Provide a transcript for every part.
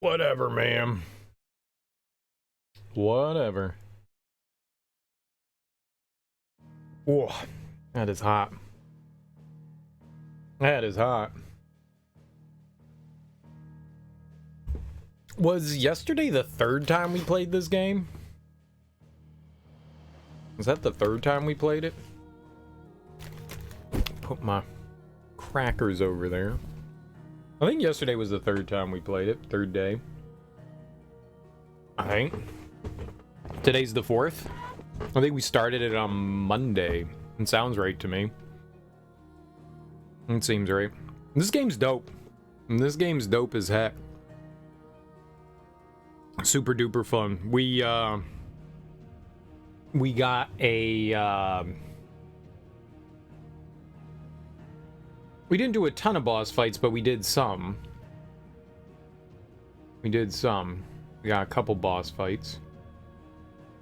Whatever, ma'am. Whatever. Whoa, that is hot. That is hot. Was yesterday the third time we played this game? Was that the third time we played it? Put my crackers over there. I think yesterday was the third time we played it. Third day. I think. Today's the fourth. I think we started it on Monday. It sounds right to me. It seems right. This game's dope. This game's dope as heck. Super duper fun. We got a we didn't do a ton of boss fights, but we did some. We got a couple boss fights.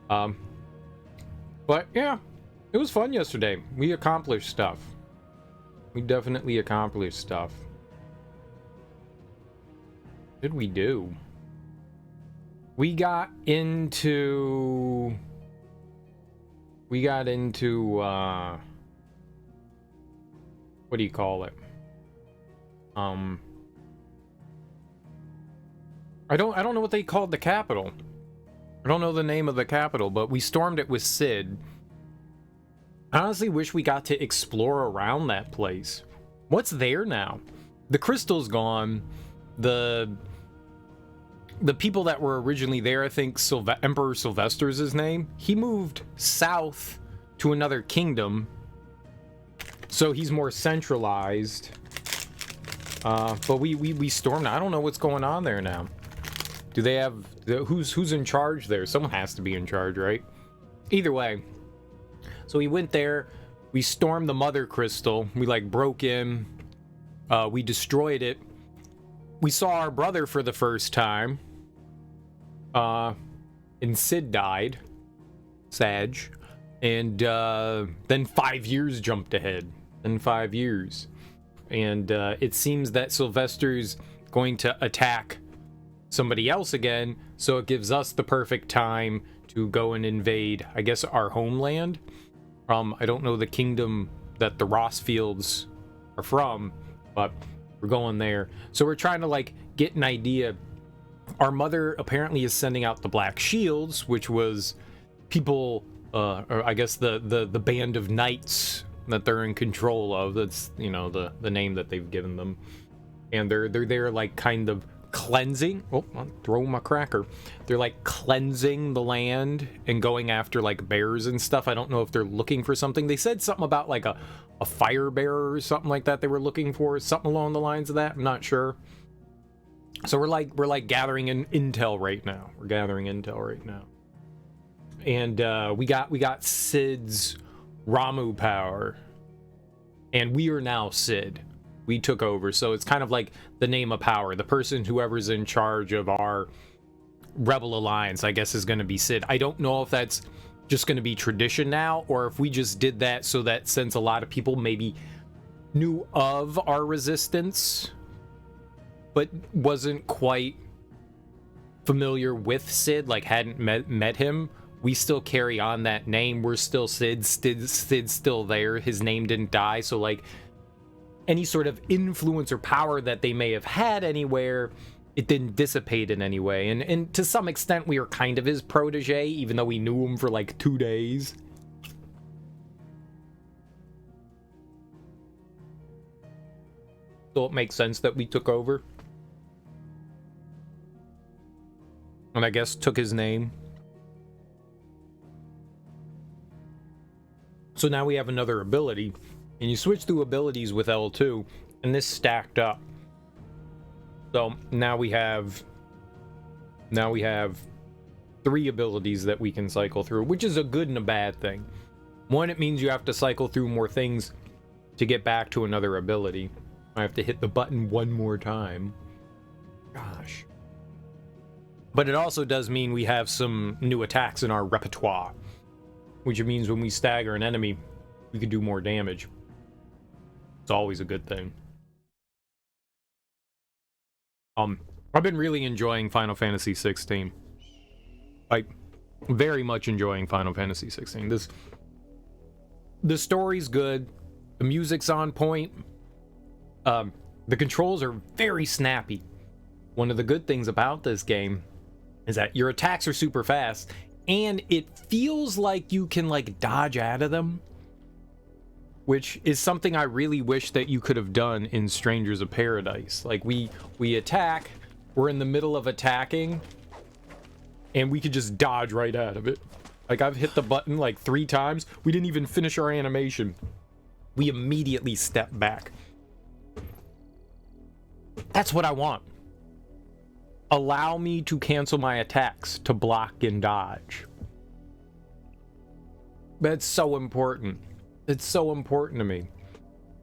But yeah, it was fun yesterday. We accomplished stuff. We definitely accomplished stuff. What did we do? We got into what do you call it? I don't know what they called the capital. I don't know the name of the capital, but we stormed it with Sid. I honestly wish we got to explore around that place. What's there now? The crystal's gone. The people that were originally there, I think Emperor Sylvester's his name. He moved south to another kingdom, so he's more centralized. But we stormed. I don't know what's going on there now. Do they have who's in charge there? Someone has to be in charge, right? Either way. So we went there. We stormed the mother crystal. We like broke in. We destroyed it. We saw our brother for the first time. And Sid died. Sag. And then 5 years jumped ahead. Then 5 years. And it seems that Sylvester's going to attack somebody else again, so it gives us the perfect time to go and invade, I guess, our homeland. I don't know the kingdom that the Rossfields are from, but we're going there. So we're trying to like get an idea. Our mother apparently is sending out the Black Shields, which was people, or I guess the band of knights that they're in control of. That's, you know, the name that they've given them, and they're there like kind of cleansing. Oh, I'll throw my cracker. They're like cleansing the land and going after like bears and stuff. I don't know if they're looking for something. They said something about like a fire bearer or something like that they were looking for, something along the lines of that. I'm not sure. So we're like gathering in intel right now. We're gathering intel right now. And we got Sid's Ramu power. And we are now Sid. We took over, so it's kind of like the name of power. The person, whoever's in charge of our Rebel Alliance, I guess, is going to be Sid. I don't know if that's just going to be tradition now, or if we just did that so that since a lot of people maybe knew of our resistance, but wasn't quite familiar with Sid, like hadn't met him, we still carry on that name. We're still Sid. Sid's still there. His name didn't die, so like any sort of influence or power that they may have had anywhere, it didn't dissipate in any way. And to some extent, we were kind of his protege, even though we knew him for like 2 days. So it makes sense that we took over. And I guess took his name. So now we have another ability. And you switch through abilities with L2, and this stacked up. So now we have 3 abilities that we can cycle through, which is a good and a bad thing. One, it means you have to cycle through more things to get back to another ability. I have to hit the button one more time. Gosh. But it also does mean we have some new attacks in our repertoire, which means when we stagger an enemy, we can do more damage. It's always a good thing. I've been really enjoying Final Fantasy XVI. Like, very much enjoying Final Fantasy XVI. The story's good. The music's on point. The controls are very snappy. One of the good things about this game is that your attacks are super fast, and it feels like you can like dodge out of them, which is something I really wish that you could have done in Strangers of Paradise. Like we attack, we're in the middle of attacking, and we could just dodge right out of it. Like I've hit the button like 3 times, we didn't even finish our animation. We immediately step back. That's what I want. Allow me to cancel my attacks, to block and dodge. That's so important. It's so important to me.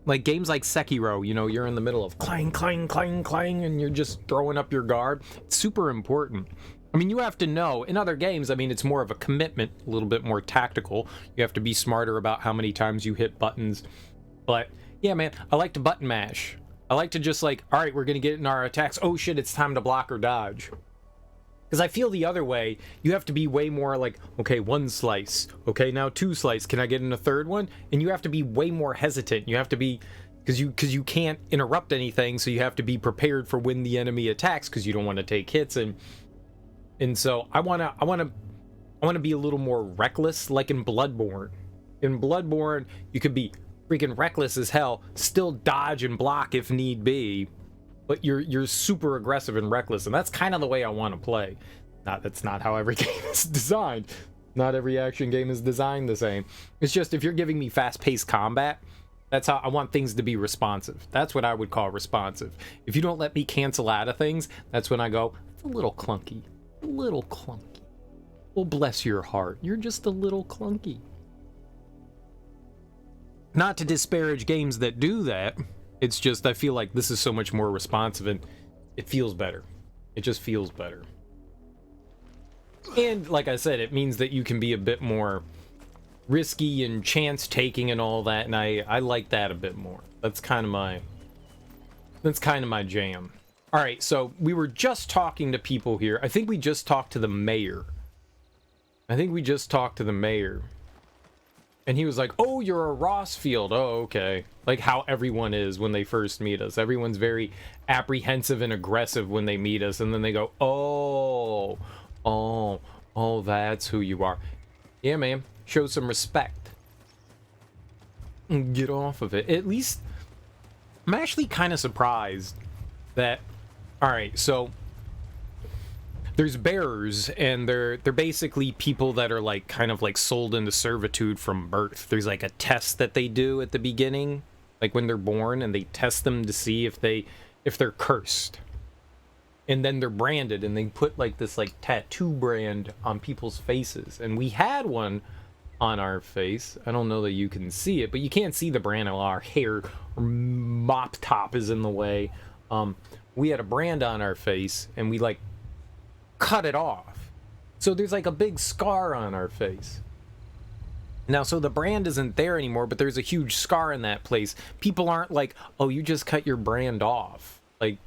Like games like Sekiro, you know, you're in the middle of clang, clang, clang, clang, and you're just throwing up your guard. It's super important. I mean, you have to know, in other games, I mean, it's more of a commitment, a little bit more tactical. You have to be smarter about how many times you hit buttons. But, yeah, man, I like to button mash. I like to just like, all right, we're going to get in our attacks. Oh, shit, it's time to block or dodge. Because I feel the other way, you have to be way more like, okay, 1 slice. Okay, now 2 slice. Can I get in a 3rd one? And you have to be way more hesitant. You have to be, because you can't interrupt anything, so you have to be prepared for when the enemy attacks, because you don't want to take hits. And so I wanna be a little more reckless, like in Bloodborne. In Bloodborne, you could be freaking reckless as hell, still dodge and block if need be, but you're super aggressive and reckless, and that's kind of the way I want to play. That's not how every game is designed. Not every action game is designed the same. It's just if you're giving me fast-paced combat, that's how I want things to be responsive. That's what I would call responsive. If you don't let me cancel out of things, that's when I go, it's a little clunky. A little clunky. Well, bless your heart. You're just a little clunky. Not to disparage games that do that. It's just I feel like this is so much more responsive and it feels better. It just feels better. And like I said, it means that you can be a bit more risky and chance taking and all that, and I like that a bit more. That's kind of my jam. All right, so we were just talking to people here. I think we just talked to the mayor. And he was like, oh, you're a Rossfield. Oh, okay. Like how everyone is when they first meet us. Everyone's very apprehensive and aggressive when they meet us. And then they go, oh, that's who you are. Yeah, man. Show some respect. And get off of it. At least, I'm actually kind of surprised that, all right, so there's bearers, and they're basically people that are like kind of like sold into servitude from birth. There's like a test that they do at the beginning, like when they're born, and they test them to see if they're cursed. And then they're branded, and they put like this like tattoo brand on people's faces. And we had one on our face. I don't know that you can see it, but you can't see the brand. Our hair or mop top is in the way. We had a brand on our face, and we like cut it off. So there's like a big scar on our face. Now, so the brand isn't there anymore, but there's a huge scar in that place. People aren't like, oh, you just cut your brand off. Like,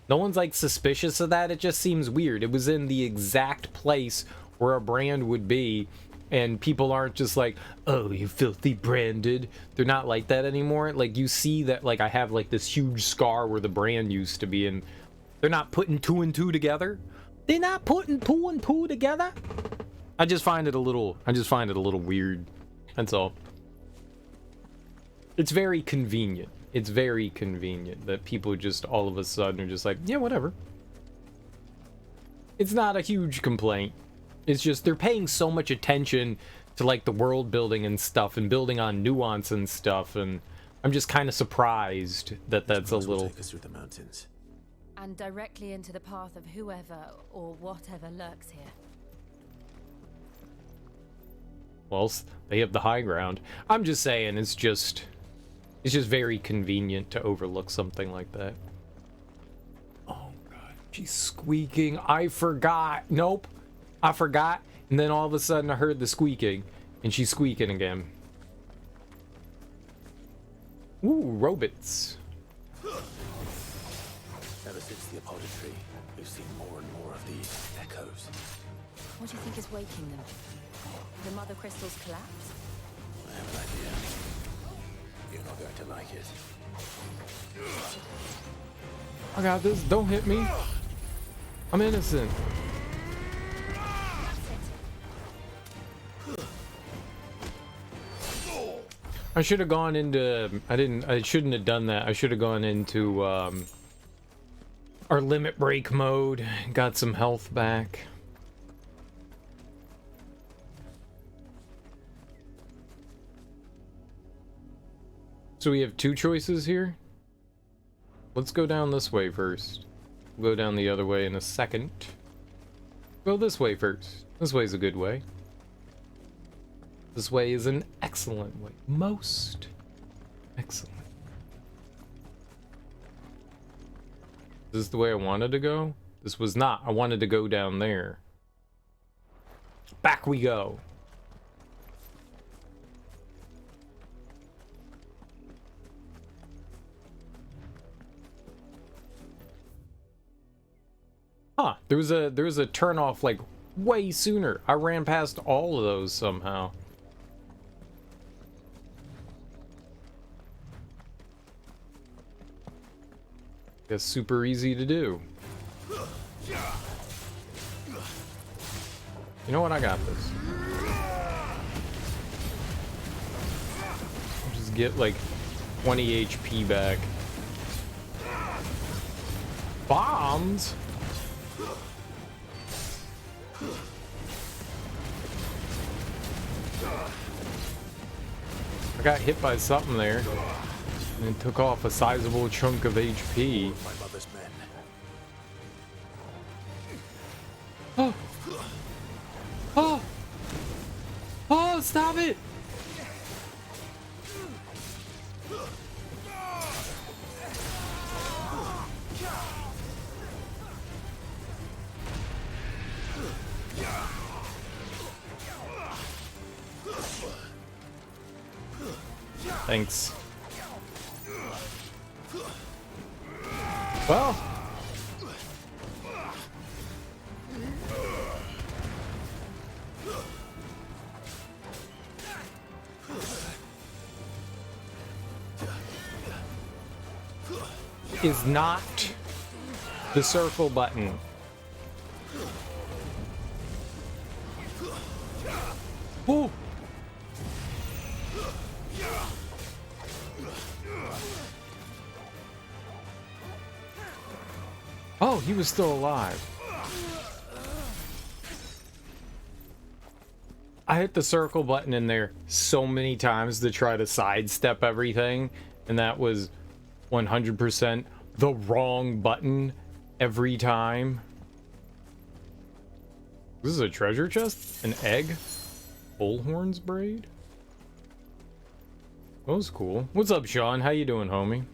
no one's like suspicious of that. It just seems weird. It was in the exact place where a brand would be, and people aren't just like, oh, you filthy branded. They're not like that anymore. Like, you see that, like, I have like this huge scar where the brand used to be, and they're not putting 2 and 2 together. They're not putting 2 and 2 together. I just find it a little weird. That's all. It's very convenient. It's very convenient that people just all of a sudden are just like, yeah, whatever. It's not a huge complaint. It's just they're paying so much attention to like the world building and stuff, and building on nuance and stuff, and I'm just kind of surprised that that's a little. Take us through the mountains. And directly into the path of whoever or whatever lurks here. Well, they have the high ground. I'm just saying, it's just very convenient to overlook something like that. Oh god, she's squeaking. I forgot. Nope, I forgot. And then all of a sudden I heard the squeaking, and she's squeaking again. Ooh, robots. Ever since the apology, We've seen more and more of these echoes. What do you think is waking them? The mother crystal's collapse? I have an idea. You're not going to like it. I got this. Don't hit me. I'm innocent. I should have gone into... I shouldn't have done that. I should have gone into our limit break mode. Got some health back. So we have two choices here. Let's go down this way first. We'll go down the other way in a second. Go this way first. This way's a good way. This way is an excellent way. Most excellent. Is this the way I wanted to go? This was not. I wanted to go down there. Back we go. Huh, there was a turn off like way sooner. I ran past all of those somehow. Guess super easy to do. You know what? I got this. I'll just get like 20 HP back. Bombs? I got hit by something there, and it took off a sizable chunk of HP. My mother's men. Oh! Oh! Oh, stop it! Thanks. Well. Is not the circle button. Ooh. Oh, he was still alive. I hit the circle button in there so many times to try to sidestep everything, and that was 100% the wrong button every time. This is a treasure chest? An egg? Bullhorn's braid? That was cool. What's up, Sean? How you doing, homie?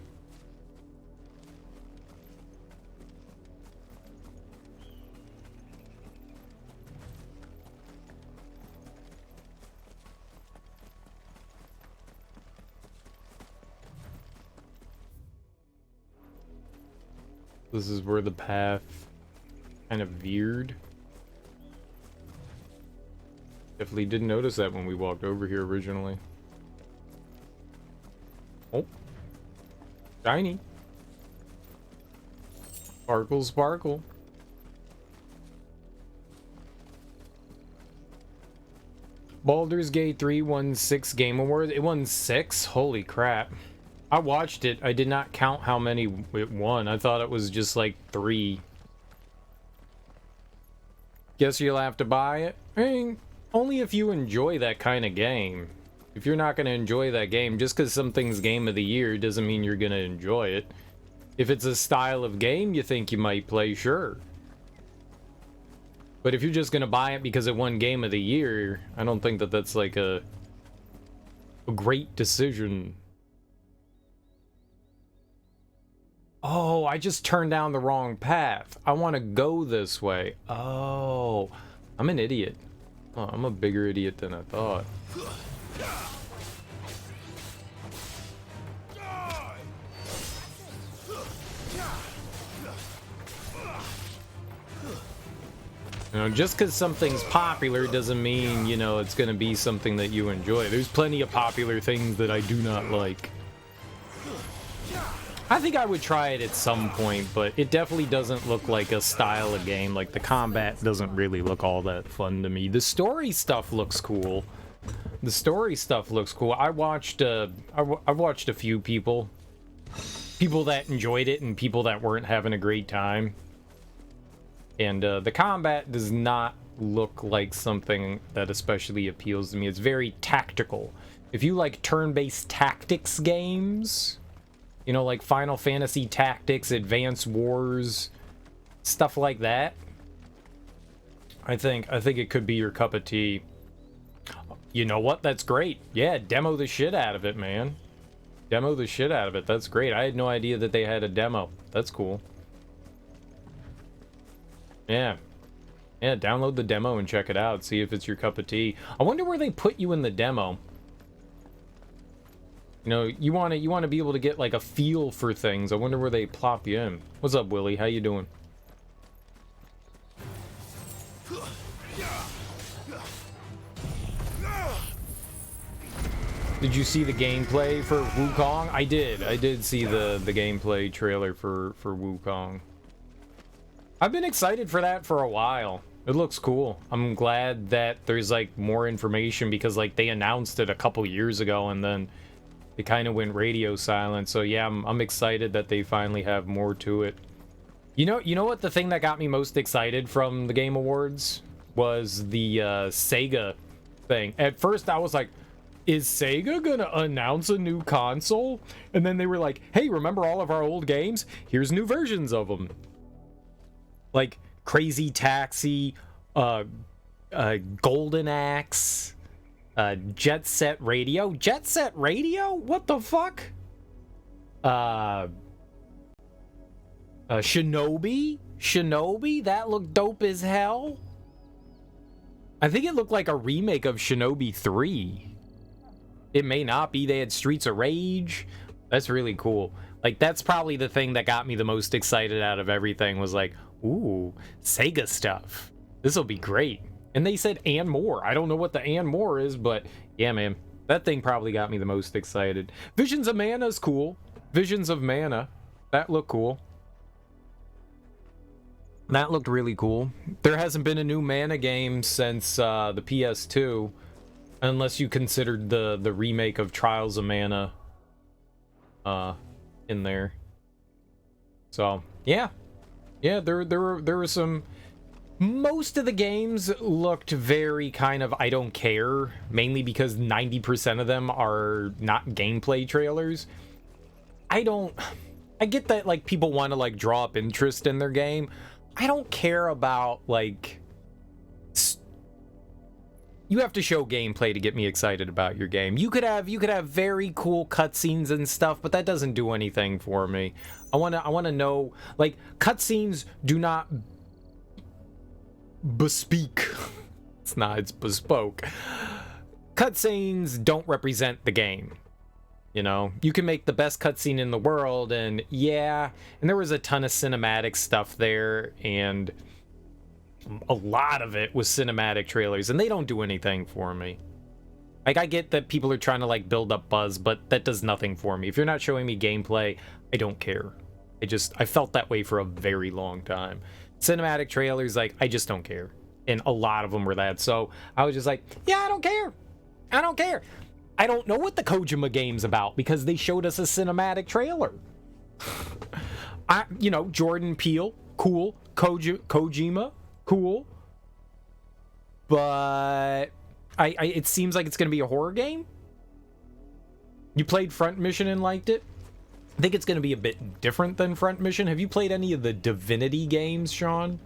This is where the path kind of veered. Definitely didn't notice that when we walked over here originally. Oh. Shiny. Sparkle, sparkle. Baldur's Gate 3 won 6 Game Awards. It won 6? Holy crap. I watched it. I did not count how many it won. I thought it was just like 3. Guess you'll have to buy it? I mean, only if you enjoy that kind of game. If you're not going to enjoy that game, just because something's Game of the Year doesn't mean you're going to enjoy it. If it's a style of game you think you might play, sure. But if you're just going to buy it because it won Game of the Year, I don't think that that's like a great decision. Oh, I just turned down the wrong path. I want to go this way. Oh, I'm an idiot. Oh, I'm a bigger idiot than I thought. You know, just because something's popular doesn't mean, you know, it's going to be something that you enjoy. There's plenty of popular things that I do not like. I think I would try it at some point, but it definitely doesn't look like a style of game. Like, the combat doesn't really look all that fun to me. The story stuff looks cool. The story stuff looks cool. I watched a few people that enjoyed it and people that weren't having a great time. And the combat does not look like something that especially appeals to me. It's very tactical. If you like turn-based tactics games, you know, like Final Fantasy Tactics, Advance Wars, stuff like that, I think it could be your cup of tea. You know what? That's great. Yeah, demo the shit out of it, man. Demo the shit out of it. That's great. I had no idea that they had a demo. That's cool. Yeah. Yeah, download the demo and check it out. See if it's your cup of tea. I wonder where they put you in the demo. You know, you want to be able to get like a feel for things. I wonder where they plop you in. What's up, Willie? How you doing? Did you see the gameplay for Wukong? I did see the gameplay trailer for Wukong. I've been excited for that for a while. It looks cool. I'm glad that there's like more information because like they announced it a couple years ago and then it kind of went radio silent. So yeah, I'm excited that they finally have more to it. You know what the thing that got me most excited from the Game Awards was the Sega thing. At first I was like, is Sega gonna announce a new console? And then they were like, hey, remember all of our old games? Here's new versions of them. Like Crazy Taxi, Golden Axe, Jet Set Radio. Jet Set Radio? What the fuck? Shinobi? Shinobi? That looked dope as hell. I think it looked like a remake of Shinobi 3. It may not be. They had Streets of Rage. That's really cool. Like, that's probably the thing that got me the most excited out of everything was like, ooh, Sega stuff. This'll be great. And they said and more. I don't know what the and more is, but yeah, man. That thing probably got me the most excited. Visions of Mana is cool. Visions of Mana. That looked cool. That looked really cool. There hasn't been a new Mana game since the PS2. Unless you considered the remake of Trials of Mana in there. So, yeah. Yeah, there were some... Most of the games looked very kind of I don't care, mainly because 90% of them are not gameplay trailers. I get that, like, people want to, like, draw up interest in their game. I don't care about, like... You have to show gameplay to get me excited about your game. You could have very cool cutscenes and stuff, but that doesn't do anything for me. I wanna know, like, cutscenes do not bespeak. It's bespoke. Cutscenes don't represent the game. You know, you can make the best cutscene in the world, and yeah, and there was a ton of cinematic stuff there, and a lot of it was cinematic trailers, and they don't do anything for me. Like, I get that people are trying to, like, build up buzz, but that does nothing for me. If you're not showing me gameplay, I don't care. I felt that way for a very long time. Cinematic trailers, like, I just don't care. And a lot of them were that. So I was just like, yeah, I don't care. I don't care. I don't know what the Kojima game's about because they showed us a cinematic trailer. Jordan Peele, cool. Kojima, cool. But it seems like it's going to be a horror game. You played Front Mission and liked it? I think it's going to be a bit different than Front Mission. Have you played any of the Divinity games, Sean?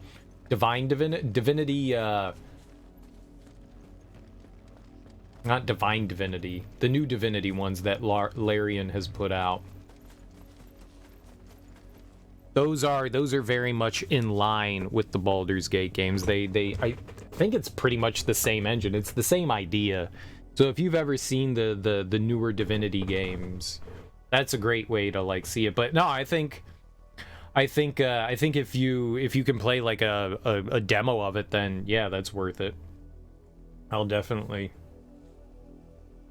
Divinity, not Divine Divinity. The new Divinity ones that Larian has put out. Those are very much in line with the Baldur's Gate games. I think it's pretty much the same engine. It's the same idea. So if you've ever seen the newer Divinity games, that's a great way to, like, see it. But no, I think I think if you can play like a demo of it, then yeah, that's worth it. I'll definitely.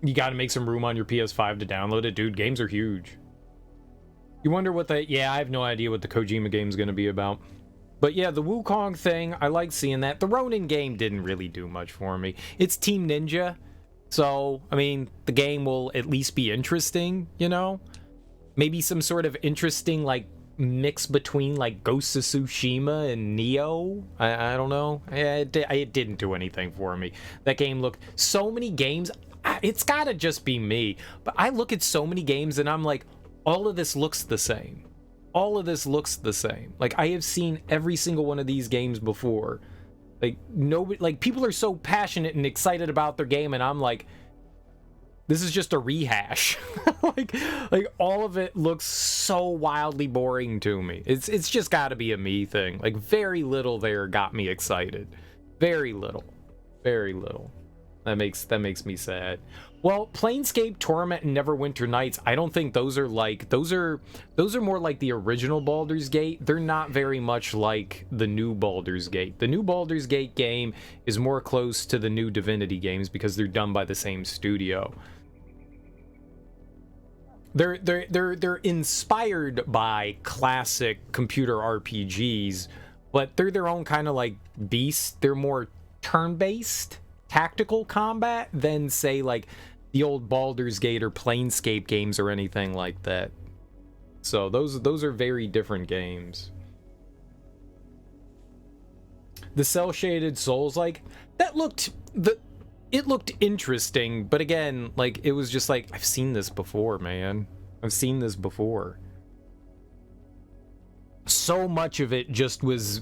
You got to make some room on your PS5 to download it, dude. Games are huge. You wonder what the... Yeah, I have no idea what the Kojima game's going to be about. But yeah, the Wukong thing, I like seeing that. The Ronin game didn't really do much for me. It's Team Ninja, so, I mean, the game will at least be interesting, you know? Maybe some sort of interesting, like, mix between, like, Ghost of Tsushima and Neo? I don't know. It didn't do anything for me. That game looked... So many games... It's gotta just be me, but I look at so many games and I'm like, all of this looks the same. All of this looks the same. Like, I have seen every single one of these games before. Like, nobody, like, people are so passionate and excited about their game, and I'm like, this is just a rehash. like all of it looks so wildly boring to me. It's just gotta be a me thing. Like, very little there got me excited. Very little. Very little. That makes me sad. Well, Planescape Torment and Neverwinter Nights, I don't think those are like... Those are more like the original Baldur's Gate. They're not very much like the new Baldur's Gate. The new Baldur's Gate game is more close to the new Divinity games because they're done by the same studio. They're inspired by classic computer RPGs, but they're their own kind of like beast. They're more turn-based tactical combat than, say, like the old Baldur's Gate or Planescape games or anything like that. So those are very different games. The cel-shaded Souls-like, it looked interesting, but again, like, it was just like, I've seen this before, man. I've seen this before. So much of it just was,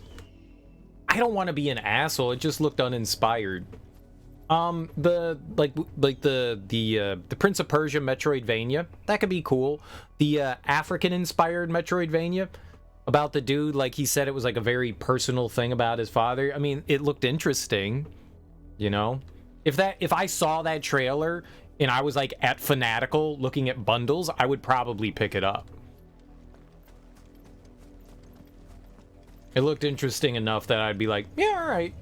I don't want to be an asshole, it just looked uninspired. The Prince of Persia Metroidvania, that could be cool. The African-inspired Metroidvania about the dude, like, he said it was like a very personal thing about his father. I mean, it looked interesting, you know? If I saw that trailer and I was like at Fanatical looking at bundles, I would probably pick it up. It looked interesting enough that I'd be like, yeah, all right.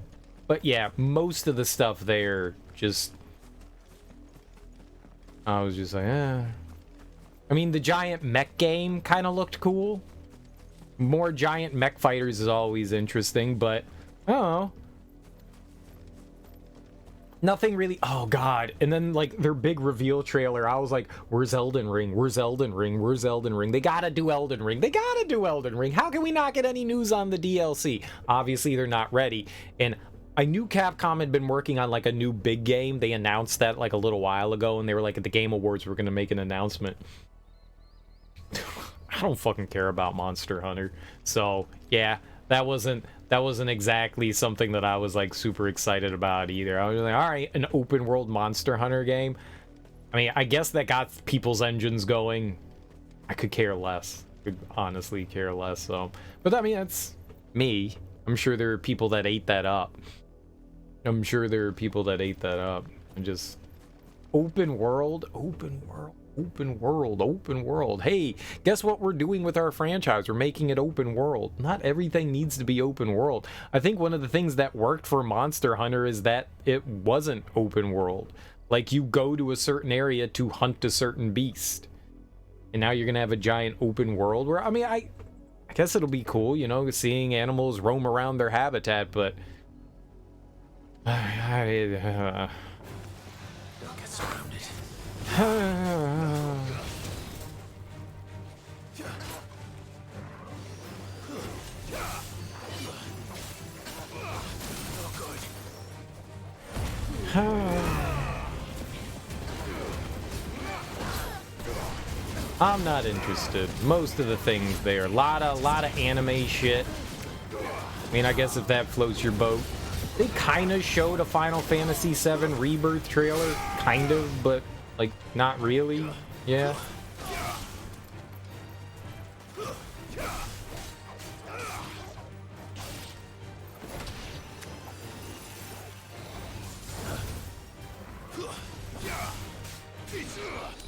But yeah, most of the stuff there, just... I was just like, eh. I mean, the giant mech game kind of looked cool. More giant mech fighters is always interesting, but... I don't know. Nothing really... Oh, God. And then, like, their big reveal trailer, I was like, where's Elden Ring? Where's Elden Ring? Where's Elden Ring? They gotta do Elden Ring. They gotta do Elden Ring. How can we not get any news on the DLC? Obviously, they're not ready. And I knew Capcom had been working on, like, a new big game. They announced that, like, a little while ago, and they were like, at the Game Awards, we're gonna make an announcement. I don't fucking care about Monster Hunter. So, yeah, that wasn't exactly something that I was, like, super excited about either. I was like, all right, an open world Monster Hunter game. I mean, I guess that got people's engines going. I could care less. Could honestly care less. So, but I mean, that's me. I'm sure there are people that ate that up. I'm sure there are people that ate that up. And just open world. Hey, guess what we're doing with our franchise? We're making it open world. Not everything needs to be open world. I think one of the things that worked for Monster Hunter is that it wasn't open world. Like, you go to a certain area to hunt a certain beast. And now you're going to have a giant open world where, I mean, I guess it'll be cool, you know, seeing animals roam around their habitat, but... Don't get surrounded. I'm not interested. Most of the things there, a lot of anime shit. I mean, I guess if that floats your boat. They kind of showed a Final Fantasy VII Rebirth trailer, kind of, but like not really. Yeah.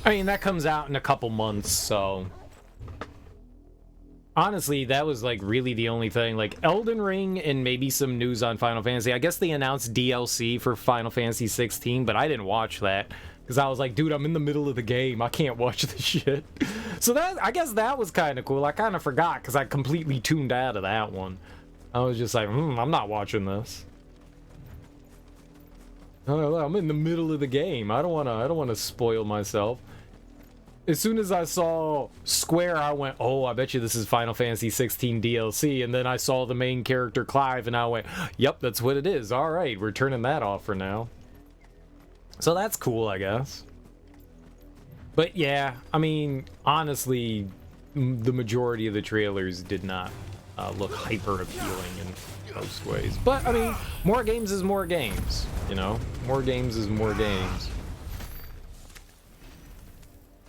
I mean, that comes out in a couple months, so honestly, that was like really the only thing. Like Elden Ring and maybe some news on Final Fantasy. I guess they announced DLC for Final Fantasy 16, but I didn't watch that because I was like, dude, I'm in the middle of the game. I can't watch this shit. So that, I guess that was kind of cool. I kind of forgot because I completely tuned out of that one. I was just like, I'm not watching this. I'm in the middle of the game. I don't want to spoil myself. As soon as I saw Square, I went, oh, I bet you this is Final Fantasy 16 DLC. And then I saw the main character, Clive, and I went, yep, that's what it is. All right, we're turning that off for now. So that's cool, I guess. But yeah, I mean, honestly, the majority of the trailers did not look hyper appealing in most ways. But, I mean, more games is more games, you know? More games is more games.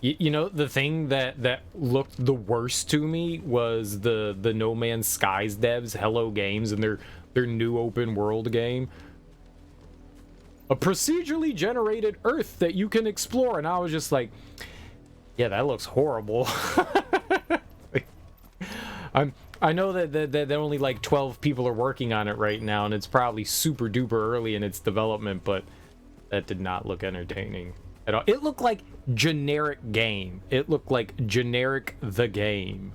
You know, the thing that looked the worst to me was the No Man's Skies devs, Hello Games, and their new open world game. A procedurally generated Earth that you can explore, and I was just like, yeah, that looks horrible. I know that only like 12 people are working on it right now, and it's probably super duper early in its development, but that did not look entertaining at all. It looked like generic game. It looked like generic the game.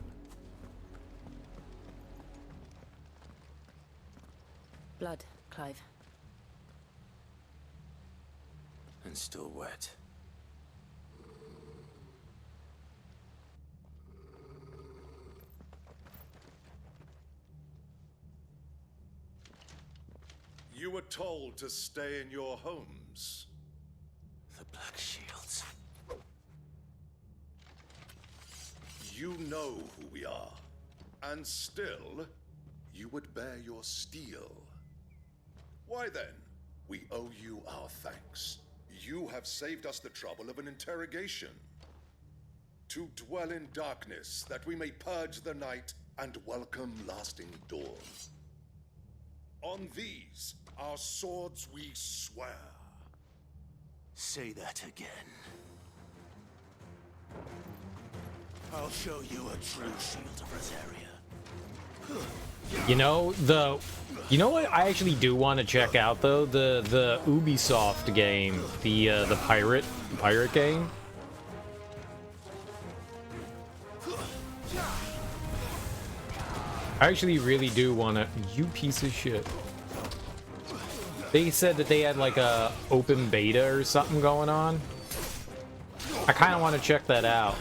Blood, Clive. And still wet. You were told to stay in your homes. The Black Shields. You know who we are, and still, you would bear your steel. Why then, we owe you our thanks. You have saved us the trouble of an interrogation. To dwell in darkness, that we may purge the night and welcome lasting dawn. On these, our swords we swear. Say that again. I'll show you a true shield of Rosaria. You know what I actually do want to check out though? The Ubisoft game, the pirate game. I actually really do want to. You piece of shit. They said that they had like a open beta or something going on. I kind of want to check that out.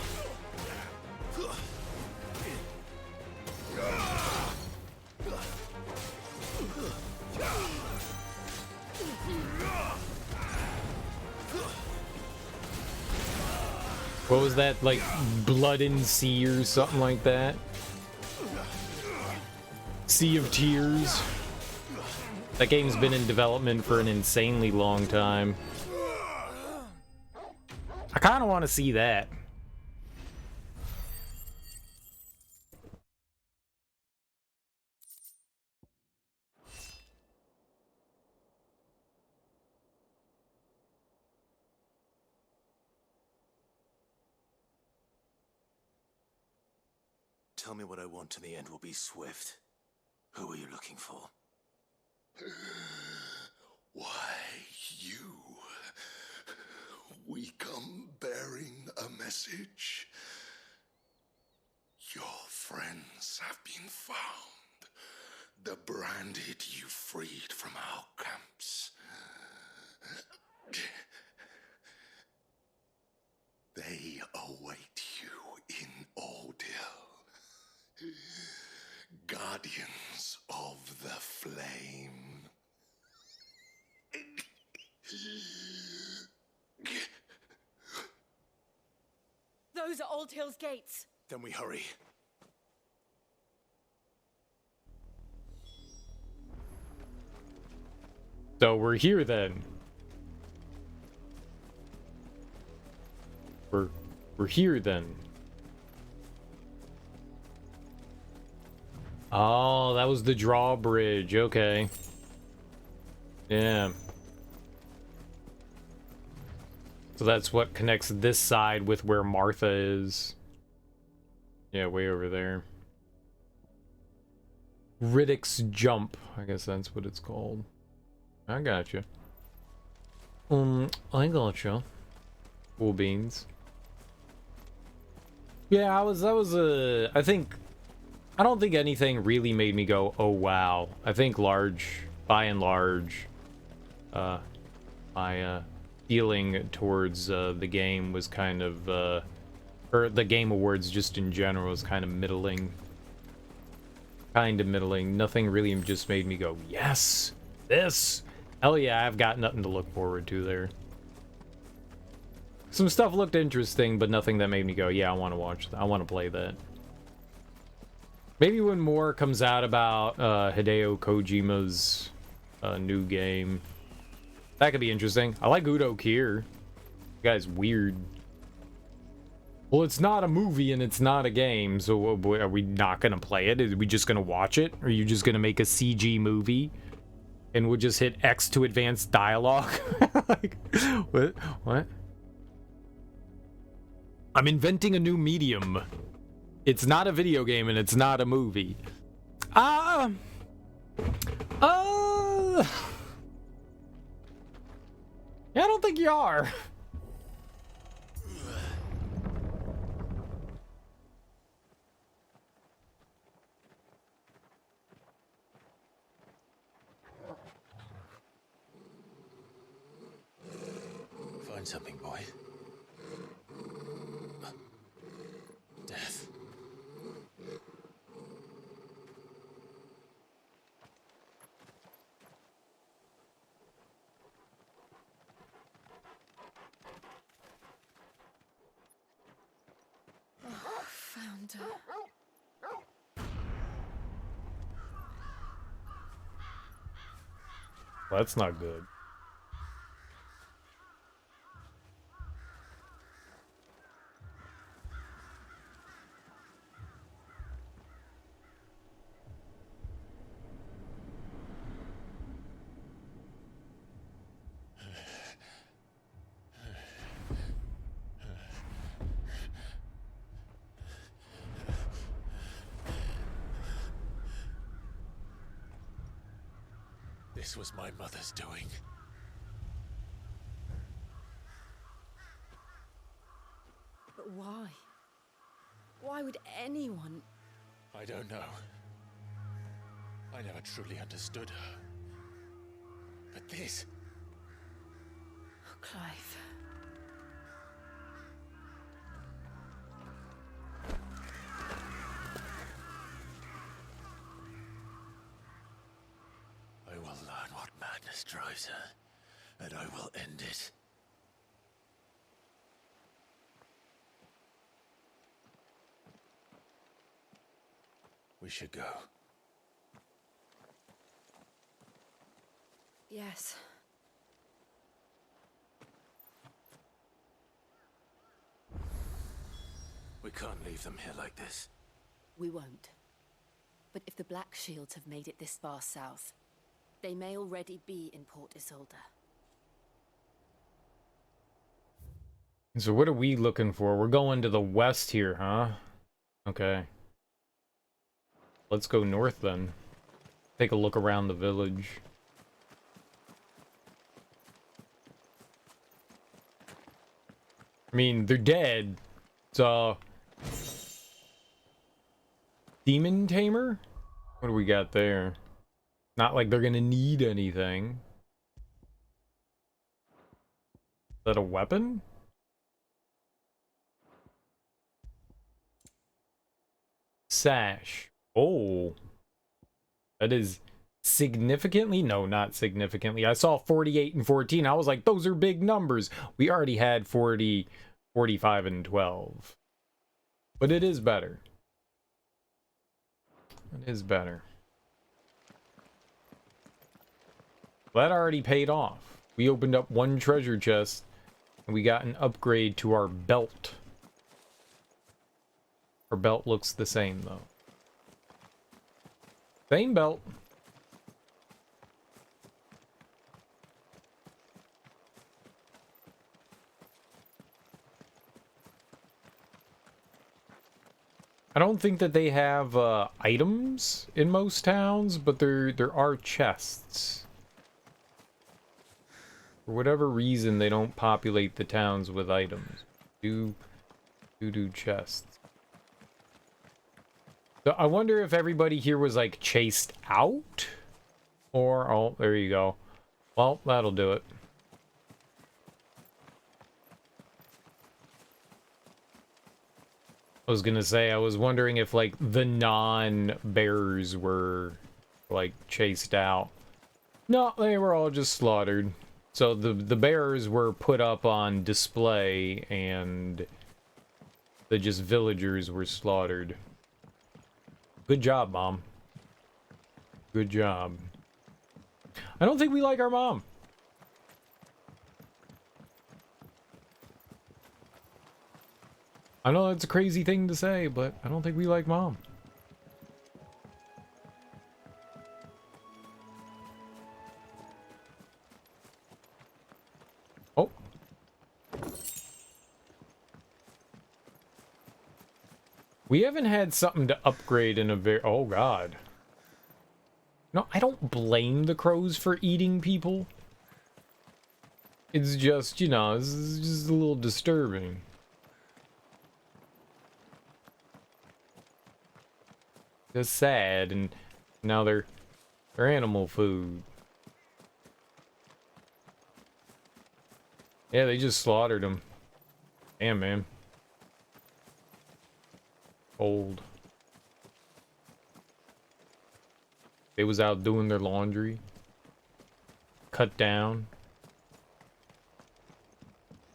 What was that, like Blood and Sea or something like that? Sea of Tears. That game's been in development for an insanely long time. I kind of want to see that. Tell me what I want and the end will be swift. Who are you looking for? Why, you. We come bearing a message. Your friends have been found. The branded you freed from our camps. They await you in Ordeal. Guardians of the Flame. Those are Old Hill's gates. Then we hurry. So we're here then. We're here then. Oh, that was the drawbridge. Okay. Yeah. So that's what connects this side with where Martha is. Yeah, way over there. Riddick's Jump. I guess that's what it's called. I gotcha. I gotcha. Cool beans. Yeah, I think, I don't think anything really made me go, oh wow. I think by and large, my feeling towards the game was kind of, or the Game Awards just in general was kind of middling. Kind of middling. Nothing really just made me go, yes, this. Hell yeah, I've got nothing to look forward to there. Some stuff looked interesting, but nothing that made me go, yeah, I want to watch that. I want to play that. Maybe when more comes out about Hideo Kojima's new game. That could be interesting. I like Udo Kier. The guy's weird. Well, it's not a movie and it's not a game, so are we not going to play it? Are we just going to watch it? Or are you just going to make a CG movie? And we'll just hit X to advance dialogue? Like, what? I'm inventing a new medium. It's not a video game and it's not a movie. Yeah, I don't think you are. Find something, boy. Death. Found her. Well, that's not good. This was my mother's doing. But why? Why would anyone? I don't know. I never truly understood her. But this... Oh, Clive. I will learn what madness drives her, and I will end it. We should go. Yes. We can't leave them here like this. We won't. But if the Black Shields have made it this far south, they may already be in Port Isolde. So what are we looking for? We're going to the west here, huh? Okay. Let's go north then. Take a look around the village. I mean, they're dead. So... Demon Tamer? What do we got there? Not like they're gonna need anything. Is that a weapon? Sash. Oh. That is significantly... No, not significantly. I saw 48 and 14. I was like, those are big numbers. We already had 40, 45, and 12. But it is better. It is better. That already paid off. We opened up one treasure chest, and we got an upgrade to our belt. Our belt looks the same, though. Same belt. I don't think that they have items in most towns, but there are chests. For whatever reason, they don't populate the towns with items. Do chests. So I wonder if everybody here was like chased out, or oh, there you go. Well, that'll do it. I was gonna say, I was wondering if like the non-bears were like chased out. No, they were all just slaughtered. So the bears were put up on display and the just villagers were slaughtered. Good job, Mom. Good job. I don't think we like our mom. I know that's a crazy thing to say, but I don't think we like Mom. Oh. We haven't had something to upgrade in a very... Oh, God. No, I don't blame the crows for eating people. It's just, you know, it's just a little disturbing. Just sad, and now they're animal food. Yeah, they just slaughtered them. Damn, man. Old. They was out doing their laundry. Cut down.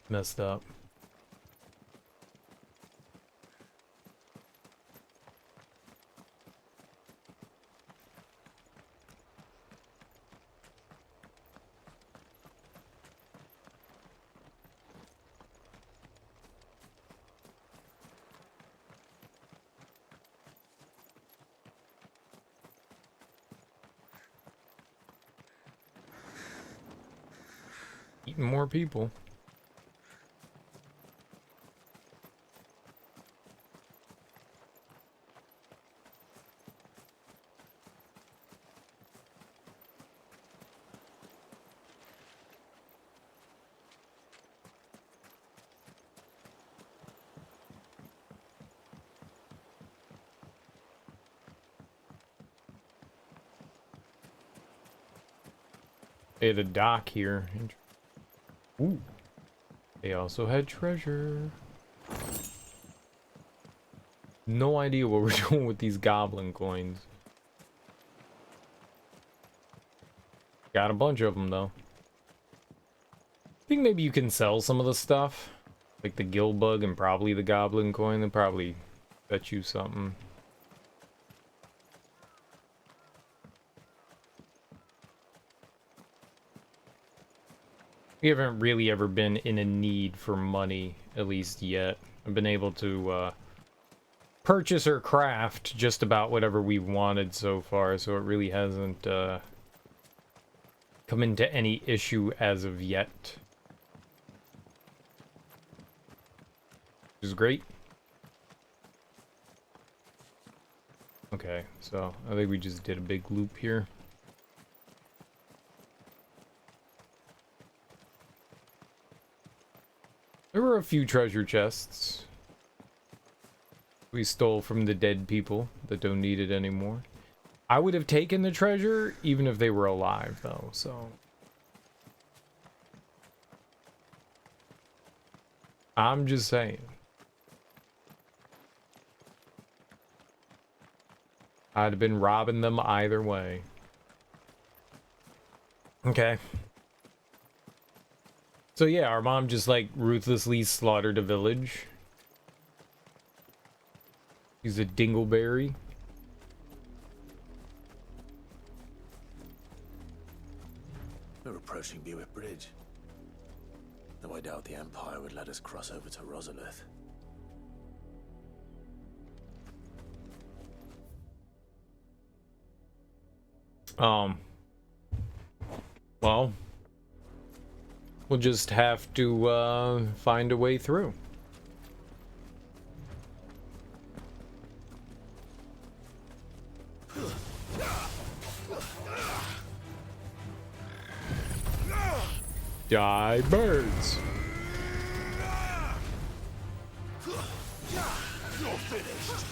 Messed up. Eating more people. They had a dock here. Ooh. They also had treasure. No idea what we're doing with these goblin coins. Got a bunch of them, though. I think maybe you can sell some of the stuff. Like the gill bug and probably the goblin coin. They'll probably bet you something. We haven't really ever been in a need for money, at least yet. I've been able to purchase or craft just about whatever we've wanted so far, so it really hasn't come into any issue as of yet. Which is great. Okay, so I think we just did a big loop here. There were a few treasure chests we stole from the dead people that don't need it anymore. I would have taken the treasure even if they were alive, though, so... I'm just saying. I'd have been robbing them either way. Okay. So yeah, our mom just like ruthlessly slaughtered a village. He's a dingleberry. We're approaching Bewick Bridge. Though I doubt the Empire would let us cross over to Rosalith. Well, we'll just have to find a way through. Die, birds. You're finished.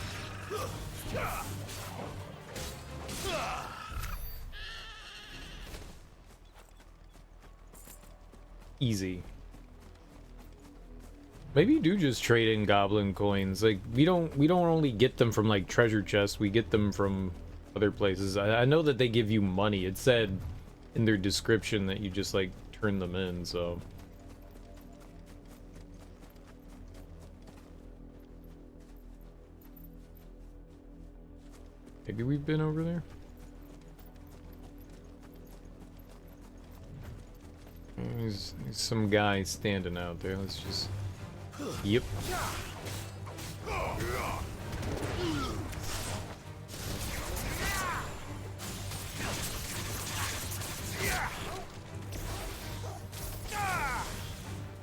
Easy. Maybe you do just trade in goblin coins. Like we don't only get them from like treasure chests, we get them from other places. I know that they give you money. It said in their description that you just like turn them in, so maybe we've been over there. There's some guy standing out there. Let's just... Yep.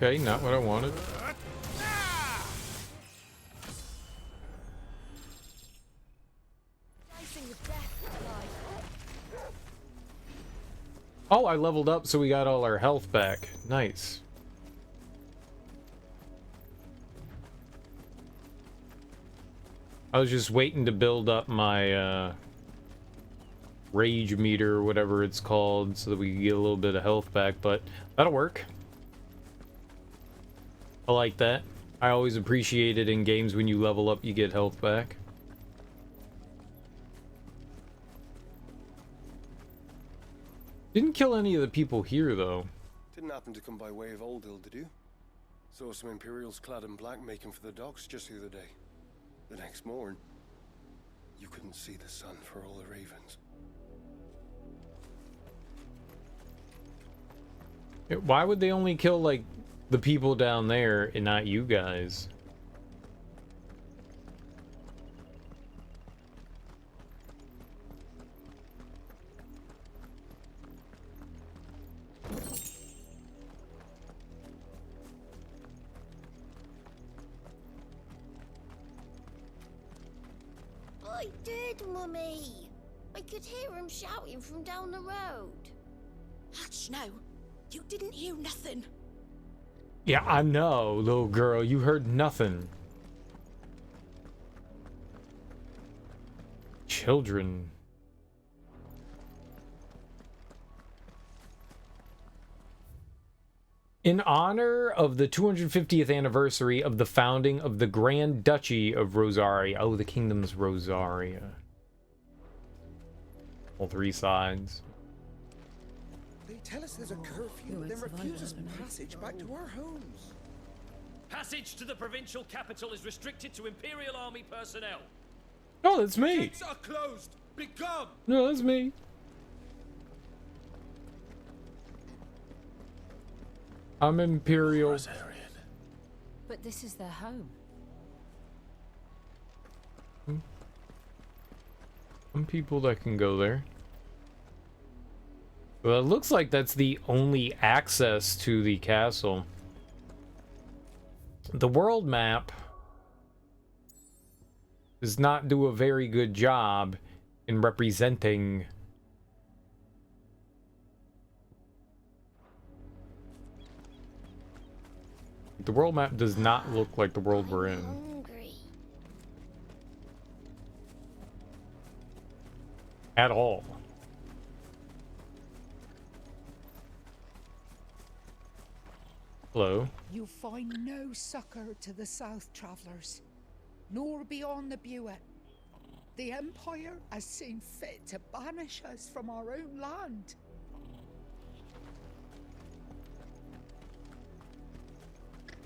Okay, not what I wanted. Oh, I leveled up, so we got all our health back. Nice. I was just waiting to build up my rage meter or whatever it's called so that we could get a little bit of health back, but that'll work. I like that. I always appreciate it in games when you level up, you get health back. Didn't kill any of the people here, though. Didn't happen to come by way of Oldhill, did you? Saw some Imperials clad in black making for the docks just the other day. The next morn, you couldn't see the sun for all the ravens. Why would they only kill, like, the people down there and not you guys? I did, Mummy. I could hear him shouting from down the road. Hush, no. You didn't hear nothing. Yeah, I know, little girl. You heard nothing. Children. In honor of the 250th anniversary of the founding of the Grand Duchy of Rosaria. Oh, the kingdom's Rosaria. All three sides. They tell us there's a curfew, then refuse us passage back to our homes. Passage to the provincial capital is restricted to Imperial Army personnel. Oh, that's me. Gates are closed. Begone. No, that's me. I'm Imperial. Rosarian. But this is their home. Some people that can go there. Well, it looks like that's the only access to the castle. The world map does not do a very good job in representing the world map does not look like the world we're in. Hungry. At all. Hello. You find no succor to the south travellers, nor beyond the Buet. The Empire has seen fit to banish us from our own land.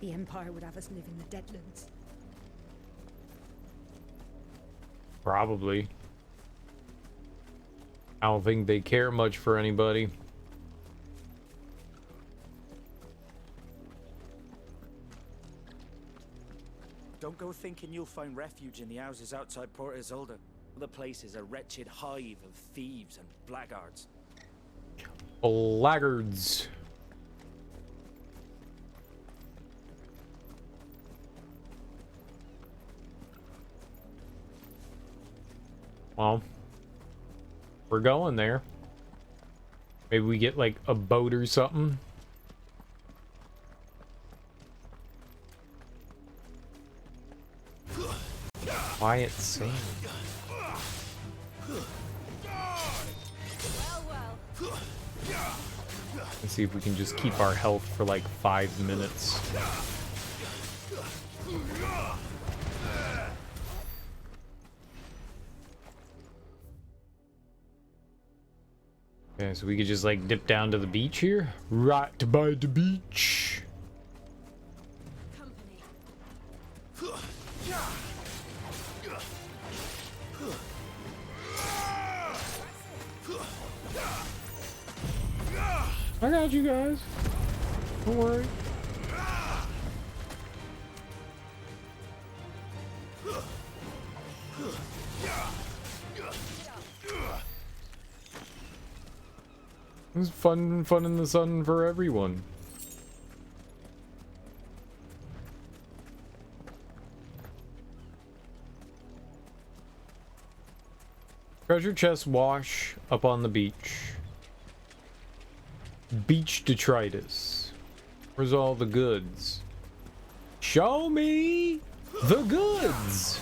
The Empire would have us live in the Deadlands. Probably. I don't think they care much for anybody. Don't go thinking you'll find refuge in the houses outside Port Isolde. The place is a wretched hive of thieves and blackguards. Blackguards. Well, we're going there. Maybe we get like a boat or something. quiet sing. Let's see if we can just keep our health for like 5 minutes. Okay, so we could just like dip down to the beach here. Right by the beach. I got you guys. Don't worry. It was fun in the sun for everyone. Treasure chest wash up on the beach. Beach detritus. Where's all the goods? Show me the goods.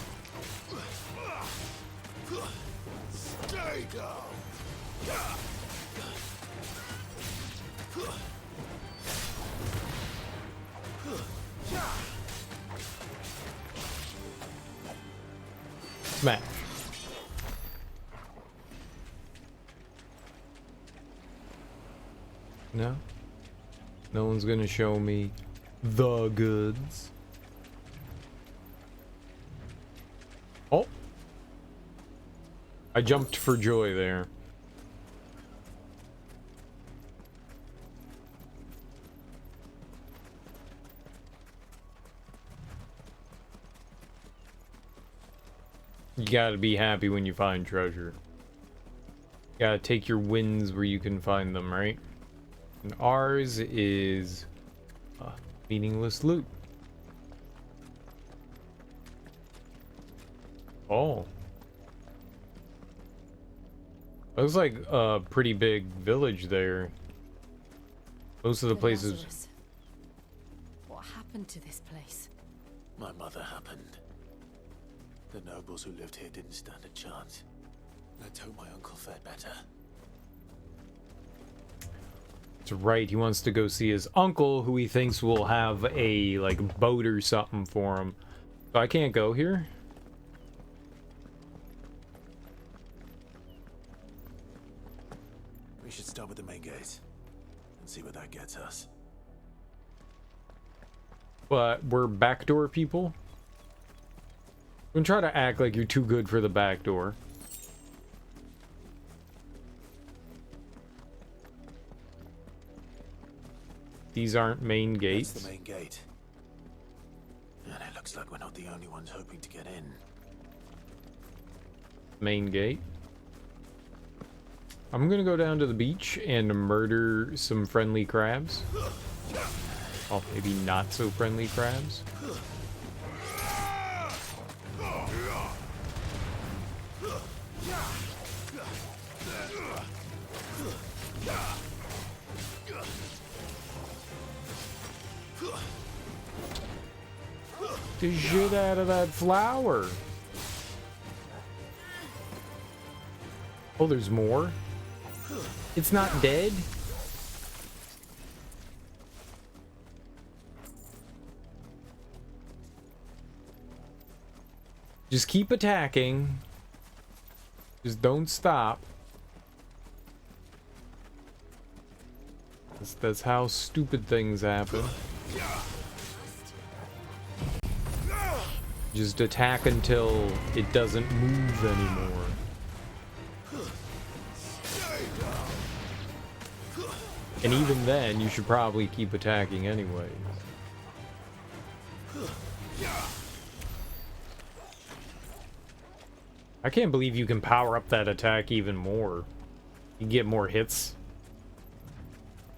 Stay down. Smash. No? No one's gonna show me the goods. Oh! I jumped for joy there. You gotta be happy when you find treasure. You gotta take your wins where you can find them, right? And ours is meaningless loot. Oh. Looks like a pretty big village there. Most of the places... Lazarus. What happened to this place? My mother happened. The nobles who lived here didn't stand a chance. Let's hope my uncle fared better. That's right, he wants to go see his uncle, who he thinks will have a, like, boat or something for him. So I can't go here? We should start with the main gate and see where that gets us. But we're backdoor people? Don't try to act like you're too good for the back door. These aren't main gates. That's the main gate. And it looks like we're not the only ones hoping to get in. Main gate. I'm gonna go down to the beach and murder some friendly crabs. Oh, maybe not so friendly crabs. The shit out of that flower. Oh, there's more? It's not dead? Just keep attacking. Just don't stop. That's how stupid things happen. Just attack until it doesn't move anymore. And even then, you should probably keep attacking anyway. I can't believe you can power up that attack even more. You get more hits.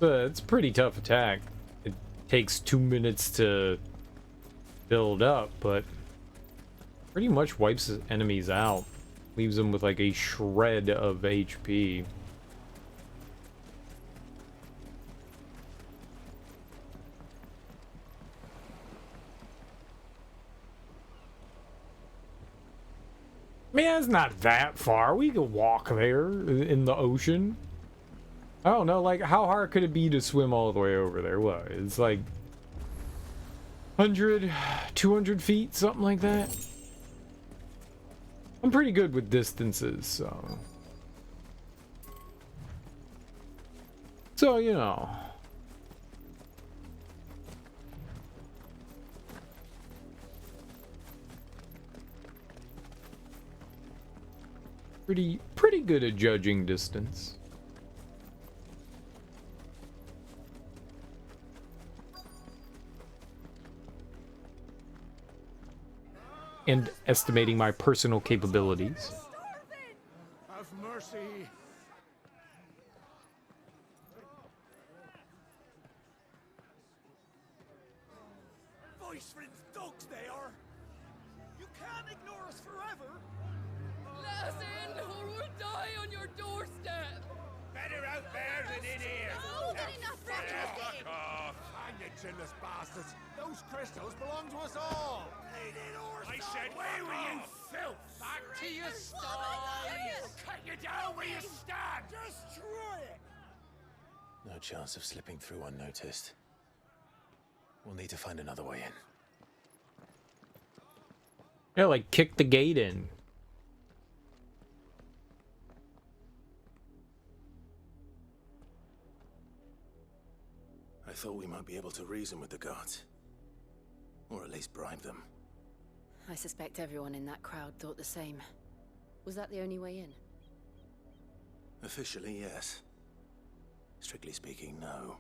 It's a pretty tough attack. It takes 2 minutes to build up, but pretty much wipes enemies out. Leaves them with like a shred of HP. I mean, it's not that far. We could walk there in the ocean. I don't know, like, how hard could it be to swim all the way over there? What? It's like 100, 200 feet, something like that. I'm pretty good with distances, so. So, you know. Pretty good at judging distance. And estimating my personal capabilities. Have mercy. Voice-friends dogs they are! You can't ignore us forever! Let us in, or we'll die on your doorstep! Better out there than in here. Oh, good enough for Fuck off. Hang you chinless bastards. Those crystals belong to us all. I said, where were you, filth? Back to your stall. Cut you down where you stand. Destroy it. No chance of slipping through unnoticed. We'll need to find another way in. Yeah, like kick the gate in. I thought we might be able to reason with the guards. Or at least bribe them. I suspect everyone in that crowd thought the same. Was that the only way in? Officially, yes. Strictly speaking, no.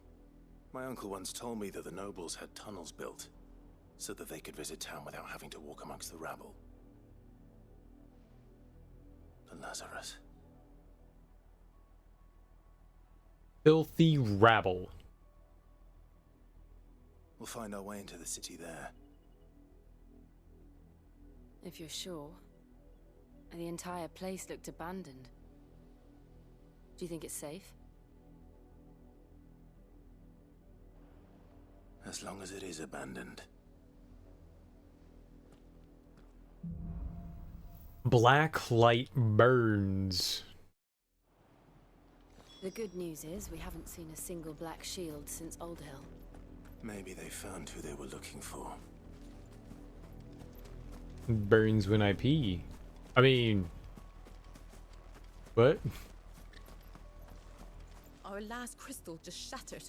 My uncle once told me that the nobles had tunnels built, so that they could visit town without having to walk amongst the rabble. The Lazarus. Filthy rabble. We'll find our way into the city there. If you're sure. The entire place looked abandoned. Do you think it's safe? As long as it is abandoned. Black light burns. The good news is we haven't seen a single black shield since Old Hill. Maybe they found who they were looking for. Burns when I pee. I mean... What? Our last crystal just shattered.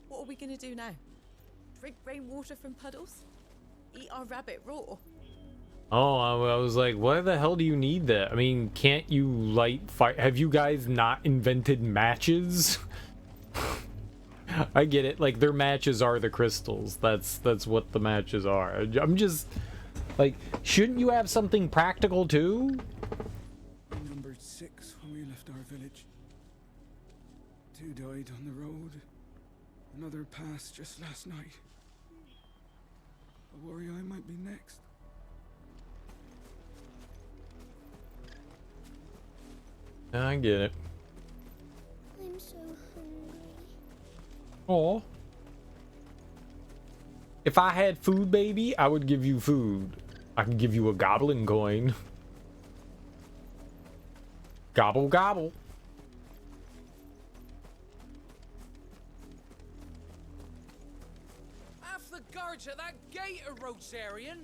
What are we gonna do now? Drink rainwater from puddles? Eat our rabbit raw? Oh, I was like, why the hell do you need that? I mean, can't you light fire? Have you guys not invented matches? I get it. Like, their matches are the crystals. That's what the matches are. I'm just like, shouldn't you have something practical too? We numbered 6 when we left our village. 2 died on the road. Another passed just last night. I worry I might be next. I get it. I'm so hungry. Aw. If I had food, baby, I would give you food. I can give you a goblin coin. Gobble, gobble. Half the guards at that gate are Rosarian.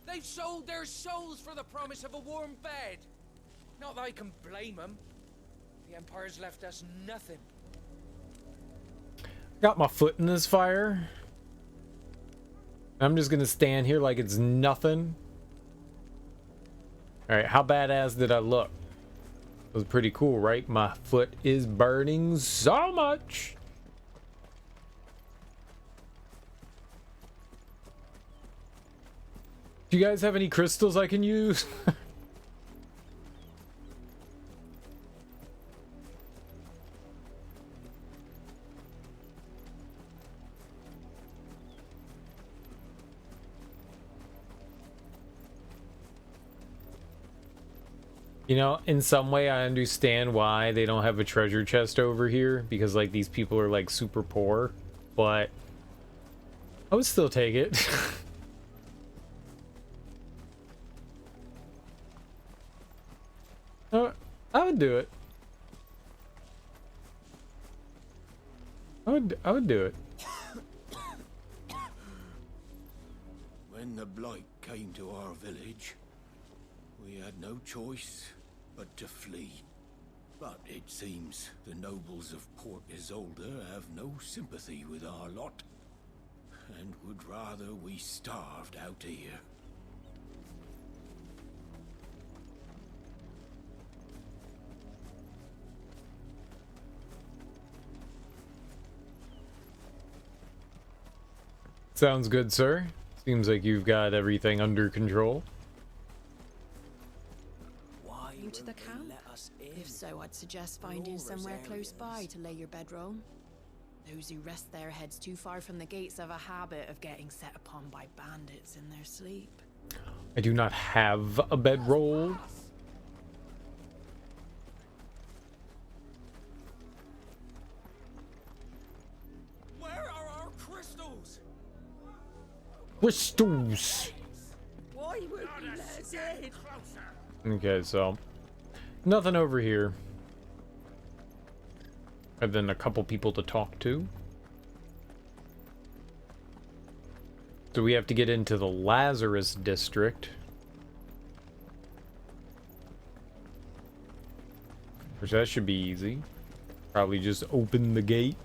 They've sold their souls for the promise of a warm bed. Not that I can blame them. The Empire's left us nothing. Got my foot in this fire. I'm just gonna stand here like it's nothing. Alright, how badass did I look? It was pretty cool, right? My foot is burning so much. Do you guys have any crystals I can use? You know, in some way I understand why they don't have a treasure chest over here, because like these people are like super poor, but I would still take it. I'd do it. I would do it. When the blight came to our village, we had no choice but to flee. But it seems the nobles of Port Isolde have no sympathy with our lot, and would rather we starved out here. Sounds good, sir. Seems like you've got everything under control. Why you to the camp? If so, I'd suggest finding somewhere close by to lay your bedroll. Those who rest their heads too far from the gates have a habit of getting set upon by bandits in their sleep. I do not have a bedroll. Where are our crystals? Crystals. Why would you let us in? Okay, so nothing over here. And then a couple people to talk to. So we have to get into the Lazarus district. Which that should be easy. Probably just open the gate.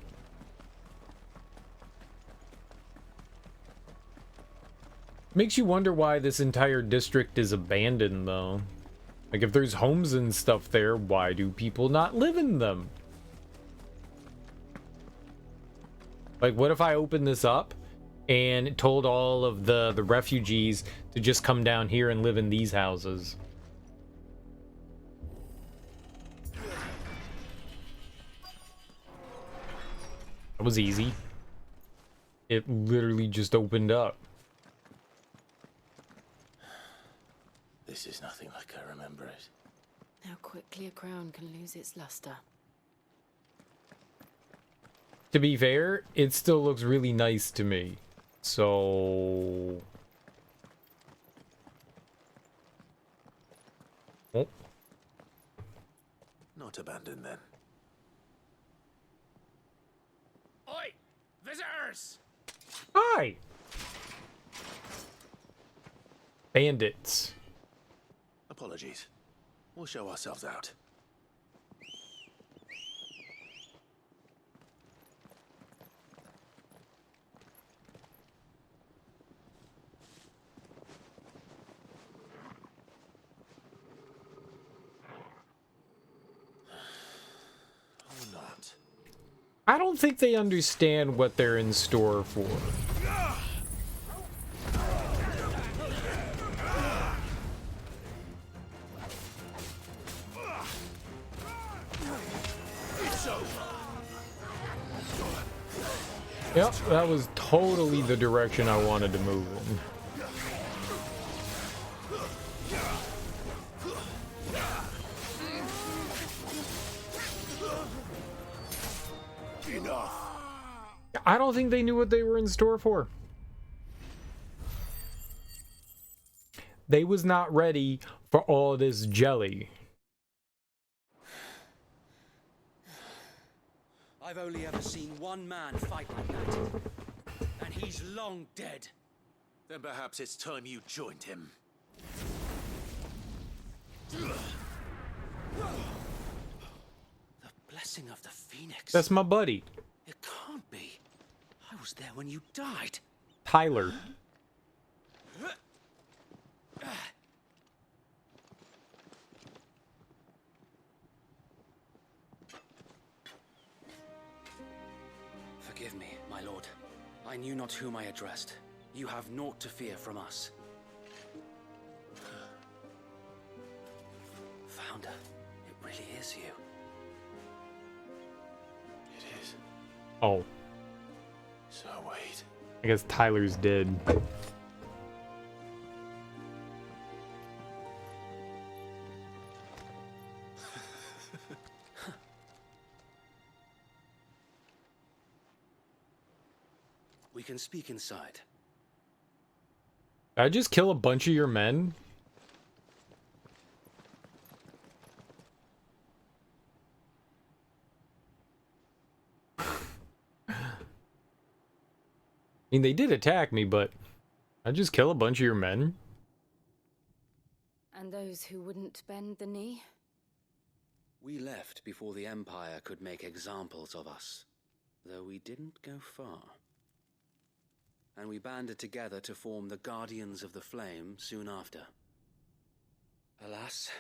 Makes you wonder why this entire district is abandoned, though. Like, if there's homes and stuff there, why do people not live in them? Like, what if I opened this up and told all of the refugees to just come down here and live in these houses? That was easy. It literally just opened up. This is nothing like I remember it. How quickly a crown can lose its luster. To be fair, it still looks really nice to me. So... Oh. Not abandoned then. Oi! Visitors! Hi! Bandits. Apologies. We'll show ourselves out. Or not. I don't think they understand what they're in store for. Yep, that was totally the direction I wanted to move in. Enough. I don't think they knew what they were in store for. They was not ready for all this jelly. I've only ever seen one man fight like that. And he's long dead. Then perhaps it's time you joined him. The blessing of the Phoenix. That's my buddy. It can't be. I was there when you died. Tyler. Forgive me, my lord. I knew not whom I addressed. You have naught to fear from us. Founder, it really is you. It is. Oh. So wait. I guess Tyler's dead. We can speak inside. Did I just kill a bunch of your men? mean, they did attack me, but I just kill a bunch of your men. And those who wouldn't bend the knee? We left before the Empire could make examples of us, though we didn't go far. And we banded together to form the Guardians of the Flame soon after. Alas,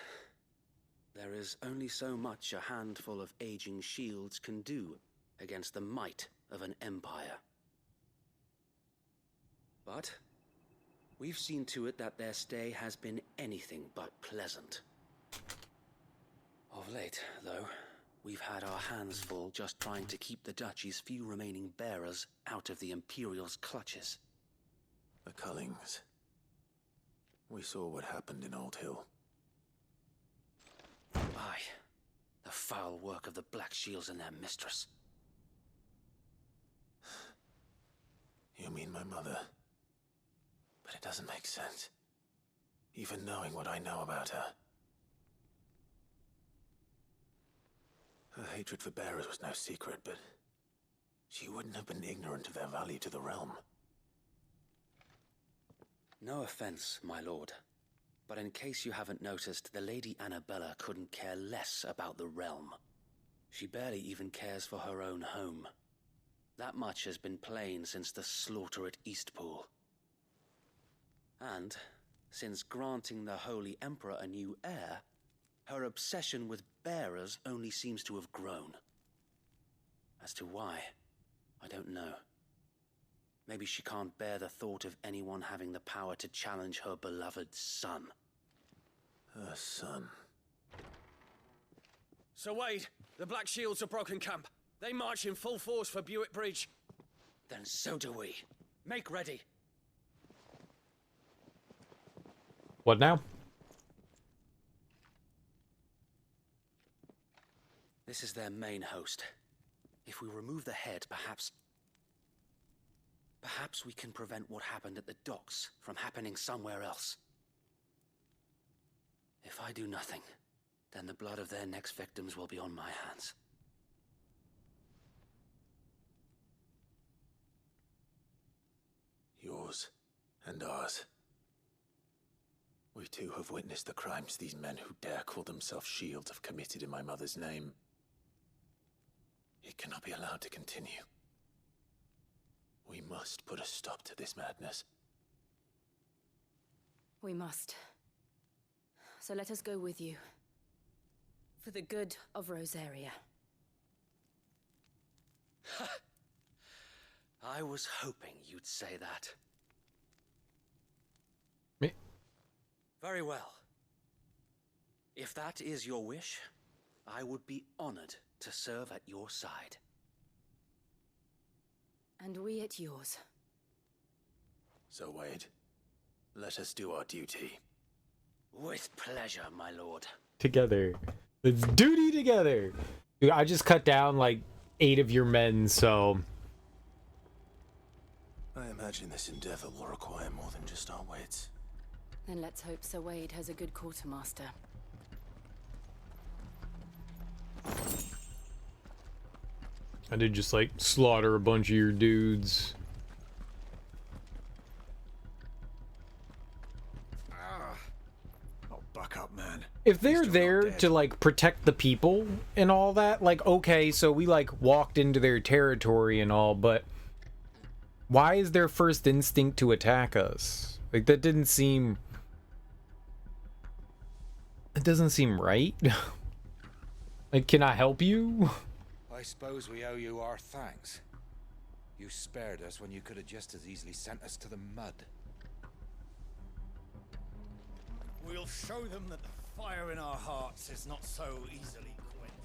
there is only so much a handful of aging shields can do against the might of an empire. But we've seen to it that their stay has been anything but pleasant. Of late, though, we've had our hands full just trying to keep the Duchy's few remaining bearers out of the Imperial's clutches. The Cullings. We saw what happened in Old Hill. Aye, the foul work of the Black Shields and their mistress. You mean my mother? But it doesn't make sense. Even knowing what I know about her. Her hatred for bearers was no secret, but she wouldn't have been ignorant of their value to the realm. No offense, my lord, but in case you haven't noticed, the Lady Annabella couldn't care less about the realm. She barely even cares for her own home. That much has been plain since the slaughter at Eastpool. And, since granting the Holy Emperor a new heir, her obsession with bearers only seems to have grown. As to why, I don't know. Maybe she can't bear the thought of anyone having the power to challenge her beloved son. Her son. Sir Wade, the Black Shields have broken camp. They march in full force for Buick Bridge. Then so do we. Make ready. What now? This is their main host. If we remove the head, perhaps we can prevent what happened at the docks from happening somewhere else. If I do nothing, then the blood of their next victims will be on my hands. Yours and ours. We too have witnessed the crimes these men who dare call themselves shields have committed in my mother's name. It cannot be allowed to continue. We must put a stop to this madness. We must. So let us go with you. For the good of Rosaria. I was hoping you'd say that. Me? Very well. If that is your wish, I would be honored to serve at your side. And we at yours. So, Wade, let us do our duty. With pleasure, my lord. Together. Let's duty together. Dude, I just cut down like 8 of your men, so... I imagine this endeavor will require more than just our wits. Then let's hope Sir Wade has a good quartermaster. I did just like slaughter a bunch of your dudes. Oh, buck up, man. If they're there to like protect the people and all that, like, okay, so we like walked into their territory and all, but why is their first instinct to attack us? Like, that didn't seem... It doesn't seem right. Like, can I help you? I suppose we owe you our thanks. You spared us when you could have just as easily sent us to the mud. We'll show them that the fire in our hearts is not so easily quenched.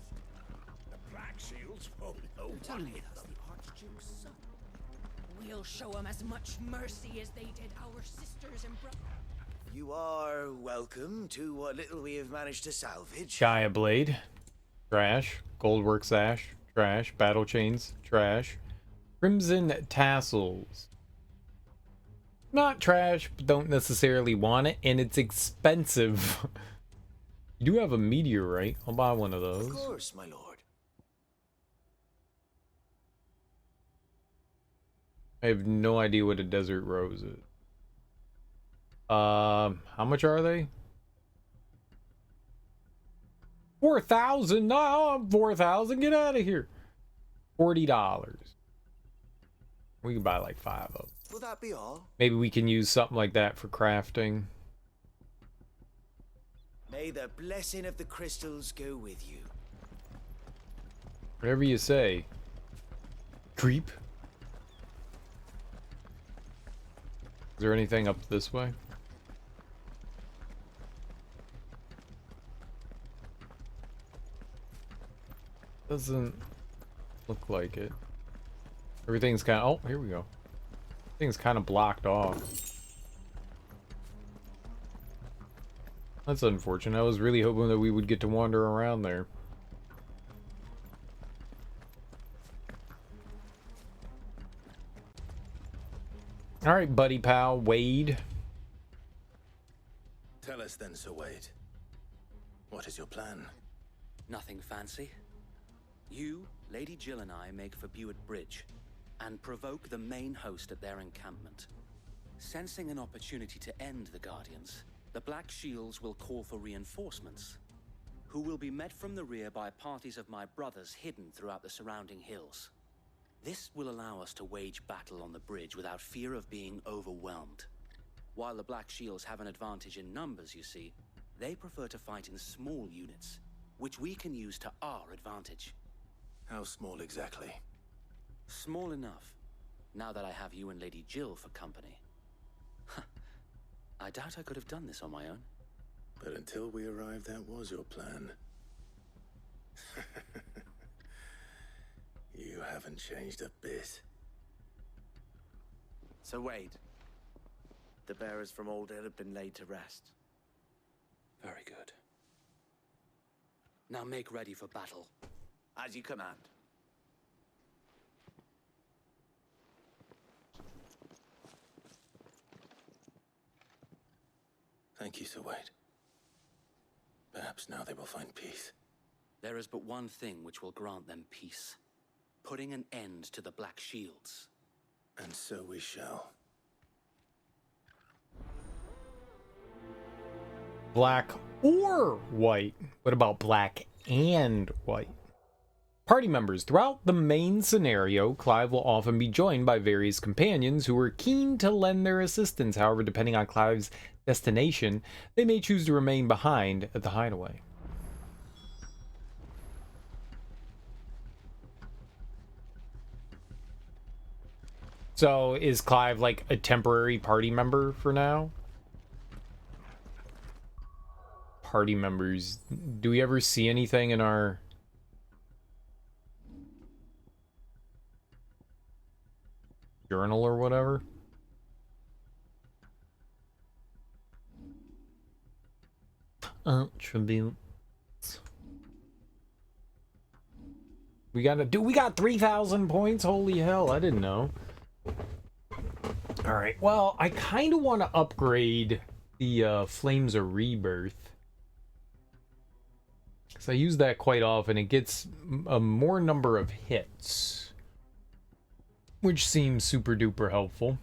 The Black Shields won't know what hit them. We'll show them as much mercy as they did our sisters and brothers. You are welcome to what little we have managed to salvage. Gaia Blade. Trash. Goldwork Sash. Trash. Battle Chains. Trash. Crimson Tassels. Not trash, but don't necessarily want it, and it's expensive. You do have a meteorite. I'll buy one of those. Of course, my lord. I have no idea what a desert rose is. How much are they? 4,000. No, I'm 4,000. Get out of here. $40. We can buy like 5 of them. Will that be all? Maybe we can use something like that for crafting. May the blessing of the crystals go with you. Whatever you say. Creep. Is there anything up this way? Doesn't look like it. Everything's kind of... Oh, here we go. Everything's kind of blocked off. That's unfortunate. I was really hoping that we would get to wander around there. Alright, buddy pal, Wade. Tell us then, Sir Wade. What is your plan? Nothing fancy. You, Lady Jill and I make for Buett Bridge and provoke the main host at their encampment. Sensing an opportunity to end the Guardians, the Black Shields will call for reinforcements, who will be met from the rear by parties of my brothers hidden throughout the surrounding hills. This will allow us to wage battle on the bridge without fear of being overwhelmed. While the Black Shields have an advantage in numbers, you see, they prefer to fight in small units, which we can use to our advantage. How small exactly? Small enough, now that I have you and Lady Jill for company. I doubt I could have done this on my own. But until we arrived, that was your plan. You haven't changed a bit. So Wade, the bearers from Old Hill have been laid to rest. Very good. Now make ready for battle. As you command. Thank you, Sir Wade. Perhaps now they will find peace. There is but one thing which will grant them peace. Putting an end to the Black Shields. And so we shall. Black or white? What about black and white? Party members. Throughout the main scenario, Clive will often be joined by various companions who are keen to lend their assistance. However, depending on Clive's destination, they may choose to remain behind at the hideaway. So, is Clive like a temporary party member for now? Party members. Do we ever see anything in our... journal or whatever? Tribute. We got 3,000 points? Holy hell, I didn't know. Alright, well, I kind of want to upgrade the Flames of Rebirth. Because I use that quite often. It gets a more number of hits, which seems super duper helpful.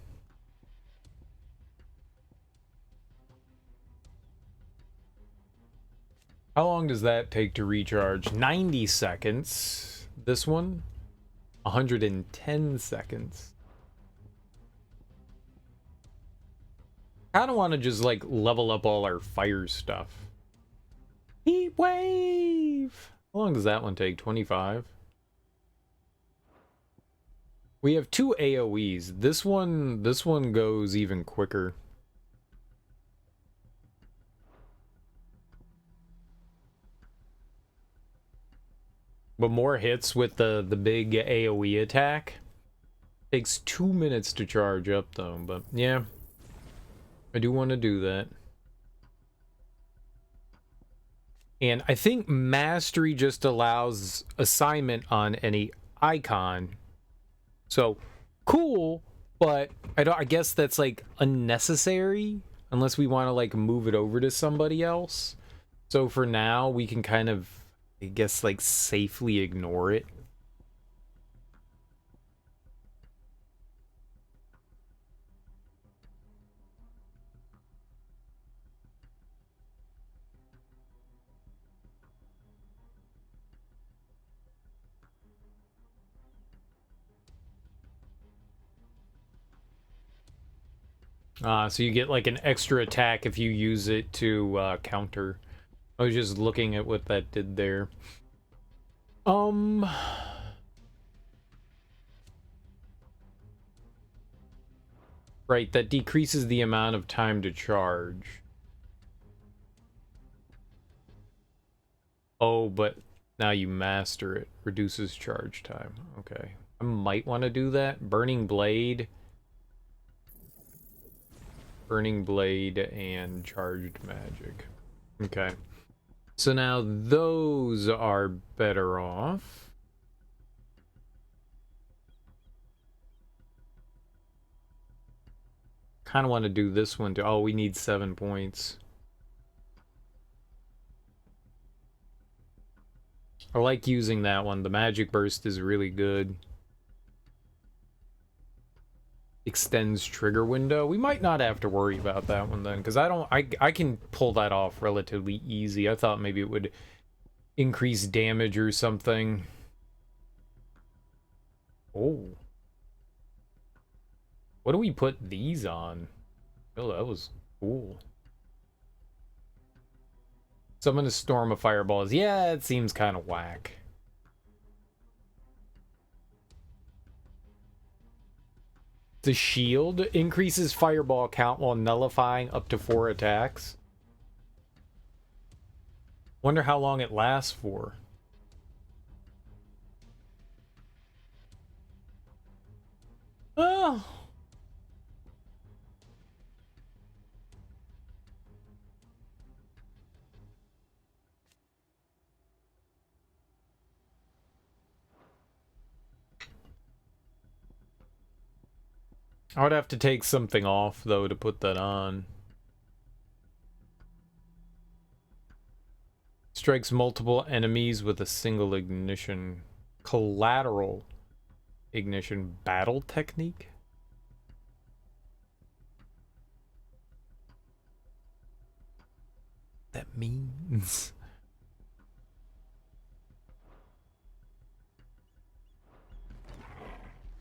How long does that take to recharge? 90 seconds. This one? 110 seconds. I kind of want to just like level up all our fire stuff. Heat wave! How long does that one take? 25? We have 2 AoEs. This one goes even quicker. But more hits with the big AoE attack. Takes 2 minutes to charge up though, but yeah. I do want to do that. And I think Mastery just allows assignment on any icon. So, cool, but I guess that's like unnecessary unless we want to like move it over to somebody else. So for now, we can kind of, I guess, like safely ignore it. So you get like an extra attack if you use it to counter. I was just looking at what that did there. Right, that decreases the amount of time to charge. Oh, but now you master it. Reduces charge time. Okay. I might want to do that. Burning Blade. Burning Blade and Charged Magic. Okay. So now those are better off. Kind of want to do this one too. Oh, we need 7 points. I like using that one. The magic burst is really good. Extends trigger window. We might not have to worry about that one then, because I can pull that off relatively easy. I thought maybe it would increase damage or something. Oh. What do we put these on? Oh, that was cool. Summon a storm of fireballs. Yeah, it seems kind of whack. The shield increases fireball count while nullifying up to 4 attacks. Wonder how long it lasts for. Oh. I would have to take something off, though, to put that on. Strikes multiple enemies with a single ignition. Collateral ignition battle technique? That means...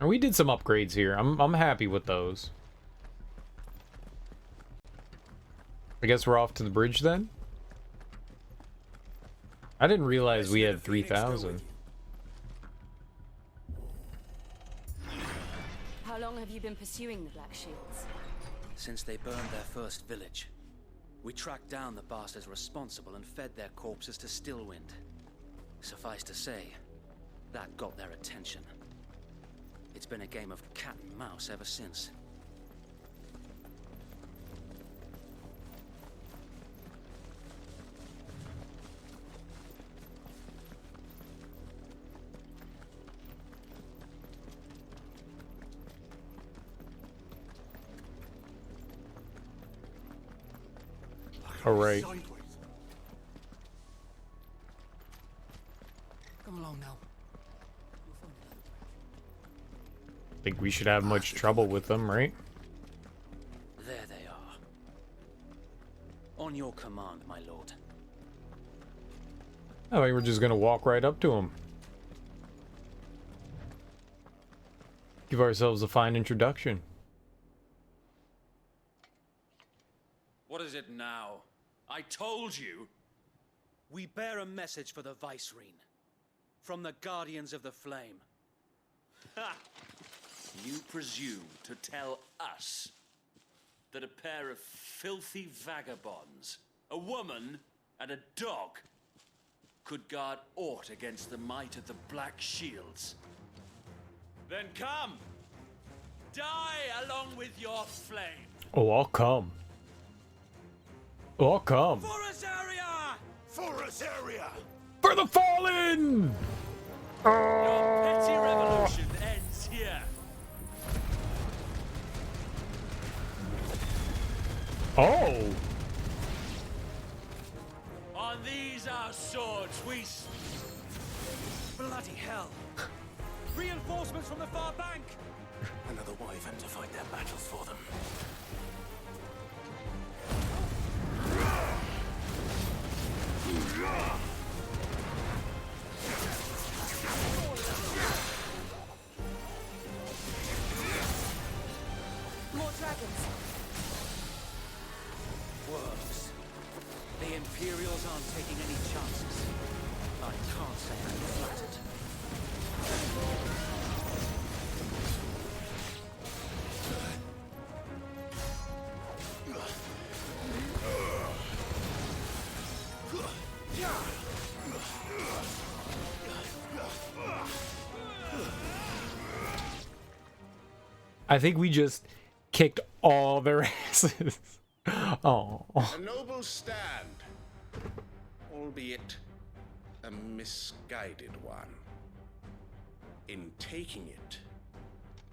And we did some upgrades here. I'm happy with those. I guess we're off to the bridge then? I didn't realize we had 3,000. How long have you been pursuing the Black Shields? Since they burned their first village. We tracked down the bastards responsible and fed their corpses to Stillwind. Suffice to say, that got their attention. It's been a game of cat and mouse ever since. All right. Come along now. Think we should have much trouble with them, right? There they are. On your command, my lord. Oh, we're just gonna walk right up to them. Give ourselves a fine introduction. What is it now? I told you! We bear a message for the Vicereine. From the Guardians of the Flame. Ha! You presume to tell us that a pair of filthy vagabonds, a woman and a dog, could guard aught against the might of the Black Shields? Then come! Die along with your flame! Oh, I'll come. Oh, I'll come. For Azaria! For Azaria! For the fallen! Your petty revolution ends here. Oh! On these our swords we... Bloody hell! Reinforcements from the far bank! Another wyvern to fight their battles for them. More dragons. Imperials aren't taking any chances. I can't say I'm flattered. I think we just kicked all their asses. Oh. A noble stand, albeit a misguided one. In taking it,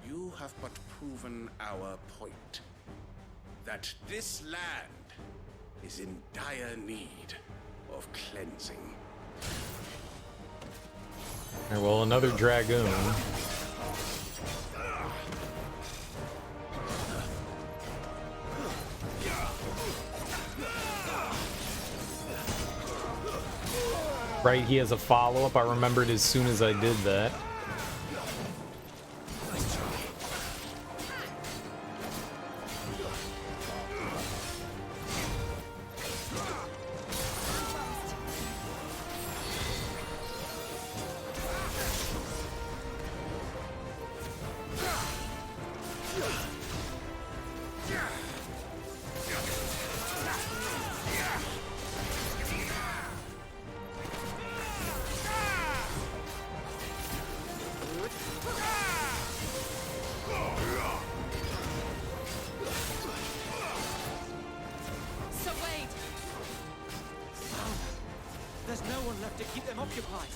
you have but proven our point. That this land is in dire need of cleansing. Okay, well, another dragoon. Right, he has a follow-up. I remembered as soon as I did that. There's no one left to keep them occupied.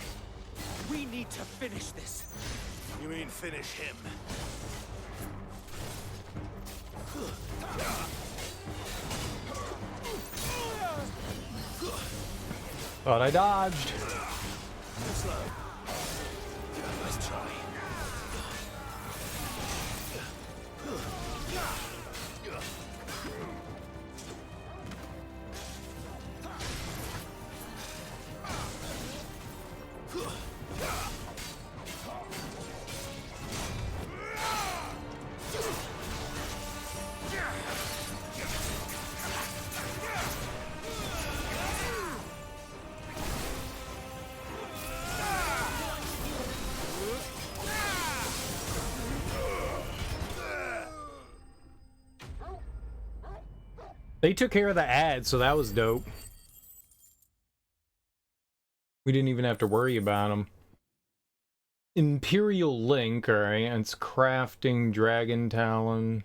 We need to finish this. You mean finish him? Thought I dodged. Slow. Nice try. They took care of the ad, so that was dope. We didn't even have to worry about them. Imperial Link, alright, it's crafting Dragon Talon.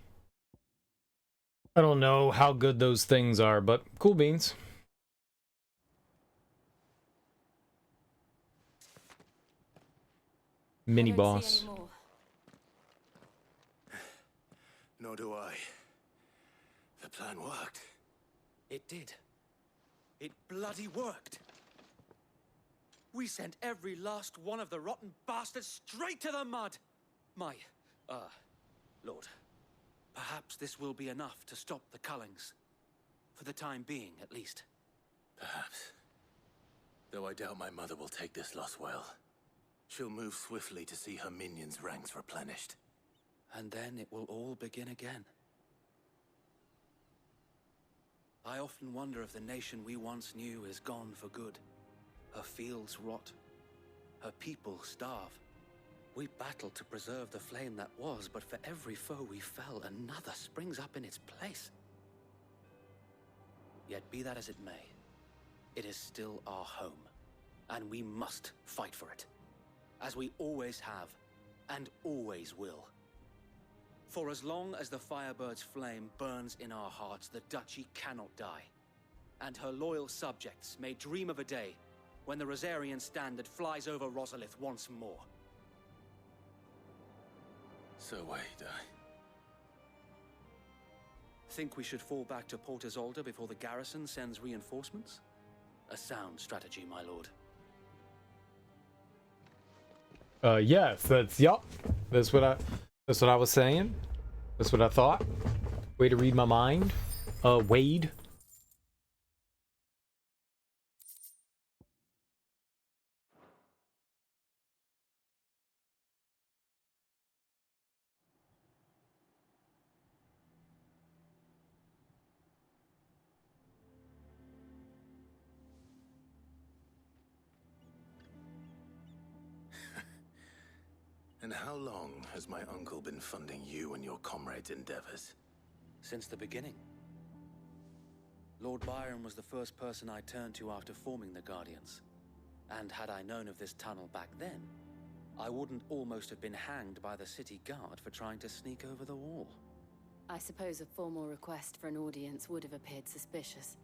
I don't know how good those things are, but cool beans. Mini boss. Nor do I. The plan worked. It did. It bloody worked. We sent every last one of the rotten bastards straight to the mud. My, Lord, perhaps this will be enough to stop the Cullings. For the time being, at least. Perhaps. Though I doubt my mother will take this loss well. She'll move swiftly to see her minions' ranks replenished. And then it will all begin again. I often wonder if the nation we once knew is gone for good. Her fields rot. Her people starve. We battle to preserve the flame that was, but for every foe we fell, another springs up in its place. Yet be that as it may, it is still our home, and we must fight for it, as we always have, and always will. For as long as the Firebird's flame burns in our hearts, the Duchy cannot die. And her loyal subjects may dream of a day when the Rosarian standard flies over Rosalith once more. So wait, Think we should fall back to Port Isolde before the garrison sends reinforcements? A sound strategy, my lord. Yes, that's what I was saying. That's what I thought. Way to read my mind. Wade. And how long has my uncle been funding you and your comrades' endeavors? Since the beginning. Lord Byron was the first person I turned to after forming the Guardians. And had I known of this tunnel back then, I wouldn't almost have been hanged by the city guard for trying to sneak over the wall. I suppose a formal request for an audience would have appeared suspicious.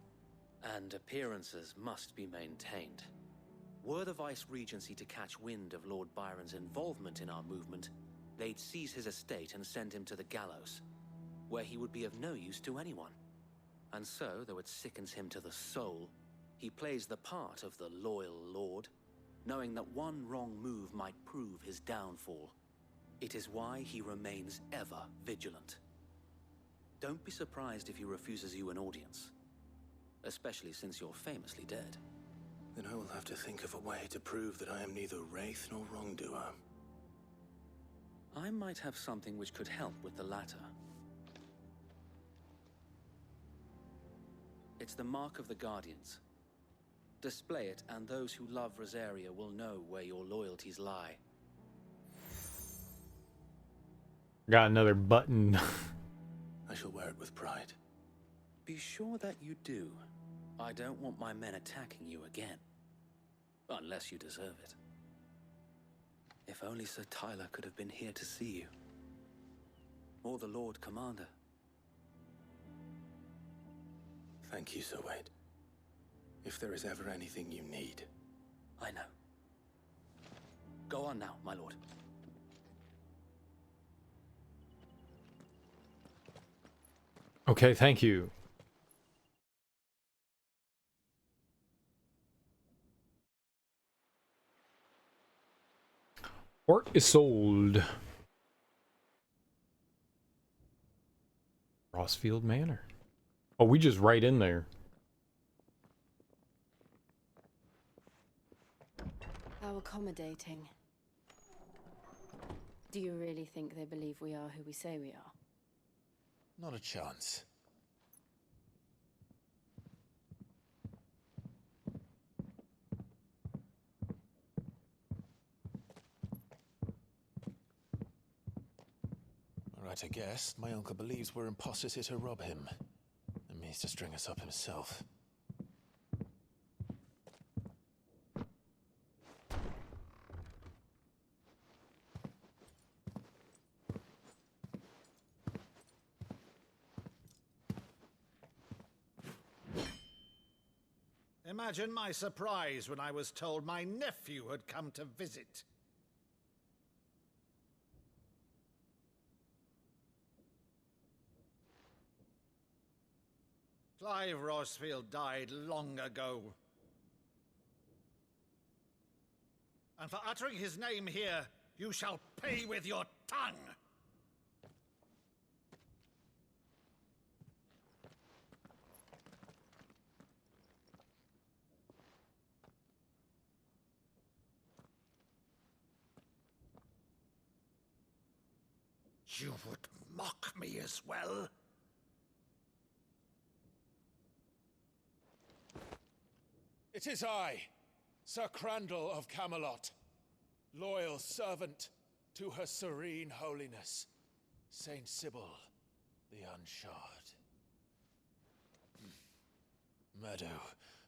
And appearances must be maintained. Were the Vice-Regency to catch wind of Lord Byron's involvement in our movement, they'd seize his estate and send him to the gallows, where he would be of no use to anyone. And so, though it sickens him to the soul, he plays the part of the loyal lord, knowing that one wrong move might prove his downfall. It is why he remains ever vigilant. Don't be surprised if he refuses you an audience, especially since you're famously dead. Then I will have to think of a way to prove that I am neither wraith nor wrongdoer. I might have something which could help with the latter. It's the mark of the Guardians. Display it, and those who love Rosaria will know where your loyalties lie. Got another button. I shall wear it with pride. Be sure that you do. I don't want my men attacking you again. Unless you deserve it. If only Sir Tyler could have been here to see you. Or the Lord Commander. Thank you, Sir Wade. If there is ever anything you need. I know. Go on now, my lord. Okay, thank you. Port is sold. Crossfield Manor. Oh, we just right in there. How accommodating. Do you really think they believe we are who we say we are? Not a chance. Right, I guess. My uncle believes we're imposters here to rob him. And means to string us up himself. Imagine my surprise when I was told my nephew had come to visit. Clive Rosfield died long ago. And for uttering his name here, you shall pay with your tongue! You would mock me as well? It is I, Sir Crandall of Camelot, loyal servant to Her Serene Holiness, Saint Sybil the Unshod. Meadow,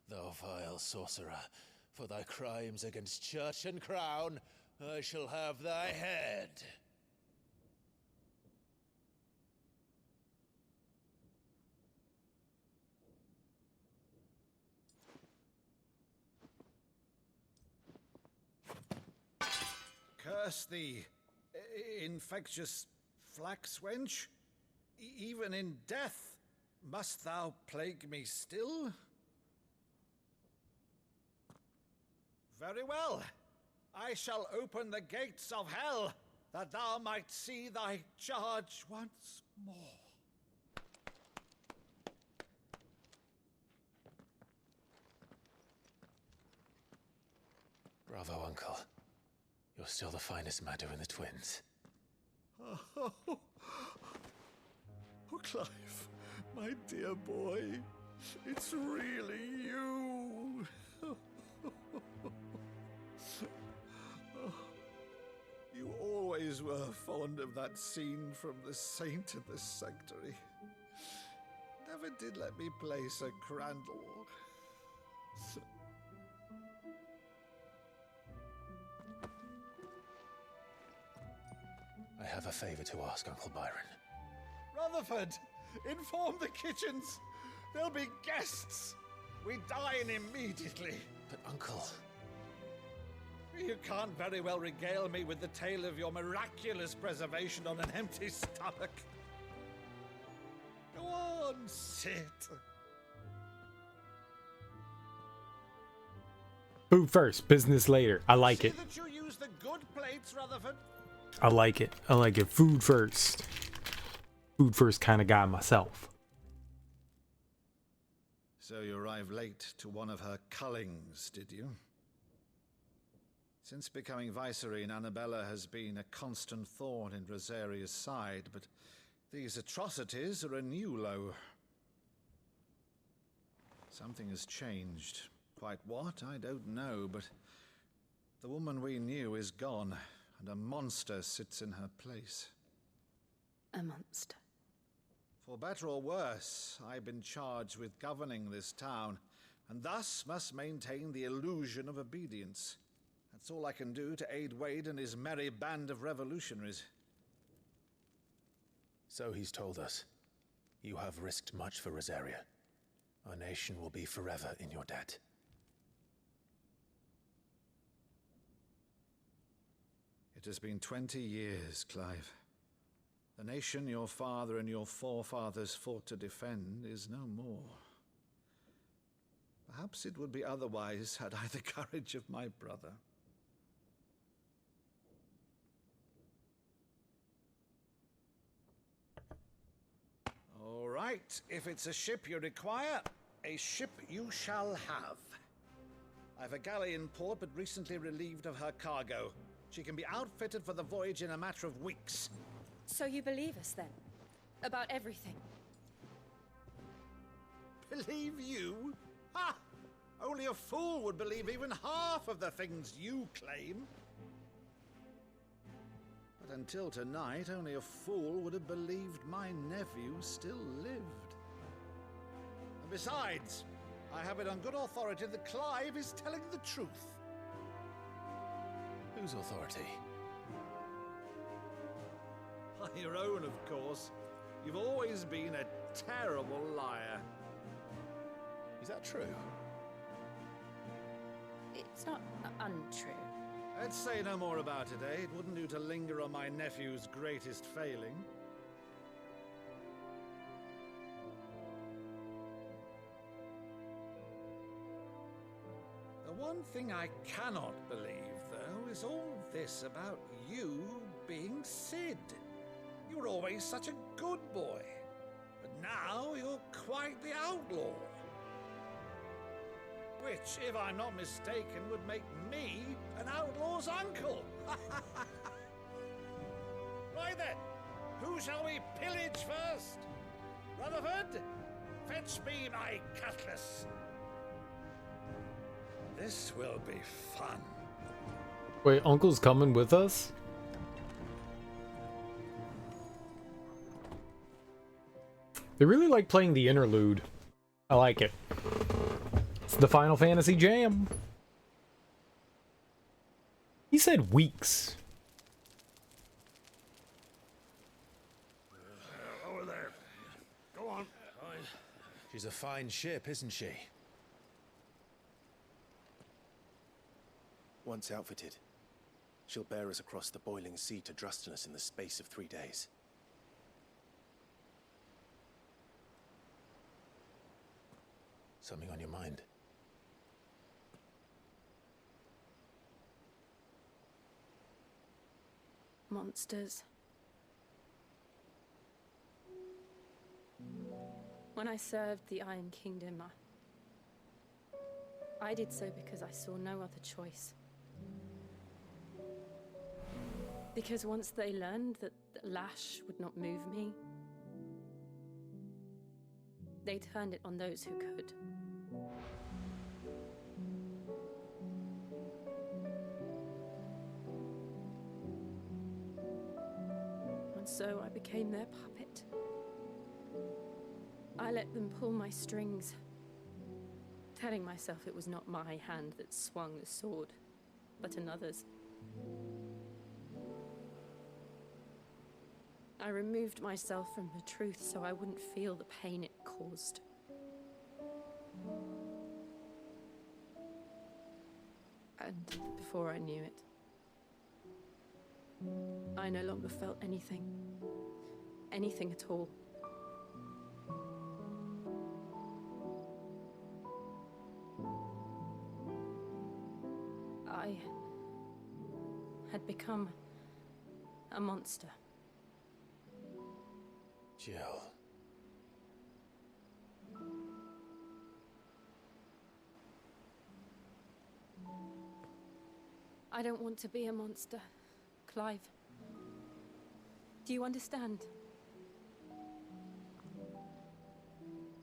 thou vile sorcerer, for thy crimes against church and crown, I shall have thy head. Curse thee, infectious flax wench. Even in death, must thou plague me still? Very well. I shall open the gates of hell, that thou might see thy charge once more. Bravo, Uncle. You're still the finest Meadow in the twins. Oh, Clive, my dear boy, it's really you. You always always were fond of that scene from The Saint of the Sanctuary. Never did let me place a crandall. I have a favor to ask, Uncle Byron. Rutherford, inform the kitchens. There'll be guests. We dine immediately. But, Uncle... You can't very well regale me with the tale of your miraculous preservation on an empty stomach. Go on, sit. Food first, business later. I like it. See that you use the good plates, Rutherford. I like it. I like it. Food first. Food first kind of guy myself. So you arrived late to one of her cullings, did you? Since becoming Vicereine, Annabella has been a constant thorn in Rosaria's side, but these atrocities are a new low. Something has changed. Quite what, I don't know, but the woman we knew is gone, and a monster sits in her place. A monster. For better or worse, I've been charged with governing this town, and thus must maintain the illusion of obedience. That's all I can do to aid Wade and his merry band of revolutionaries. So he's told us. You have risked much for Rosaria. Our nation will be forever in your debt. It has been 20 years, Clive. The nation your father and your forefathers fought to defend is no more. Perhaps it would be otherwise had I the courage of my brother. All right, if it's a ship you require, a ship you shall have. I've a galley in port, but recently relieved of her cargo. She can be outfitted for the voyage in a matter of weeks. So you believe us then? About everything? Believe you? Ha! Only a fool would believe even half of the things you claim. But until tonight, only a fool would have believed my nephew still lived. And besides, I have it on good authority that Clive is telling the truth. Whose authority? Your own, of course. You've always been a terrible liar. Is that true? It's not untrue. Let's say no more about it, eh? It wouldn't do to linger on my nephew's greatest failing. The one thing I cannot believe, though, is all this about you being Sid. You were always such a good boy, but now you're quite the outlaw. Which, if I'm not mistaken, would make me an outlaw's uncle. Right then, who shall we pillage first? Rutherford, fetch me my cutlass. This will be fun. Wait, Uncle's coming with us? They really like playing the interlude. I like it. It's the Final Fantasy jam. He said weeks. Over there. Go on. She's a fine ship, isn't she? Once outfitted, she'll bear us across the boiling sea to Drustinus in the space of 3 days. Something on your mind? Monsters. When I served the Iron Kingdom, I did so because I saw no other choice. Because once they learned that the lash would not move me, they turned it on those who could. So I became their puppet. I let them pull my strings, telling myself it was not my hand that swung the sword, but another's. I removed myself from the truth so I wouldn't feel the pain it caused. And before I knew it, I no longer felt anything. Anything at all. I had become a monster. Jill. I don't want to be a monster, Clive. Do you understand?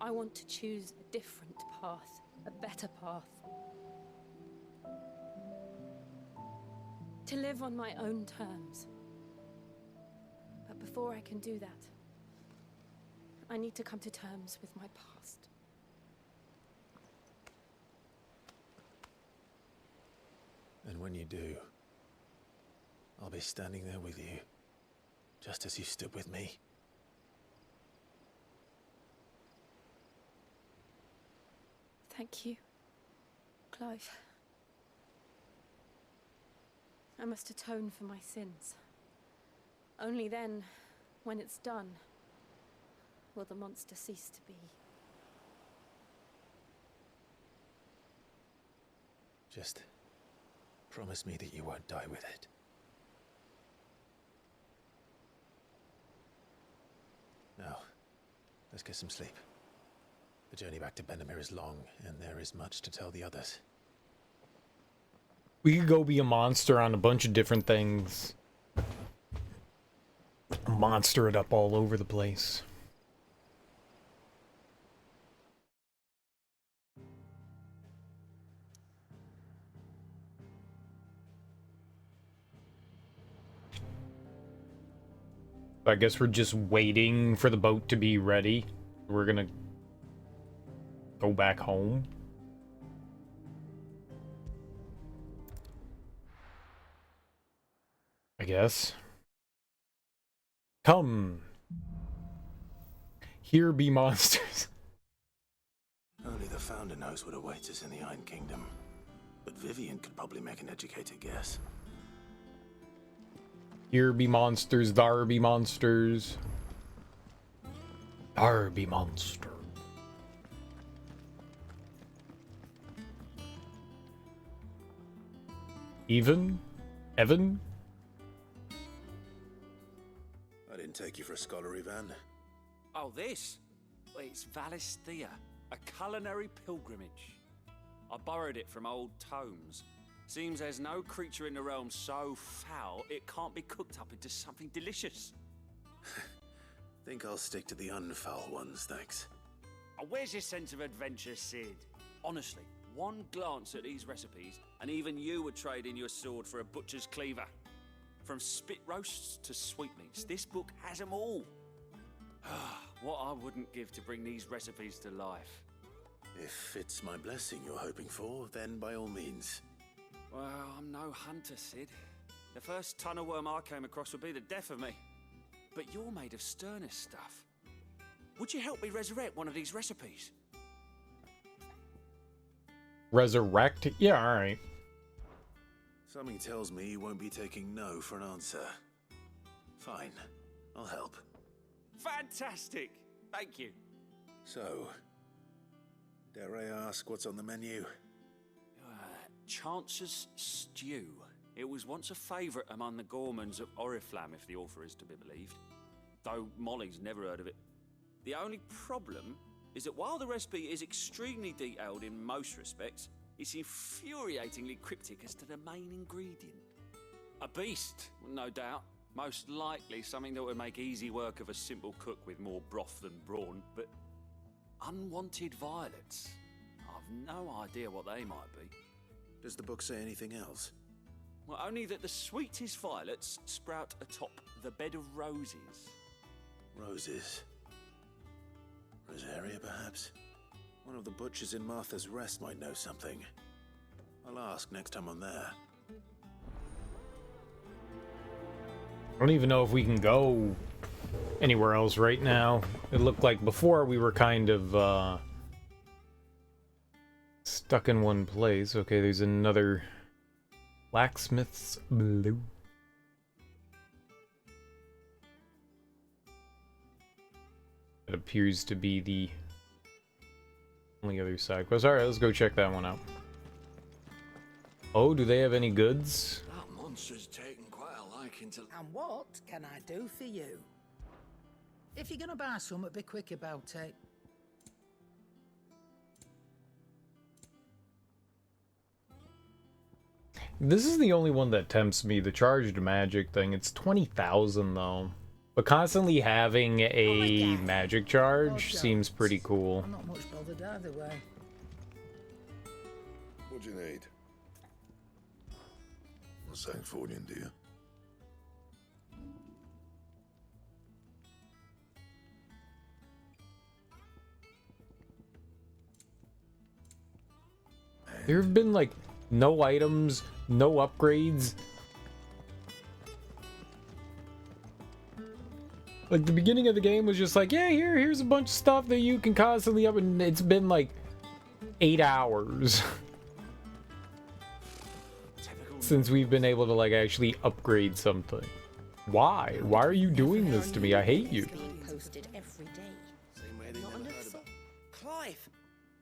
I want to choose a different path, a better path. To live on my own terms. But before I can do that, I need to come to terms with my past. And when you do, I'll be standing there with you, just as you stood with me. Thank you, Clive. I must atone for my sins. Only then, when it's done, will the monster cease to be. Just promise me that you won't die with it. Now, let's get some sleep. The journey back to Benamir is long, and there is much to tell the others. We could go be a monster on a bunch of different things. Monster it up all over the place. I guess we're just waiting for the boat to be ready. We're gonna go back home. I guess. Come. Here be monsters. Only the Founder knows what awaits us in the Iron Kingdom. But Vivian could probably make an educated guess. Here be monsters, thar be monsters. Thar be monster. Evan? I didn't take you for a scholar, Ivan. Oh, this? Well, it's Valisthea, a culinary pilgrimage. I borrowed it from old tomes. Seems there's no creature in the realm so foul it can't be cooked up into something delicious. Think I'll stick to the unfoul ones, thanks. Oh, where's your sense of adventure, Sid? Honestly, one glance at these recipes, and even you would trade in your sword for a butcher's cleaver. From spit roasts to sweetmeats, this book has them all. What I wouldn't give to bring these recipes to life. If it's my blessing you're hoping for, then by all means. Well, I'm no hunter, Sid. The first tunnel worm I came across would be the death of me. But you're made of sterner stuff. Would you help me resurrect one of these recipes? Resurrect? Yeah, alright. Something tells me you won't be taking no for an answer. Fine, I'll help. Fantastic! Thank you. So, dare I ask what's on the menu? Chance's Stew. It was once a favourite among the gourmands of Oriflamme, if the author is to be believed. Though Molly's never heard of it. The only problem is that while the recipe is extremely detailed in most respects, it's infuriatingly cryptic as to the main ingredient. A beast, no doubt. Most likely something that would make easy work of a simple cook with more broth than brawn, but unwanted violets. I've no idea what they might be. Does the book say anything else? Well, only that the sweetest violets sprout atop the bed of roses. Roses. Rosaria, perhaps? One of the butchers in Martha's Rest might know something. I'll ask next time I'm there. I don't even know if we can go anywhere else right now. It looked like before we were kind of stuck in one place. Okay, there's another blacksmith's blue. That appears to be the only other side quest. Alright, let's go check that one out. Oh, do they have any goods? That monster's taken quite a liking to... And what can I do for you? If you're gonna buy something, be quick about it. This is the only one that tempts me, the charged magic thing. It's 20,000 though. But constantly having a magic charge seems pretty cool. I'm not much bothered either way. What do you need? A Sancthornian, do you? There have been like no items, no upgrades. Like the beginning of the game was just like, yeah, here's a bunch of stuff that you can constantly up, and it's been like 8 hours since we've been able to like actually upgrade something. Why? Why are you doing this to me? I hate you. Posted every day. Not enough. Clive!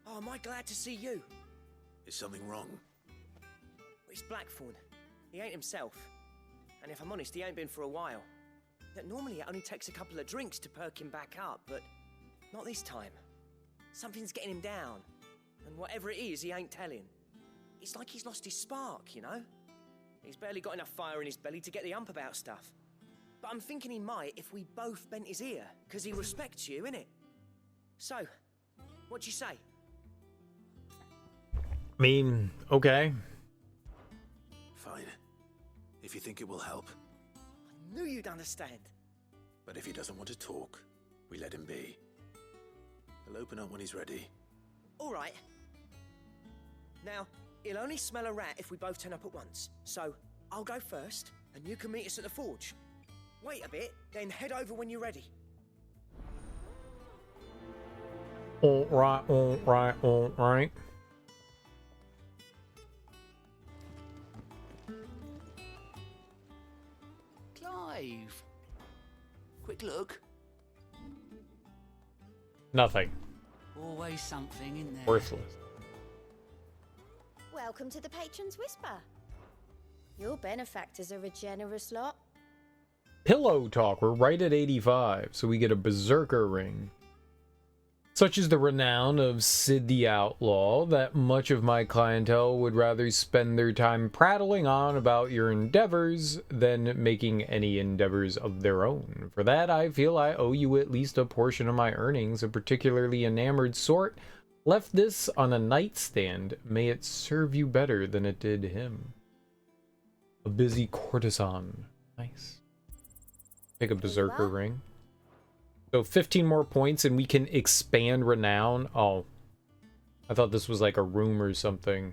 Oh, am I glad to see you? Is something wrong? It's Blackthorn. He ain't himself. And if I'm honest, he ain't been for a while. That normally it only takes a couple of drinks to perk him back up, but not this time. Something's getting him down. And whatever it is, he ain't telling. It's like he's lost his spark, you know? He's barely got enough fire in his belly to get the ump about stuff. But I'm thinking he might if we both bent his ear, because he respects you, innit? So, what'd you say? I mean, okay. Fine. If you think it will help. I knew you'd understand. But if he doesn't want to talk, we let him be. He'll open up when he's ready. All right. Now, he'll only smell a rat if we both turn up at once. So, I'll go first, and you can meet us at the forge. Wait a bit, then head over when you're ready. Alright, alright, alright. Clive. Quick look. Nothing. Always something in there. Worthless. Welcome to the Patron's Whisper. Your benefactors are a generous lot. Pillow talk. We're right at 85, so we get a berserker ring. Such is the renown of Sid the Outlaw that much of my clientele would rather spend their time prattling on about your endeavors than making any endeavors of their own. For that, I feel I owe you at least a portion of my earnings, a particularly enamored sort. Left this on a nightstand. May it serve you better than it did him. A busy courtesan. Nice. Take a berserker ring. So 15 more points and we can expand renown. Oh. I thought this was like a room or something.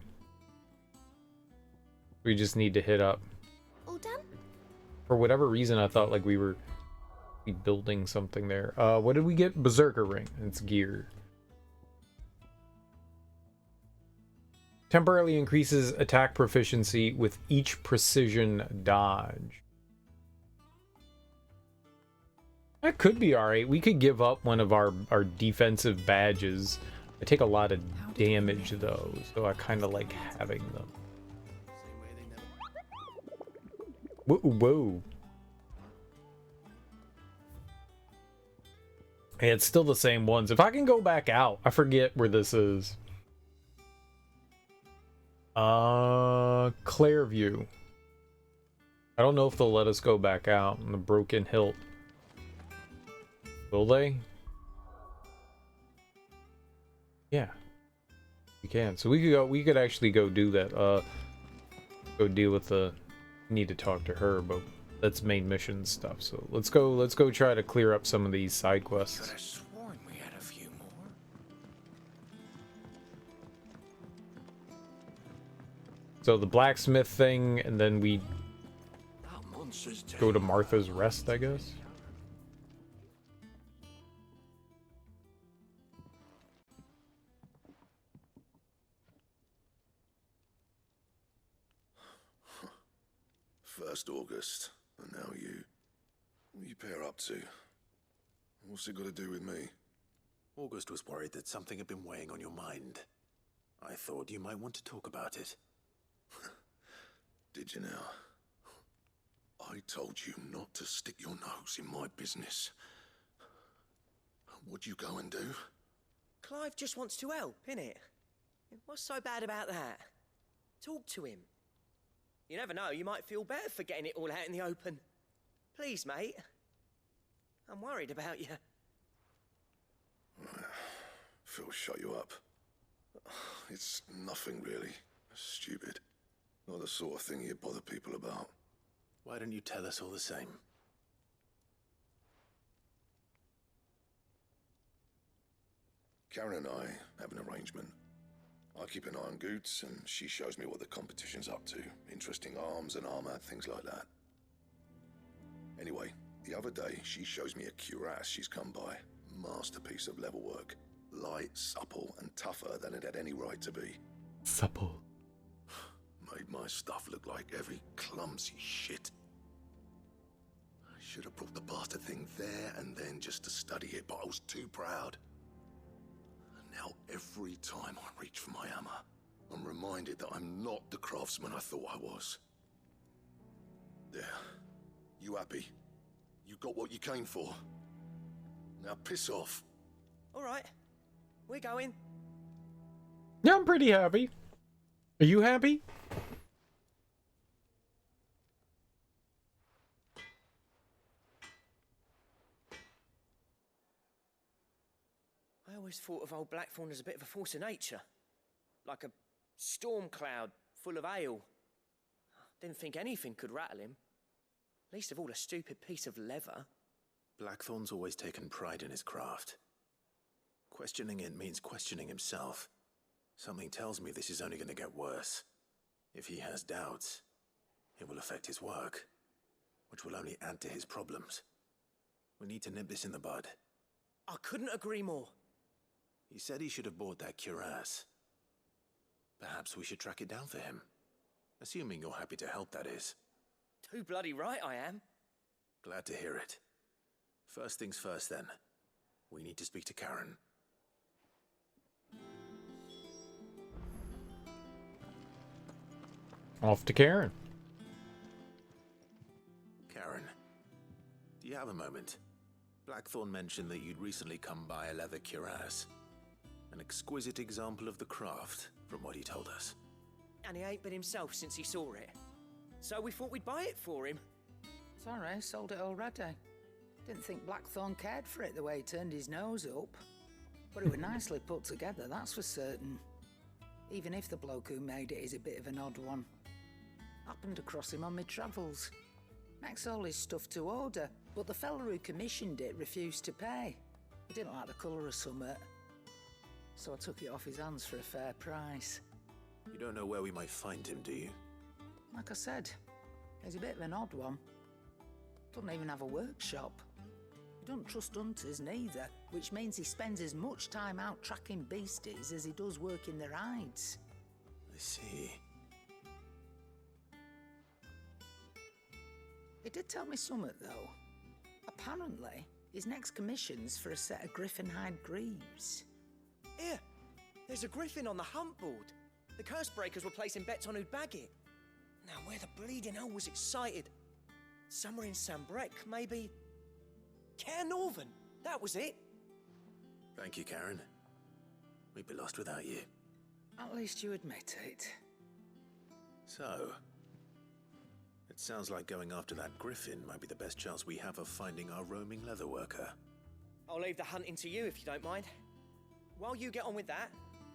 We just need to hit up. All done? For whatever reason, I thought like we were building something there. What did we get? Berserker ring. It's gear. Temporarily increases attack proficiency with each precision dodge. That could be alright. We could give up one of our defensive badges. I take a lot of damage though, so I kind of like having them. Whoa, whoa. Hey, it's still the same ones. If I can go back out, I forget where this is. Clairview. I don't know if they'll let us go back out in the Broken Hilt. Will they? Yeah. We can. So we could actually go do that. Go deal with the need to talk to her, but that's main mission stuff. So let's go try to clear up some of these side quests. Could have sworn we had a few more. So the blacksmith thing, and then we That monster's go to Martha's Rest, I guess. First August, and now you. What are you pair up to? What's it got to do with me? August was worried that something had been weighing on your mind. I thought you might want to talk about it. Did you now? I told you not to stick your nose in my business. What'd you go and do? Clive just wants to help, innit? What's so bad about that? Talk to him. You never know, you might feel better for getting it all out in the open. Please, mate. I'm worried about you. Phil shut you up. It's nothing really. Stupid. Not the sort of thing you bother people about. Why don't you tell us all the same? Karen and I have an arrangement. I keep an eye on Goots, and she shows me what the competition's up to. Interesting arms and armor, things like that. Anyway, the other day, she shows me a cuirass she's come by. Masterpiece of level work. Light, supple, and tougher than it had any right to be. Supple. Made my stuff look like every clumsy shit. I should have brought the bastard thing there and then just to study it, but I was too proud. Now, every time I reach for my hammer, I'm reminded that I'm not the craftsman I thought I was. There. You happy? You got what you came for? Now piss off. All right. We're going. Yeah, I'm pretty happy. Are you happy? I always thought of old Blackthorn as a bit of a force of nature. Like a storm cloud full of ale. Didn't think anything could rattle him. Least of all a stupid piece of leather. Blackthorn's always taken pride in his craft. Questioning it means questioning himself. Something tells me this is only going to get worse. If he has doubts, it will affect his work, which will only add to his problems. We need to nip this in the bud. I couldn't agree more. He said he should have bought that cuirass. Perhaps we should track it down for him. Assuming you're happy to help, that is. Too bloody right I am. Glad to hear it. First things first, then. We need to speak to Karen. Off to Karen. Karen, do you have a moment? Blackthorn mentioned that you'd recently come by a leather cuirass. An exquisite example of the craft, from what he told us. And he ain't been himself since he saw it. So we thought we'd buy it for him. Sorry, sold it already. Didn't think Blackthorn cared for it the way he turned his nose up. But it was nicely put together, that's for certain. Even if the bloke who made it is a bit of an odd one. Happened across him on my travels. Makes all his stuff to order, but the fella who commissioned it refused to pay. He didn't like the colour of summit. So I took it off his hands for a fair price. You don't know where we might find him, do you? Like I said, he's a bit of an odd one. Doesn't even have a workshop. He don't trust hunters neither, which means he spends as much time out tracking beasties as he does working their hides. I see. He did tell me something, though. Apparently, his next commission's for a set of griffin hide greaves. Here, there's a griffin on the hunt board. The curse breakers were placing bets on who'd bag it. Now, where the bleeding hell was excited? Somewhere in Sambrec, maybe... Caer Northern, that was it. Thank you, Karen. We'd be lost without you. At least you admit it. So, it sounds like going after that griffin might be the best chance we have of finding our roaming leatherworker. I'll leave the hunting to you if you don't mind. While you get on with that,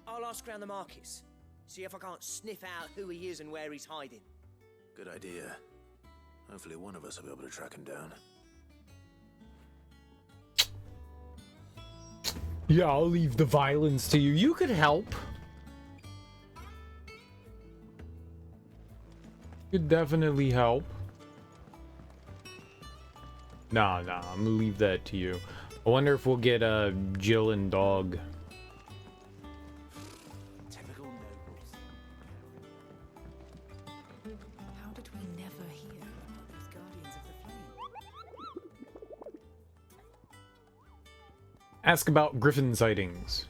I'll ask around the markets. See if I can't sniff out who he is and where he's hiding. Good idea. Hopefully one of us will be able to track him down. Yeah, I'll leave the violence to you. You could help. Could definitely help. Nah, I'm gonna leave that to you. I wonder if we'll get Jill and Dog. Typical nobles. How did we never hear about those Guardians of the Flame? Ask about griffin sightings.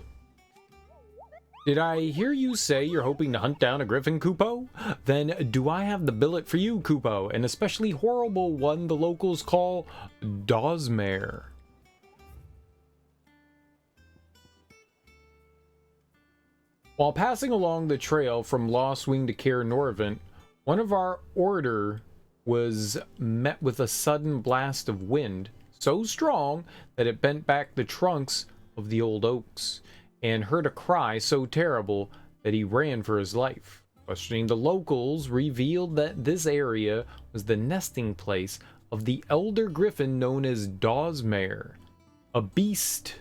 Did I hear you say you're hoping to hunt down a griffin, Kupo? Then do I have the billet for you, Kupo, an especially horrible one the locals call Dawsmare. While passing along the trail from Lostwing to Caer Norvent, one of our order was met with a sudden blast of wind, so strong that it bent back the trunks of the old oaks, and heard a cry so terrible that he ran for his life. Questioning the locals revealed that this area was the nesting place of the elder griffin known as Dawsmare, a beast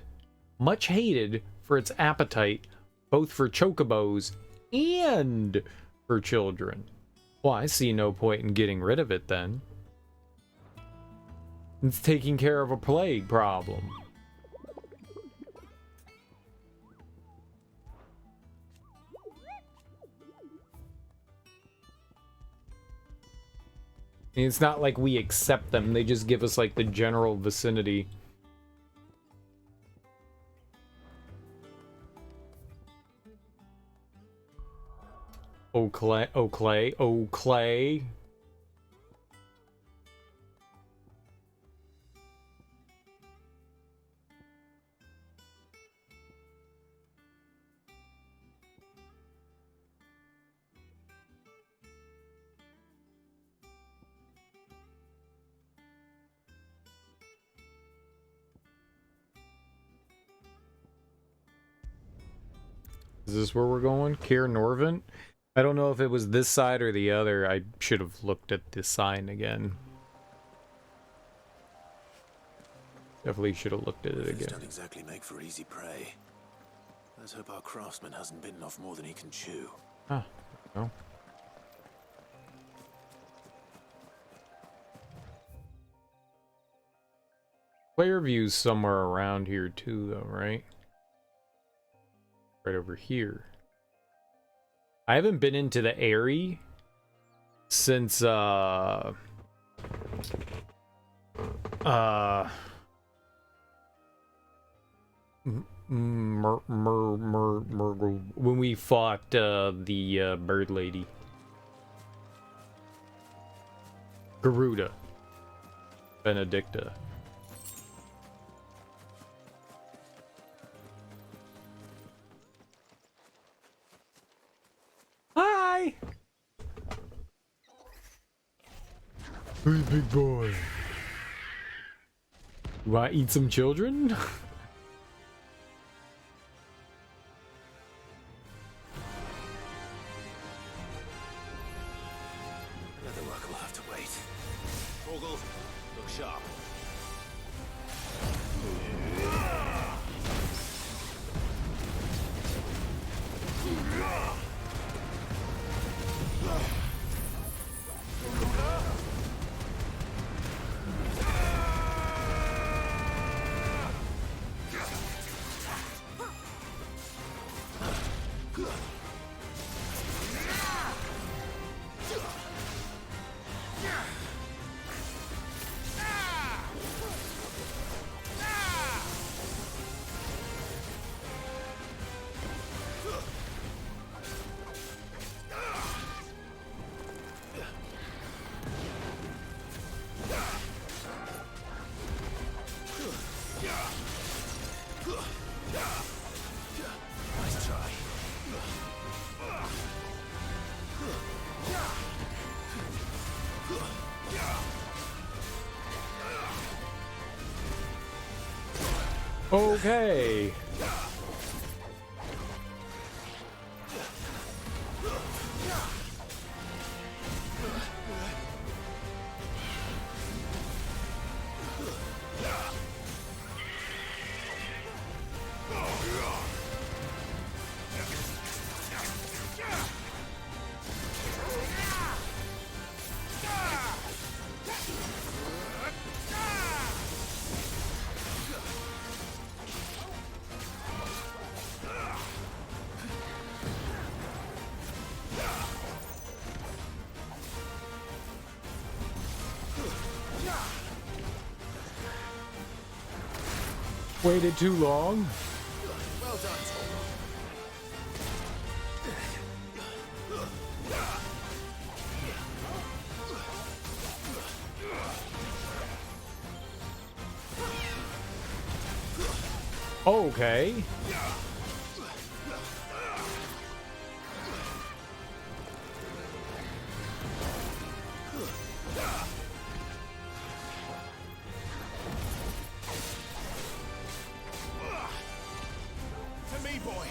much hated for its appetite both for chocobos and for children. Well, I see no point in getting rid of it then. It's taking care of a plague problem. It's not like we accept them, they just give us like the general vicinity. Oh Clay, oh Clay, oh Clay. Is this where we're going? Caer Norvent? I don't know if it was this side or the other. I should have looked at this sign again. Definitely should have looked at it again. Don't exactly make for easy prey. Let's hope our craftsman hasn't bitten off more than he can chew. Ah, no. Player view's somewhere around here too, though, right? Right over here. I haven't been into the Airy since when we fought the bird lady. Garuda. Benedicta. Hi! Hey, big boy. You want to eat some children? Another work will have to wait. Torgal, look sharp. Nice try. Okay. Waited too long. Well done, Okay. To me, boy.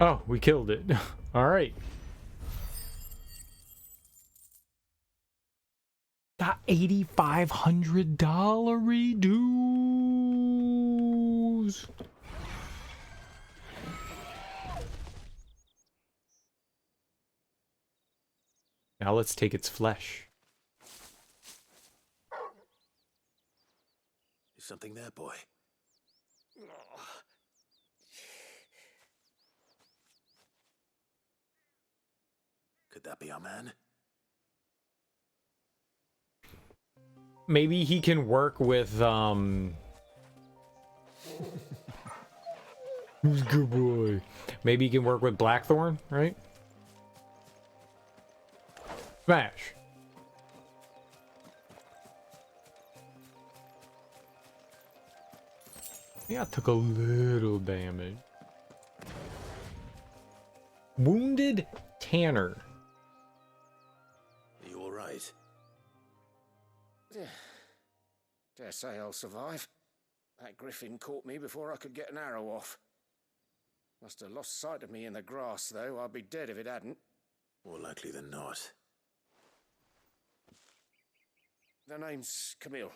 Oh, we killed it. All right. Got $8,500 dues. Now let's take its flesh. Is something there, boy? Could that be our man? Maybe he can work with, Who's good boy? Maybe he can work with Blackthorn, right? Smash. Yeah, I took a little damage. Wounded Tanner. Are you alright? Dare say I'll survive. That griffin caught me before I could get an arrow off. Must have lost sight of me in the grass, though. I'd be dead if it hadn't. More likely than not. The name's Camille.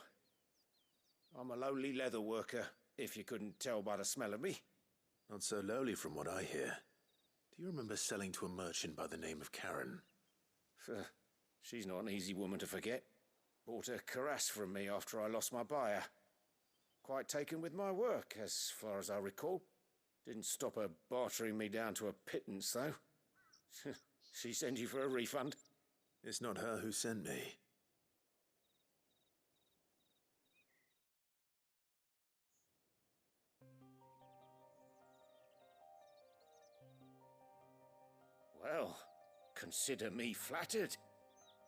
I'm a lowly leather worker, if you couldn't tell by the smell of me. Not so lowly from what I hear. Do you remember selling to a merchant by the name of Karen? She's not an easy woman to forget. Bought a cuirass from me after I lost my buyer. Quite taken with my work, as far as I recall. Didn't stop her bartering me down to a pittance, though. She sent you for a refund? It's not her who sent me. Well, consider me flattered.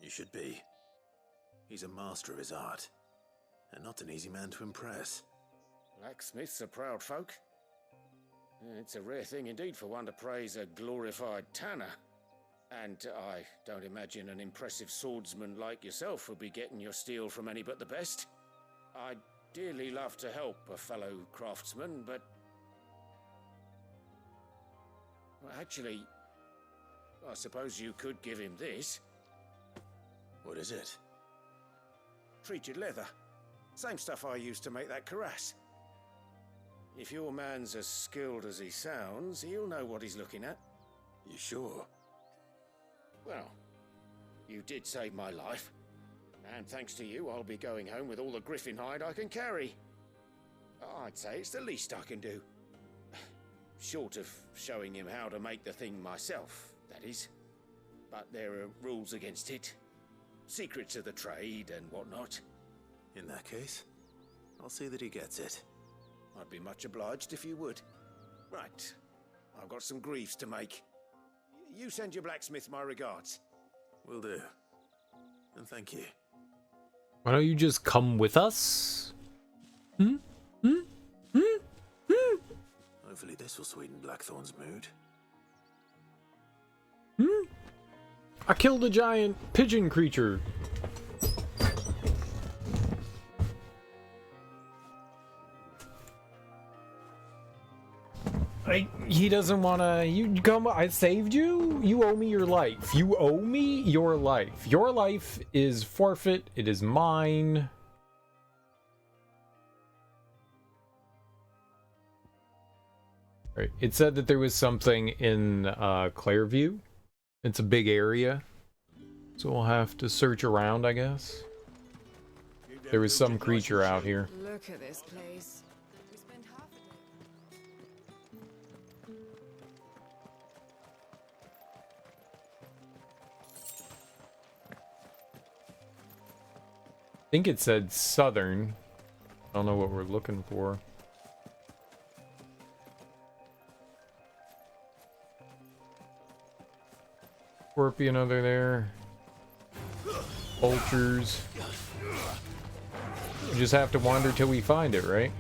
You should be. He's a master of his art, and not an easy man to impress. Blacksmiths are proud folk. It's a rare thing indeed for one to praise a glorified tanner. And I don't imagine an impressive swordsman like yourself would be getting your steel from any but the best. I'd dearly love to help a fellow craftsman, but... Well, actually, I suppose you could give him this. What is it? Treated leather. Same stuff I used to make that cuirass. If your man's as skilled as he sounds, he'll know what he's looking at. You sure? Well, you did save my life. And thanks to you, I'll be going home with all the griffin hide I can carry. I'd say it's the least I can do. Short of showing him how to make the thing myself, that is. But there are rules against it. Secrets of the trade and whatnot. In that case, I'll see that he gets it. I'd be much obliged if you would. Right, I've got some greaves to make. You send your blacksmith my regards. Will do. And thank you. Why don't you just come with us? Hopefully this will sweeten Blackthorn's mood. I killed a giant pigeon creature. He doesn't want to. You come. I saved you. You owe me your life. You owe me your life. Your life is forfeit. It is mine. Right. It said that there was something in Clairview. It's a big area, so we'll have to search around, I guess. There was some creature out here. Look at this place. We spent half I think it said southern. I don't know what we're looking for. Scorpion over there. Vultures. We just have to wander till we find it, right?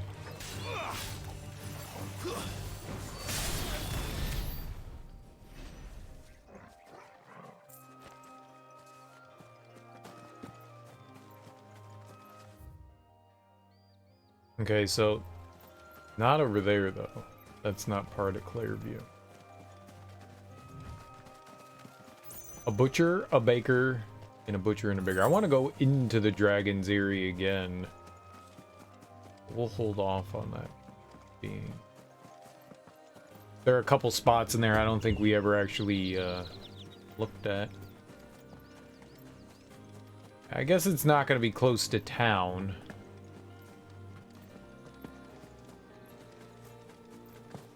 Okay, so not over there though. That's not part of Clairview. A butcher, a baker, and a butcher and a baker. I want to go into the Dragon's Eyrie again. We'll hold off on that being. There are a couple spots in there I don't think we ever actually looked at. I guess it's not going to be close to town.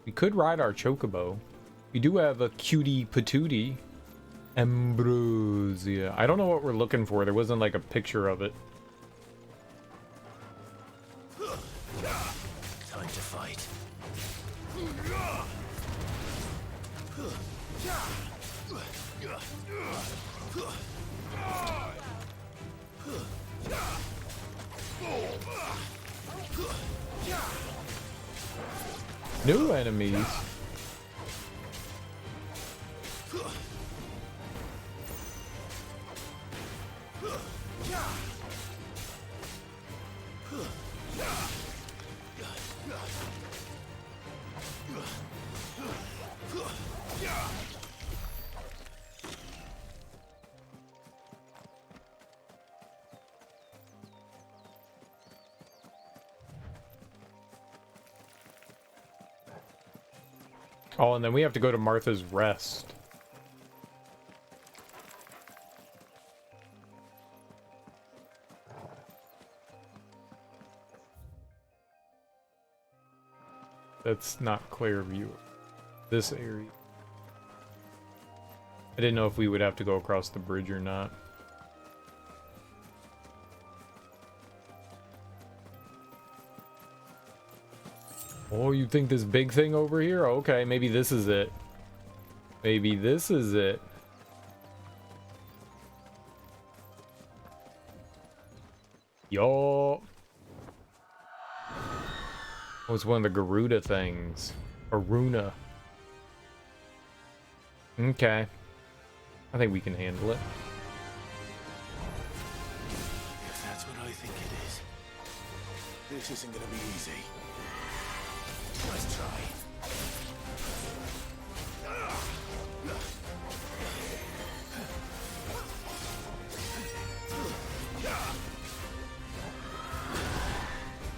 We could ride our chocobo. We do have a cutie patootie. Ambrosia. I don't know what we're looking for. There wasn't like a picture of it. Time to fight. New enemies. Oh, and then we have to go to Martha's Rest. That's not Clairview. This area. I didn't know if we would have to go across the bridge or not. Oh, you think this big thing over here? Okay, maybe this is it. Maybe this is it. Yo. Oh, it's one of the Garuda things. Aruna. Okay. I think we can handle it. If that's what I think it is, this isn't gonna be easy. Let's try.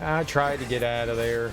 I tried to get out of there.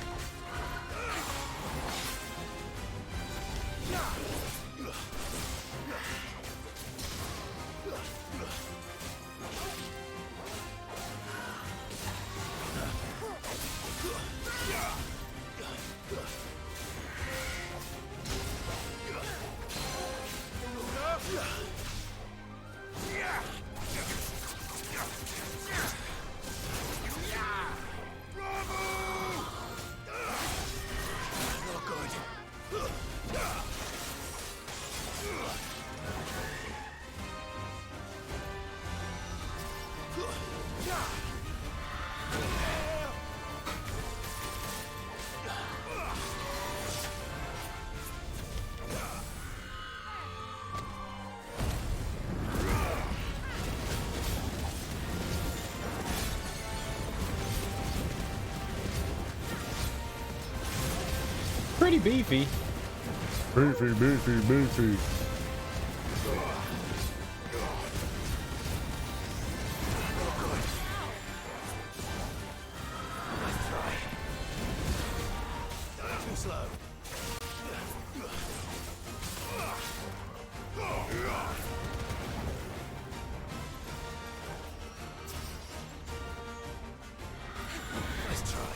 Pretty beefy. Beefy. Too slow. Let's try.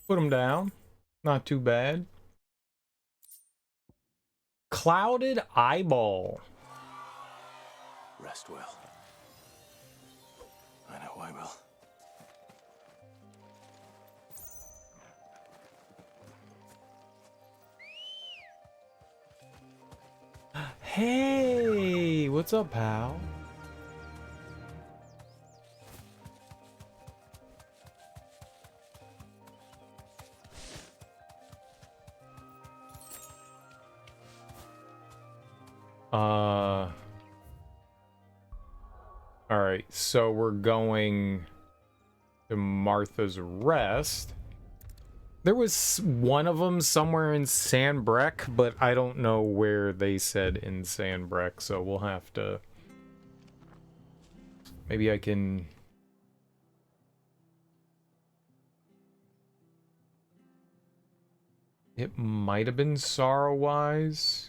Put him down. Not too bad. Clouded eyeball. Rest well. I know I will. Hey, what's up, pal? All right, so we're going to Martha's Rest. There was one of them somewhere in Sandbreck, but I don't know where they said in Sandbreck, so we'll have to... Maybe I can... It might have been Sorrowwise.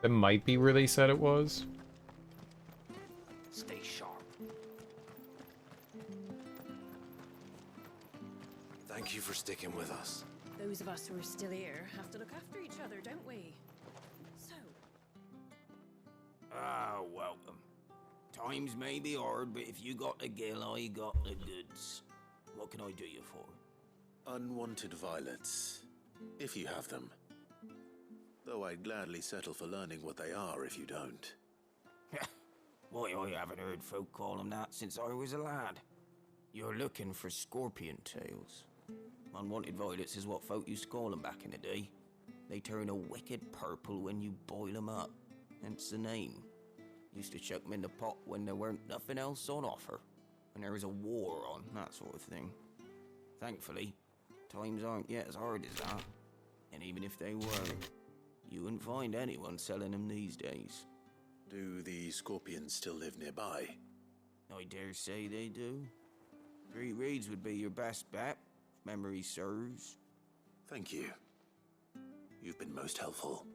That might be where they said it was. Stay sharp. Thank you for sticking with us. Those of us who are still here have to look after each other, don't we? So... Ah, welcome. Times may be hard, but if you got the gill, I got the goods. What can I do you for? Unwanted violets, if you have them. Though I'd gladly settle for learning what they are if you don't. Why, I haven't heard folk call them that since I was a lad. You're looking for scorpion tails. Unwanted violets is what folk used to call them back in the day. They turn a wicked purple when you boil them up, hence the name. Used to chuck them in the pot when there weren't nothing else on offer, when there was a war on, that sort of thing. Thankfully, times aren't yet as hard as that, and even if they were, you wouldn't find anyone selling them these days. Do the scorpions still live nearby? I dare say they do. 3 Reeds would be your best bet, if memory serves. Thank you. You've been most helpful.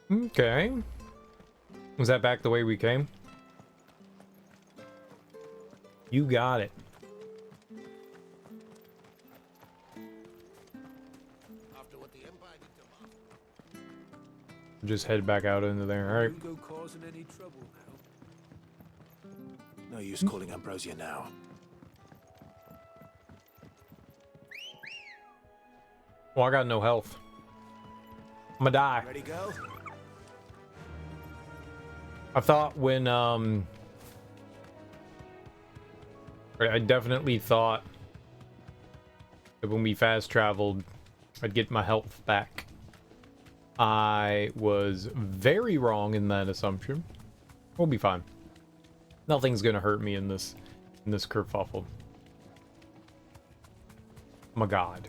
Okay. Was that back the way we came? You got it. Just head back out into there. All right. Go causing any trouble now? No use calling Ambrosia now. Well, I got no health. I'm gonna die. Ready, go? I thought when I definitely thought that when we fast traveled, I'd get my health back. I was very wrong in that assumption. We'll be fine. Nothing's gonna hurt me in this kerfuffle. Oh my god.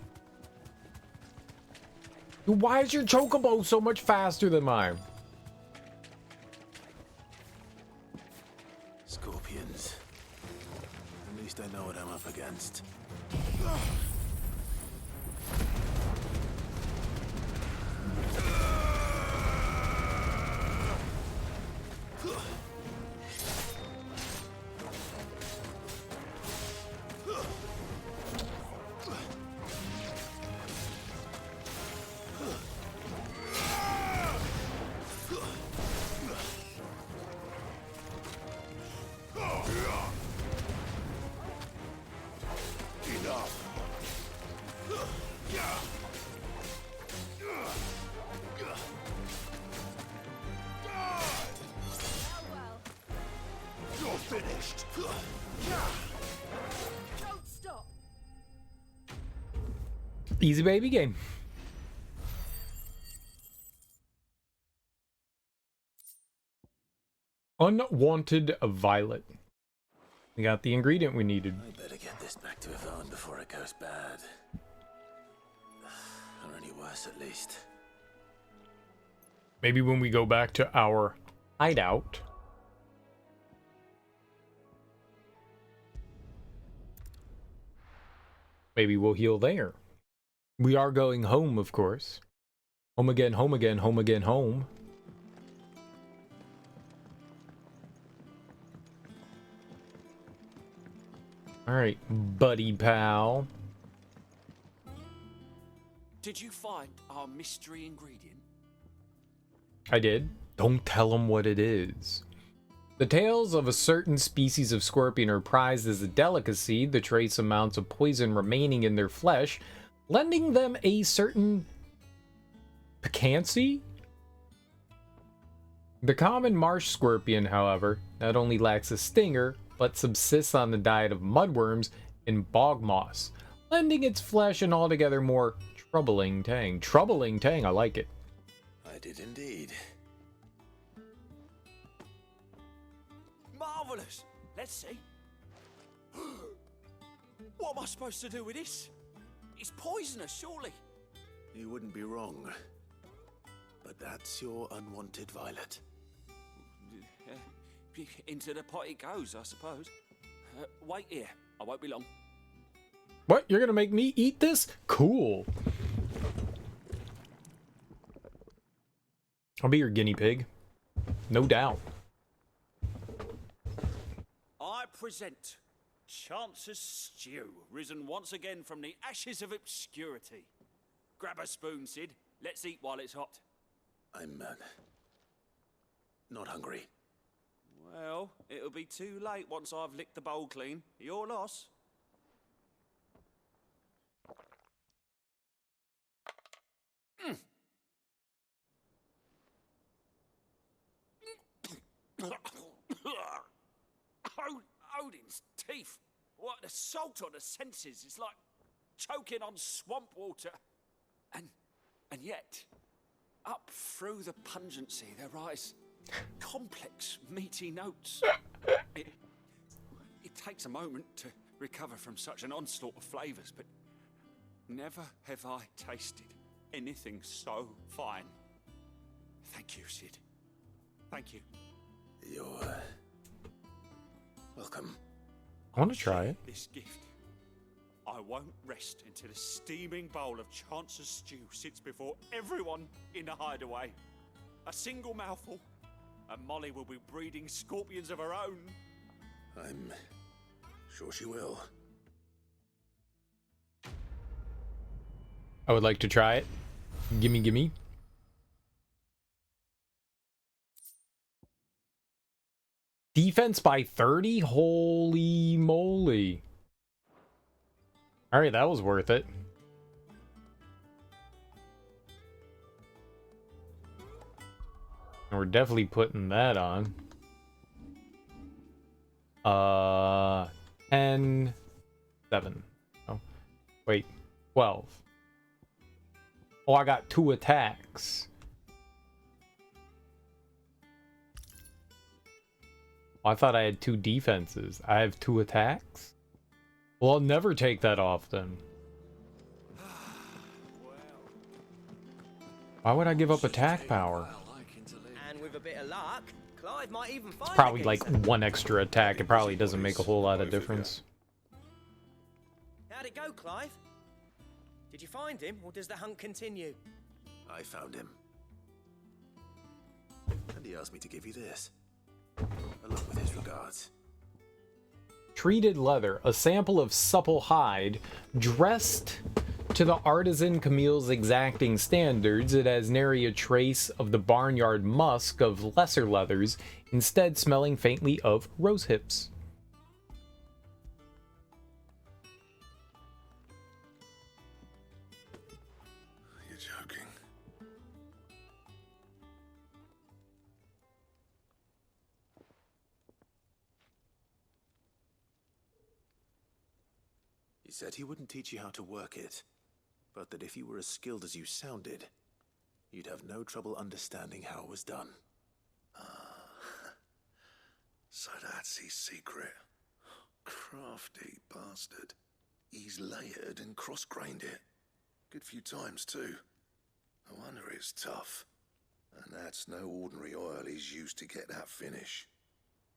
Dude, why is your chocobo so much faster than mine? Scorpions. At least I know what I'm up against. Easy baby game. Unwanted violet. We got the ingredient we needed. I better get this back to Yvonne before it goes bad. Or any worse, at least. Maybe when we go back to our hideout. Maybe we'll heal there. We are going home, of course. Home again, home again, home again, home. Alright, buddy pal. Did you find our mystery ingredient? I did. Don't tell them what it is. The tails of a certain species of scorpion are prized as a delicacy, the trace amounts of poison remaining in their flesh, lending them a certain piquancy. The common marsh scorpion, however, not only lacks a stinger, but subsists on the diet of mudworms and bog moss, lending its flesh an altogether more troubling tang. Troubling tang, I like it. I did indeed. Marvelous! Let's see. What am I supposed to do with this? It's poisonous, surely. You wouldn't be wrong. But that's your unwanted violet. Into the pot it goes, I suppose. Wait here. I won't be long. What? You're gonna make me eat this? Cool. I'll be your guinea pig. No doubt. I present Chance's Stew, risen once again from the ashes of obscurity. Grab a spoon, Sid. Let's eat while it's hot. I'm not hungry. Well, it'll be too late once I've licked the bowl clean. Your loss. teeth. What an assault on the senses. It's like choking on swamp water. And yet, up through the pungency, there rise complex, meaty notes. It takes a moment to recover from such an onslaught of flavors, but never have I tasted anything so fine. Thank you, Sid. Thank you. You're welcome. I want to try it. This gift. I won't rest until a steaming bowl of Chance's stew sits before everyone in the hideaway. A single mouthful, and Molly will be breeding scorpions of her own. I'm sure she will. I would like to try it. Gimme, gimme. Defense by 30? Holy moly. Alright, that was worth it. And we're definitely putting that on. 10, 7. Oh, wait, 12. Oh, I got 2 attacks. Oh, I thought I had 2 defenses. I have 2 attacks? Well, I'll never take that off then. Why would I give up attack power? And with a bit of luck, Clive might even find It's probably like 1 extra attack. It probably doesn't make a whole lot of difference. How'd it go, Clive? Did you find him, or does the hunt continue? I found him. And he asked me to give you this, along with his regards. Treated leather, a sample of supple hide, dressed to the artisan Camille's exacting standards. It has nary a trace of the barnyard musk of lesser leathers, instead smelling faintly of rose hips. You're joking. He said he wouldn't teach you how to work it, but that if you were as skilled as you sounded, you'd have no trouble understanding how it was done. So that's his secret. Crafty bastard. He's layered and cross-grained it. Good few times, too. No wonder it's tough. And that's no ordinary oil he's used to get that finish.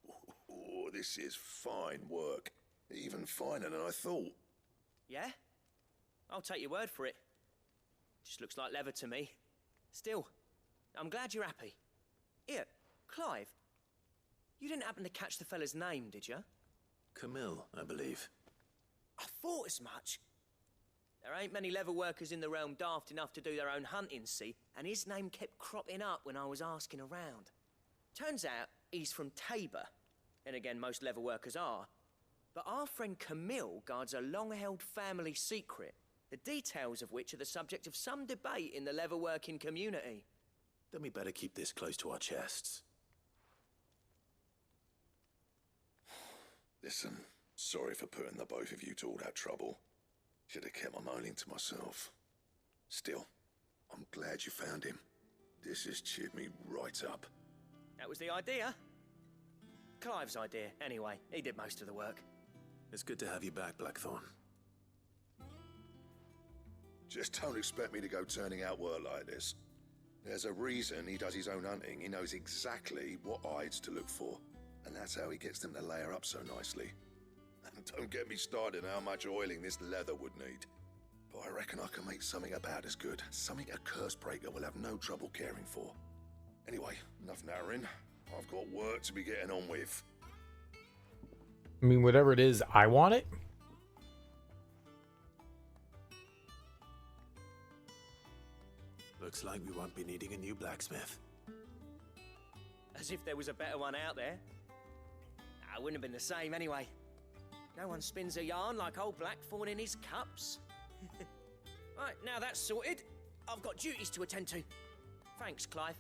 Oh, this is fine work. Even finer than I thought. Yeah? I'll take your word for it. Just looks like leather to me. Still, I'm glad you're happy. Here, Clive, you didn't happen to catch the fella's name, did you? Camille, I believe. I thought as much. There ain't many leather workers in the realm daft enough to do their own hunting, see, and his name kept cropping up when I was asking around. Turns out he's from Tabor. And again, most leather workers are. But our friend Camille guards a long-held family secret, the details of which are the subject of some debate in the leather-working community. Then we better keep this close to our chests. Listen, sorry for putting the both of you to all that trouble. Should have kept my moaning to myself. Still, I'm glad you found him. This has cheered me right up. That was the idea. Clive's idea, anyway. He did most of the work. It's good to have you back, Blackthorn. Just don't expect me to go turning out work like this. There's a reason he does his own hunting. He knows exactly what hides to look for. And that's how he gets them to layer up so nicely. And don't get me started on how much oiling this leather would need. But I reckon I can make something about as good. Something a Cursebreaker will have no trouble caring for. Anyway, enough narrowing. I've got work to be getting on with. I mean, whatever it is, I want it. Looks like we won't be needing a new blacksmith. As if there was a better one out there. I wouldn't have been the same anyway. No one spins a yarn like old Blackthorn in his cups. Right, now that's sorted. I've got duties to attend to. Thanks, Clive.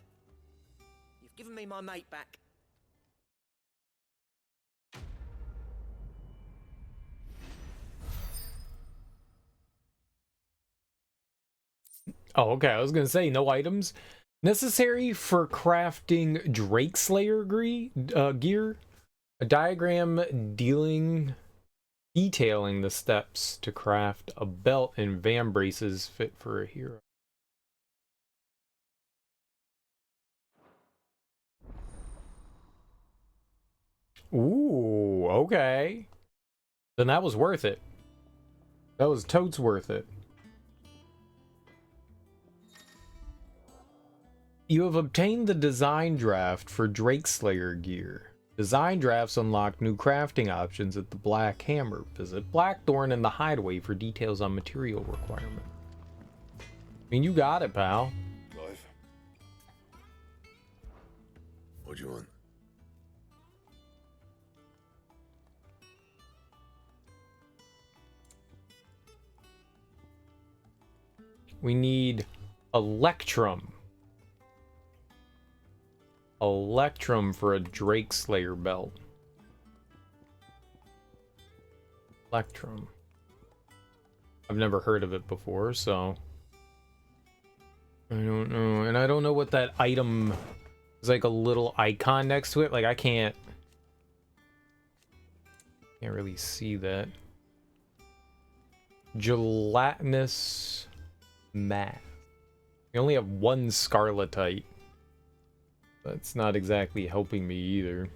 You've given me my mate back. Oh, okay. I was gonna say no items necessary for crafting Drake Slayer gear. A diagram detailing the steps to craft a belt and van braces fit for a hero. Ooh, okay. Then that was worth it. That was totes worth it. You have obtained the design draft for Drake Slayer gear. Design drafts unlock new crafting options at the Black Hammer. Visit Blackthorn in the Hideaway for details on material requirement. I mean, you got it, pal. Clive. What do you want? We need Electrum. Electrum for a Drake Slayer belt. Electrum. I've never heard of it before, so I don't know. And I don't know what that item is, like a little icon next to it. Like I can't really see that. Gelatinous mass. We only have one Scarletite. That's not exactly helping me either.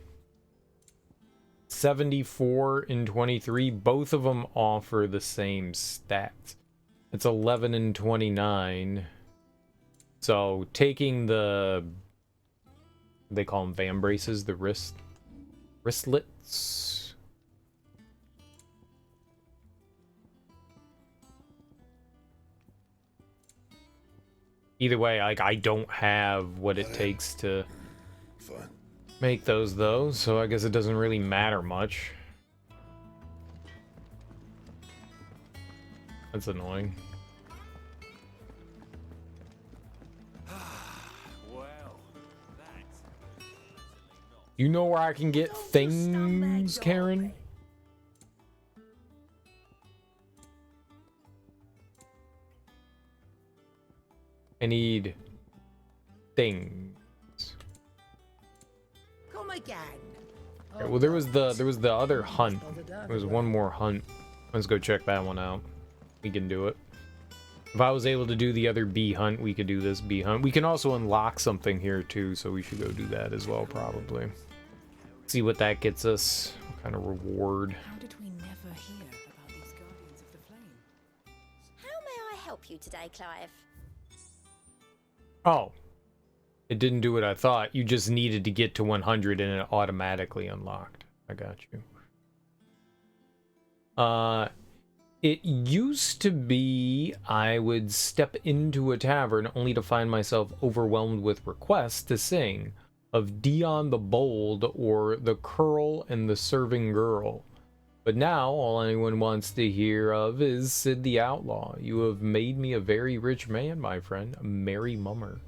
74 and 23, both of them offer the same stats. It's 11 and 29. So taking the, they call them van braces, the wristlets. Either way, like I don't have what it takes to make those though, so I guess it doesn't really matter much. That's annoying. You know where I can get things, Karen? I need things. Come again. Okay, well, there was the other hunt. There was one more hunt. Let's go check that one out. We can do it. If I was able to do the other bee hunt, we could do this bee hunt. We can also unlock something here too, so we should go do that as well, probably. See what that gets us. What kind of reward. How did we never hear about these Guardians of the Flame? How may I help you today, Clive? Oh. It didn't do what I thought. You just needed to get to 100 and it automatically unlocked. I got you. It used to be I would step into a tavern only to find myself overwhelmed with requests to sing of Dion the Bold or the Curl and the Serving Girl. But now all anyone wants to hear of is Sid the Outlaw. You have made me a very rich man, my friend. A merry mummer.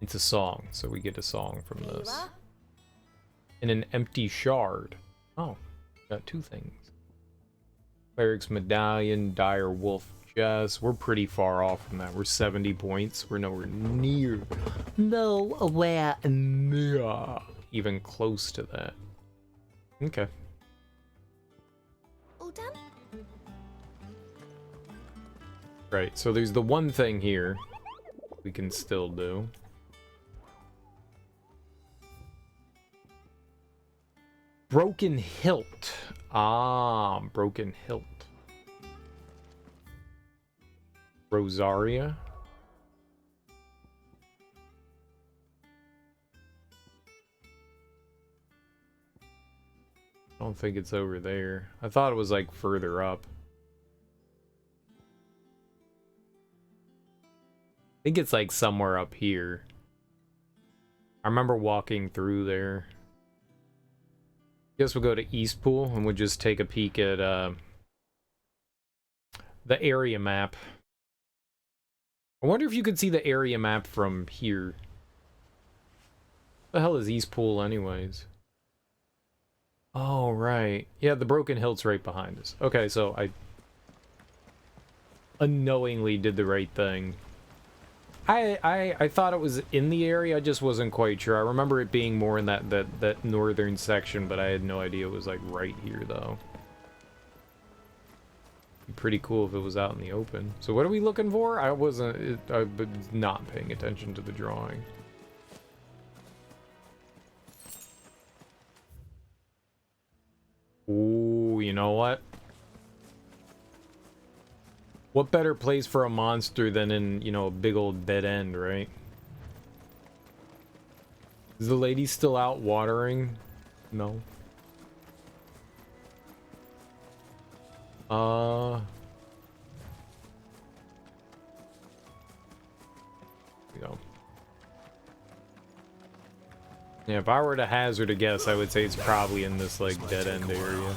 It's a song, so we get a song from this. And an empty shard. Oh, got two things. Cleric's Medallion, Dire Wolf Jess. We're pretty far off from that. We're 70 points. We're nowhere near. Nowhere near. Even close to that. Okay. All done? Right, so there's the one thing here we can still do. Broken Hilt. Ah, Broken Hilt. Rosaria. I don't think it's over there. I thought it was like further up. I think it's like somewhere up here. I remember walking through there. Guess we'll go to Eastpool and we'll just take a peek at the area map. I wonder if you could see the area map from here. What the hell is Eastpool anyways? Oh, right. Yeah, the Broken Hilt's right behind us. Okay, so unknowingly did the right thing. I thought it was in the area, I just wasn't quite sure. I remember it being more in that northern section, but I had no idea it was like right here though. Pretty cool if it was out in the open. So what are we looking for? I was not paying attention to the drawing. Ooh, you know what? What better place for a monster than in, you know, a big old dead end, right? Is the lady still out watering? No. There we go. Yeah, if I were to hazard a guess, I would say it's probably in this, like, dead end area.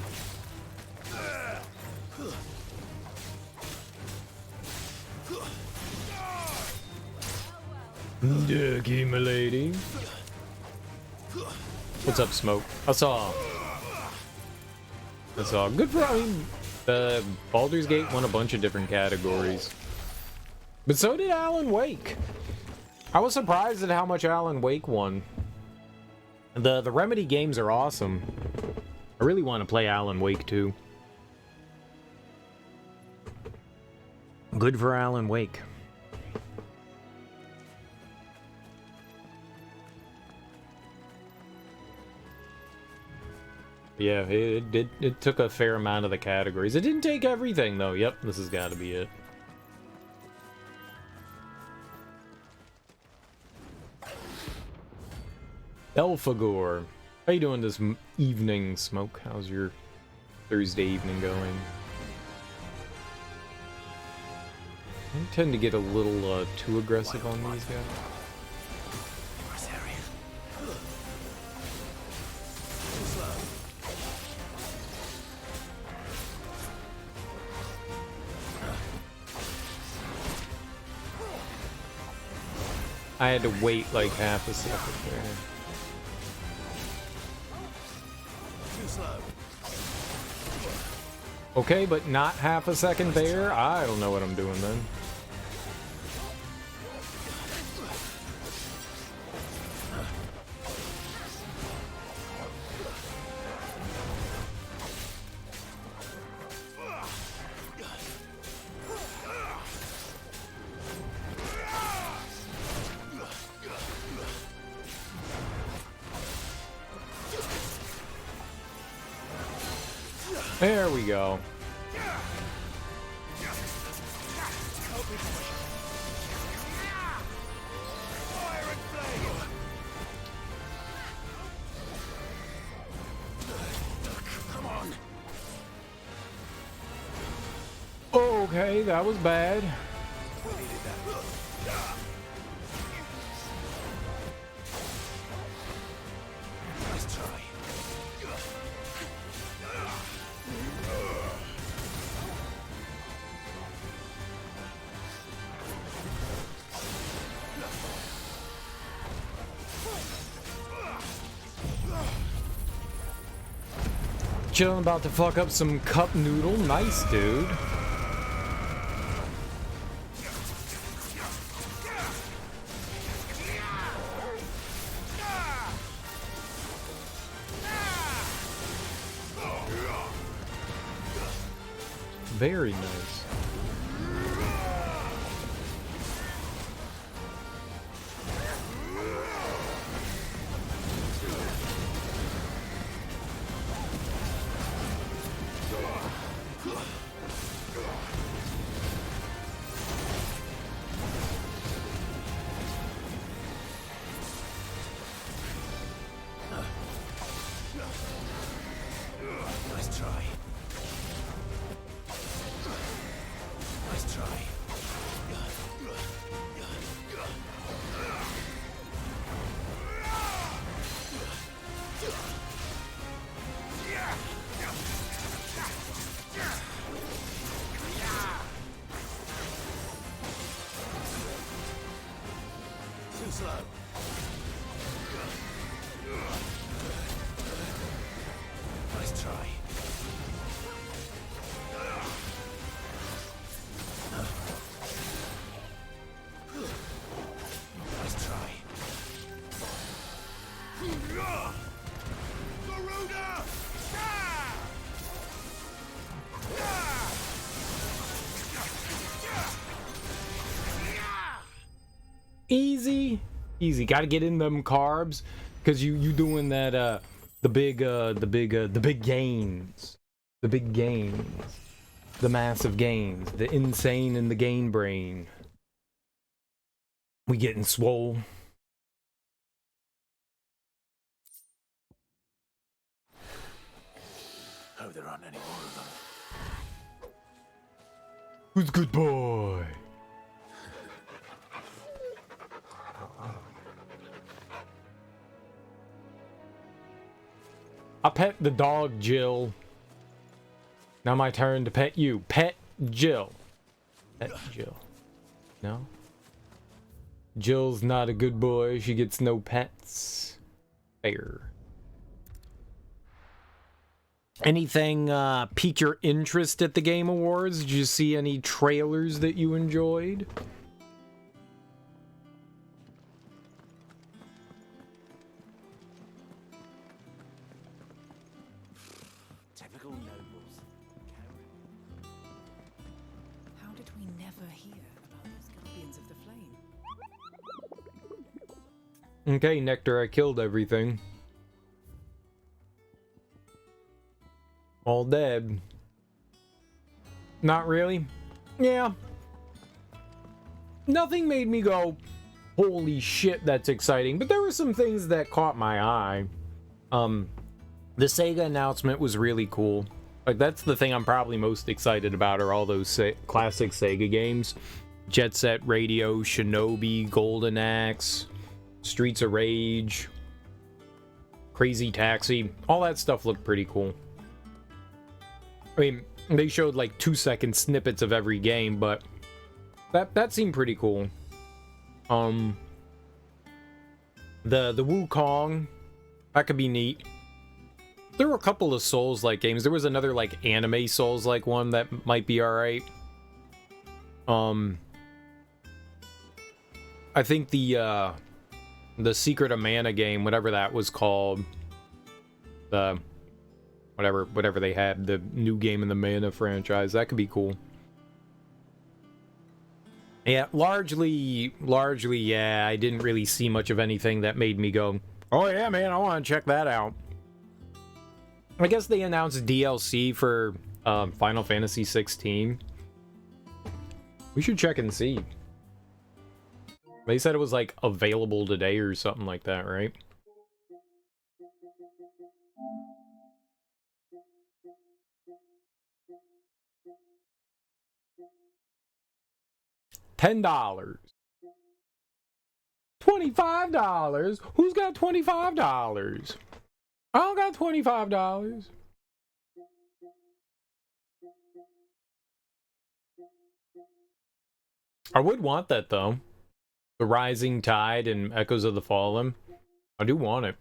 Ducky, my lady. What's up, Smoke? I saw. Good for, I mean, Baldur's Gate won a bunch of different categories. But so did Alan Wake. I was surprised at how much Alan Wake won. The Remedy games are awesome. I really want to play Alan Wake too. Good for Alan Wake. Yeah, it took a fair amount of the categories. It didn't take everything though. Yep, this has got to be it. Elphagor. How you doing this evening, Smoke? How's your Thursday evening going? I tend to get a little too aggressive on these guys. I had to wait like half a second there. Okay, but not half a second there? I don't know what I'm doing then. There we go. Okay, that was bad. Nice try. Chillin', about to fuck up some cup noodle. Nice, dude. Very nice. Nice try. Nice try. Too slow. Nice try. Easy. Easy. Gotta get in them carbs. Cause you doing that the big gains. The big gains. The massive gains. The insane in the gain brain. We getting swole. Hope there aren't any more of them. Who's good boy? I pet the dog, Jill. Now my turn to pet you. Pet Jill. Pet Jill. No? Jill's not a good boy. She gets no pets. Fair. Anything pique your interest at the Game Awards? Did you see any trailers that you enjoyed? Typical nobles. How did we never hear about those guardians of the flame? Okay, Nectar, I killed everything. All dead. Not really. Yeah. Nothing made me go, holy shit, that's exciting. But there were some things that caught my eye. The Sega announcement was really cool. Like, that's the thing I'm probably most excited about are all those classic Sega games. Jet Set Radio, Shinobi, Golden Axe, Streets of Rage, Crazy Taxi. All that stuff looked pretty cool. I mean, they showed like 2-second snippets of every game, but that seemed pretty cool. The Wukong, that could be neat. There were a couple of Souls-like games. There was another like anime Souls-like one that might be alright. I think the Secret of Mana game, whatever that was called, whatever they had, the new game in the Mana franchise, that could be cool. Yeah, largely, yeah, I didn't really see much of anything that made me go, oh yeah, man, I want to check that out. I guess they announced DLC for Final Fantasy XVI. We should check and see. They said it was like available today or something like that, right? $10. $25. Who's got $25? I don't got $25. I would want that though. The Rising Tide and Echoes of the Fallen. I do want it.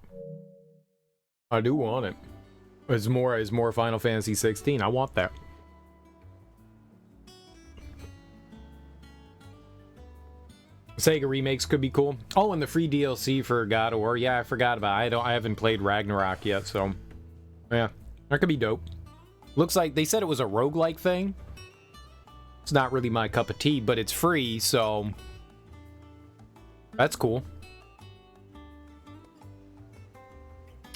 I do want it. As more Final Fantasy 16. I want that. Sega remakes could be cool. Oh, and the free DLC for God of War. Yeah, I forgot about it. I haven't played Ragnarok yet, so yeah, that could be dope. Looks like they said it was a roguelike thing. It's not really my cup of tea, but it's free, so that's cool.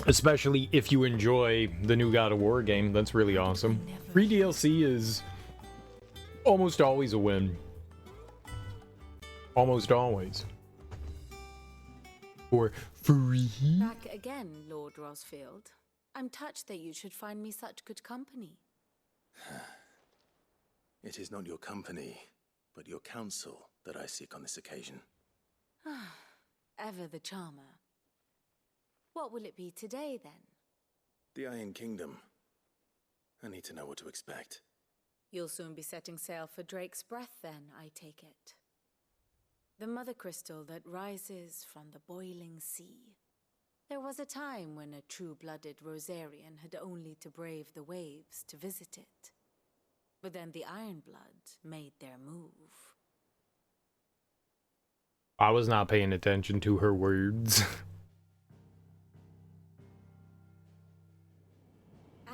Especially if you enjoy the new God of War game. That's really awesome. Free DLC is almost always a win. Almost always. For free. Back again, Lord Rosfield. I'm touched that you should find me such good company. It is not your company, but your counsel that I seek on this occasion. Ever the charmer. What will it be today, then? The Iron Kingdom. I need to know what to expect. You'll soon be setting sail for Drake's Breath, then, I take it. The mother crystal that rises from the boiling sea. There was a time when a true-blooded Rosarian had only to brave the waves to visit it. But then the Ironblood made their move. I was not paying attention to her words.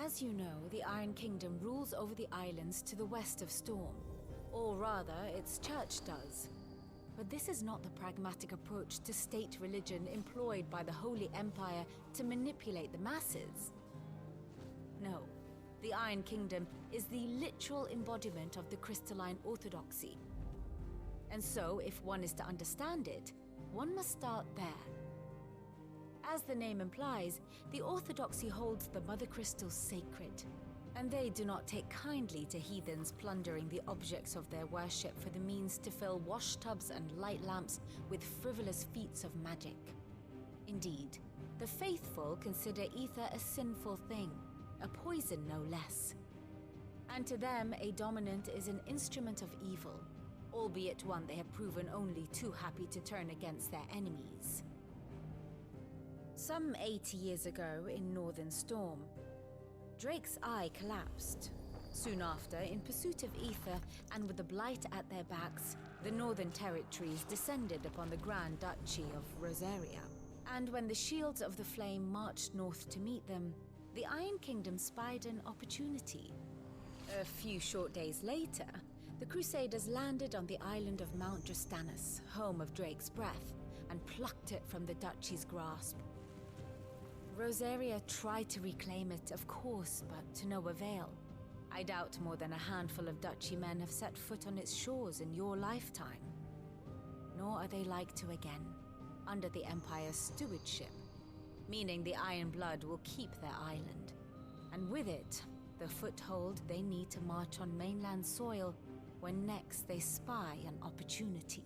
As you know, the Iron Kingdom rules over the islands to the west of Storm. Or rather, its church does. But this is not the pragmatic approach to state religion employed by the Holy Empire to manipulate the masses. No, the Iron Kingdom is the literal embodiment of the crystalline orthodoxy. And so, if one is to understand it, one must start there. As the name implies, the orthodoxy holds the Mother Crystal sacred, and they do not take kindly to heathens plundering the objects of their worship for the means to fill washtubs and light lamps with frivolous feats of magic. Indeed, the faithful consider ether a sinful thing, a poison no less. And to them, a dominant is an instrument of evil, albeit one they have proven only too happy to turn against their enemies. Some 80 years ago in Northern Storm, Drake's eye collapsed. Soon after, in pursuit of ether and with the blight at their backs, the Northern Territories descended upon the Grand Duchy of Rosaria. And when the Shields of the Flame marched north to meet them, the Iron Kingdom spied an opportunity. A few short days later, the Crusaders landed on the island of Mount Justanus, home of Drake's breath, and plucked it from the duchy's grasp. Rosaria tried to reclaim it, of course, but to no avail. I doubt more than a handful of duchy men have set foot on its shores in your lifetime. Nor are they like to again, under the Empire's stewardship, meaning the Iron Blood will keep their island, and with it, the foothold they need to march on mainland soil when next they spy an opportunity.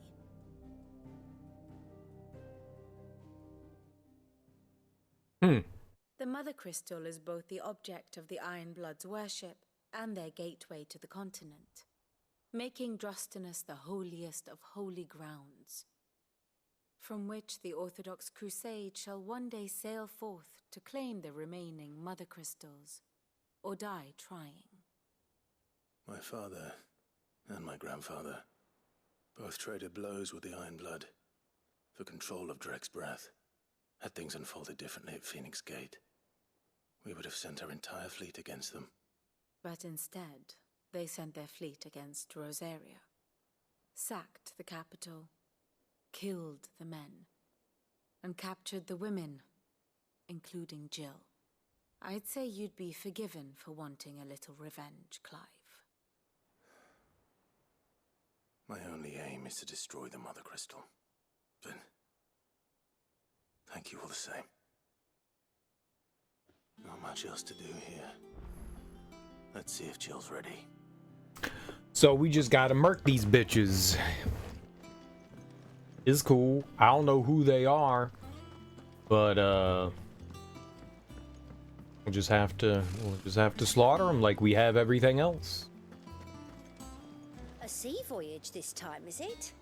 The Mother Crystal is both the object of the Iron Blood's worship and their gateway to the continent, making Drustanus the holiest of holy grounds, from which the Orthodox Crusade shall one day sail forth to claim the remaining Mother Crystals, or die trying. My father and my grandfather both traded blows with the Iron Blood for control of Drake's breath. Had things unfolded differently at Phoenix Gate, we would have sent our entire fleet against them. But instead, they sent their fleet against Rosaria, sacked the capital, killed the men, and captured the women, including Jill. I'd say you'd be forgiven for wanting a little revenge, Clive. My only aim is to destroy the Mother Crystal. But thank you all the same. Not much else to do here. Let's see if Jill's ready. So we just gotta murk these bitches. It's cool. I don't know who they are, but we'll just have to slaughter them like we have everything else. A sea voyage this time, is it?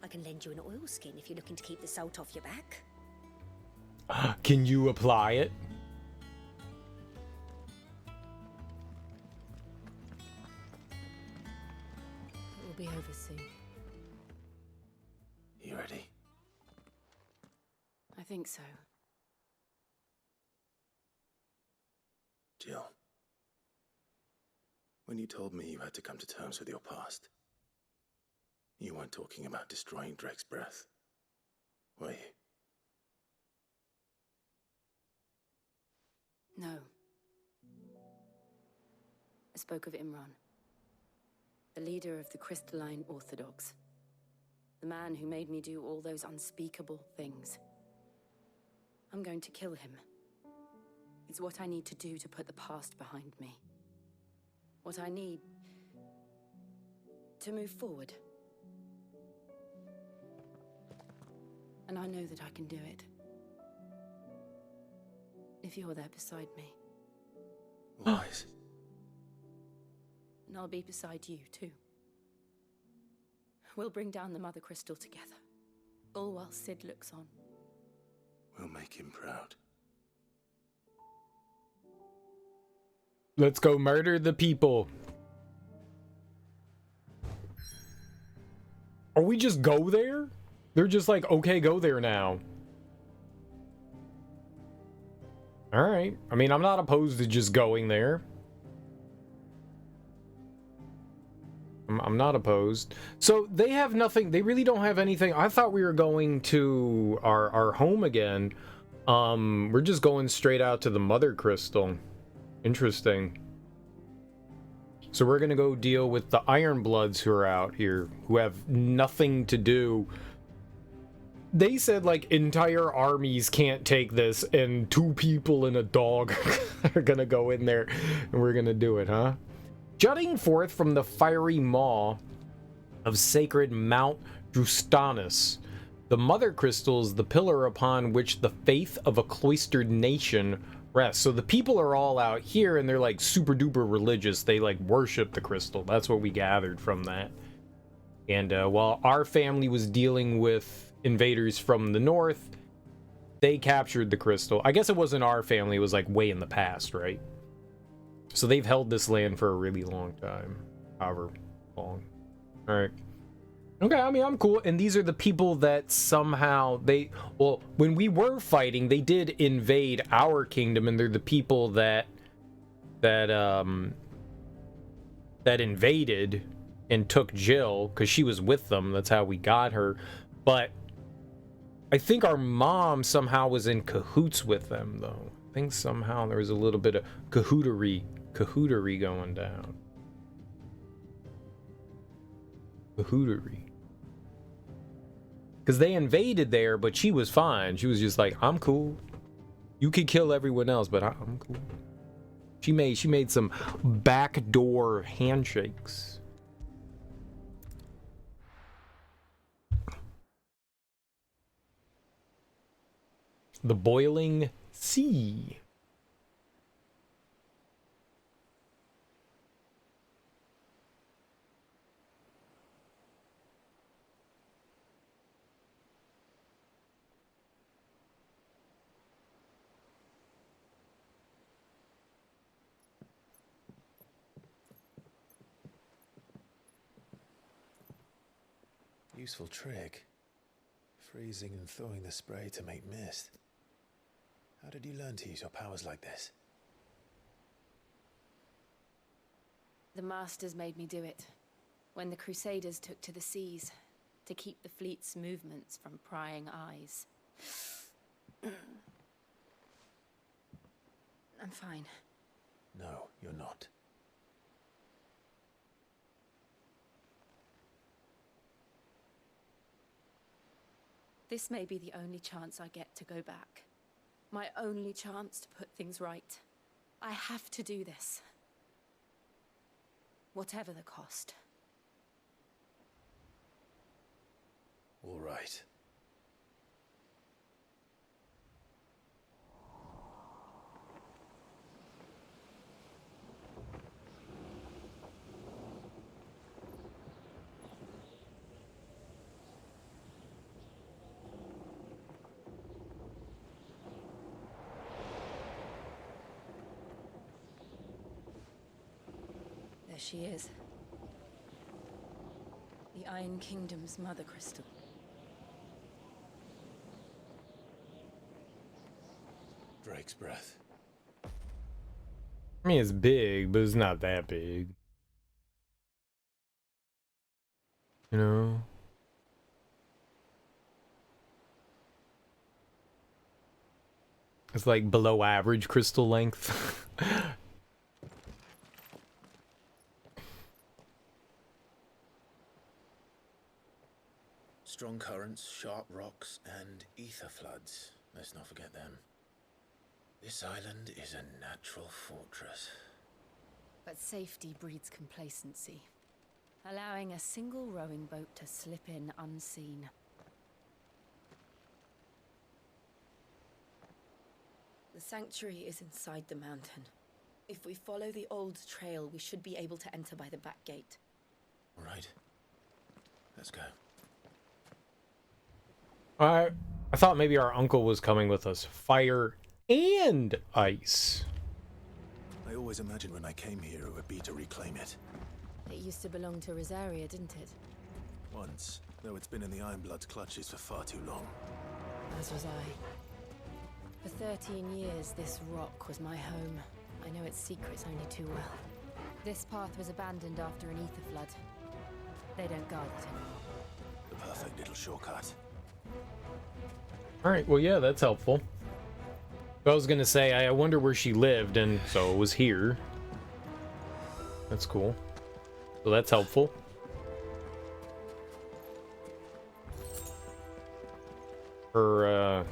I can lend you an oilskin if you're looking to keep the salt off your back. Can you apply it? It will be over soon. You ready? I think so. Jill, when you told me you had to come to terms with your past, you weren't talking about destroying Drake's breath, were you? No. I spoke of Imran, the leader of the Crystalline Orthodox. The man who made me do all those unspeakable things. I'm going to kill him. It's what I need to do to put the past behind me. What I need to move forward. And I know that I can do it. If you're there beside me. Wise. And I'll be beside you, too. We'll bring down the Mother Crystal together. All while Sid looks on. We'll make him proud. Let's go murder the people. Or we just go there? They're just like, okay, go there now. Alright. I mean, I'm not opposed to just going there. I'm not opposed. So they have nothing. They really don't have anything. I thought we were going to our home again. We're just going straight out to the Mother Crystal. Interesting. So we're gonna go deal with the Iron Bloods who are out here, who have nothing to do. They said like entire armies can't take this, and 2 people and a dog are gonna go in there, and we're gonna do it, huh? Jutting forth from the fiery maw of sacred Mount Drustanus, the Mother Crystal is the pillar upon which the faith of a cloistered nation rests. So the people are all out here, and they're like super duper religious. They like worship the crystal. That's what we gathered from that. And while our family was dealing with invaders from the north, they captured the crystal. I guess it wasn't our family. It was like way in the past, right? So they've held this land for a really long time. However long. All right. Okay, I mean, I'm cool. And these are the people that somehow well, when we were fighting, they did invade our kingdom, and they're the people that invaded and took Jill, because she was with them. That's how we got her. But I think our mom somehow was in cahoots with them, though. I think somehow there was a little bit of cahootery going down. Cahootery. Because they invaded there, but she was fine. She was just like, I'm cool. You could kill everyone else, but I'm cool. She made some backdoor handshakes. The boiling sea. Useful trick. Freezing and thawing the spray to make mist. How did you learn to use your powers like this? The Masters made me do it. When the Crusaders took to the seas, to keep the fleet's movements from prying eyes. I'm fine. No, you're not. This may be the only chance I get to go back. My only chance to put things right. I have to do this. Whatever the cost. All right. She is. The Iron Kingdom's Mother Crystal. Drake's breath. I mean, it's big, but it's not that big. You know? It's like below average crystal length. Strong currents, sharp rocks, and ether floods. Let's not forget them. This island is a natural fortress. But safety breeds complacency, allowing a single rowing boat to slip in unseen. The sanctuary is inside the mountain. If we follow the old trail, we should be able to enter by the back gate. All right. Let's go. I thought maybe our uncle was coming with us. Fire and ice. I always imagined when I came here it would be to reclaim it. It used to belong to Rosaria, didn't it? Once, though it's been in the Ironblood's clutches for far too long. As was I. For 13 years, this rock was my home. I know its secrets only too well. This path was abandoned after an ether flood. They don't guard it anymore. The perfect little shortcut. All right, well, yeah, that's helpful. I was gonna say, I wonder where she lived, and so it was here. That's cool. So that's helpful. Her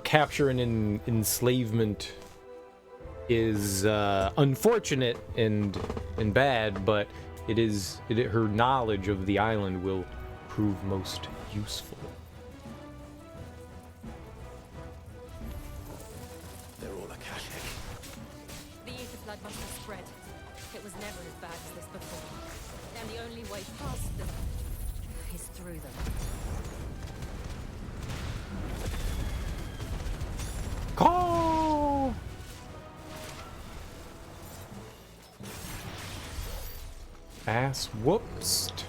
capture and enslavement is unfortunate and bad, but her knowledge of the island will prove most useful. They're all Akashic. The ether flood must have spread. It was never as bad as this before. And the only way past them is through them. Call! Ass whoopsed.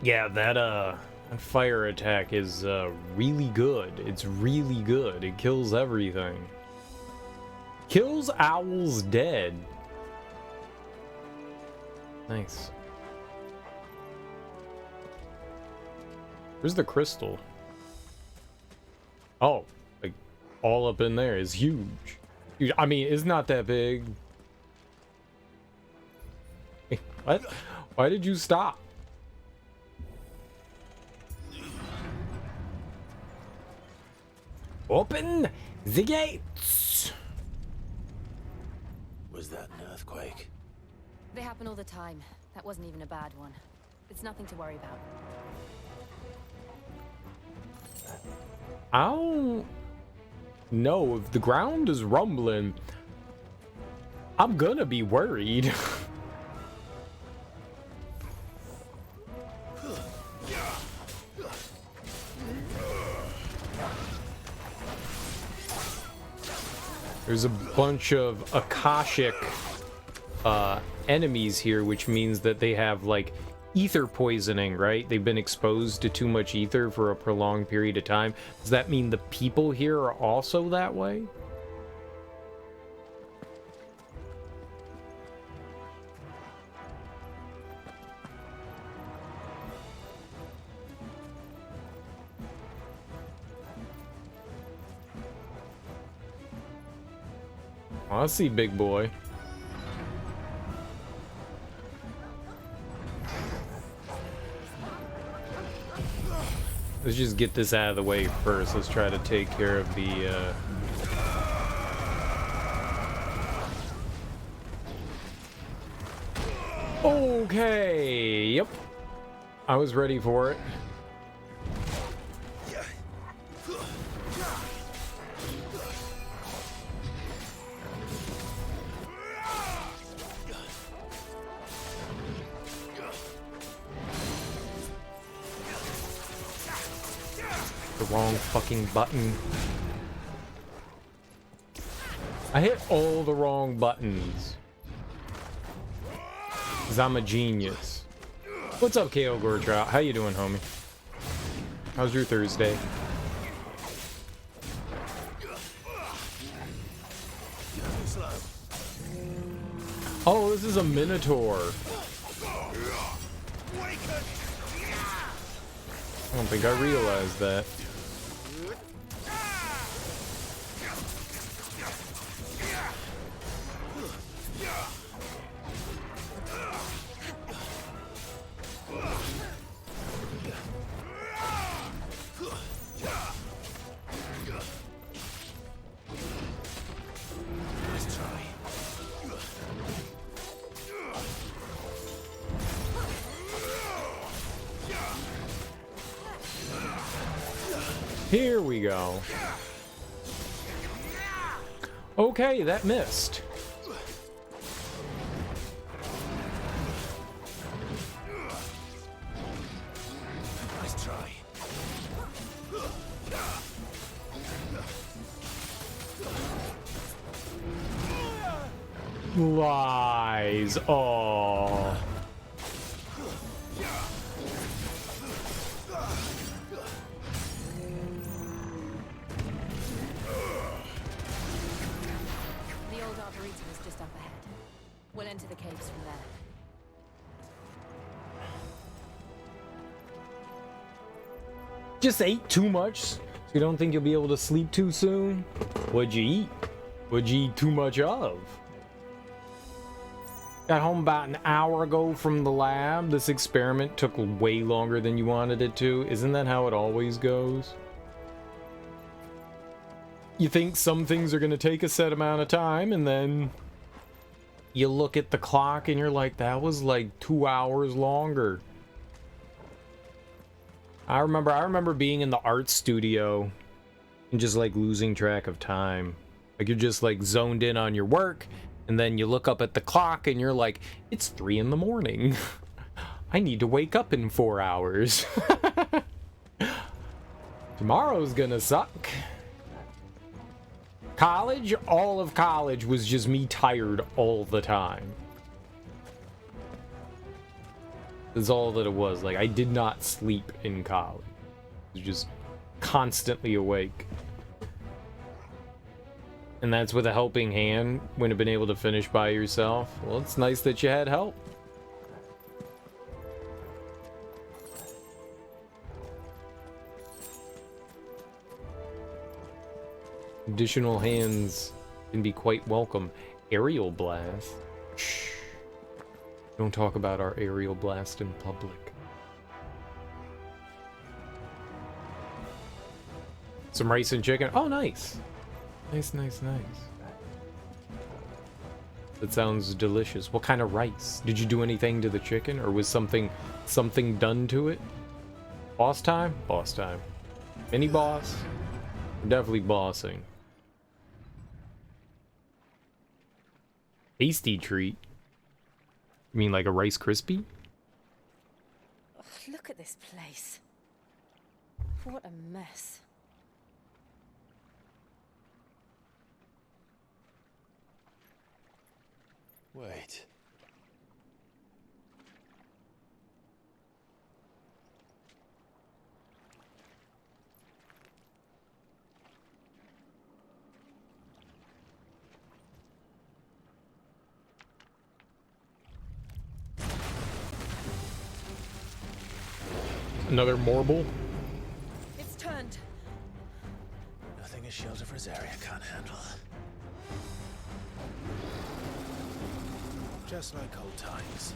Yeah, that fire attack is really good. It's really good. It kills everything. Kills owls dead. Nice. Where's the crystal? Oh, like all up in there is huge. I mean, it's not that big. What? Why did you stop? Open the gates. Was that an earthquake? They happen all the time. That wasn't even a bad one. It's nothing to worry about. I don't know if the ground is rumbling. I'm gonna be worried. There's a bunch of Akashic enemies here, which means that they have like ether poisoning, right? They've been exposed to too much ether for a prolonged period of time. Does that mean the people here are also that way? Oh, I see, big boy. Let's just get this out of the way first. Let's try to take care of the, Okay, yep. I was ready for it. The wrong fucking button. I hit all the wrong buttons. 'Cause I'm a genius. What's up, KO Gortrout? How you doing, homie? How's your Thursday? Oh, this is a Minotaur. I don't think I realized that. Here we go. Okay, that missed. Nice try. Lies. Oh. The old arboretum is just up ahead. We'll enter the caves from there. Just ate too much? So you don't think you'll be able to sleep too soon? What'd you eat? What'd you eat too much of? Got home about an hour ago from the lab. This experiment took way longer than you wanted it to. Isn't that how it always goes? You think some things are going to take a set amount of time, and then you look at the clock and you're like, that was like 2 hours longer. I remember being in the art studio and just like losing track of time. Like you're just like zoned in on your work, and then you look up at the clock and you're like, it's 3 in the morning. I need to wake up in 4 hours. Tomorrow's gonna suck. College, all of college was just me tired all the time. That's all that it was. Like, I did not sleep in college. I was just constantly awake. And that's with a helping hand. Wouldn't have been able to finish by yourself. Well, it's nice that you had help. Additional hands can be quite welcome. Aerial blast. Shh. Don't talk about our aerial blast in public. Some rice and chicken. Oh, nice. Nice. That sounds delicious. What kind of rice? Did you do anything to the chicken, or was something done to it? Boss time? Boss time. Mini boss? We're definitely bossing. Tasty treat. You mean like a Rice Krispie? Ugh, look at this place. What a mess. Wait. Another marble? It's turned. Nothing a shield of Rosaria can't handle. Just like old times.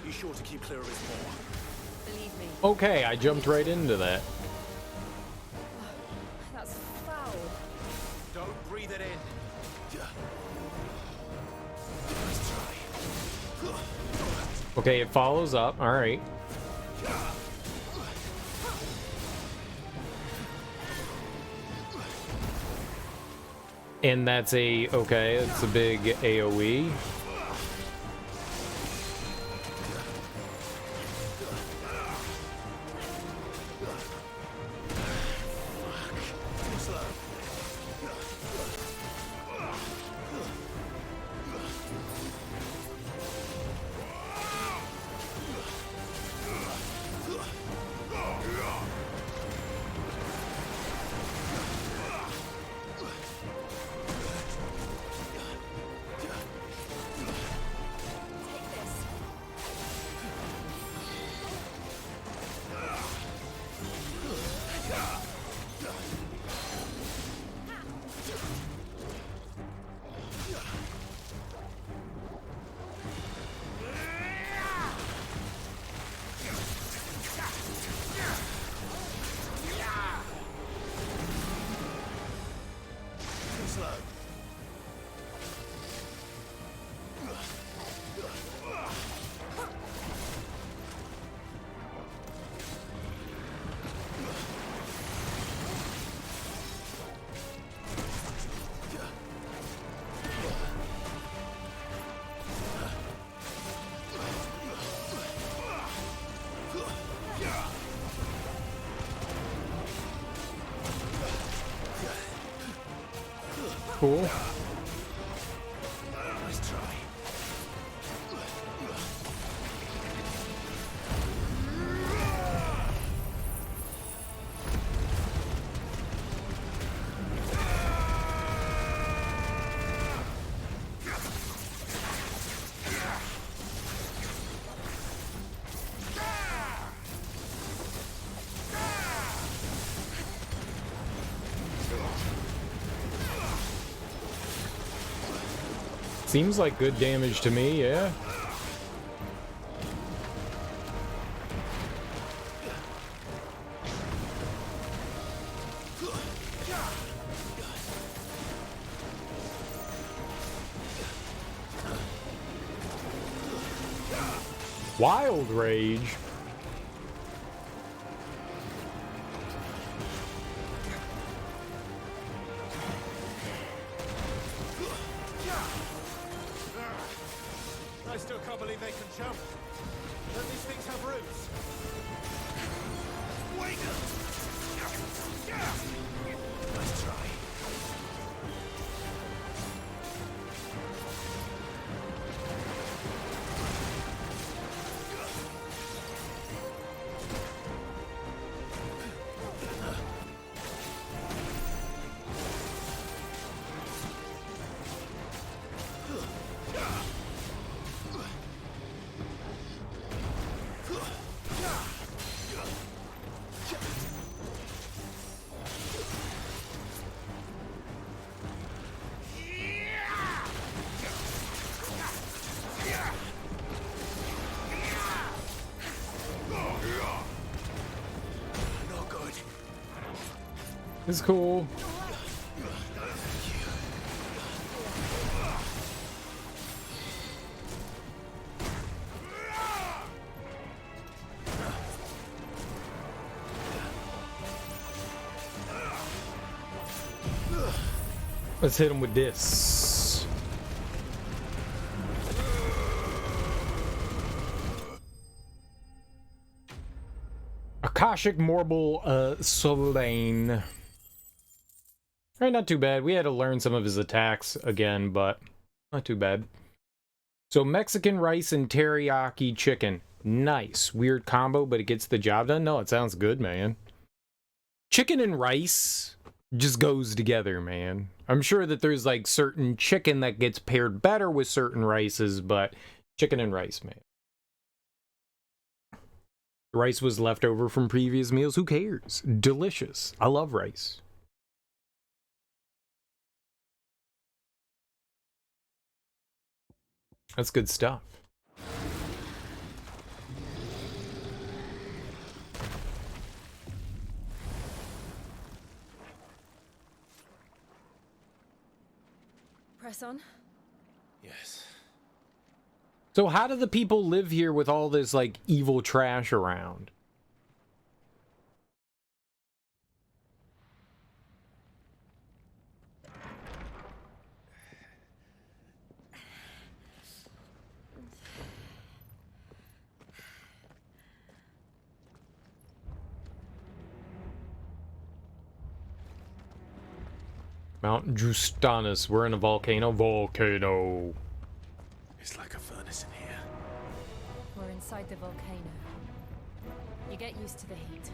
Be sure to keep clear of his maw. Believe me. Okay, I jumped right into that. That's foul. Don't breathe it in. Nice try. Okay, it follows up. All right. And that's a, okay, it's a big AoE. Cool. Nice try. Seems like good damage to me, yeah. Wild Rage. I still can't believe they can jump. Don't these things have roots? Wait! Nice try. It's cool. Let's hit him with this. Akashic Marble Solane. Alright, not too bad. We had to learn some of his attacks again, but not too bad. So Mexican rice and teriyaki chicken. Nice. Weird combo, but it gets the job done. No, it sounds good, man. Chicken and rice just goes together, man. I'm sure that there's like certain chicken that gets paired better with certain rices, but chicken and rice, man. Rice was left over from previous meals. Who cares? Delicious. I love rice. That's good stuff. Press on. Yes. So how do the people live here with all this, like, evil trash around? Mount Justanus. We're in a volcano. Volcano. It's like a furnace in here. We're inside the volcano. You get used to the heat.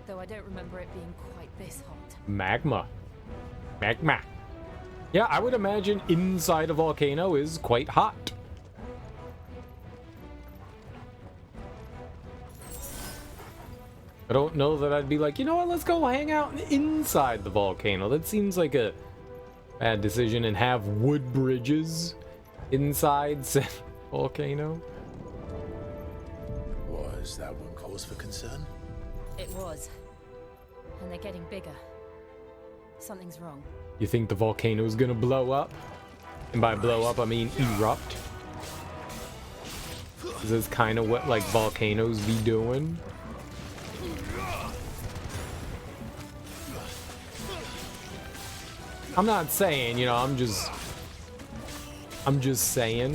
Though I don't remember it being quite this hot. Magma. Magma. Yeah, I would imagine inside a volcano is quite hot. I don't know that I'd be like, you know what, let's go hang out inside the volcano. That seems like a bad decision, and have wood bridges inside said volcano. Was that one cause for concern? It was. And they're getting bigger. Something's wrong. You think the volcano's gonna blow up? And by blow up, I mean erupt. This is kind of what, like, volcanoes be doing. I'm not saying, you know, I'm just saying.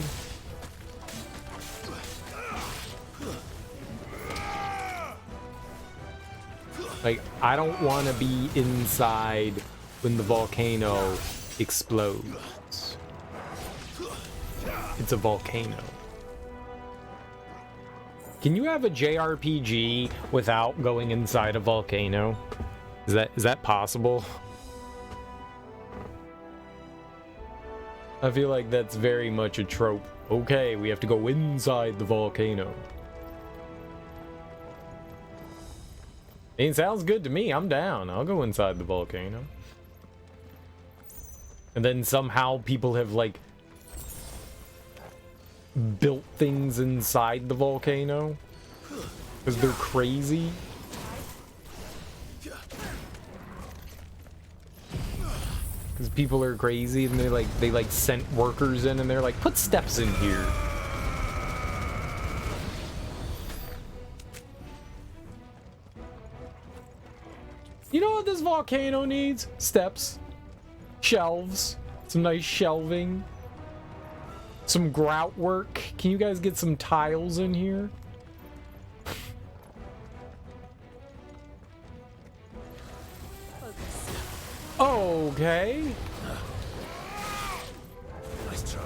Like, I don't want to be inside when the volcano explodes. It's a volcano. Can you have a JRPG without going inside a volcano? Is that possible? I feel like that's very much a trope. Okay, we have to go inside the volcano. I mean, sounds good to me. I'm down. I'll go inside the volcano. And then somehow people have, like, built things inside the volcano because they're crazy. Because people are crazy and they like sent workers in and they're like, put steps in here. You know what this volcano needs? Steps. Shelves. Some nice shelving. Some grout work. Can you guys get some tiles in here? Okay. Nice try.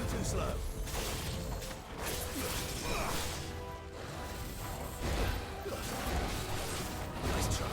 Too slow. Nice try.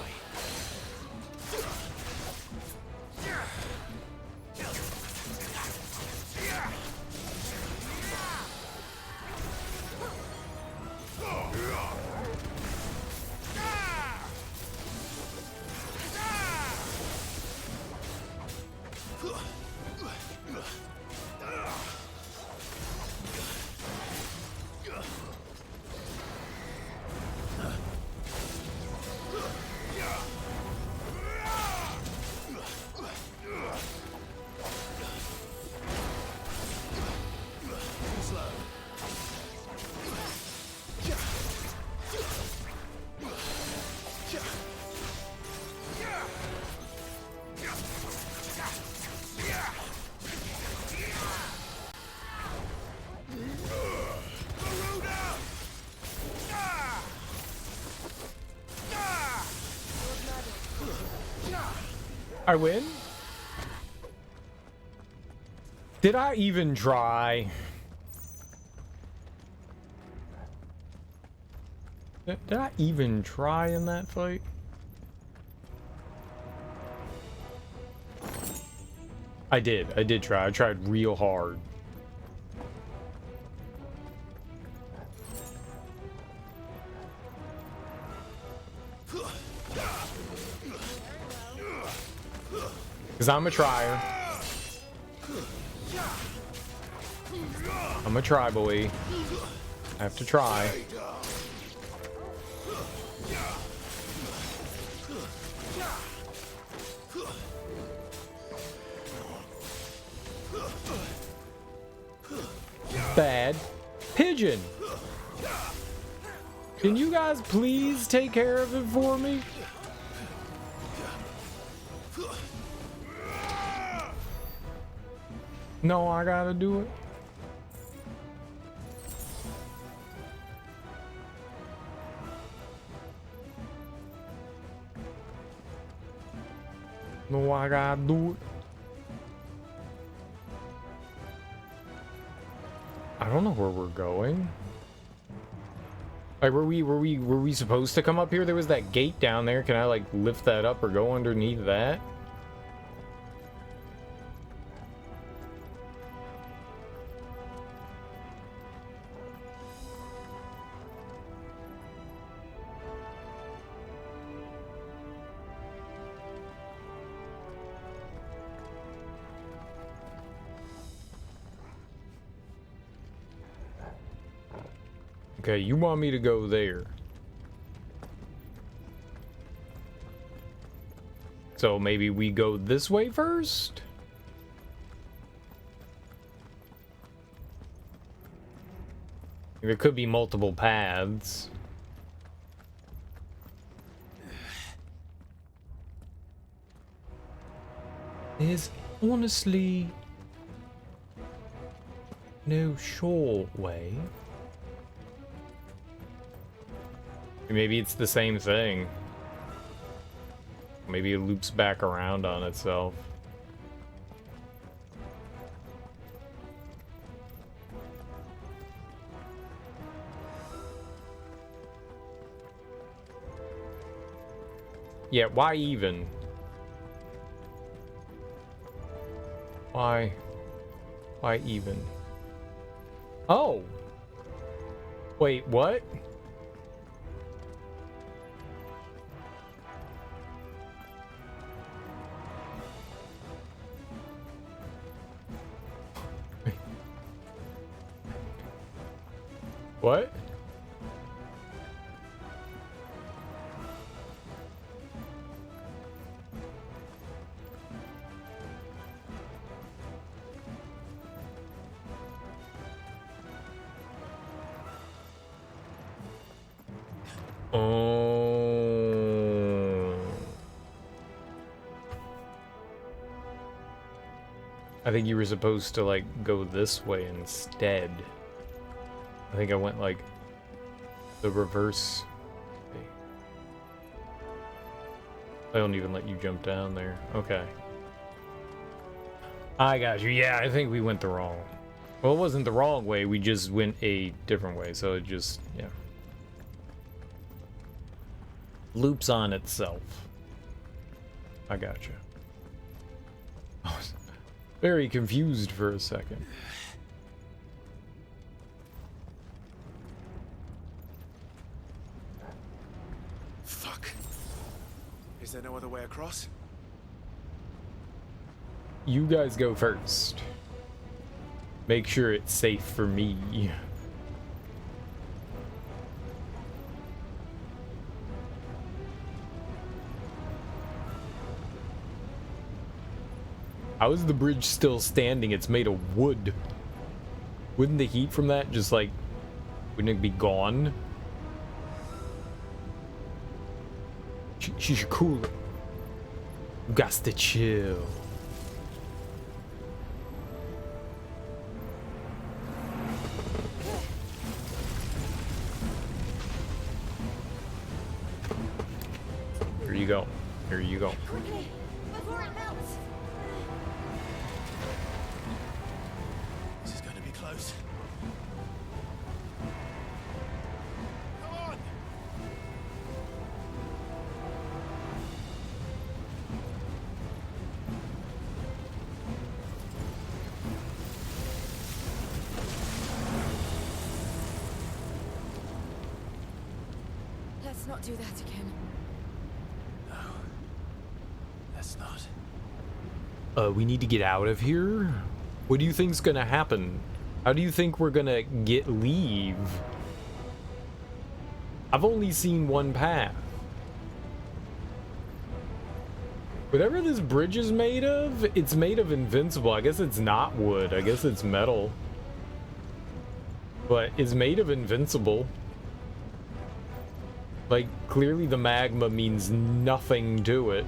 I win? Did I even try? Did I even try in that fight? I did try. I tried real hard. Because I'm a trier. I'm a try boy. I have to try. Bad pigeon. Can you guys please take care of it for me? No, I gotta do it. No, I gotta do it. I don't know where we're going. Like, were we supposed to come up here? There was that gate down there. Can I like lift that up or go underneath that? Okay, you want me to go there. So maybe we go this way first? There could be multiple paths. There's honestly no sure way. Maybe it's the same thing. Maybe it loops back around on itself. Yeah, why even? Why even? Oh! Wait, what? What? Oh. I think you were supposed to, like, go this way instead. I think I went, like, the reverse. I don't even let you jump down there. Okay. I got you. Yeah, I think we went the wrong. Well, it wasn't the wrong way. We just went a different way. So it just, yeah. Loops on itself. I got you. I was very confused for a second. Fuck. Is there no other way across? You guys go first. Make sure it's safe for me. How is the bridge still standing? It's made of wood. Wouldn't the heat from that just, like, wouldn't it be gone? She's cool. You got to chill. Here you go. Here you go. Quickly, before it melts. This is going to be close. Come on! Let's not do that again. That's not. We need to get out of here? What do you think's gonna happen? How do you think we're gonna leave? I've only seen one path. Whatever this bridge is made of, it's made of invincible. I guess it's not wood. I guess it's metal. But it's made of invincible. Like, clearly the magma means nothing to it.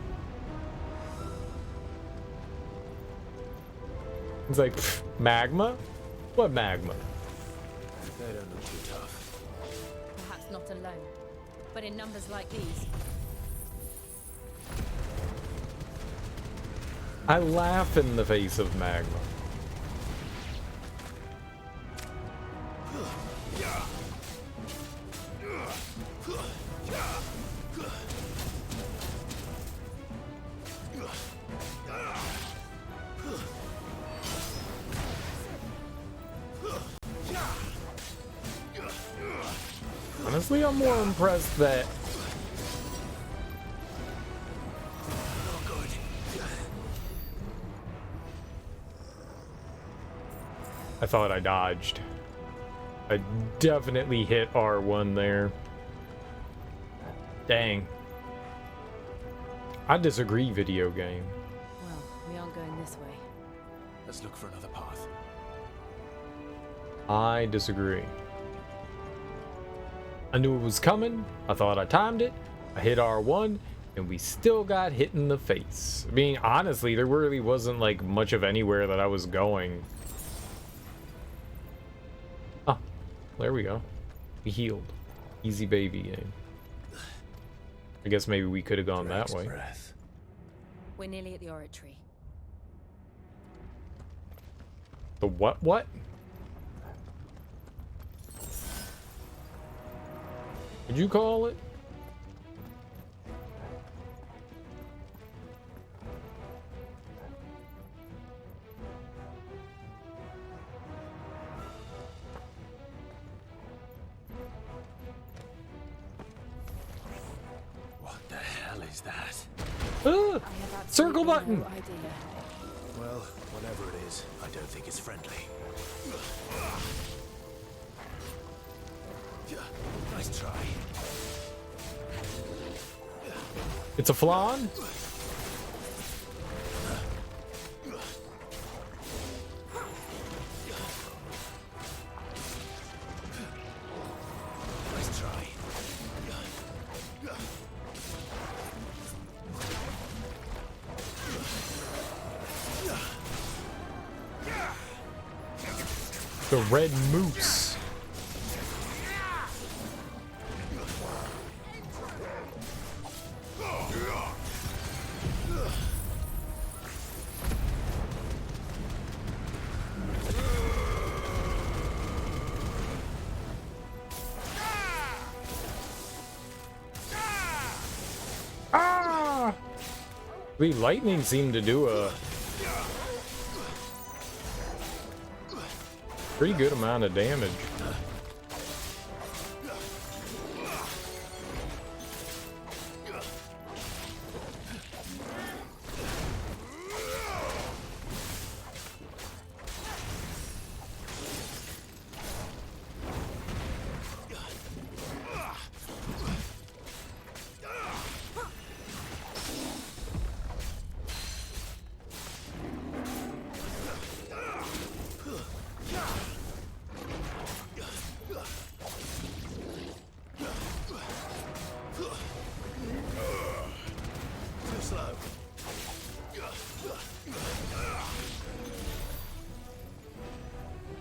It's like, pff, magma? What magma? They don't look too tough. Perhaps not alone, but in numbers like these. I laugh in the face of magma. Honestly, I'm more impressed that I thought I dodged. I definitely hit R1 there. Dang. I disagree, video game. Well, we aren't going this way. Let's look for another path. I disagree. I knew it was coming. I thought I timed it. I hit R1, and we still got hit in the face. I mean, honestly, there really wasn't like much of anywhere that I was going. Ah, there we go. We healed. Easy baby game. I guess maybe we could have gone that way. We're nearly at the oratory. The what? Would you call it? What the hell is that? Circle button! Well, whatever it is, I don't think it's friendly. Nice try. It's a flan? Nice try. The red moose. Ah! Wait, lightning seemed to do a pretty good amount of damage.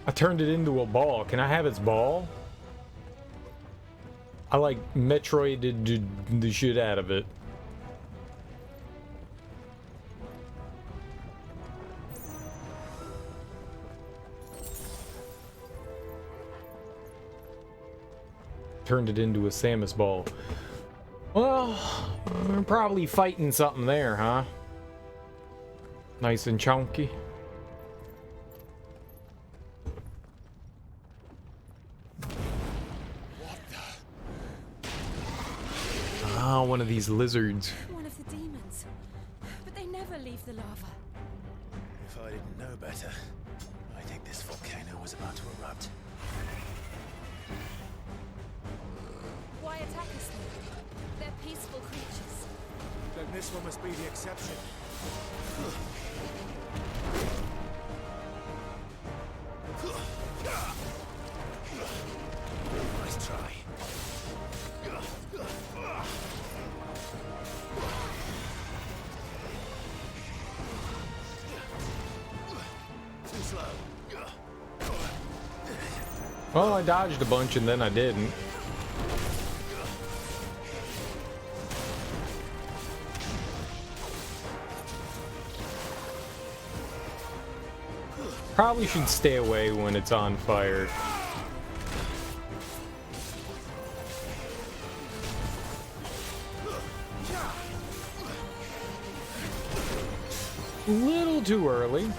I turned it into a ball. Can I have its ball? I like Metroided the shit out of it. Turned it into a Samus ball. Well, we're probably fighting something there, huh? Nice and chunky. Ah, one of these lizards. One of the demons. But they never leave the lava. If I didn't know better, I think this volcano was about to erupt. Why attack us then? They're peaceful creatures. Then this one must be the exception. Nice try. Too slow. Well, I dodged a bunch and then I didn't. Probably should stay away when it's on fire. A little too early.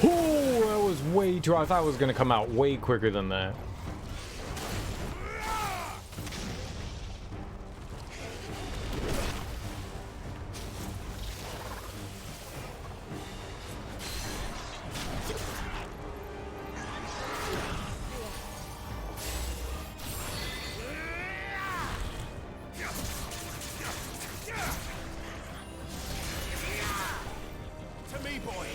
Oh, that was way too... I thought it was going to come out way quicker than that. To me, boy.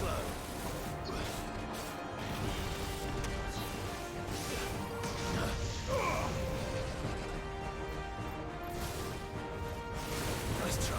slow. Nice try.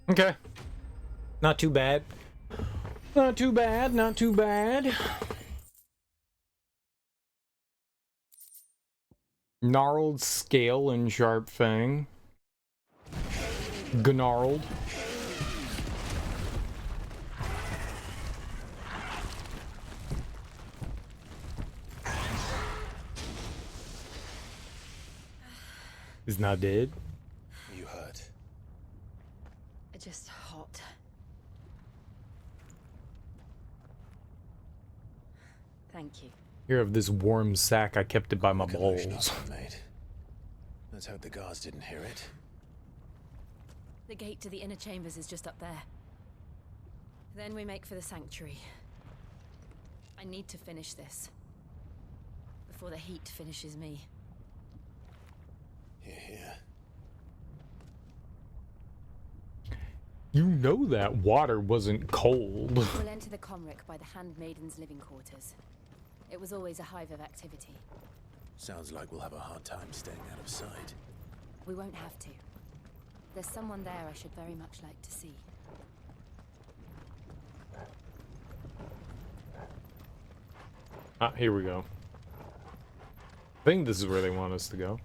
Okay. Not too bad. Not too bad, not too bad. Gnarled scale and sharp fang. Gnarled. Is not dead. You hurt. Just hot. Thank you. Here of this warm sack, I kept it by my balls. Mate. Let's hope the guards didn't hear it. The gate to the inner chambers is just up there. Then we make for the sanctuary. I need to finish this before the heat finishes me. Here. You know that water wasn't cold. We'll enter the Comric by the Handmaiden's living quarters. It was always a hive of activity. Sounds like we'll have a hard time staying out of sight. We won't have to. There's someone there I should very much like to see. Ah, here we go. I think this is where they want us to go.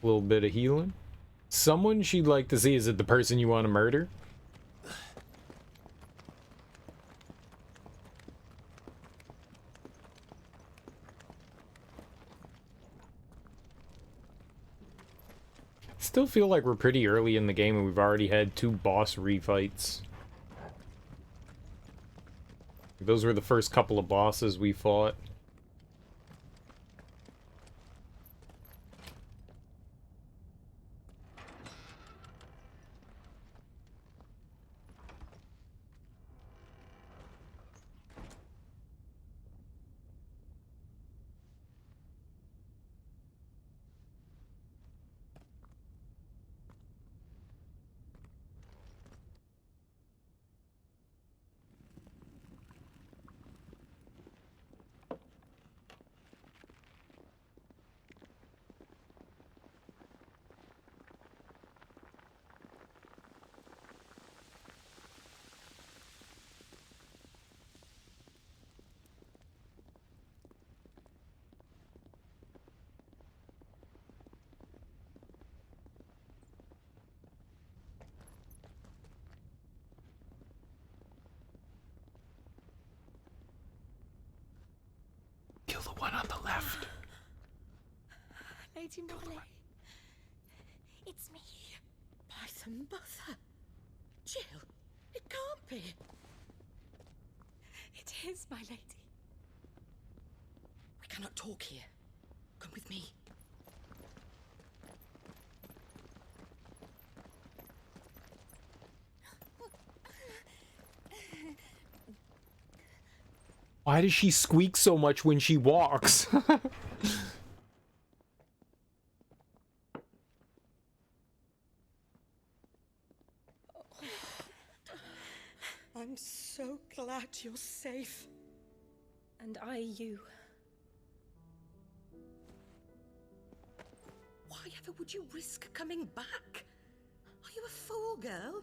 A little bit of healing. Someone she'd like to see. Is it the person you want to murder? Still feel like we're pretty early in the game and we've already had 2 boss refights. Those were the first couple of bosses we fought. Kill the one on the left. Lady Molly. It's me. Python Mother. Jill. be. It is, my lady. We cannot talk here. Come with me. Why does she squeak so much when she walks? I'm so glad you're safe. And I you. Why ever would you risk coming back? Are you a fool, girl?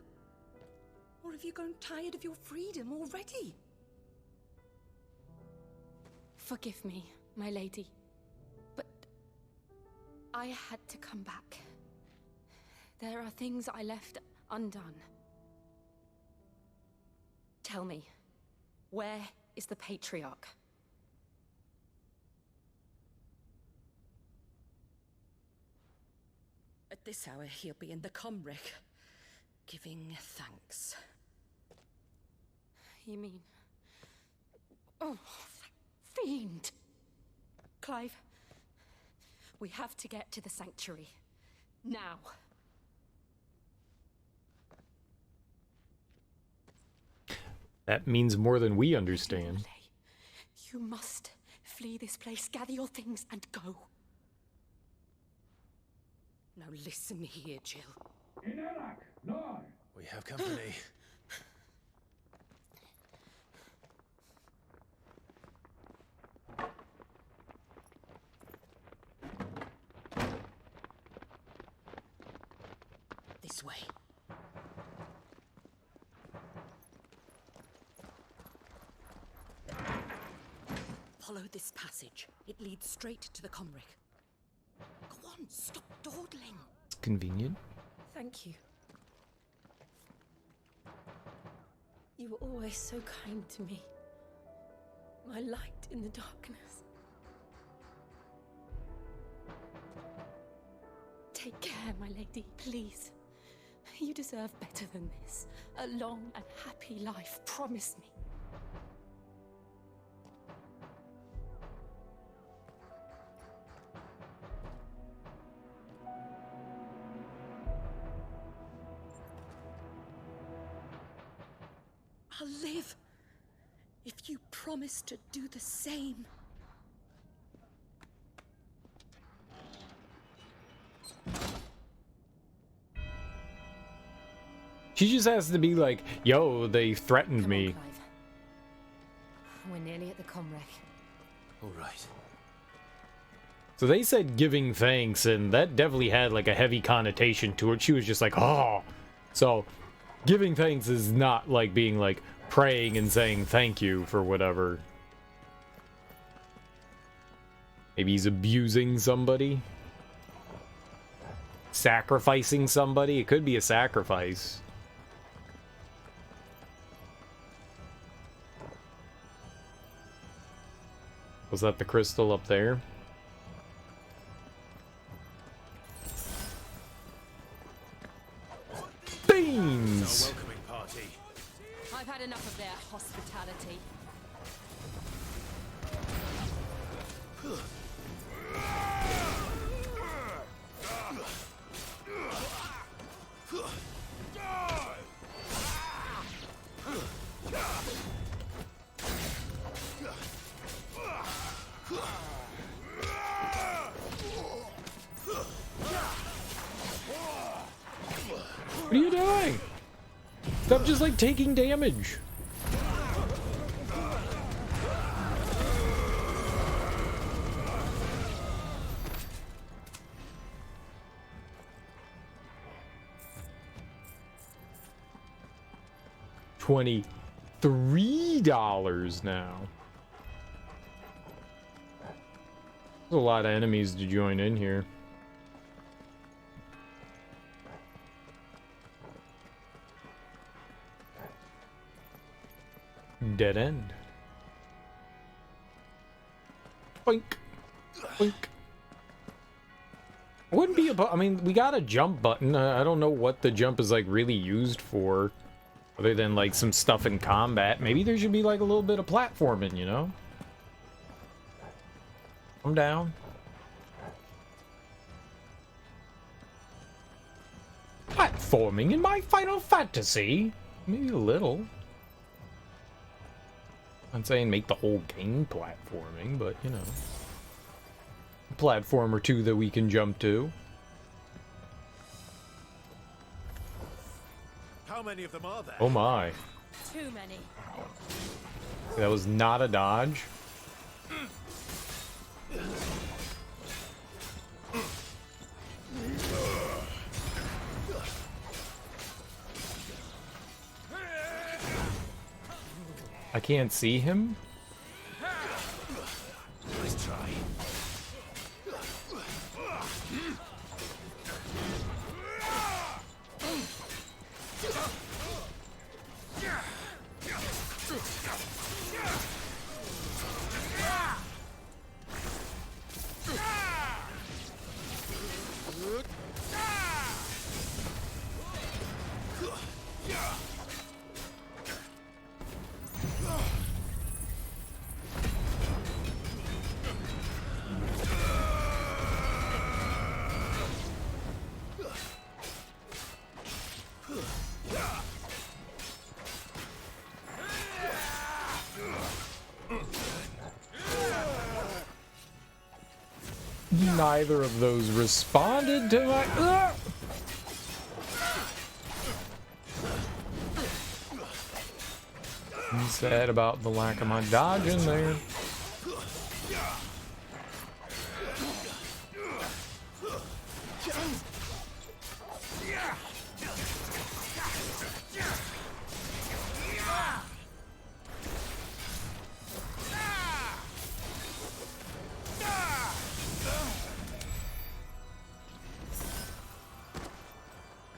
Or have you grown tired of your freedom already? Forgive me, my lady, but I had to come back. There are things I left undone. Tell me, where is the Patriarch? At this hour, he'll be in the Comric, giving thanks. You mean... Oh, that fiend! Clive, we have to get to the sanctuary. Now. That means more than we understand. You must flee this place, gather your things, and go. Now listen here, Jill. We have company. This way. Follow this passage. It leads straight to the Comric. Go on, stop dawdling. It's convenient. Thank you. You were always so kind to me. My light in the darkness. Take care, my lady, please. You deserve better than this. A long and happy life, promise me. I'll live if you promise to do the same. She just has to be like, yo, they threatened me. We're nearly at the Comrec. All right. So they said giving thanks, and that definitely had like a heavy connotation to it. She was just like, oh. So giving thanks is not like being like praying and saying thank you for whatever. Maybe he's abusing somebody. Sacrificing somebody. It could be a sacrifice. Was that the crystal up there? Beans! I've had enough of their hospitality. What are you doing? Stop just like taking damage. $23 now. There's a lot of enemies to join in here. Dead end. Boink. Boink. Wouldn't be a I mean, we got a jump button. I don't know what the jump is like really used for. Other than like some stuff in combat, maybe there should be like a little bit of platforming, you know? I'm down. Platforming in my Final Fantasy? Maybe a little. I'm saying make the whole game platforming, but you know. A platform or two that we can jump to. How many of them are there? Oh my. Too many. That was not a dodge. I can't see him. Let's try. Neither of those responded to my... I'm sad about the lack of my dodge in there.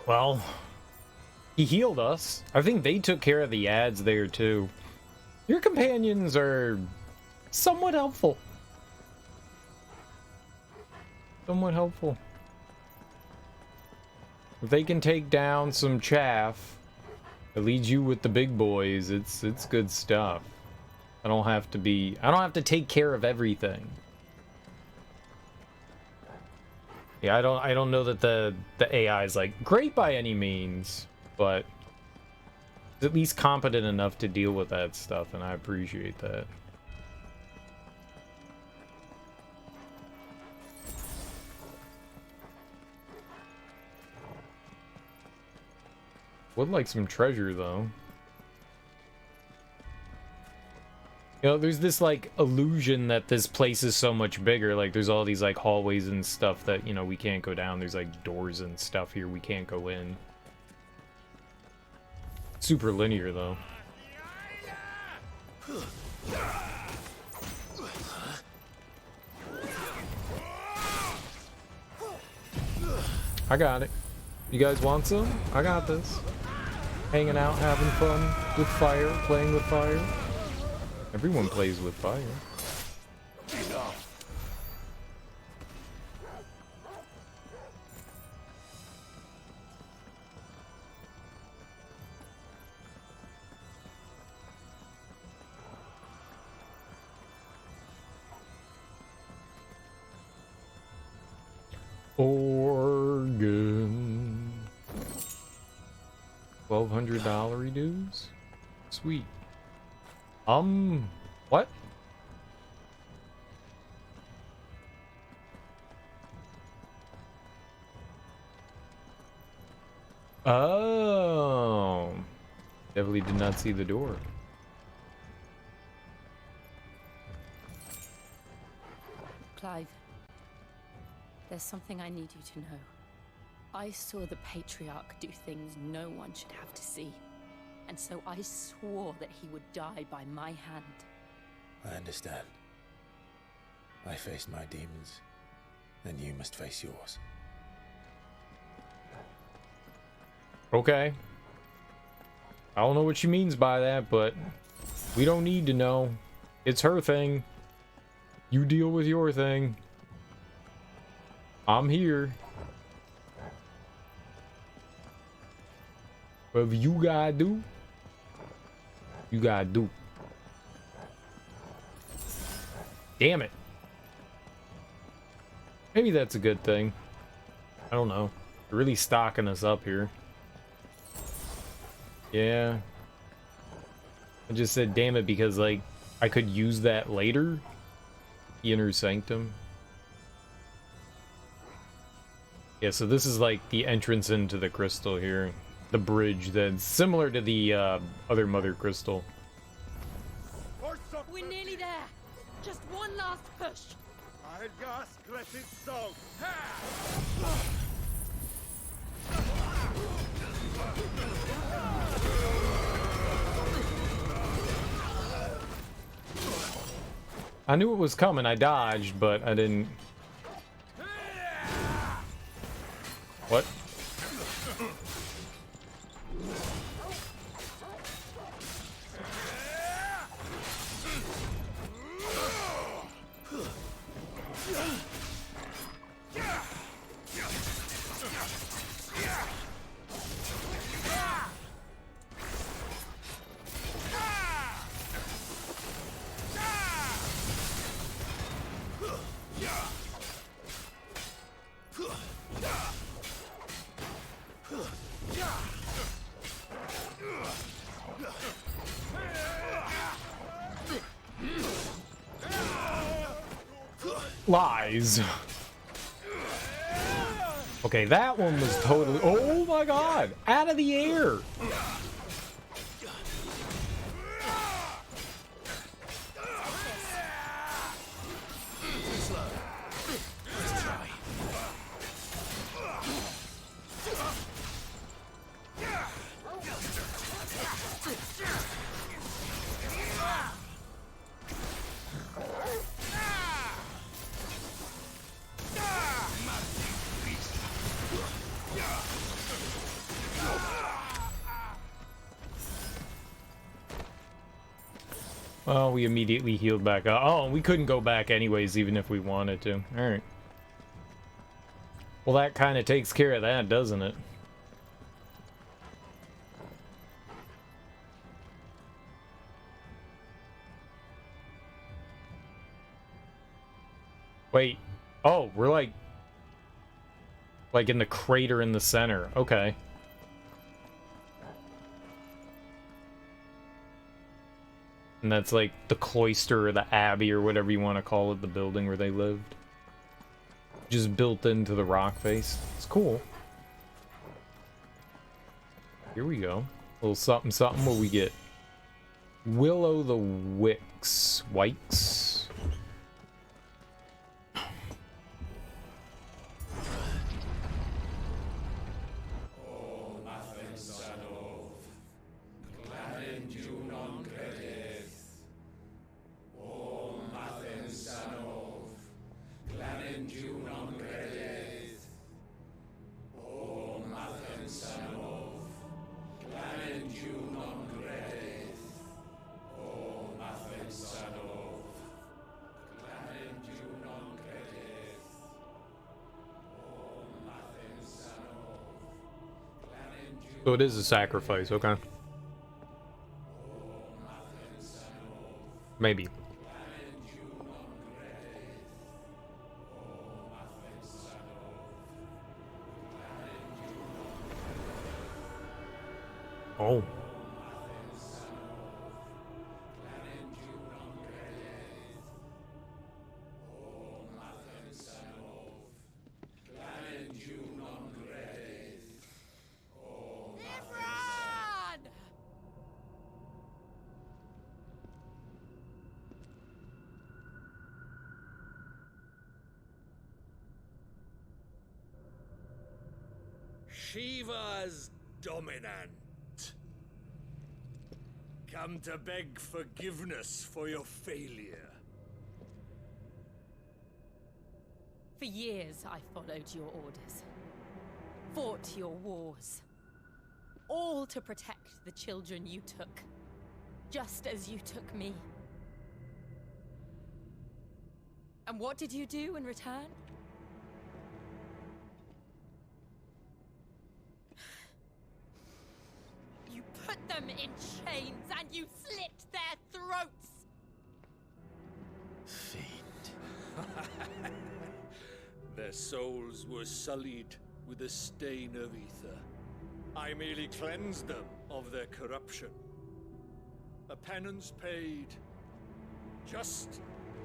Well, he healed us. I think they took care of the ads there too. Your companions are somewhat helpful. Somewhat helpful. If they can take down some chaff that leads you with the big boys, it's good stuff. I don't have to take care of everything. Yeah, I don't know that the AI is like great by any means, but it's at least competent enough to deal with that stuff, and I appreciate that. Would like some treasure though. You know, there's this, like, illusion that this place is so much bigger. Like, there's all these, like, hallways and stuff that, you know, we can't go down. There's, like, doors and stuff here we can't go in. Super linear, though. I got it. You guys want some? I got this. Hanging out, having fun with fire, playing with fire. Everyone plays with fire. Organ. $1,200 dues? Sweet. What? Oh. Definitely did not see the door. Clive, there's something I need you to know. I saw the Patriarch do things no one should have to see. And so I swore that he would die by my hand. I understand. I faced my demons, then you must face yours. Okay. I don't know what she means by that, but we don't need to know. It's her thing. You deal with your thing. I'm here. Whatever you gotta do, You gotta do. Damn it. Maybe that's a good thing. I don't know. They're really stocking us up here. Yeah. I just said damn it because, like, I could use that later. The Inner Sanctum. Yeah, so this is like the entrance into the crystal here. The bridge that's similar to the other Mother Crystal. We're nearly there. Just one last push. I knew it was coming. I dodged, but I didn't. What? Lies. Okay, that one was totally... Oh my god! Out of the air! Oh, we immediately healed back up. Oh, we couldn't go back anyways, even if we wanted to. Alright. Well, that kind of takes care of that, doesn't it? Wait. Oh, we're like in the crater in the center. Okay. And that's like the cloister or the abbey or whatever you want to call it, the building where they lived. Just built into the rock face. It's cool. Here we go. A little something something. What we get? Willow the Wikes. So it is a sacrifice, okay. Maybe. Oh. Shiva's dominant. Come to beg forgiveness for your failure. For years, I followed your orders. Fought your wars. All to protect the children you took. Just as you took me. And what did you do in return? You put them in chains and you slit their throats! Their souls were sullied with a stain of ether. I merely cleansed them of their corruption. A penance paid, just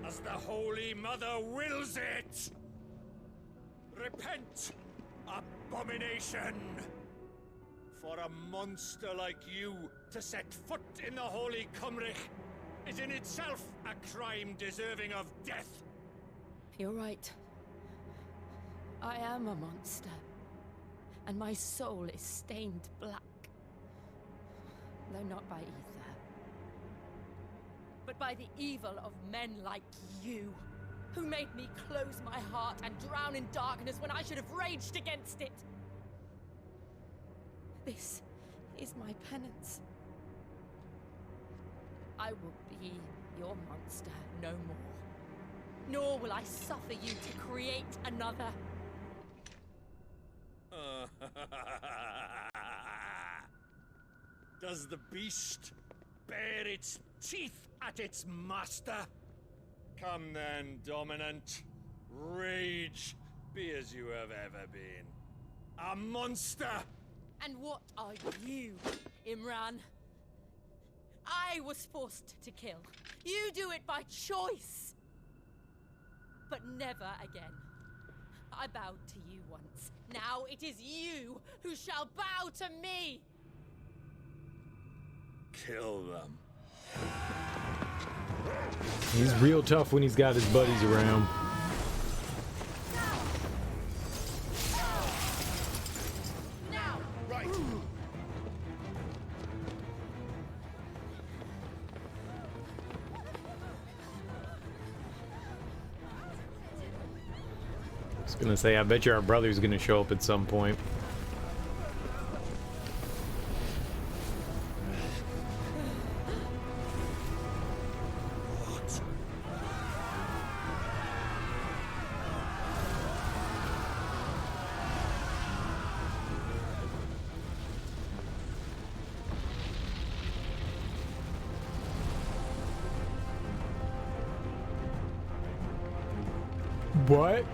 as the Holy Mother wills it! Repent, abomination! For a monster like you to set foot in the Holy Cymric is in itself a crime deserving of death. You're right. I am a monster. And my soul is stained black. Though not by ether. But by the evil of men like you, who made me close my heart and drown in darkness when I should have raged against it. This is my penance. I will be your monster no more. Nor will I suffer you to create another. Does the beast bare its teeth at its master? Come then, dominant. Rage, be as you have ever been. A monster! And what are you, Imran? I was forced to kill. You do it by choice. But never again. I bowed to you once. Now it is you who shall bow to me! Kill them. He's real tough when he's got his buddies around. Now! Right! I was gonna say, I bet you our brother's gonna show up at some point. What?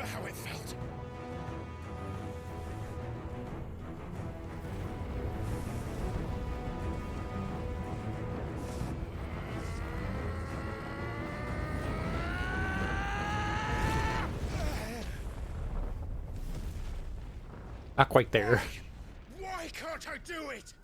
How it felt. Not quite there. Why can't I do it?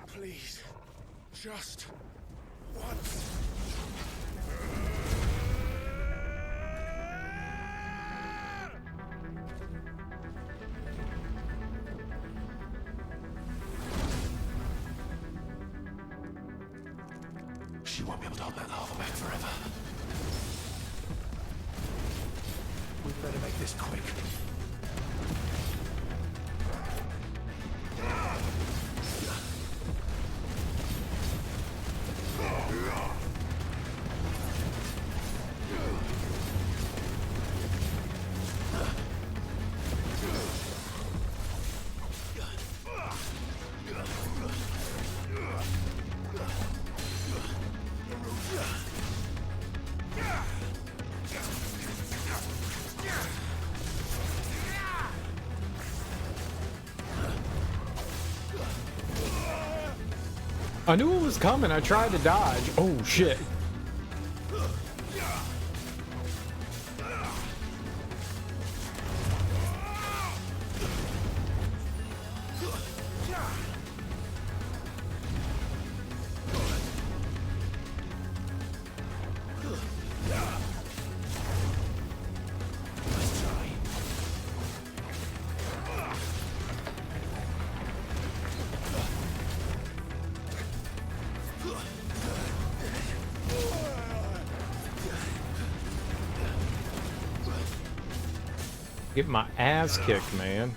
Please, just once. She won't be able to hold that lava back forever. We better make this quick. I knew it was coming. I tried to dodge. Oh, shit. Get my ass kicked, man.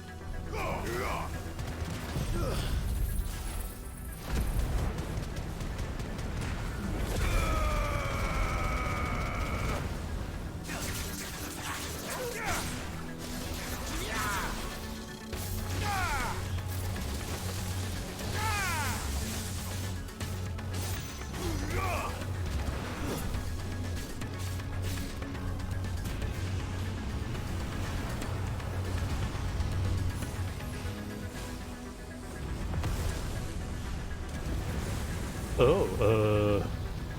Oh,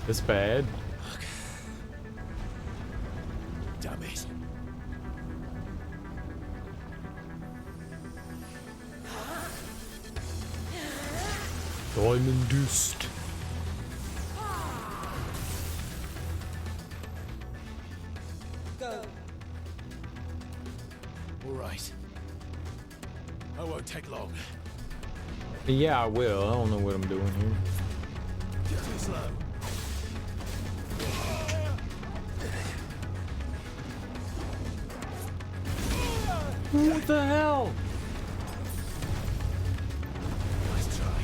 this bad. Damn it. Diamond dust. Go. All right. I won't take long. Yeah, I will. I don't know what I'm doing here. Too slow. What the hell? Nice try.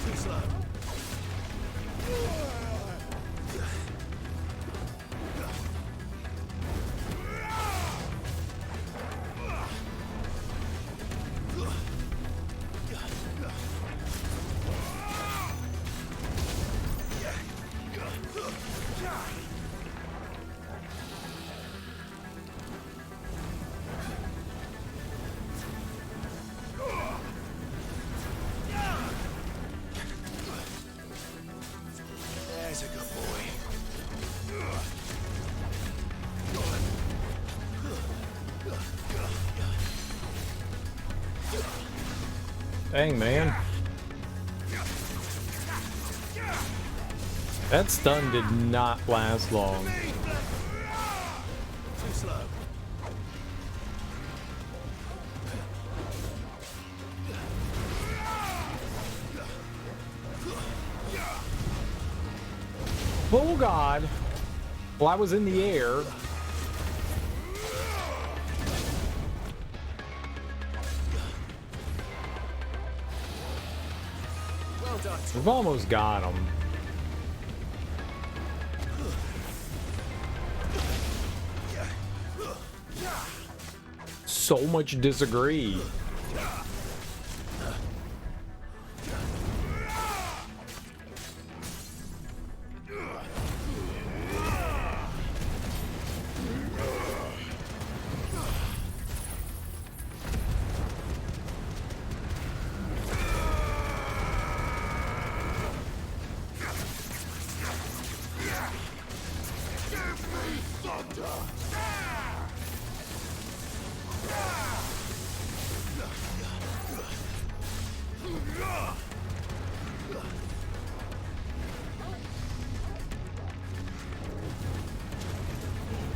Too slow. There's a good boy. Dang, man. That stun did not last long. Too slow. Oh god. Well, I was in the air. Well done. We've almost got him. So much disagree.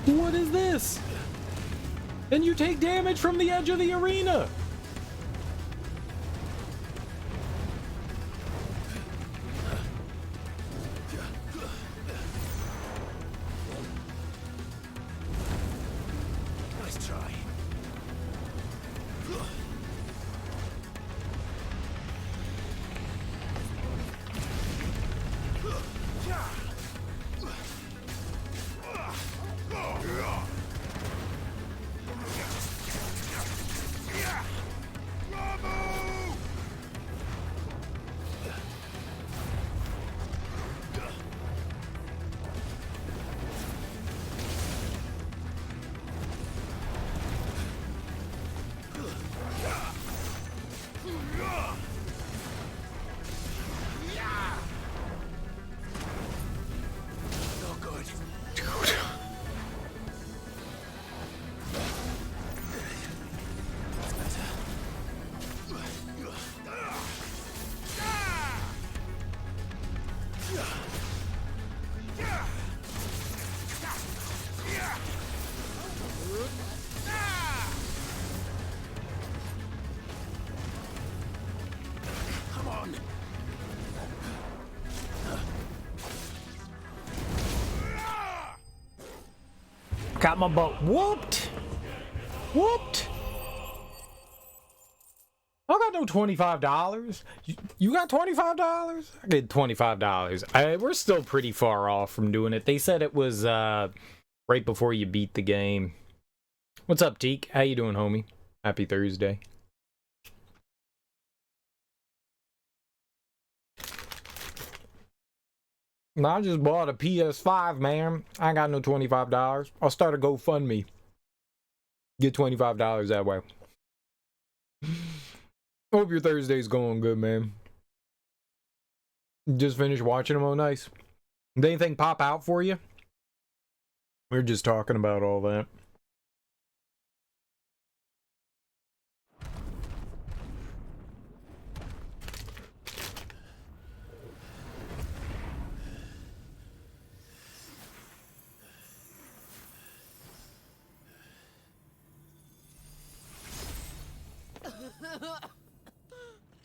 What is this? And you take damage from the edge of the arena. Nice try. Got my butt whooped. Whooped. I got no $25. You got $25? I get $25. We're still pretty far off from doing it. They said it was right before you beat the game. What's up, Teak? How you doing, homie? Happy Thursday. I just bought a PS5, man. I ain't got no $25. I'll start a GoFundMe. Get $25 that way. Hope your Thursday's going good, man. Just finished watching them. Oh, nice. Did anything pop out for you? We were just talking about all that.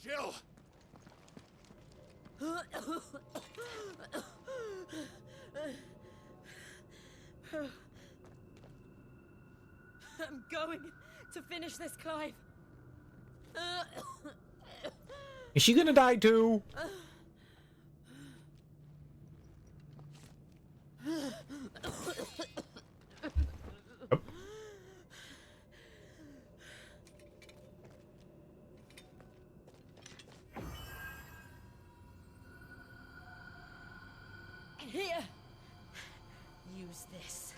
Jill! I'm going to finish this, Clive. Is she gonna die too? Here. Use this.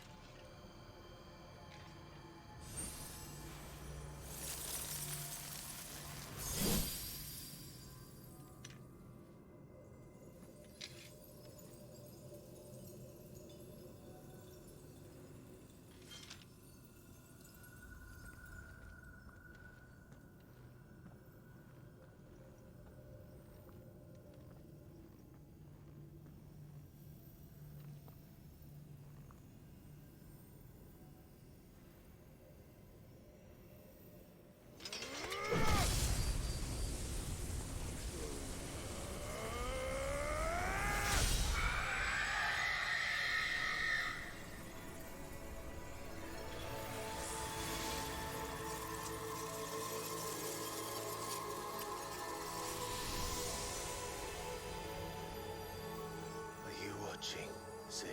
Sid.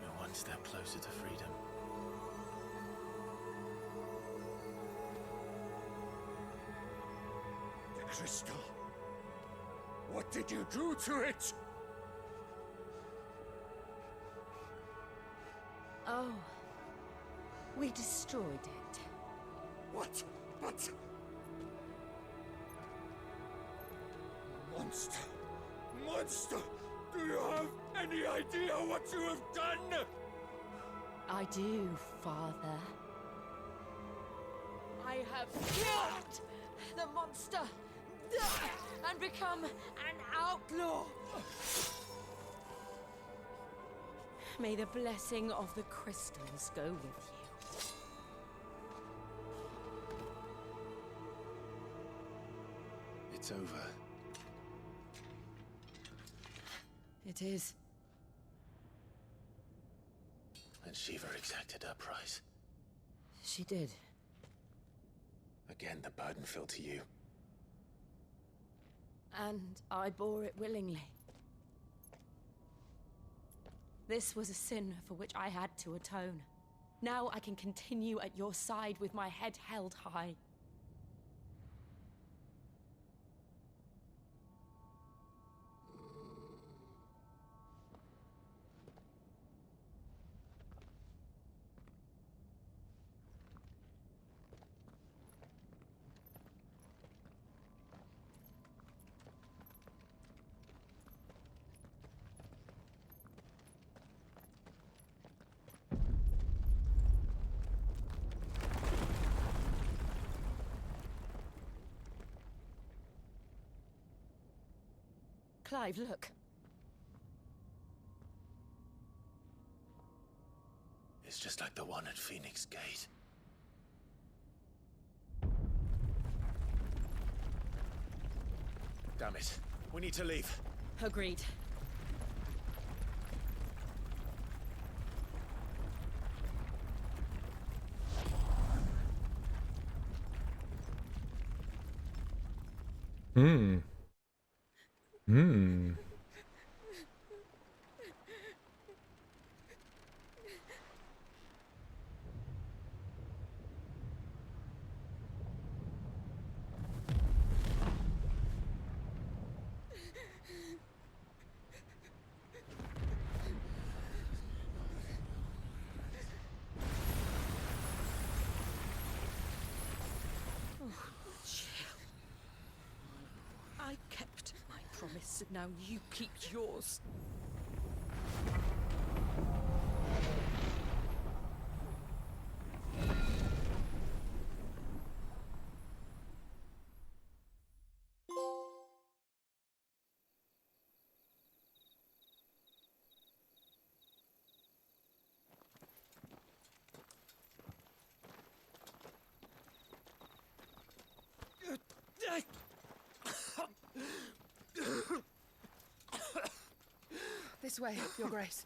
We're one step closer to freedom. The crystal. What did you do to it? Oh. We destroyed it. What? But... Monster! Monster! Do you have any idea what you have done? I do, Father. I have killed the monster and become an outlaw. May the blessing of the crystals go with you. It's over. It is. And Shiva exacted her price. She did. Again, the burden fell to you. And I bore it willingly. This was a sin for which I had to atone. Now I can continue at your side with my head held high. Clive, look. It's just like the one at Phoenix Gate. Damn it. We need to leave. Agreed. Hmm. Hmm. Oh, chill. I kept my promise, and now you keep yours. This way, Your Grace.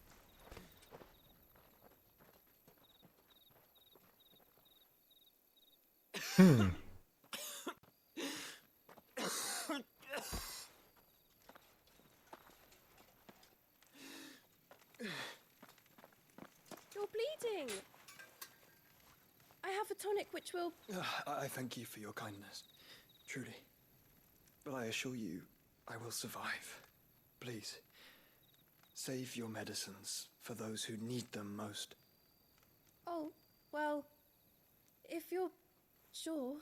Hmm. You're bleeding. I have a tonic which will... I thank you for your kindness, truly. But I assure you, I will survive. Please, save your medicines for those who need them most. Oh, well, if you're sure.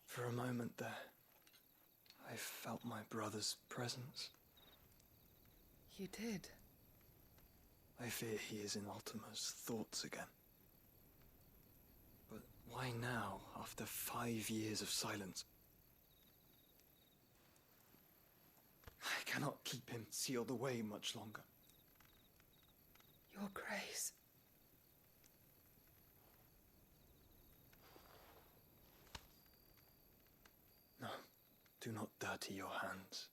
For a moment there, I felt my brother's presence. You did? I fear he is in Ultima's thoughts again. But why now, after 5 years of silence? I cannot keep him sealed away much longer. Your Grace. No, do not dirty your hands.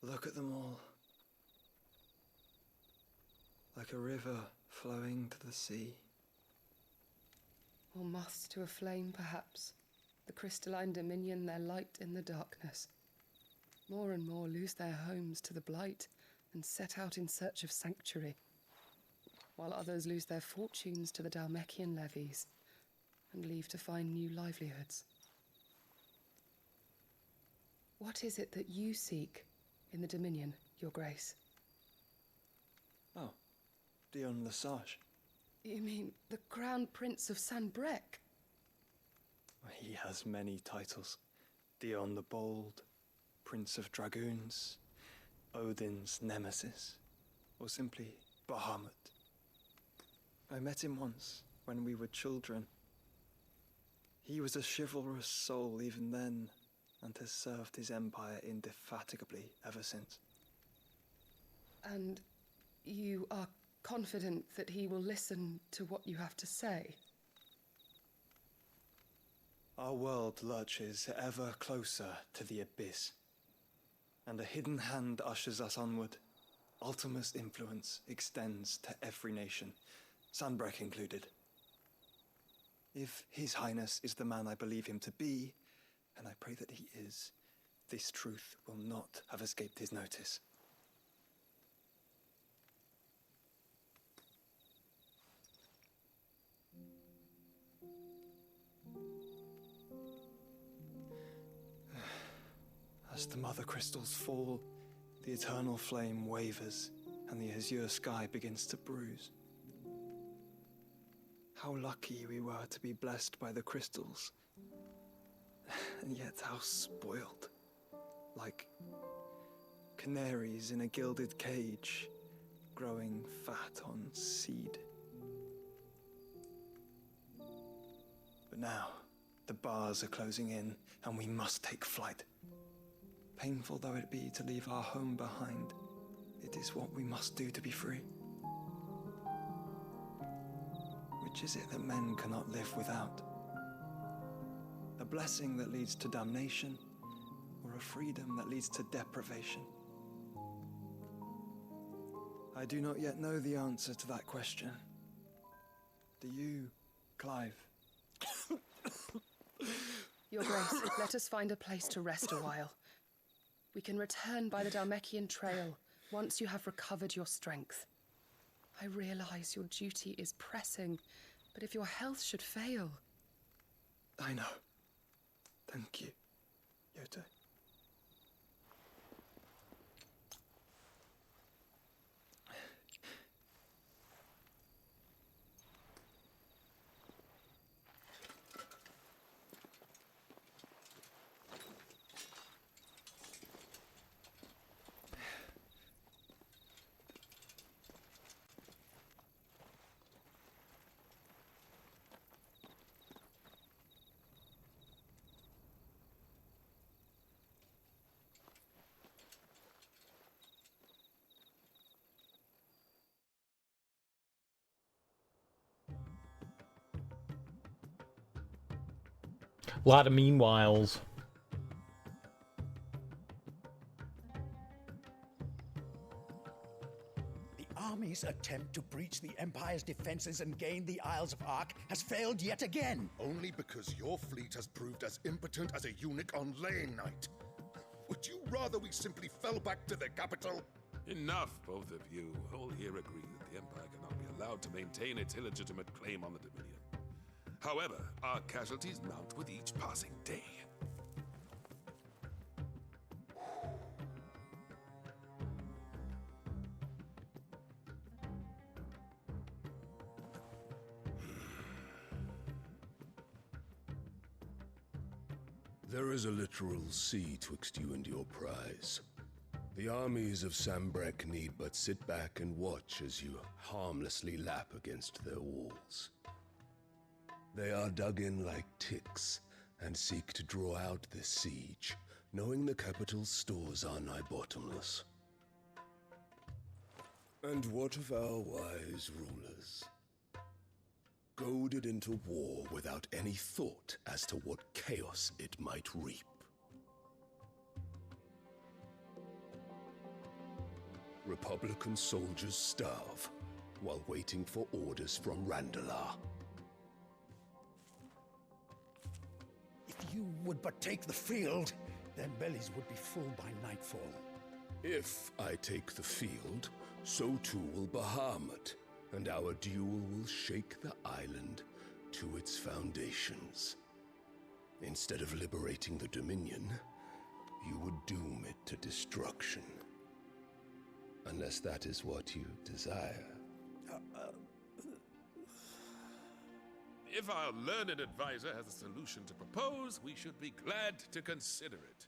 Look at them all. Like a river flowing to the sea. Or moths to a flame, perhaps. The crystalline dominion, their light in the darkness. More and more lose their homes to the blight and set out in search of sanctuary, while others lose their fortunes to the Dalmekian levies and leave to find new livelihoods. What is it that you seek in the Dominion, Your Grace? Oh, Dion Lesage. You mean the Crown Prince of Sanbrec? He has many titles. Dion the Bold, Prince of Dragoons, Odin's Nemesis, or simply Bahamut. I met him once, when we were children. He was a chivalrous soul even then, and has served his empire indefatigably ever since. And you are confident that he will listen to what you have to say? Our world lurches ever closer to the abyss, and a hidden hand ushers us onward. Ultima's influence extends to every nation, Sanbrec included. If His Highness is the man I believe him to be, and I pray that he is, this truth will not have escaped his notice. As the mother crystals fall, the eternal flame wavers, and the azure sky begins to bruise. How lucky we were to be blessed by the crystals, and yet how spoiled. Like canaries in a gilded cage, growing fat on seed. But now, the bars are closing in, and we must take flight. Painful though it be to leave our home behind, it is what we must do to be free. Which is it that men cannot live without? A blessing that leads to damnation, or a freedom that leads to deprivation? I do not yet know the answer to that question. Do you, Clive? Your Grace, let us find a place to rest a while. We can return by the Dalmekian trail once you have recovered your strength. I realize your duty is pressing, but if your health should fail... I know. Thank you, Yoto. A lot of meanwhiles. The army's attempt to breach the Empire's defenses and gain the Isles of Ark has failed yet again. Only because your fleet has proved as impotent as a eunuch on laying night. Would you rather we simply fell back to the capital? Enough, both of you. All here agree that the Empire cannot be allowed to maintain its illegitimate claim on the Dominion. However, our casualties mount with each passing day. There is a literal sea twixt you and your prize. The armies of Sambrek need but sit back and watch as you harmlessly lap against their walls. They are dug in like ticks and seek to draw out this siege, knowing the capital's stores are nigh bottomless. And what of our wise rulers? Goaded into war without any thought as to what chaos it might reap. Republican soldiers starve while waiting for orders from Randalar. If you would but take the field, their bellies would be full by nightfall. If I take the field, so too will Bahamut, and our duel will shake the island to its foundations. Instead of liberating the Dominion, you would doom it to destruction. Unless that is what you desire. If our learned advisor has a solution to propose, we should be glad to consider it.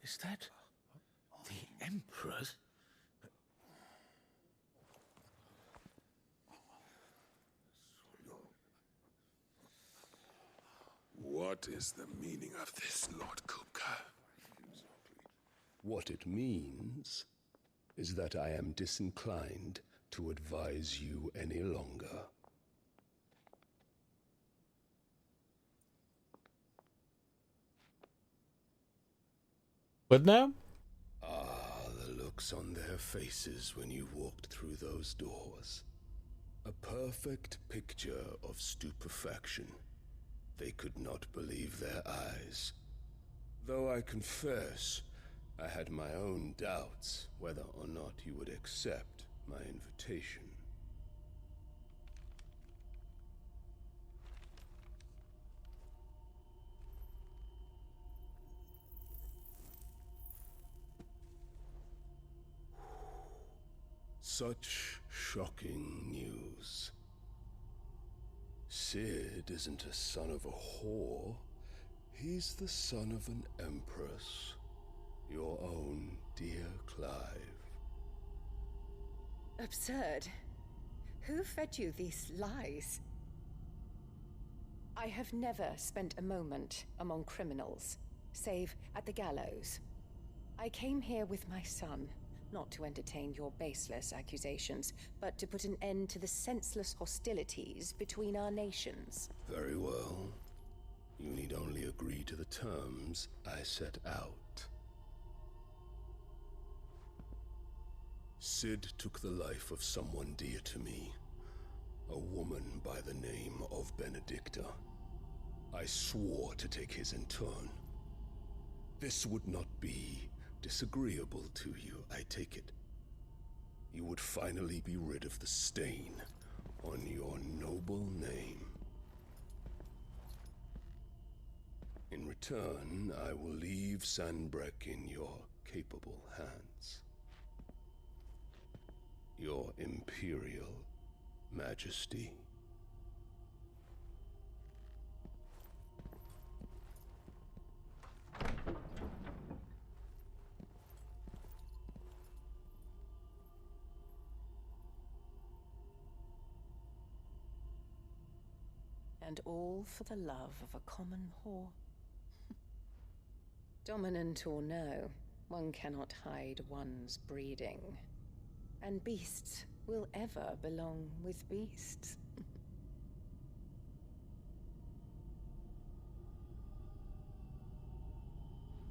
Is that the Emperor's? What is the meaning of this, Lord Kupka? What it means is that I am disinclined to advise you any longer. What now? Ah, the looks on their faces when you walked through those doors. A perfect picture of stupefaction. They could not believe their eyes. Though I confess, I had my own doubts whether or not you would accept my invitation. Such shocking news. Sid isn't a son of a whore. He's the son of an empress. Your own dear Clive. Absurd. Who fed you these lies? I have never spent a moment among criminals, save at the gallows. I came here with my son, not to entertain your baseless accusations, but to put an end to the senseless hostilities between our nations. Very well. You need only agree to the terms I set out. Sid took the life of someone dear to me, a woman by the name of Benedicta. I swore to take his in turn. This would not be disagreeable to you, I take it. You would finally be rid of the stain on your noble name. In return, I will leave Sanbreque in your capable hands. Your Imperial Majesty. And all for the love of a common whore. Dominant or no, one cannot hide one's breeding. And beasts will ever belong with beasts.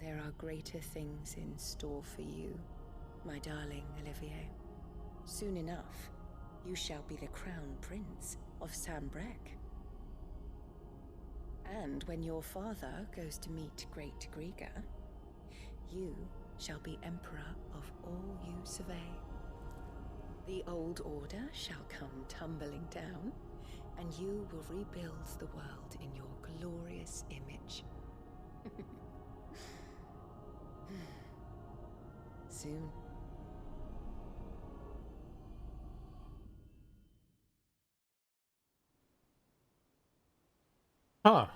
There are greater things in store for you, my darling Olivier. Soon enough, you shall be the crown prince of Sanbreque. And when your father goes to meet Great Griga, you shall be emperor of all you survey. The old order shall come tumbling down, and you will rebuild the world in your glorious image. Soon. Huh.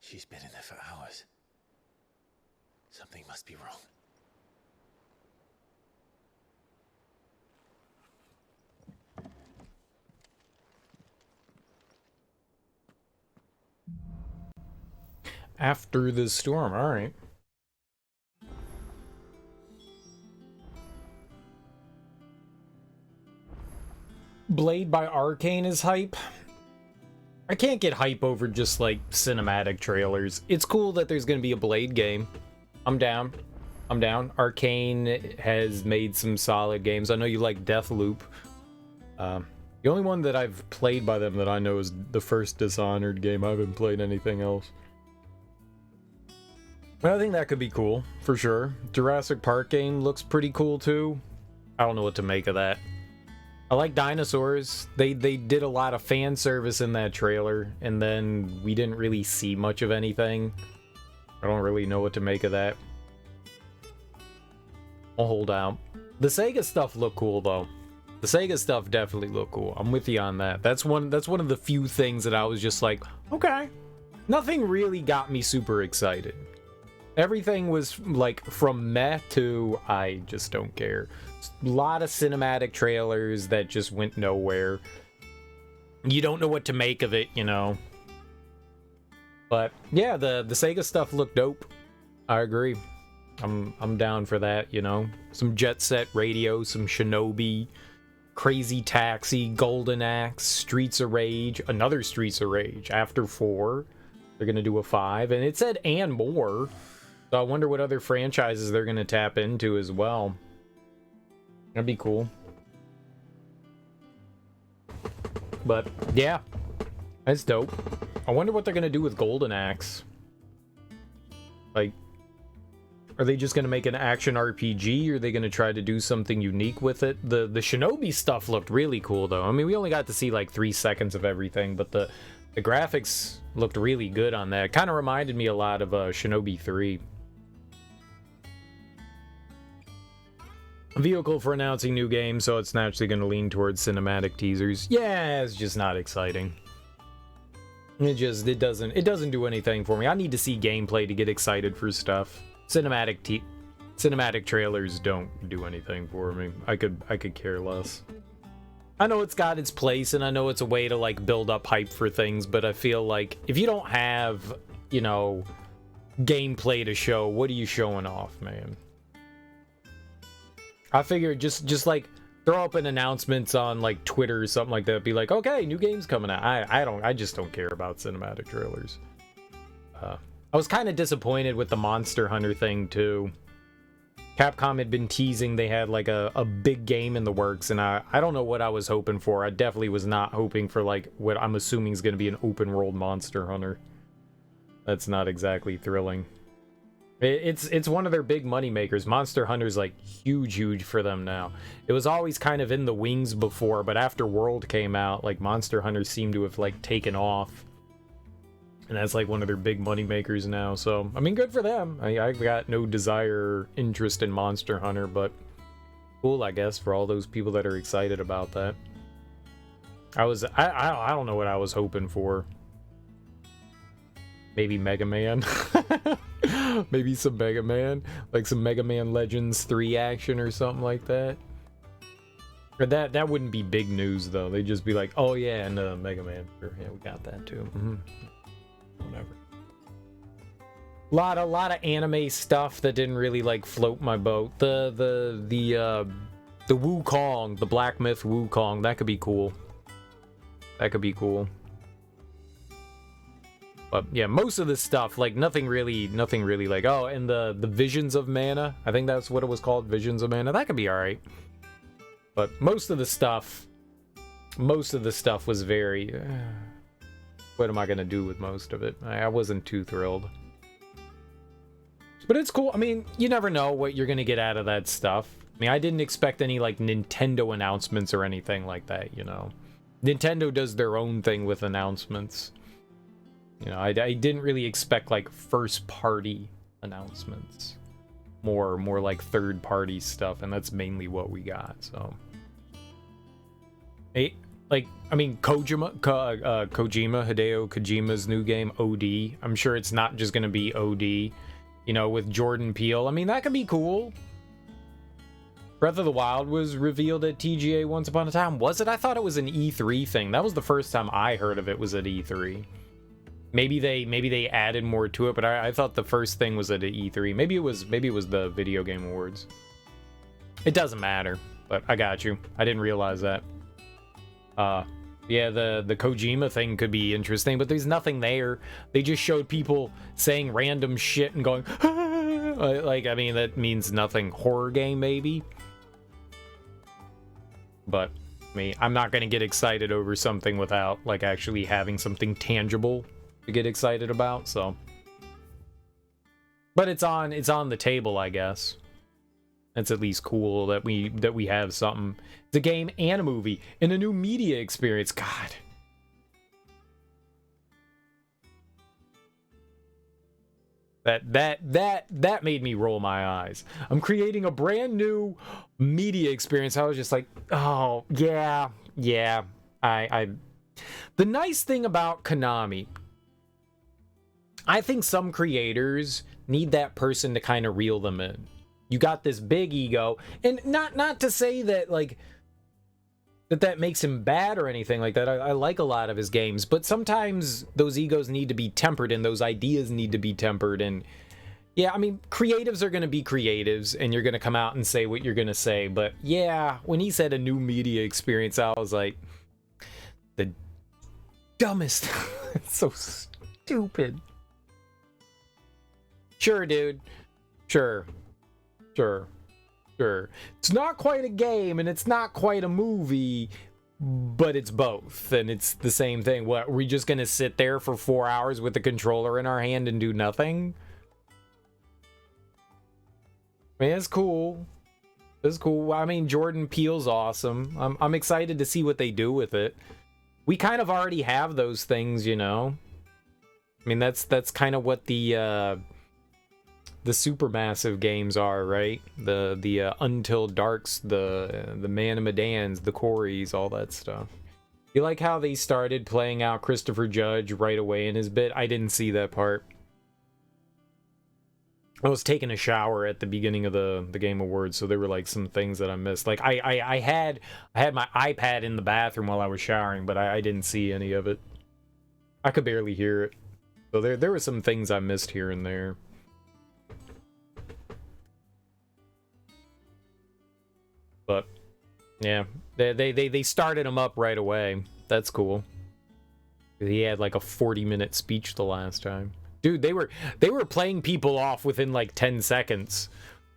She's been in there for hours. Something must be wrong. After the storm, alright. Blade by Arcane is hype. I can't get hype over just like cinematic trailers. It's cool that there's gonna be a Blade game. I'm down. I'm down. Arcane has made some solid games. I know you like Deathloop. The only one that I've played by them that I know is the first Dishonored game. I haven't played anything else. I think that could be cool, for sure. Jurassic Park game looks pretty cool too. I don't know what to make of that. I like dinosaurs. They did a lot of fan service in that trailer, and then we didn't really see much of anything. I don't really know what to make of that. I'll hold out. The Sega stuff looked cool though. The Sega stuff definitely looked cool. I'm with you on that. That's one of the few things that I was just like, okay. Nothing really got me super excited. Everything was like from meh to I just don't care. A lot of cinematic trailers that just went nowhere. You don't know what to make of it, you know. But yeah, the Sega stuff looked dope. I agree. I'm down for that, you know. Some Jet Set Radio, some Shinobi, Crazy Taxi, Golden Axe, Streets of Rage, another Streets of Rage. After 4, they're gonna do a 5, and it said and more. So I wonder what other franchises they're gonna tap into as well. That'd be cool. But yeah, that's dope. I wonder what they're gonna do with Golden Axe. Like, are they just gonna make an action RPG, or are they gonna try to do something unique with it? The Shinobi stuff looked really cool though. I mean, we only got to see like 3 seconds of everything, but the graphics looked really good on that. Kind of reminded me a lot of Shinobi 3. Vehicle for announcing new games, so it's naturally going to lean towards cinematic teasers. Yeah, it's just not exciting. It doesn't do anything for me. I need to see gameplay to get excited for stuff. Cinematic trailers don't do anything for me. I could care less. I know it's got its place, and I know it's a way to like build up hype for things, but I feel like if you don't have, you know, gameplay to show, what are you showing off, man? I figure just like throw up an announcements on like Twitter or something like that. Be like, okay, new game's coming out. I just don't care about cinematic trailers. I was kind of disappointed with the Monster Hunter thing too. Capcom had been teasing they had like a big game in the works, and I don't know what I was hoping for. I definitely was not hoping for like what I'm assuming is going to be an open world Monster Hunter. That's not exactly thrilling. It's one of their big money makers. Monster Hunter's like huge for them now. It was always kind of in the wings before, but after World came out, like Monster Hunter seemed to have like taken off. And that's like one of their big money makers now. So, I mean, good for them. I've got no desire or interest in Monster Hunter, but cool, I guess, for all those people that are excited about that. I don't know what I was hoping for. Maybe Mega Man. Maybe some Mega Man. Like some Mega Man Legends 3 action or something like that. Or that wouldn't be big news, though. They'd just be like, oh yeah, and Mega Man. Sure, yeah, we got that too. Whatever. Lot of anime stuff that didn't really like float my boat. The Wukong, the Black Myth Wukong, that could be cool. That could be cool. But yeah, most of this stuff, like nothing really like, oh, and the Visions of Mana, I think that's what it was called, Visions of Mana, that could be alright. But most of the stuff was very, what am I gonna do with most of it? I wasn't too thrilled. But it's cool. I mean, you never know what you're gonna get out of that stuff. I mean, I didn't expect any like Nintendo announcements or anything like that, you know. Nintendo does their own thing with announcements. You know, I didn't really expect like first party announcements. More like third party stuff, and that's mainly what we got, so. Like, I mean, Hideo Kojima's new game, OD. I'm sure it's not just gonna be OD, you know, with Jordan Peele. I mean, that could be cool. Breath of the Wild was revealed at TGA once upon a time. Was it? I thought it was an E3 thing. That was the first time I heard of it, was at E3. Maybe they added more to it, but I thought the first thing was at E3. Maybe it was the Video Game Awards. It doesn't matter, but I got you. I didn't realize that. Yeah, the Kojima thing could be interesting, but there's nothing there. They just showed people saying random shit and going, like, I mean, that means nothing. Horror game, maybe? But, I mean, I'm not gonna get excited over something without, like, actually having something tangible to get excited about, so. But it's on the table, I guess. It's at least cool that we have something. It's a game and a movie and a new media experience. God. That made me roll my eyes. I'm creating a brand new media experience. I was just like, oh, yeah. The nice thing about Konami, I think some creators need that person to kind of reel them in. You got this big ego, and not to say that like that makes him bad or anything like that. I like a lot of his games, but sometimes those egos need to be tempered and those ideas need to be tempered. And yeah, I mean, creatives are going to be creatives, and you're going to come out and say what you're going to say. But yeah, when he said a new media experience, I was like, the dumbest. It's so stupid. Sure, dude. Sure. It's not quite a game and it's not quite a movie, but it's both, and it's the same thing. What, are we just gonna sit there for 4 hours with the controller in our hand and do nothing? I mean, it's cool. It's cool. I mean, Jordan Peele's awesome. I'm excited to see what they do with it. We kind of already have those things, you know. I mean, that's kind of what the supermassive games are, right? The Until Darks, the Man of Medans, the Corys, all that stuff. You like how they started playing out Christopher Judge right away in his bit? I didn't see that part. I was taking a shower at the beginning of the Game Awards, so there were like some things that I missed. Like I had my iPad in the bathroom while I was showering, but I didn't see any of it. I could barely hear it. So there were some things I missed here and there. But yeah, they started him up right away. That's cool. He had like a 40-minute speech the last time. Dude, they were playing people off within like 10 seconds.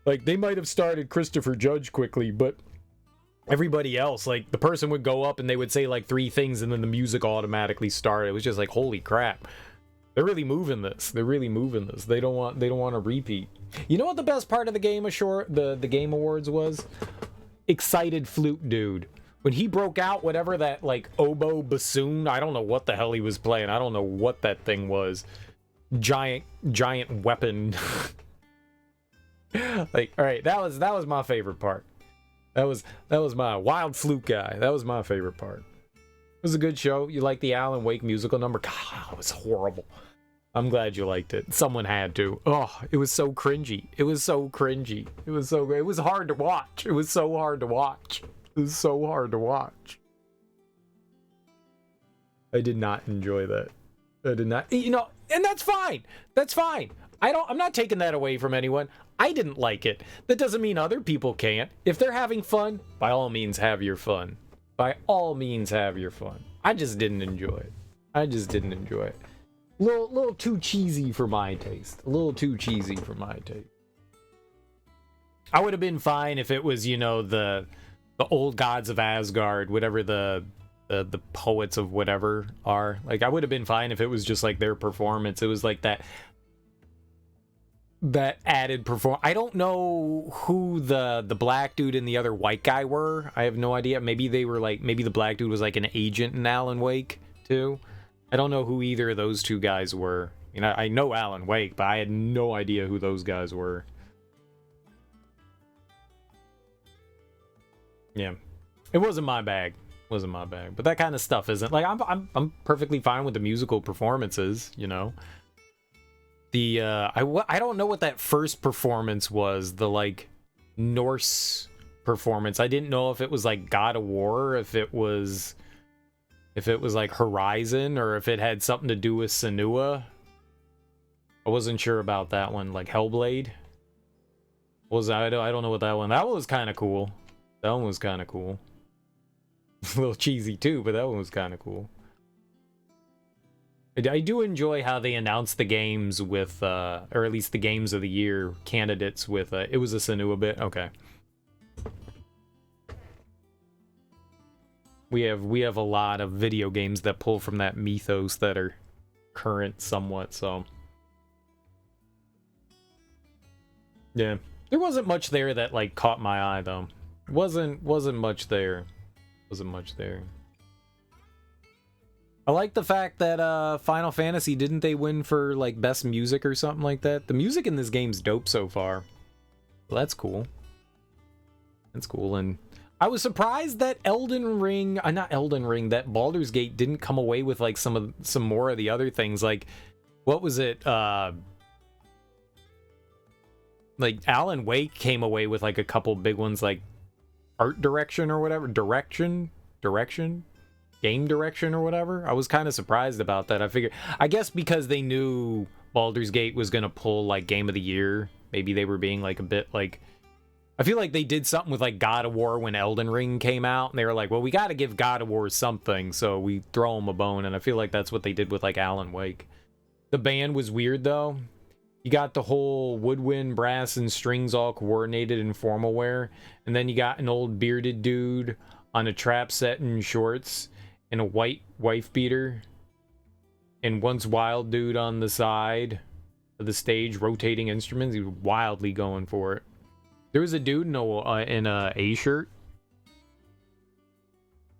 Like, they might have started Christopher Judge quickly, but everybody else, like, the person would go up and they would say like 3 things and then the music automatically started. It was just like, holy crap. They're really moving this. They're really moving this. They don't want a repeat. You know what the best part of the Game Awards was? Excited Flute Dude. When he broke out whatever that like oboe bassoon, I don't know what the hell he was playing. I don't know what that thing was. Giant weapon. Like, all right, that was my favorite part. That was my wild flute guy. That was my favorite part. It was a good show. You like the Alan Wake musical number? God, it was horrible. I'm glad you liked it. Someone had to. Oh, it was so cringy. It was so cringy. It was so great. It was hard to watch. It was so hard to watch. It was so hard to watch. I did not enjoy that. I did not. You know, and that's fine. That's fine. I'm not taking that away from anyone. I didn't like it. That doesn't mean other people can't. If they're having fun, by all means have your fun. By all means have your fun. I just didn't enjoy it. I just didn't enjoy it. Little too cheesy for my taste. A little too cheesy for my taste. I would have been fine if it was, you know, the old gods of Asgard, whatever the poets of whatever are. Like, I would have been fine if it was just like their performance. It was like that added perform. I don't know who the black dude and the other white guy were. I have no idea. Maybe they were like, maybe the black dude was like an agent in Alan Wake too. I don't know who either of those two guys were. You know, I know Alan Wake, but I had no idea who those guys were. Yeah, it wasn't my bag. Wasn't my bag. But that kind of stuff isn't like I'm perfectly fine with the musical performances. You know, the I don't know what that first performance was. The like Norse performance. I didn't know if it was like God of War, if it was like Horizon, or if it had something to do with Senua. I wasn't sure about that one. Like Hellblade. I don't know what that one. That one was kind of cool. That one was kind of cool. A little cheesy too, but that one was kind of cool. I do enjoy how they announced the games with, or at least the games of the year candidates with, it was a Senua bit. Okay. We have a lot of video games that pull from that mythos that are current somewhat, so. Yeah. There wasn't much there that like caught my eye though. Wasn't much there. Wasn't much there. I like the fact that Final Fantasy, didn't they win for like best music or something like that? The music in this game's dope so far. Well, that's cool. That's cool. And I was surprised that that Baldur's Gate didn't come away with like some more of the other things. Like, what was it? Like Alan Wake came away with like a couple big ones, like art direction or whatever, game direction or whatever. I was kind of surprised about that. I guess because they knew Baldur's Gate was gonna pull like Game of the Year, maybe they were being like a bit like, I feel like they did something with like God of War when Elden Ring came out, and they were like, well, we got to give God of War something, so we throw them a bone. And I feel like that's what they did with like Alan Wake. The band was weird though. You got the whole woodwind, brass, and strings all coordinated in formal wear. And then you got an old bearded dude on a trap set and shorts and a white wife beater. And once wild dude on the side of the stage rotating instruments. He was wildly going for it. There was a dude in a A shirt.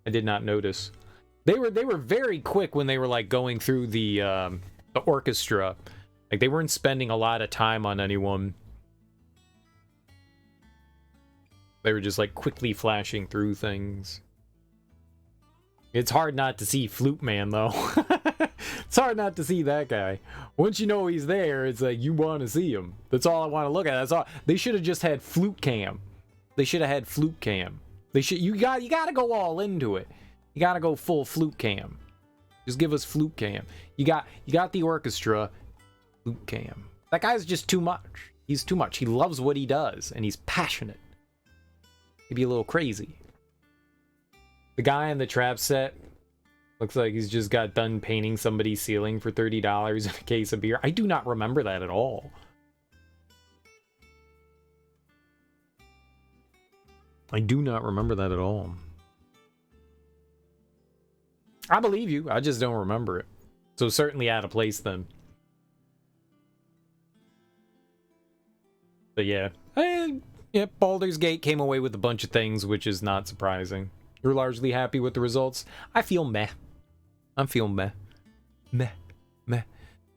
I did not notice. They were very quick when they were like going through the orchestra. Like, they weren't spending a lot of time on anyone. They were just, like, quickly flashing through things. It's hard not to see Flute Man, though. It's hard not to see that guy. Once you know he's there, it's like you want to see him. That's all I want to look at. That's all. They should have just had Flute Cam. They should have had Flute Cam. They should. You got to go all into it. You got to go full Flute Cam. Just give us Flute Cam. You got the orchestra. Flute Cam. That guy's just too much. He's too much. He loves what he does, and he's passionate. He'd be a little crazy. The guy in the trap set looks like he's just got done painting somebody's ceiling for $30 in a case of beer. I do not remember that at all. I do not remember that at all. I believe you. I just don't remember it. So certainly out of place then. But yeah. Yeah, Baldur's Gate came away with a bunch of things, which is not surprising. You're largely happy with the results. I feel meh. I'm feeling meh. Meh.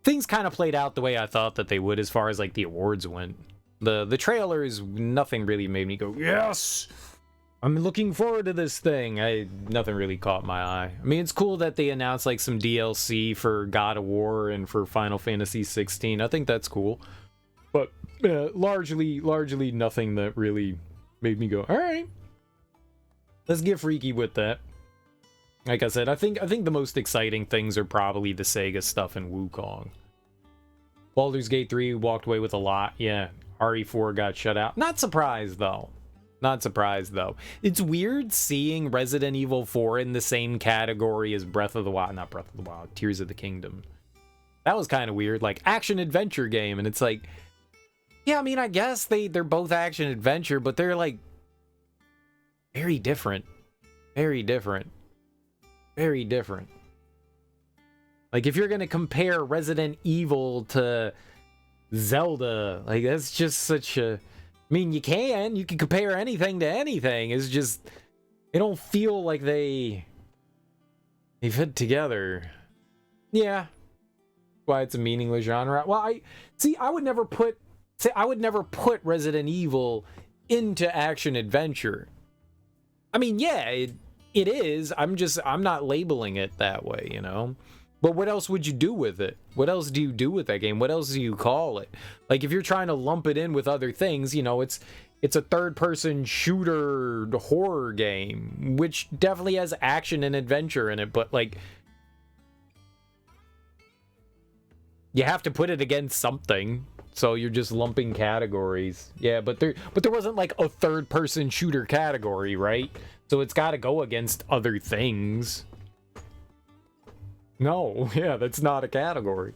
Things kind of played out the way I thought that they would as far as like the awards went. The trailers, nothing really made me go, yes! I'm looking forward to this thing. Nothing really caught my eye. I mean, it's cool that they announced like some DLC for God of War and for Final Fantasy XVI. I think that's cool. But largely nothing that really made me go, all right. Let's get freaky with that. Like I said, I think the most exciting things are probably the Sega stuff and Wukong. Baldur's Gate 3 walked away with a lot. Yeah, RE4 got shut out. Not surprised though. It's weird seeing Resident Evil 4 in the same category as Breath of the Wild. Not Breath of the Wild, Tears of the Kingdom. That was kind of weird. Like, action-adventure game, and it's like... Yeah, I mean, I guess they're both action-adventure, but they're like... Very different. Like, if you're gonna compare Resident Evil to Zelda, like, that's just such a... I mean, you can compare anything to anything. It's just... They don't feel like they fit together. Yeah. Why it's a meaningless genre. Well, I would never put Resident Evil into action-adventure. I mean, yeah, it is. I'm not labeling it that way, you know? But what else would you do with it? What else do you do with that game? What else do you call it? Like, if you're trying to lump it in with other things, you know, it's a third-person shooter horror game, which definitely has action and adventure in it, but, like, you have to put it against something. So you're just lumping categories. Yeah, but there wasn't like a third-person shooter category, right? So it's got to go against other things. No, yeah, that's not a category.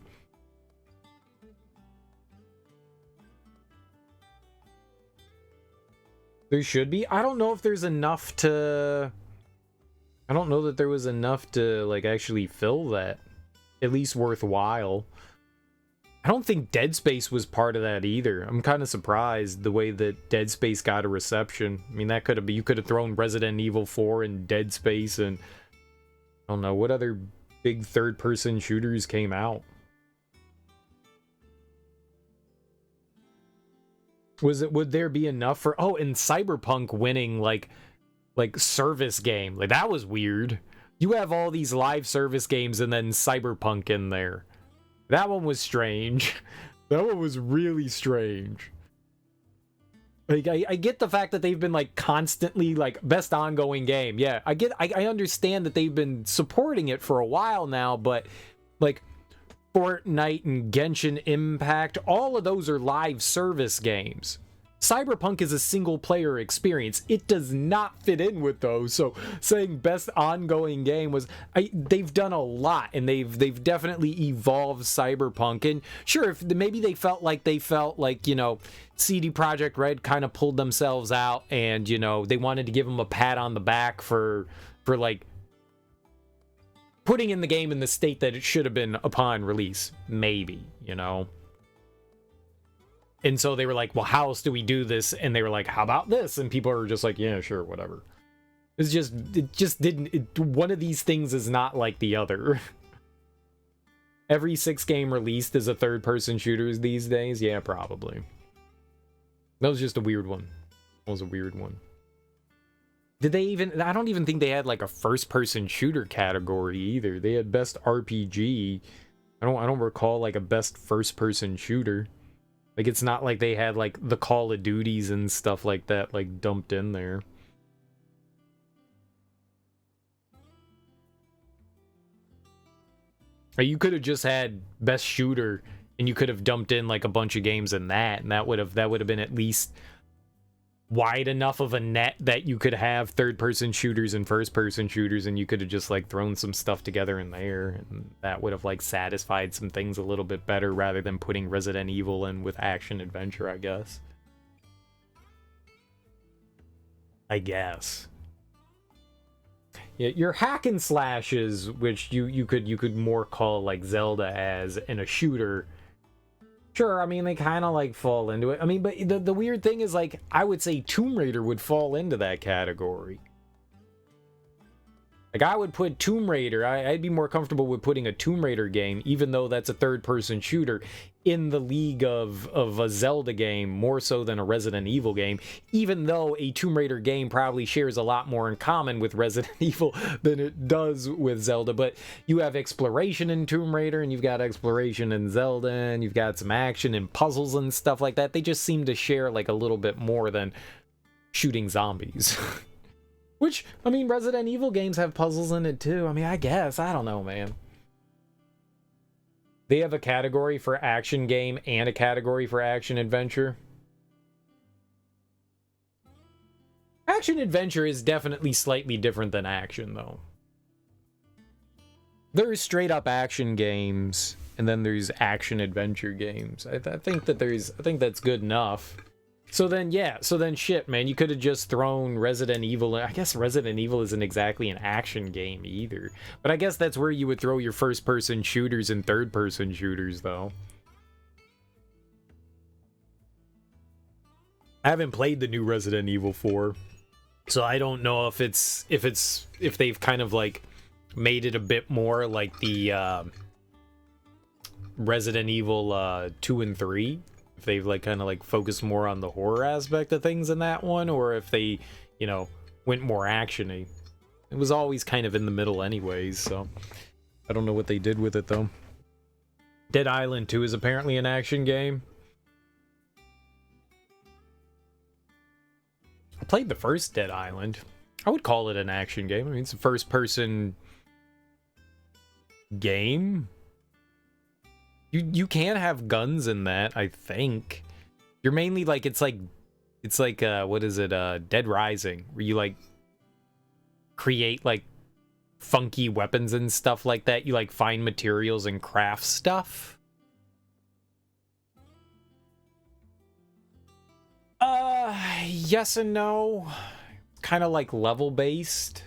There should be. I don't know if there's enough to... I don't know that there was enough to, like, actually fill that. At least worthwhile. I don't think Dead Space was part of that either. I'm kind of surprised the way that Dead Space got a reception. I mean, that could have been... You could have thrown Resident Evil 4 and Dead Space and... I don't know, what other big third-person shooters came out? Would there be enough for... Oh, and Cyberpunk winning, like service game. Like, that was weird. You have all these live service games and then Cyberpunk in there. That one was strange. That one was really strange. Like, I get the fact that they've been, like, constantly, like, best ongoing game. Yeah, I understand that they've been supporting it for a while now, but, like, Fortnite and Genshin Impact, all of those are live service games. Cyberpunk is a single-player experience. It does not fit in with those. So saying best ongoing game was... they've done a lot, and they've definitely evolved Cyberpunk. And sure, if maybe they felt like, you know, CD Projekt Red kind of pulled themselves out, and, you know, they wanted to give them a pat on the back for like, putting in the game in the state that it should have been upon release. Maybe, you know? And so they were like, well, how else do we do this? And they were like, how about this? And people are just like, yeah, sure, whatever. It just didn't... one of these things is not like the other. Every 6 game released is a third-person shooter these days? Yeah, probably. That was just a weird one. That was a weird one. Did they even... I don't even think they had like a first-person shooter category either. They had best RPG. I don't recall like a best first-person shooter. Like, it's not like they had like the Call of Duties and stuff like that like dumped in there. Or you could have just had best shooter and you could have dumped in like a bunch of games in that, and that would have been at least wide enough of a net that you could have third-person shooters and first-person shooters, and you could have just like thrown some stuff together in there, and that would have like satisfied some things a little bit better rather than putting Resident Evil in with action adventure, I guess. Yeah, your hack and slashes, which you could more call like Zelda as in a shooter. Sure, I mean, they kind of like fall into it. I mean, but the weird thing is, like, I would say Tomb Raider would fall into that category. Like, I would put Tomb Raider, I'd be more comfortable with putting a Tomb Raider game, even though that's a third-person shooter, in the league of a Zelda game, more so than a Resident Evil game, even though a Tomb Raider game probably shares a lot more in common with Resident Evil than it does with Zelda. But you have exploration in Tomb Raider, and you've got exploration in Zelda, and you've got some action and puzzles and stuff like that. They just seem to share, like, a little bit more than shooting zombies. Which, I mean, Resident Evil games have puzzles in it too. I mean, I guess. I don't know, man. They have a category for action game and a category for action adventure. Action adventure is definitely slightly different than action, though. There's straight up action games, and then there's action adventure games. I think that's good enough. So then, yeah, shit, man, you could have just thrown Resident Evil. I guess Resident Evil isn't exactly an action game either. But I guess that's where you would throw your first-person shooters and third-person shooters, though. I haven't played the new Resident Evil 4, so I don't know if they've kind of like made it a bit more like the Resident Evil 2 and 3. If they've like kind of like focused more on the horror aspect of things in that one, or if they, you know, went more actiony. It was always kind of in the middle anyways, so I don't know what they did with it though. Dead Island 2 is apparently an action game. I played the first Dead Island. I would call it an action game. I mean, it's a first person game. You can have guns in that, I think. You're mainly like, it's like what is it, Dead Rising, where you like create like funky weapons and stuff like that. You like find materials and craft stuff. Yes and no. Kind of like level based.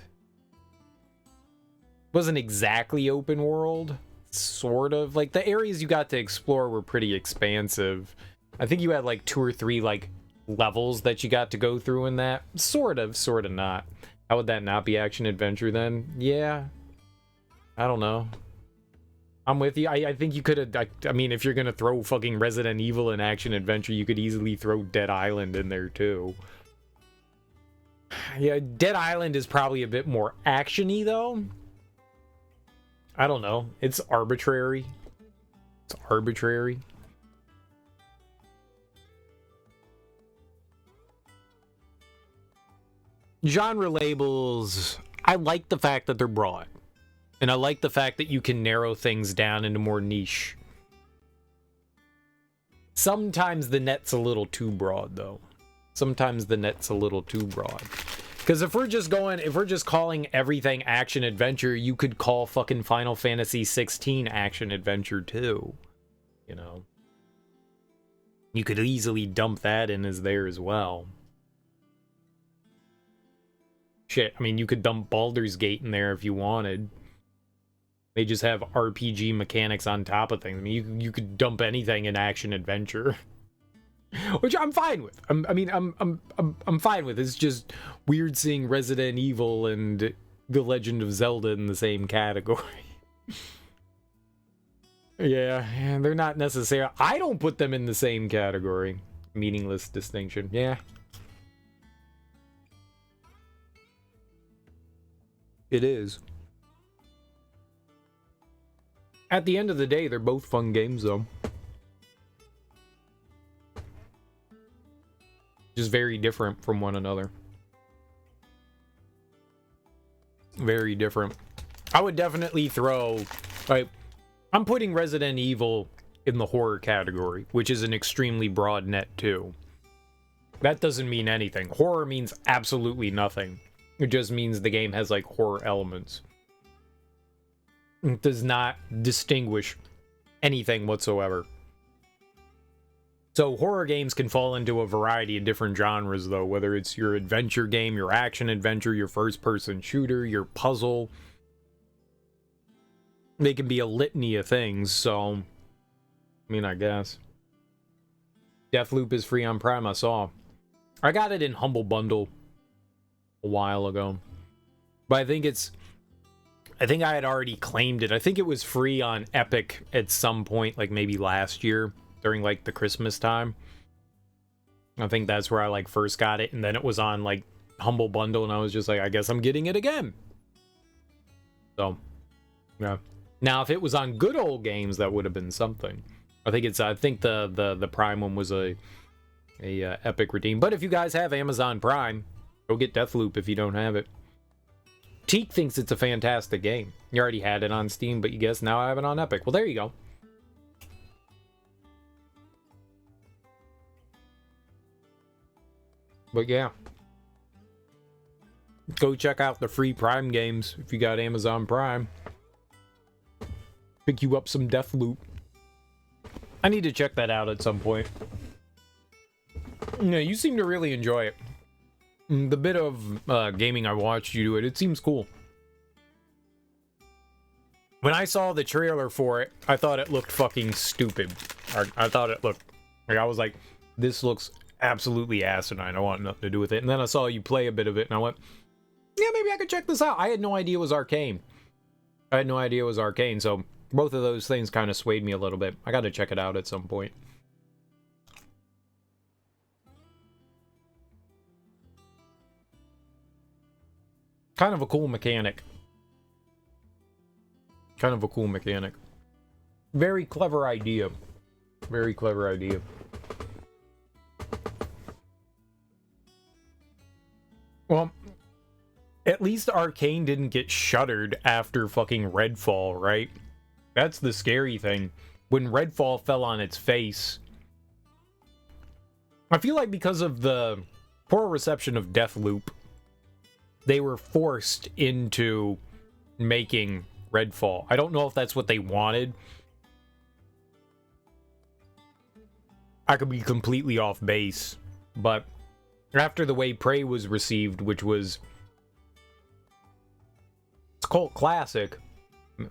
Wasn't exactly open world. Sort of. Like, the areas you got to explore were pretty expansive. I think you had like 2 or 3 like levels that you got to go through in that. Sort of not. How would that not be action adventure then? Yeah. I don't know. I'm with you. I think you could have... I mean, if you're gonna throw fucking Resident Evil in action adventure, you could easily throw Dead Island in there too. Yeah, Dead Island is probably a bit more action-y though. I don't know. It's arbitrary. It's arbitrary. Genre labels, I like the fact that they're broad. And I like the fact that you can narrow things down into more niche. Sometimes the net's a little too broad, though. Sometimes the net's a little too broad. Because if we're just calling everything action adventure, you could call fucking Final Fantasy XVI action adventure too. You know? You could easily dump that in as there as well. Shit, I mean, you could dump Baldur's Gate in there if you wanted. They just have RPG mechanics on top of things. I mean, you could dump anything in action adventure. Which I'm fine with. I'm fine with. It's just weird seeing Resident Evil and The Legend of Zelda in the same category. Yeah, and they're not necessarily... I don't put them in the same category. Meaningless distinction. Yeah. It is. At the end of the day, they're both fun games, though. Just very different from one another. Very different. I would definitely throw... Like, I'm putting Resident Evil in the horror category, which is an extremely broad net, too. That doesn't mean anything. Horror means absolutely nothing. It just means the game has, like, horror elements. It does not distinguish anything whatsoever. So horror games can fall into a variety of different genres, though, whether it's your adventure game, your action adventure, your first-person shooter, your puzzle. They can be a litany of things, so... I mean, I guess. Deathloop is free on Prime, I saw. I got it in Humble Bundle a while ago. But I think I had already claimed it. I think it was free on Epic at some point, like maybe last year, during like the Christmas time. I think that's where I like first got it, and then it was on like Humble Bundle, and I was just like, I guess I'm getting it again. So, yeah. Now, if it was on Good Old Games, that would have been something. I think the Prime one was a Epic redeem. But if you guys have Amazon Prime, go get Deathloop if you don't have it. Teak thinks it's a fantastic game. You already had it on Steam, but you guess now I have it on Epic. Well, there you go. But yeah. Go check out the free Prime games if you got Amazon Prime. Pick you up some Deathloop. I need to check that out at some point. Yeah, you seem to really enjoy it. The bit of gaming I watched you do it seems cool. When I saw the trailer for it, I thought it looked fucking stupid. I thought it looked... Like, I was like, this looks absolutely asinine. I want nothing to do with it. And then I saw you play a bit of it, and I went, yeah, maybe I could check this out. I had no idea it was Arcane. So both of those things kind of swayed me a little bit. I gotta check it out at some point. Kind of a cool mechanic. Very clever idea. Well, at least Arcane didn't get shuttered after fucking Redfall, right? That's the scary thing. When Redfall fell on its face, I feel like because of the poor reception of Deathloop, they were forced into making Redfall. I don't know if that's what they wanted. I could be completely off base, but after the way Prey was received, which was... It's cult classic.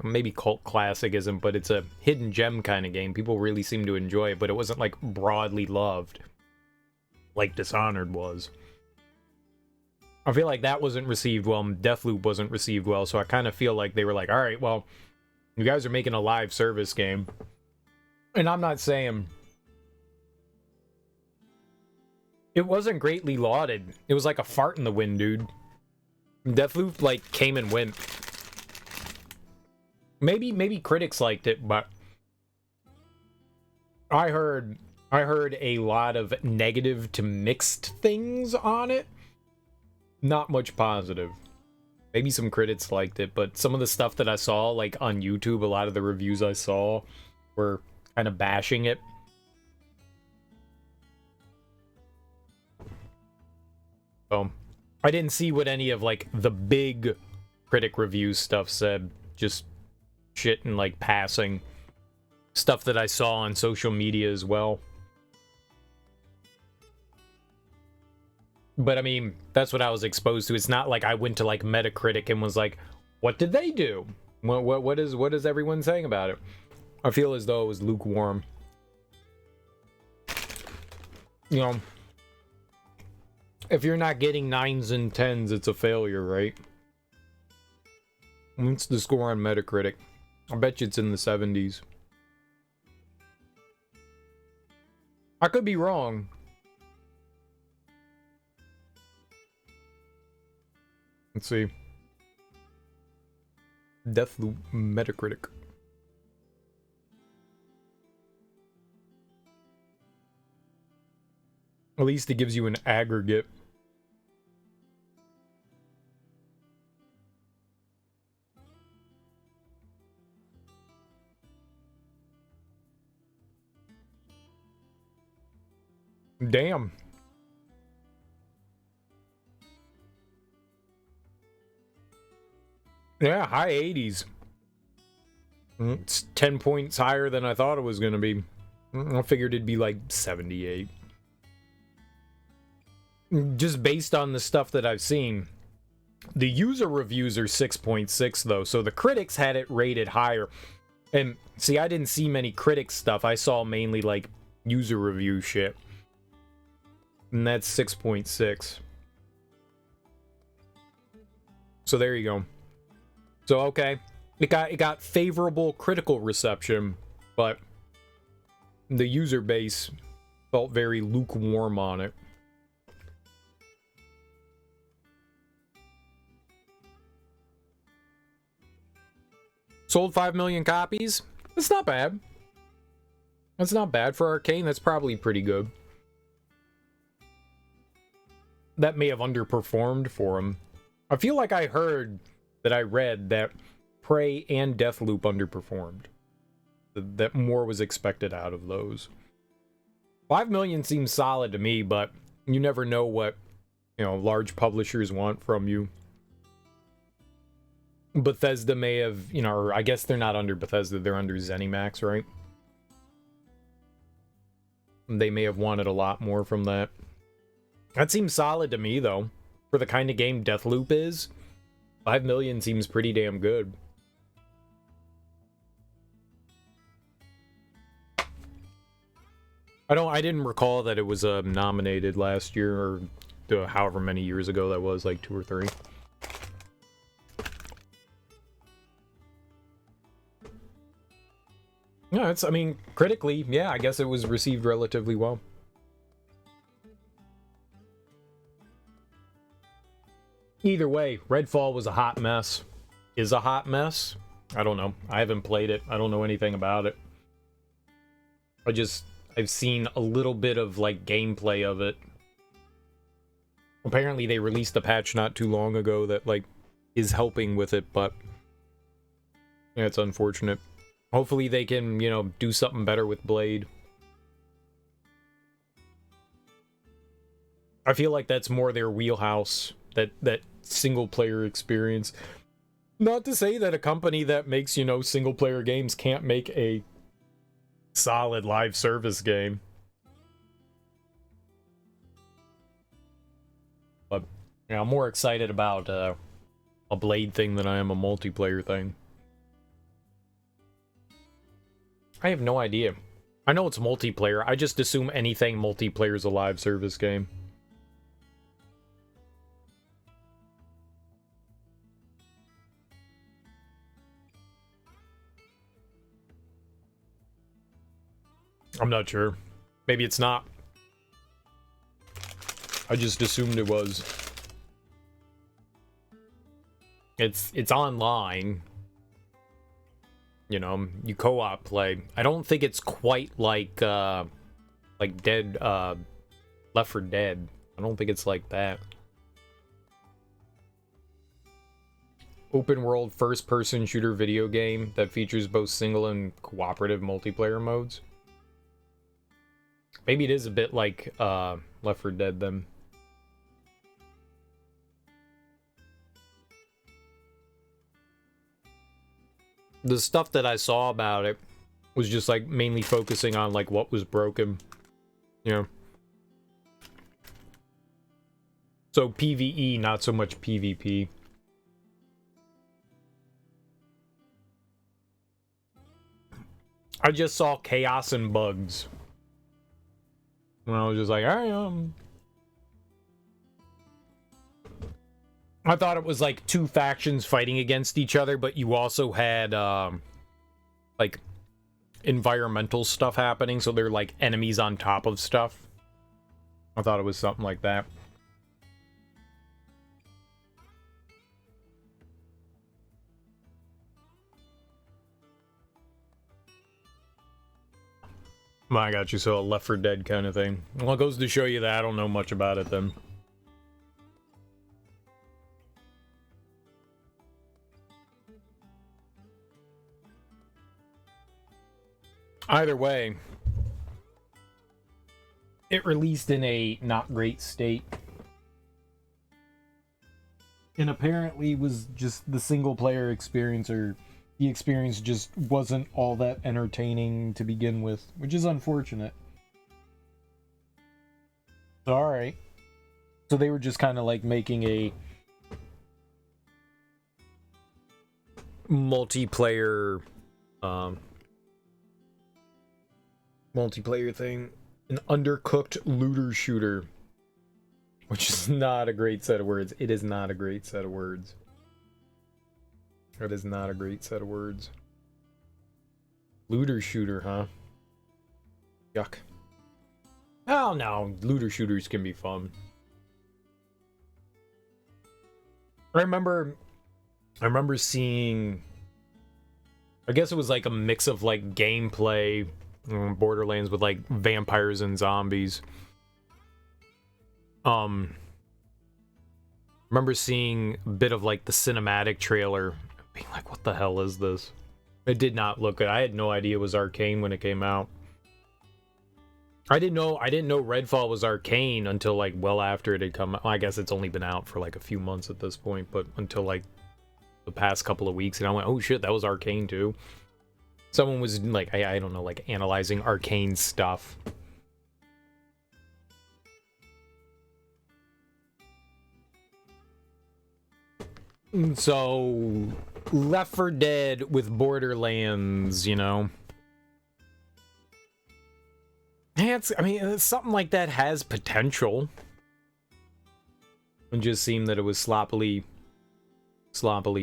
Maybe cult classic isn't, but it's a hidden gem kind of game. People really seem to enjoy it, but it wasn't, like, broadly loved like Dishonored was. I feel like that wasn't received well, Deathloop wasn't received well, so I kind of feel like they were like, alright, well, you guys are making a live service game. And I'm not saying... It wasn't greatly lauded. It was like a fart in the wind, dude. Deathloop, like, came and went. Maybe critics liked it, but... I heard a lot of negative to mixed things on it. Not much positive. Maybe some critics liked it, but some of the stuff that I saw, like, on YouTube, a lot of the reviews I saw were kind of bashing it. So, I didn't see what any of, like, the big critic review stuff said. Just shit and, like, passing stuff that I saw on social media as well. But, I mean, that's what I was exposed to. It's not like I went to, like, Metacritic and was like, what did they do? What is everyone saying about it? I feel as though it was lukewarm. You know, if you're not getting 9s and 10s, it's a failure, right? What's the score on Metacritic? I bet you it's in the 70s. I could be wrong. Let's see. Deathloop Metacritic. At least it gives you an aggregate. Damn. Yeah, high 80s. It's 10 points higher than I thought it was going to be. I figured it'd be like 78. Just based on the stuff that I've seen. The user reviews are 6.6 though, so the critics had it rated higher. And see, I didn't see many critic stuff. I saw mainly like user review shit. And that's 6.6. So there you go. So okay, it got favorable critical reception, but the user base felt very lukewarm on it. Sold 5 million copies. That's not bad. That's not bad for Arcane. That's probably pretty good. That may have underperformed for him. I feel like I heard that I read that Prey and Deathloop underperformed. That more was expected out of those. 5 million seems solid to me, but you never know what, large publishers want from you. Bethesda may have, or I guess they're not under Bethesda, they're under ZeniMax, right? They may have wanted a lot more from that. That seems solid to me, though. For the kind of game Deathloop is, 5 million seems pretty damn good. I didn't recall that it was nominated last year, or however many years ago that was, like 2 or 3. Yeah, critically, yeah, I guess it was received relatively well. Either way, Redfall was a hot mess. Is a hot mess? I don't know. I haven't played it. I don't know anything about it. I've seen a little bit of, like, gameplay of it. Apparently they released a patch not too long ago that, like, is helping with it, but yeah, it's unfortunate. Hopefully they can, do something better with Blade. I feel like that's more their wheelhouse, that single-player experience. Not to say that a company that makes, single-player games can't make a solid live service game. But, I'm more excited about a Blade thing than I am a multiplayer thing. I have no idea. I know it's multiplayer. I just assume anything multiplayer is a live service game. I'm not sure. Maybe it's not. I just assumed it was. It's online. You co-op play. I don't think it's quite like Dead, Left 4 Dead. I don't think it's like that. Open world first-person shooter video game that features both single and cooperative multiplayer modes. Maybe it is a bit like Left 4 Dead then. The stuff that I saw about it was just like mainly focusing on like what was broken. So PvE, not so much PvP. I just saw chaos and bugs. And I was just like, I thought it was like two factions fighting against each other, but you also had like environmental stuff happening, so they're like enemies on top of stuff. I thought it was something like that. Well, I got you. So a Left 4 Dead kind of thing. Well, it goes to show you that I don't know much about it then. Either way, it released in a not great state. And apparently was just the single player experience, or the experience just wasn't all that entertaining to begin with, which is unfortunate. Alright. So they were just kind of like making a multiplayer thing. An undercooked looter shooter. Which is not a great set of words. It is not a great set of words. That is not a great set of words. Looter shooter, huh? Yuck. Oh no, looter shooters can be fun. I remember seeing, I guess it was like a mix of like gameplay, Borderlands with like vampires and zombies. Remember seeing a bit of like the cinematic trailer, being like, what the hell is this? It did not look good. I had no idea it was Arcane when it came out. I didn't know Redfall was Arcane until like well after it had come out. Well, I guess it's only been out for like a few months at this point, but until like the past couple of weeks, and I went, oh shit, that was Arcane too. Someone was like, I don't know, like analyzing Arcane stuff. So, Left 4 Dead with Borderlands, you know. It's something like that has potential. It just seemed that it was sloppily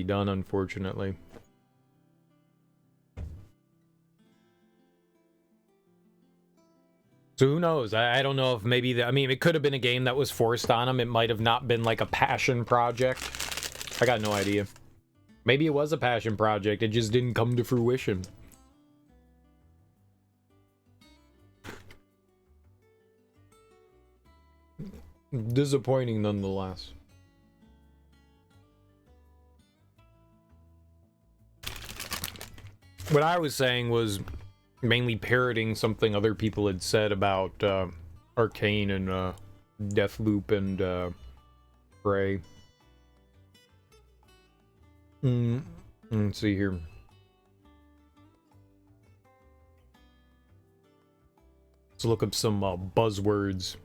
done, unfortunately. So who knows? I don't know if maybe it could have been a game that was forced on them. It might have not been like a passion project. I got no idea. Maybe it was a passion project. It just didn't come to fruition. Disappointing nonetheless. What I was saying was mainly parroting something other people had said about Arcane and Deathloop and Prey. Let's see here. Let's look up some buzzwords.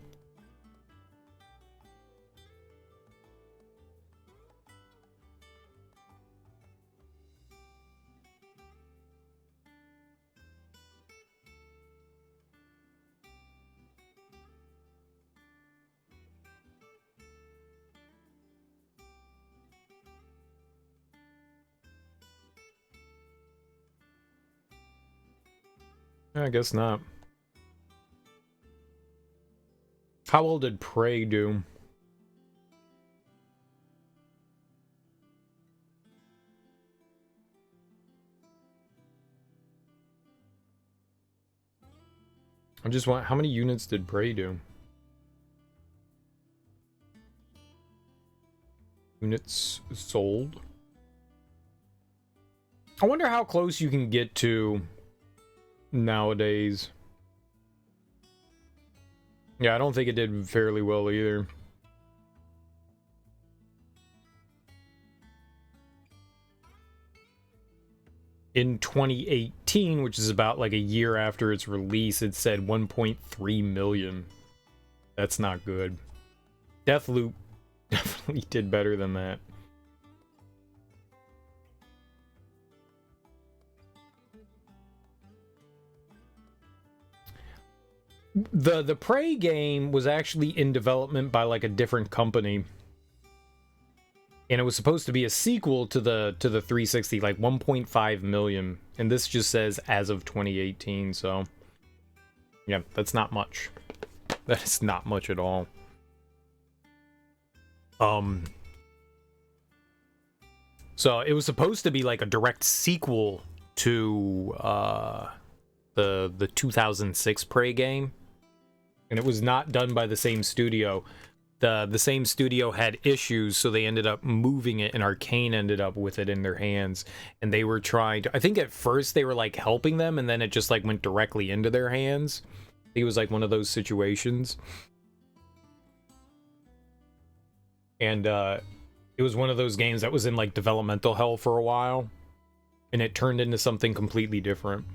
I guess not. How well did Prey do? I just want, how many units did Prey do? Units sold? I wonder how close you can get to nowadays. Yeah, I don't think it did fairly well either. In 2018, which is about like a year after its release, it said 1.3 million. That's not good. Deathloop definitely did better than that. The Prey game was actually in development by like a different company. And it was supposed to be a sequel to the 360, like 1.5 million. And this just says as of 2018, so yeah, that's not much. That is not much at all. So it was supposed to be like a direct sequel to the 2006 Prey game, and it was not done by the same studio. The same studio had issues, so they ended up moving it, and Arcane ended up with it in their hands, and they were trying to, I think at first they were like helping them, and then it just like went directly into their hands. It was like one of those situations. And it was one of those games that was in like developmental hell for a while, and it turned into something completely different.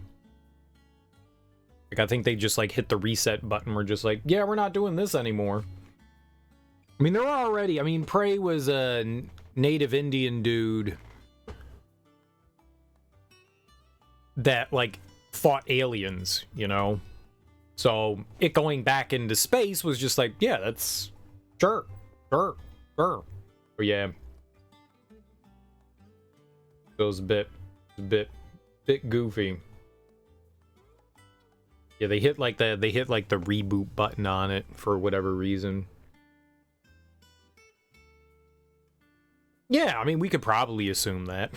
Like I think they just like hit the reset button. We're just like, yeah, we're not doing this anymore. I mean, Prey was a native Indian dude that, like, fought aliens, you know? So, it going back into space was just like, yeah, that's... Sure. But yeah. It was a bit goofy. Yeah, they hit like the reboot button on it for whatever reason. Yeah, I mean, we could probably assume that.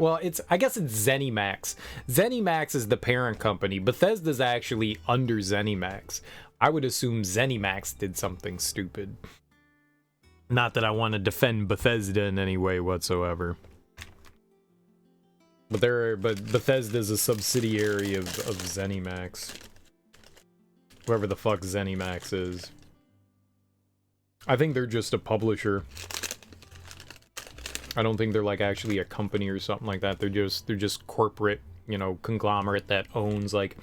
Well, I guess it's ZeniMax. ZeniMax is the parent company. Bethesda's actually under ZeniMax. I would assume ZeniMax did something stupid. Not that I want to defend Bethesda in any way whatsoever. But Bethesda's a subsidiary of ZeniMax. Whoever the fuck ZeniMax is. I think they're just a publisher. I don't think they're like actually a company or something like that. They're just corporate, you know, conglomerate that owns like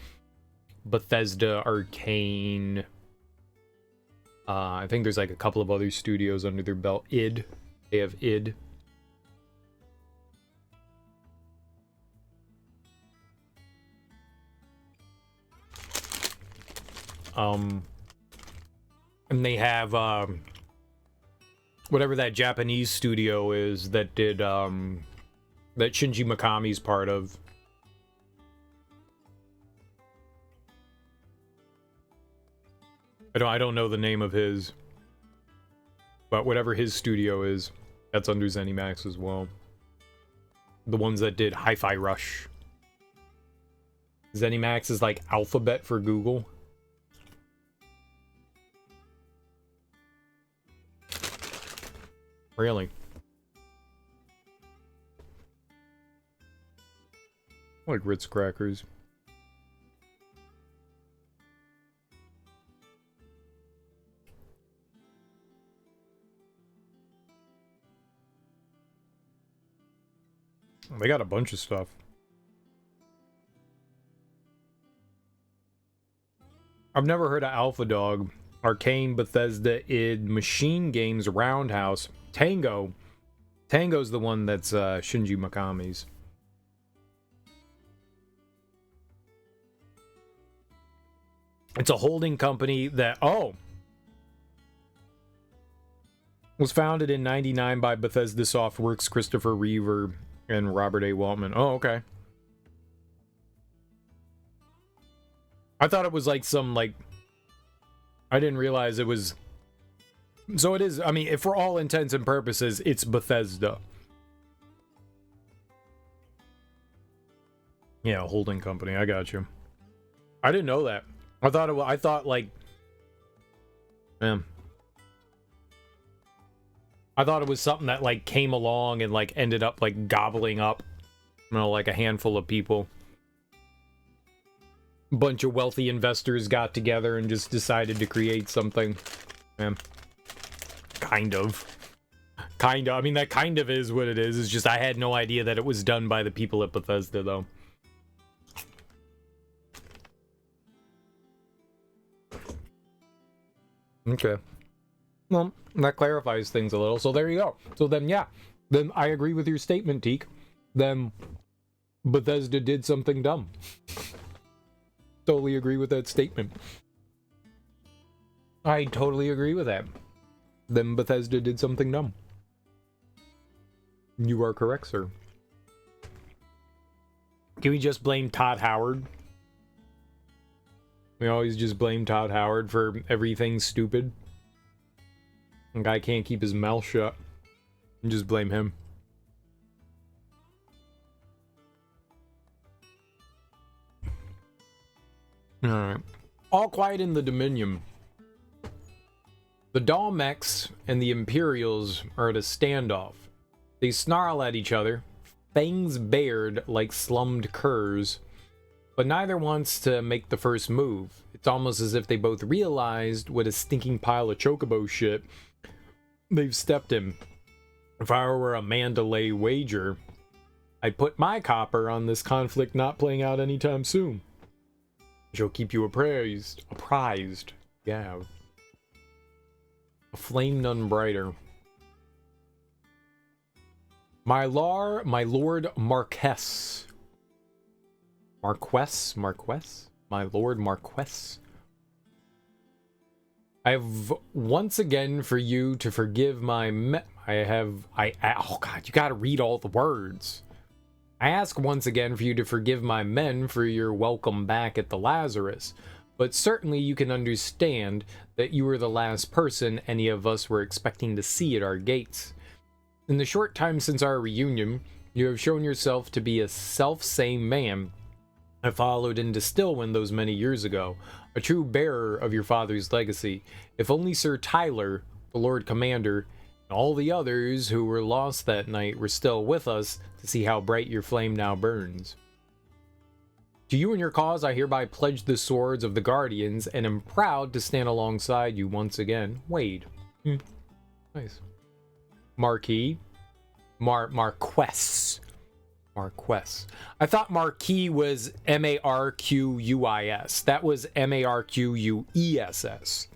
Bethesda, Arcane. I think there's like a couple of other studios under their belt. They have id. And they have whatever that Japanese studio is that did that Shinji Mikami's part of. I don't know the name of his, but whatever his studio is, that's under ZeniMax as well. The ones that did Hi-Fi Rush. ZeniMax is like Alphabet for Google. Really? I like Ritz crackers. They got a bunch of stuff. I've never heard of Alpha Dog. Arcane, Bethesda, id, Machine Games, Roundhouse, Tango. Tango's the one that's Shinji Mikami's. It's a holding company that, was founded in '99 by Bethesda Softworks, Christopher Reeve and Robert A. Waltman. Oh, okay. I thought it was like some, like... I didn't realize it was... So it is, I mean, for all intents and purposes, it's Bethesda. Yeah, holding company, I got you. I didn't know that. I thought like... Man. I thought it was something that, like, came along and, like, ended up, like, gobbling up, you know, like a handful of people. Bunch of wealthy investors got together and just decided to create something. Man. Kind of. I mean, that kind of is what it is. It's just I had no idea that it was done by the people at Bethesda, though. Okay. Well, that clarifies things a little. So there you go. So then, yeah. Then I agree with your statement, Teak. Then Bethesda did something dumb. Totally agree with that statement. I totally agree with that. Then Bethesda did something dumb. You are correct, sir. Can we just blame Todd Howard? We always just blame Todd Howard for everything stupid. The guy can't keep his mouth shut. And just blame him. Alright. All quiet in the Dominion. The Dalmecs and the Imperials are at a standoff. They snarl at each other, fangs bared like slummed curs, but neither wants to make the first move. It's almost as if they both realized what a stinking pile of chocobo shit they've stepped in. If I were a man to lay wager, I'd put my copper on this conflict not playing out anytime soon. She'll keep you apprised. Yeah. A flame none brighter. My lord Marquess. Marquess? My lord Marquess. I have once again for you to forgive my oh god, you gotta read all the words. I ask once again for you to forgive my men for your welcome back at the Lazarus, but certainly you can understand that you were the last person any of us were expecting to see at our gates. In the short time since our reunion, you have shown yourself to be a self-same man I followed into Stillwind those many years ago, a true bearer of your father's legacy. If only Sir Tyler, the Lord Commander, and all the others who were lost that night were still with us to see how bright your flame now burns. To you and your cause I hereby pledge the swords of the Guardians and am proud to stand alongside you once again. Wade. Nice. Marquis. Marquess. I thought Marquis was Marquis. That was Marquess.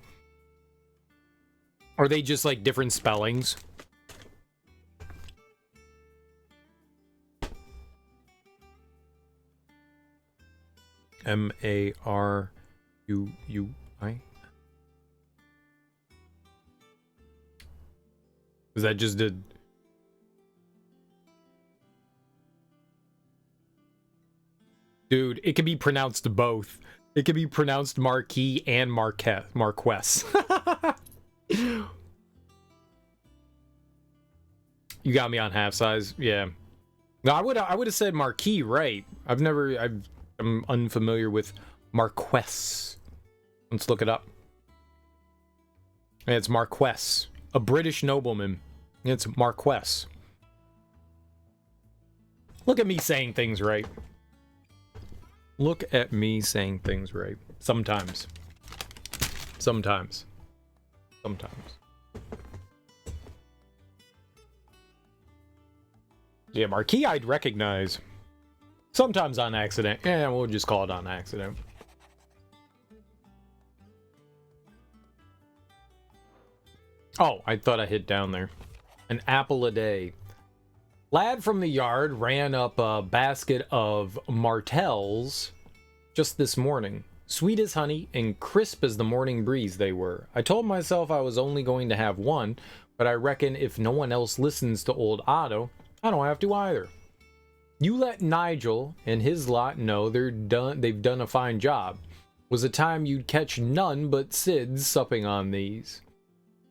Are they just like different spellings? Marquui. Was that just a... Dude, it could be pronounced both. It could be pronounced Marquis and Marquess. You got me on half size, yeah. No, I would have said Marquis, right? I'm unfamiliar with Marquess. Let's look it up. It's Marquess, a British nobleman. It's Marquess. Look at me saying things right. Look at me saying things right. Sometimes. Yeah, Marquis I'd recognize. Sometimes on accident. Yeah, we'll just call it on accident. Oh, I thought I hit down there. An apple a day. Lad from the yard ran up a basket of martels just this morning. Sweet as honey and crisp as the morning breeze they were. I told myself I was only going to have one, but I reckon if no one else listens to old Otto, I don't have to either. You let Nigel and his lot know they've done a fine job. Was a time you'd catch none but Sids supping on these.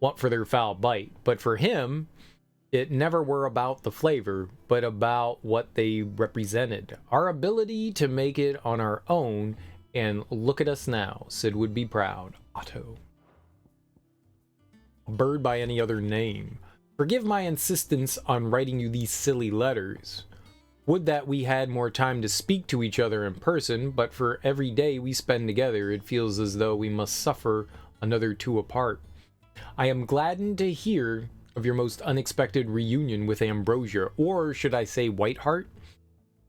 Want for their foul bite, but for him, it never were about the flavor, but about what they represented. Our ability to make it on our own, and look at us now. Sid would be proud. Otto. A bird by any other name. Forgive my insistence on writing you these silly letters. Would that we had more time to speak to each other in person, but for every day we spend together, it feels as though we must suffer another two apart. I am gladdened to hear of your most unexpected reunion with Ambrosia, or should I say Whiteheart?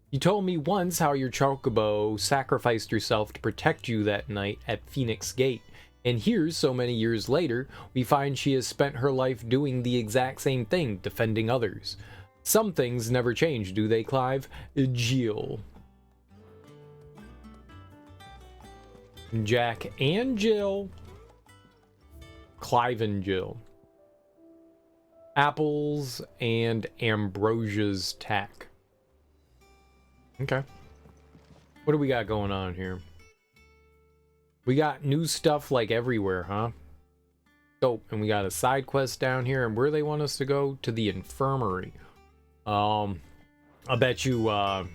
You told me once how your chocobo sacrificed herself to protect you that night at Phoenix Gate, and here, so many years later, we find she has spent her life doing the exact same thing, defending others. Some things never change, do they, Clive? Jill. Jack and Jill. Clive and Jill. Apples and Ambrosia's tack. Okay. What do we got going on here? We got new stuff like everywhere, huh? Oh, and we got a side quest down here, and where they want us to go? To the infirmary. I bet you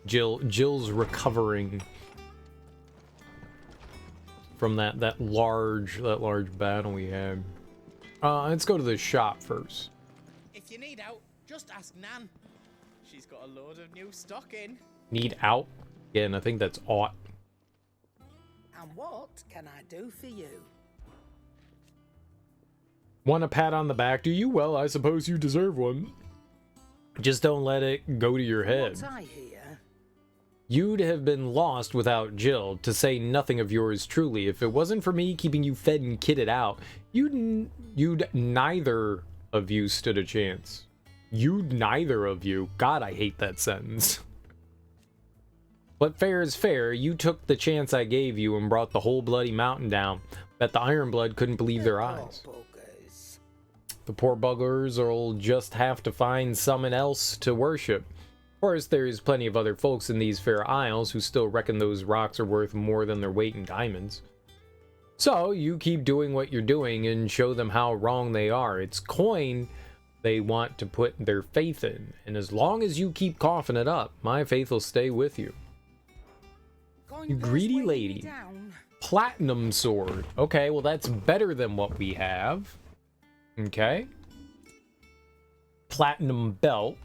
Jill's recovering. from that large battle we had. Let's go to the shop first. If you need out, just ask Nan. She's got a load of new stock in. Need out? Again, I think that's ought. And what can I do for you? Want a pat on the back, do you? Well, I suppose you deserve one. Just don't let it go to your head. What I hear? You'd have been lost without Jill, to say nothing of yours truly. If it wasn't for me keeping you fed and kitted out, you'd neither of you stood a chance. You'd neither of you. God, I hate that sentence. But fair is fair. You took the chance I gave you and brought the whole bloody mountain down. Bet the Ironblood couldn't believe their eyes. The poor buggers will just have to find someone else to worship. Of course, there's plenty of other folks in these fair isles who still reckon those rocks are worth more than their weight in diamonds. So, you keep doing what you're doing and show them how wrong they are. It's coin they want to put their faith in. And as long as you keep coughing it up, my faith will stay with you. You greedy lady. Platinum sword. Okay, well that's better than what we have. Okay. Platinum belt.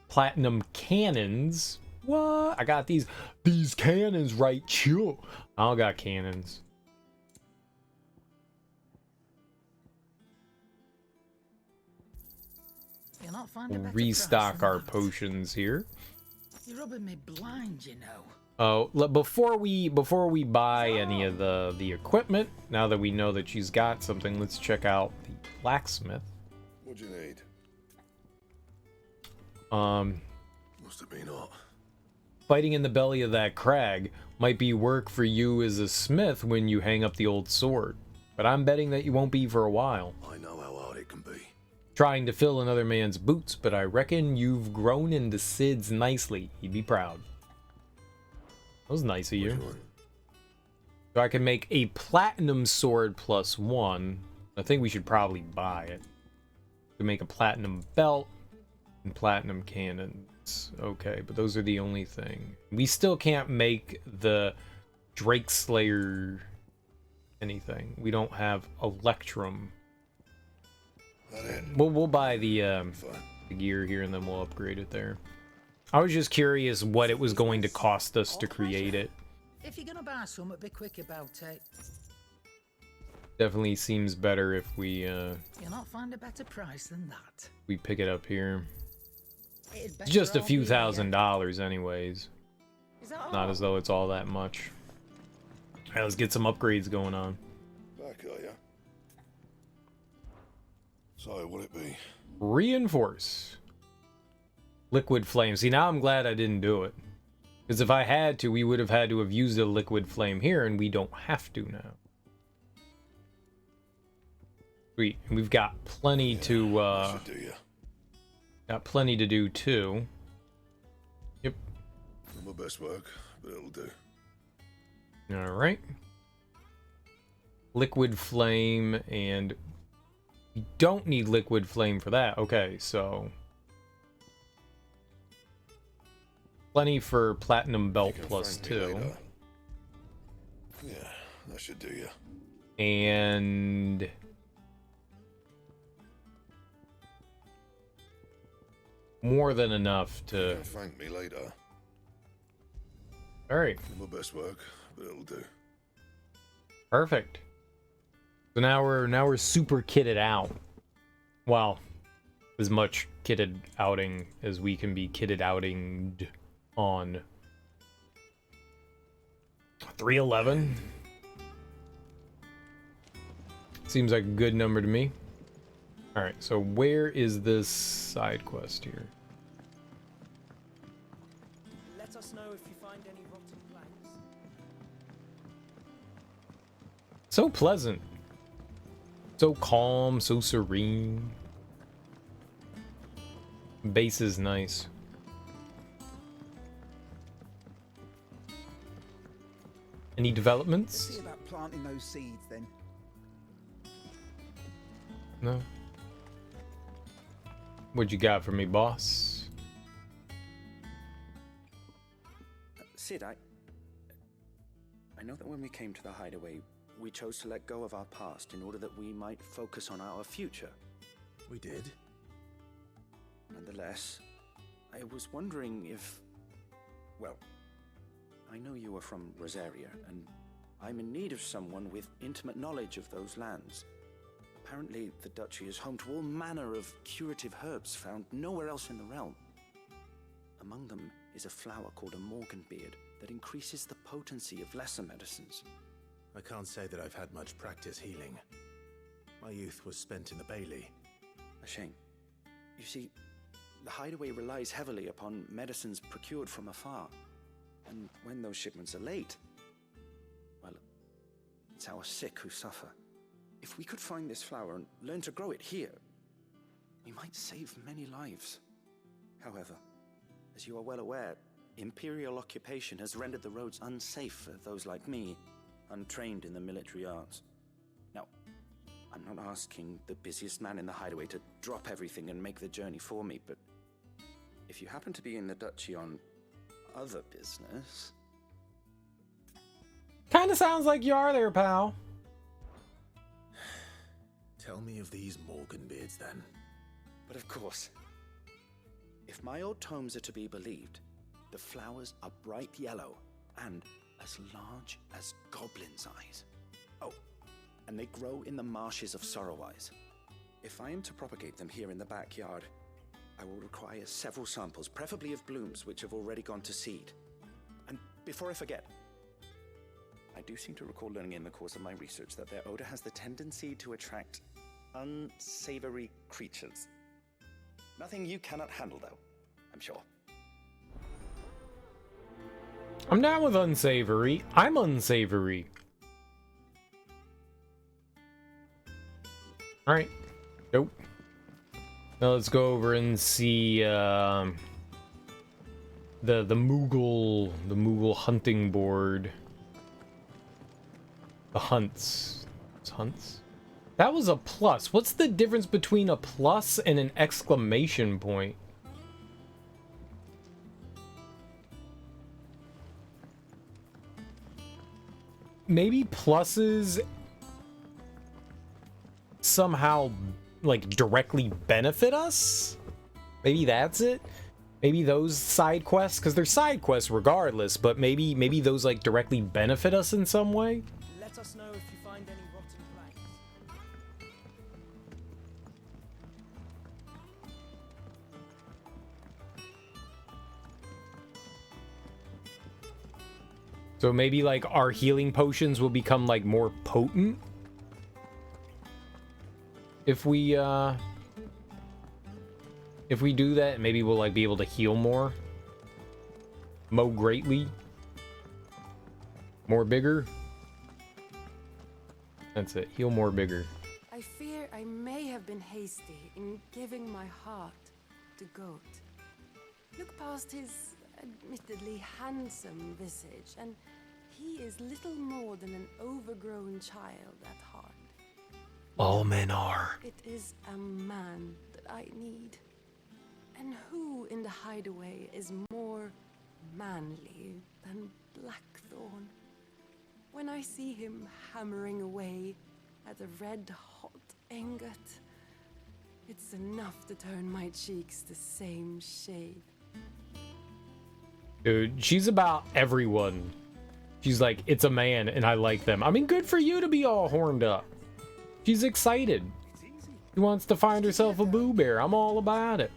Platinum cannons. What? I got these cannons right here. I don't got cannons. We'll restock our potions here. You're rubbing me blind, you know. Oh, before we buy any of the equipment, now that we know that she's got something, let's check out the blacksmith. What'd you need? Must have been hot. Fighting in the belly of that crag might be work for you as a smith when you hang up the old sword, but I'm betting that you won't be for a while. I know how hard it can be. Trying to fill another man's boots, but I reckon you've grown into Sid's nicely. He'd be proud. That was nice of you. So I can make a platinum sword +1. I think we should probably buy it. We can make a platinum belt and platinum cannons. Okay, but those are the only thing. We still can't make the Drake Slayer anything. We don't have Electrum. We'll buy the gear here and then we'll upgrade it there. I was just curious what it was going to cost us to create it. If you're gonna buy something, be quick about it. Definitely seems better if we You'll not find a better price than that. we pick it up here. It's just a few $1,000s anyways. Not as though it's all that much. Alright, let's get some upgrades going on. Back, are ya? So, what'll it be? Reinforce. Liquid flame. See, now I'm glad I didn't do it. Because if I had to, we would have had to have used a liquid flame here, and we don't have to now. Sweet. And we've got plenty to, got plenty to do, too. Yep. Not my best work, but it'll do. Alright. Liquid flame, and we don't need liquid flame for that. Okay, so plenty for platinum belt +2. Yeah, that should do ya. And more than enough to thank me later. Alright. Not my best work, but it'll do. Perfect. So now we're super kitted out. Well, as much kitted outing as we can be kitted outinged on. 311. Seems like a good number to me. Alright, so where is this side quest here? Let us know if you find any rotten planks. So pleasant. So calm, so serene. Base is nice. Any developments? See about planting those seeds then. No. What you got for me, boss? Sid, I know that when we came to the hideaway, we chose to let go of our past in order that we might focus on our future. We did? Nonetheless, I was wondering if... Well, I know you are from Rosaria, and I'm in need of someone with intimate knowledge of those lands. Apparently, the duchy is home to all manner of curative herbs found nowhere else in the realm. Among them is a flower called a morganbeard that increases the potency of lesser medicines. I can't say that I've had much practice healing. My youth was spent in the Bailey. A shame. You see, the hideaway relies heavily upon medicines procured from afar. And when those shipments are late, well, it's our sick who suffer. If we could find this flower and learn to grow it here, we might save many lives. However, as you are well aware, Imperial occupation has rendered the roads unsafe for those like me, untrained in the military arts. Now, I'm not asking the busiest man in the hideaway to drop everything and make the journey for me, but if you happen to be in the duchy on other business... Kinda sounds like you are there, pal. Tell me of these morganbeards, then. But of course. If my old tomes are to be believed, the flowers are bright yellow and as large as goblins' eyes. Oh, and they grow in the marshes of Sorrowise. If I am to propagate them here in the backyard, I will require several samples, preferably of blooms which have already gone to seed. And before I forget, I do seem to recall learning in the course of my research that their odor has the tendency to attract unsavory creatures. Nothing you cannot handle, though, I'm sure. I'm down with unsavory. I'm unsavory. Alright. Nope. Now let's go over and see the Moogle hunting board. The hunts. It's hunts? That was a plus. What's the difference between a plus and an exclamation point? Maybe pluses somehow like directly benefit us? Maybe that's it? Maybe those side quests, because they're side quests regardless, but maybe those like directly benefit us in some way? Let us know if you find any rotten planks. So maybe like our healing potions will become like more potent if we do that. Maybe we'll like be able to heal more greatly, more bigger. That's it. Heal more bigger. I fear I may have been hasty in giving my heart to Goat. Look past his admittedly handsome visage, and he is little more than an overgrown child at heart. All men are. It is a man that I need. And who in the hideaway is more manly than Blackthorn? When I see him hammering away at a red-hot ingot, it's enough to turn my cheeks the same shade. Dude, she's about everyone. She's like, it's a man and I like them. I mean, good for you to be all horned up. She's excited. She wants to find herself a boo bear. I'm all about it.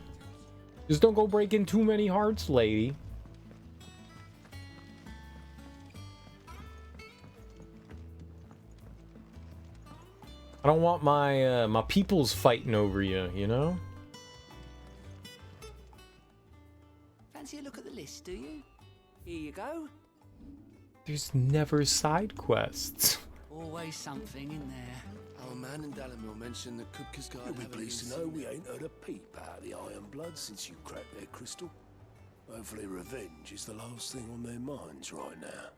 Just don't go breaking too many hearts, lady. I don't want my my peoples fighting over you, you know? Fancy a look at the list, do you? Here you go. There's never side quests. Always something in there. Our man in Dalamil mentioned that Kupka's guard. You'll be pleased to know we ain't heard a peep out of the Iron Blood since you cracked their crystal. Hopefully revenge is the last thing on their minds right now.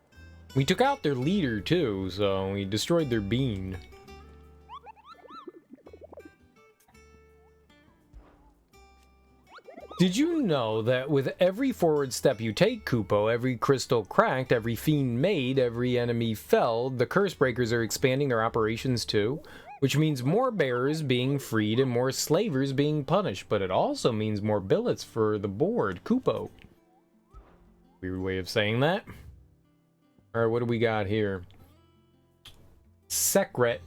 We took out their leader too, so we destroyed their bean. Did you know that with every forward step you take, Kupo, every crystal cracked, every fiend made, every enemy felled, the curse breakers are expanding their operations too? Which means more bearers being freed and more slavers being punished, but it also means more billets for the board, Kupo. Weird way of saying that. Alright, what do we got here? Sekret,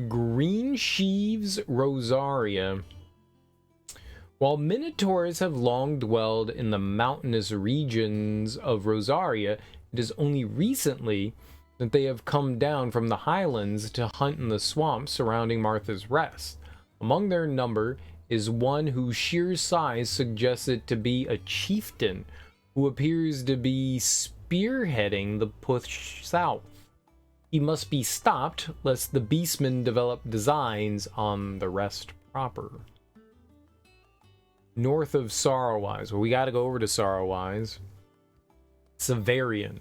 Green Sheaves, Rosaria. While Minotaurs have long dwelled in the mountainous regions of Rosaria, it is only recently that they have come down from the highlands to hunt in the swamps surrounding Martha's Rest. Among their number is one whose sheer size suggests it to be a chieftain, who appears to be spearheading the push south. He must be stopped, lest the beastmen develop designs on the rest proper. North of Sorrowwise. Well, we gotta go over to Sorrowwise. Severian.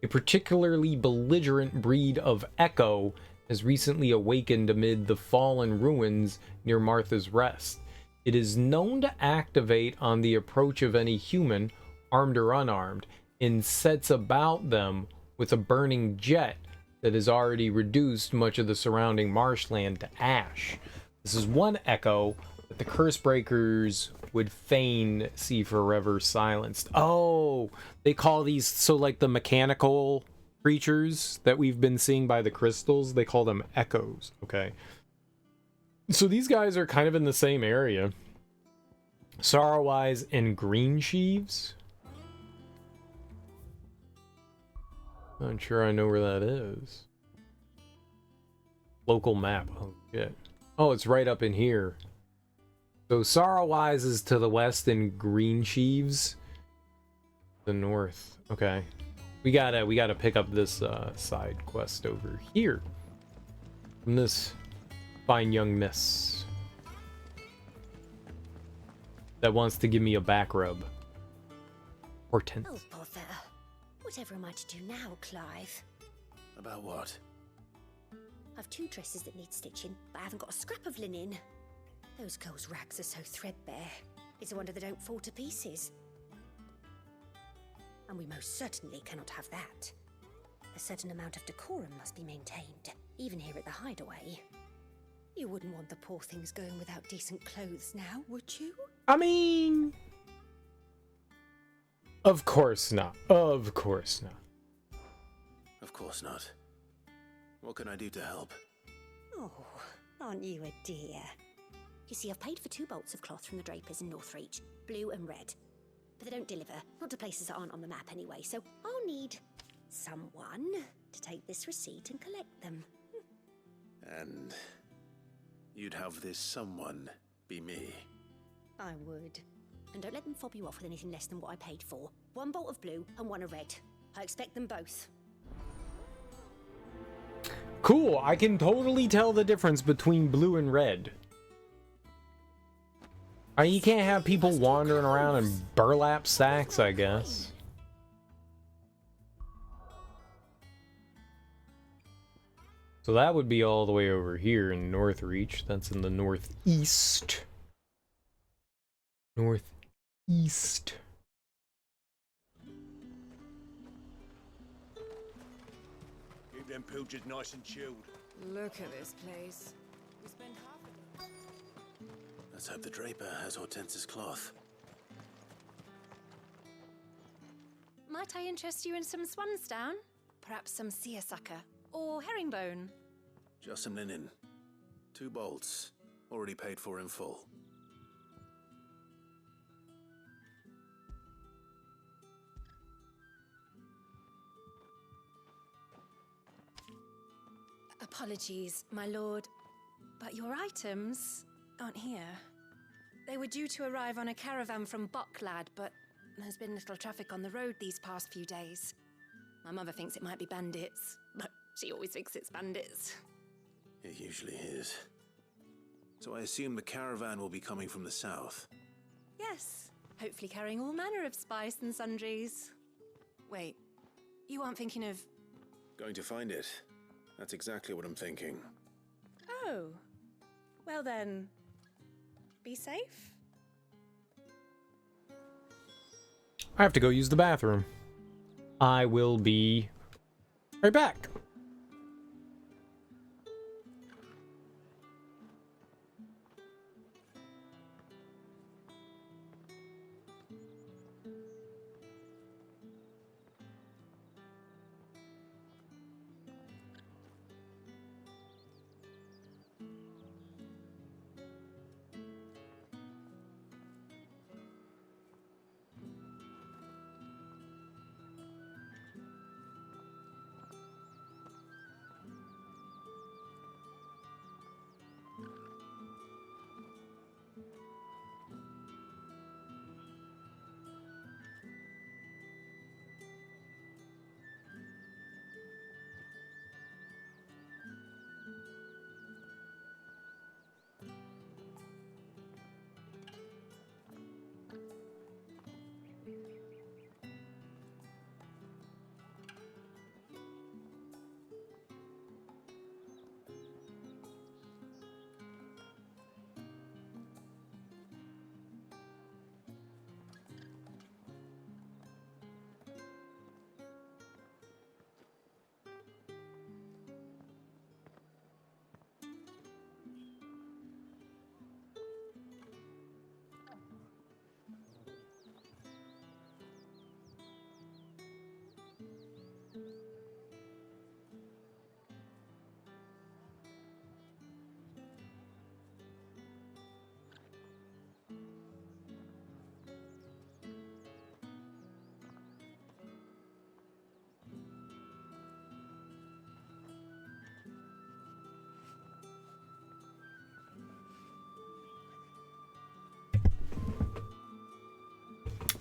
A particularly belligerent breed of Echo has recently awakened amid the fallen ruins near Martha's Rest. It is known to activate on the approach of any human, armed or unarmed, and sets about them with a burning jet that has already reduced much of the surrounding marshland to ash. This is one Echo that the curse breakers would fain see forever silenced. Oh, they call these, so like the mechanical creatures that we've been seeing by the crystals, they call them echoes. Okay, so these guys are kind of in the same area. Sorrowwise and Green Sheaves. Not sure I know where that is. Local map. Oh shit. Oh, it's right up in here. So Sorrowwise is to the west and Green Sheaves the north. Okay. We gotta pick up this side quest over here. From this fine young miss that wants to give me a back rub. Hortense. Oh, bother. Whatever am I to do now, Clive? About what? I've 2 dresses that need stitching, but I haven't got a scrap of linen. Those girls' rags are so threadbare. It's a wonder they don't fall to pieces. And we most certainly cannot have that. A certain amount of decorum must be maintained, even here at the hideaway. You wouldn't want the poor things going without decent clothes now, would you? I mean, of course not. Of course not. Of course not. What can I do to help? Oh, aren't you a dear? You see, I've paid for 2 bolts of cloth from the drapers in Northreach, blue and red. But they don't deliver, not to places that aren't on the map anyway, so I'll need someone to take this receipt and collect them. And you'd have this someone be me? I would. And don't let them fob you off with anything less than what I paid for. 1 bolt of blue and 1 of red. I expect them both. Cool, I can totally tell the difference between blue and red. You can't have people wandering around in burlap sacks, I guess. So that would be all the way over here in Northreach. That's in the northeast. Northeast. Keep them pilchards nice and chilled. Look at this place. We spent half a day. Let's hope the draper has Hortense's cloth. Might I interest you in some swansdown? Perhaps some seersucker or herringbone? Just some linen. 2 bolts. Already paid for in full. Apologies, my lord, but your items aren't here. They were due to arrive on a caravan from Bocklad, but there's been little traffic on the road these past few days. My mother thinks it might be bandits, but she always thinks it's bandits. It usually is. So I assume the caravan will be coming from the south. Yes, hopefully carrying all manner of spice and sundries. Wait, you aren't thinking of... Going to find it. That's exactly what I'm thinking. Oh, well then, be safe? I have to go use the bathroom. I will be right back.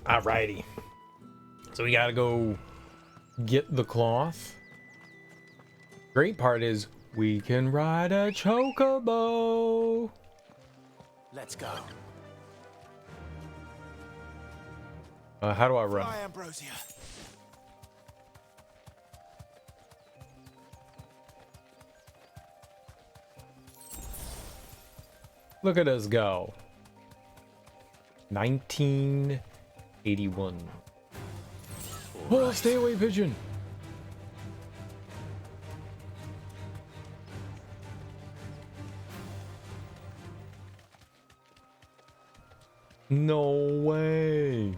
Alrighty. So we gotta go get the cloth. Great part is we can ride a chocobo. Let's go. How do I run? Fly, Ambrosia. Look at us go. 1981. Oh, stay away, pigeon. No way.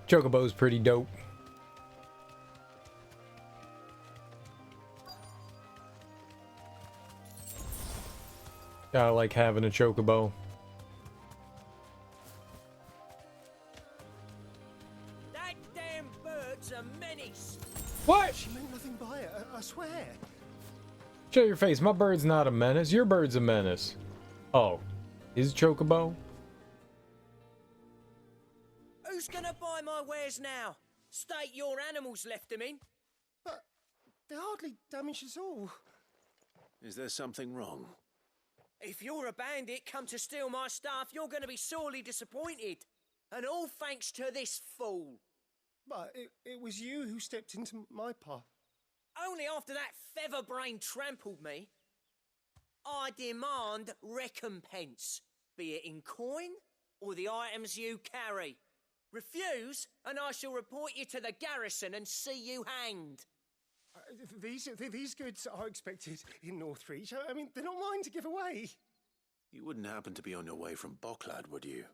Chocobo's pretty dope. I like having a chocobo. That damn bird's a menace. What? She meant nothing by it, I swear. Show your face. My bird's not a menace. Your bird's a menace. Oh, is chocobo? Who's gonna buy my wares now? State your animals left them in. But they hardly damage us all. Is there something wrong? If you're a bandit come to steal my stuff, you're going to be sorely disappointed. And all thanks to this fool. But it was you who stepped into my path. Only after that feather-brain trampled me. I demand recompense, be it in coin or the items you carry. Refuse, and I shall report you to the garrison and see you hanged. These goods are expected in Northreach. I mean, they're not mine to give away. You wouldn't happen to be on your way from Bocklad, would you?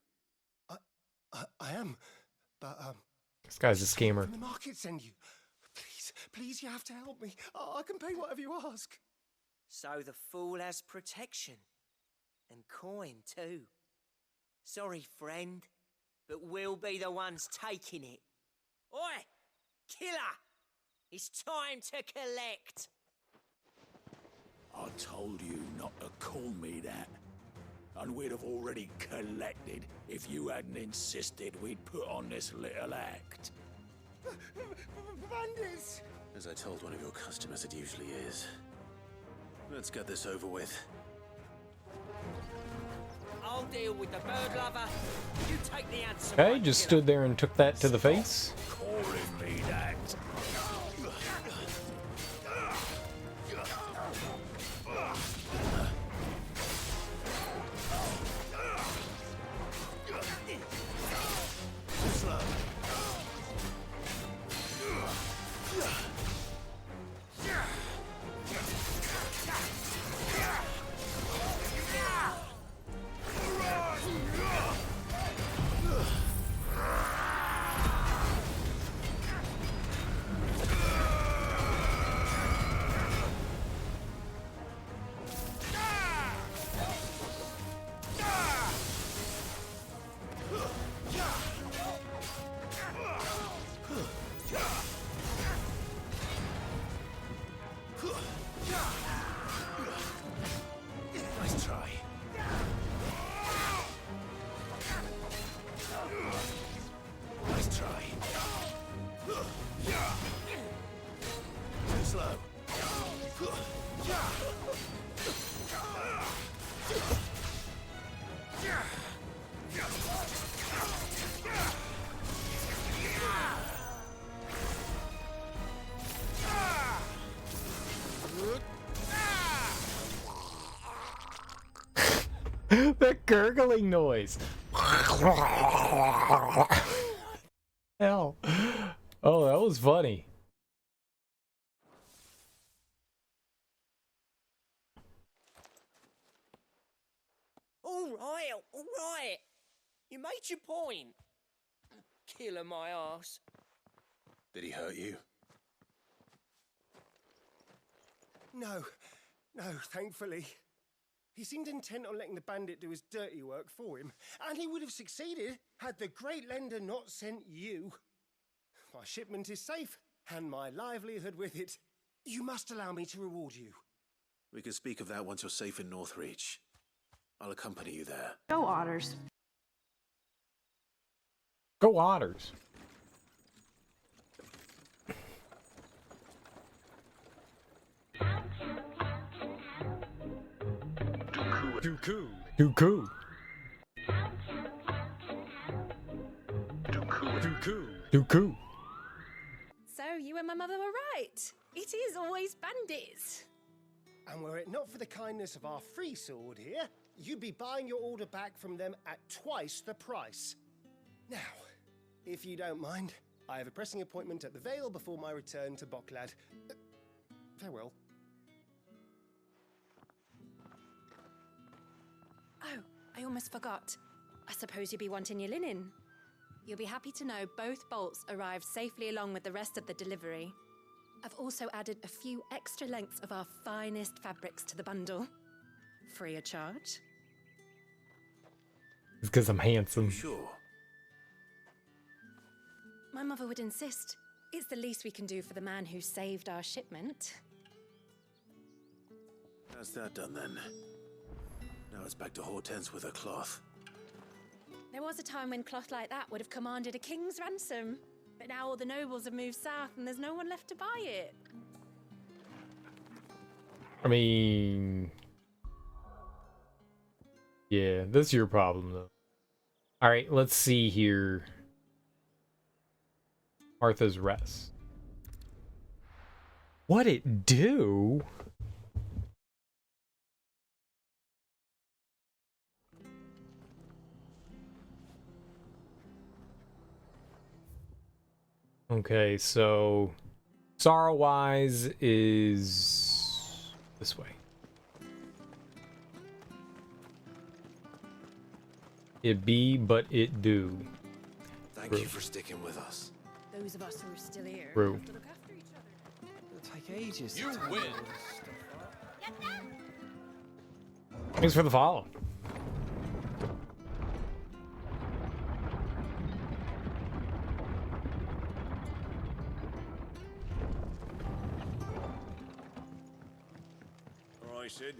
I am, but This guy's a schemer. From the market send you. Please, you have to help me. I can pay whatever you ask. So the fool has protection. And coin, too. Sorry, friend, but we'll be the ones taking it. Oi! Killer! It's time to collect! I told you not to call me that. And we'd have already collected if you hadn't insisted we'd put on this little act. Bandits! As I told one of your customers, it usually is. Let's get this over with. I'll deal with the bird lover. You take the answer. Okay, just stood there and took that to the face. Calling me that. That gurgling noise. Hell. Oh, that was funny. All right. You made your point. Killing my ass. Did he hurt you? No, thankfully. He seemed intent on letting the bandit do his dirty work for him, and he would have succeeded had the Great Lender not sent you. My shipment is safe, and my livelihood with it. You must allow me to reward you. We can speak of that once you're safe in Northreach. I'll accompany you there. Go Otters. Go Otters. Dooku. Dooku. Dooku. So you and my mother were right. It is always bandits. And were it not for the kindness of our free sword here, you'd be buying your order back from them at twice the price. Now, if you don't mind, I have a pressing appointment at the Vale before my return to Boklad. Farewell. Oh, I almost forgot. I suppose you'll be wanting your linen. You'll be happy to know both bolts arrived safely along with the rest of the delivery. I've also added a few extra lengths of our finest fabrics to the bundle. Free of charge. It's because I'm handsome. Sure. My mother would insist. It's the least we can do for the man who saved our shipment. How's that done then? Now it's back to Hortense with her cloth. There was a time when cloth like that would have commanded a king's ransom. But now all the nobles have moved south and there's no one left to buy it. I mean... yeah, that's your problem, though. Alright, let's see here. Martha's Rest. What it do? Okay, so Sorrow-wise is this way. It be, but it do. Thank you for sticking with us. Those of us who are still here True. have to look after each other. It'll take ages. You win. Thanks for the follow. All right, Sid.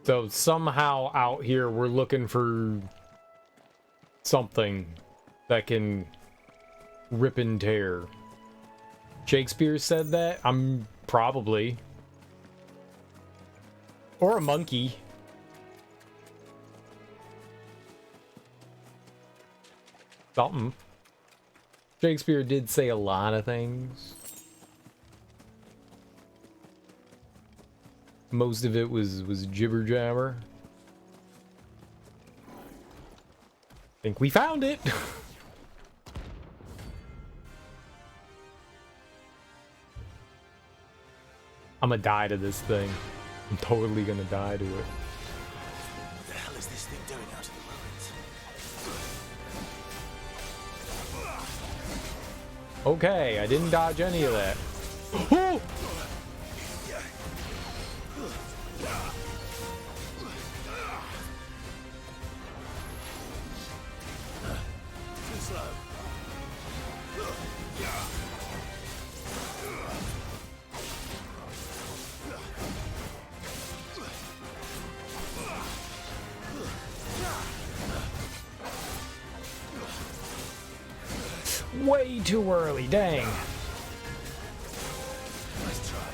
So somehow out here we're looking for something that can rip and tear. Shakespeare said that? I'm probably. Or a monkey. Something. Shakespeare did say a lot of things. Most of it was jibber jabber. Think we found it. I'm gonna die to this thing. I'm totally gonna die to it. What the hell is this thing doing out in the ruins? Okay, I didn't dodge any of that. Oh! Way too early, dang. Nice try.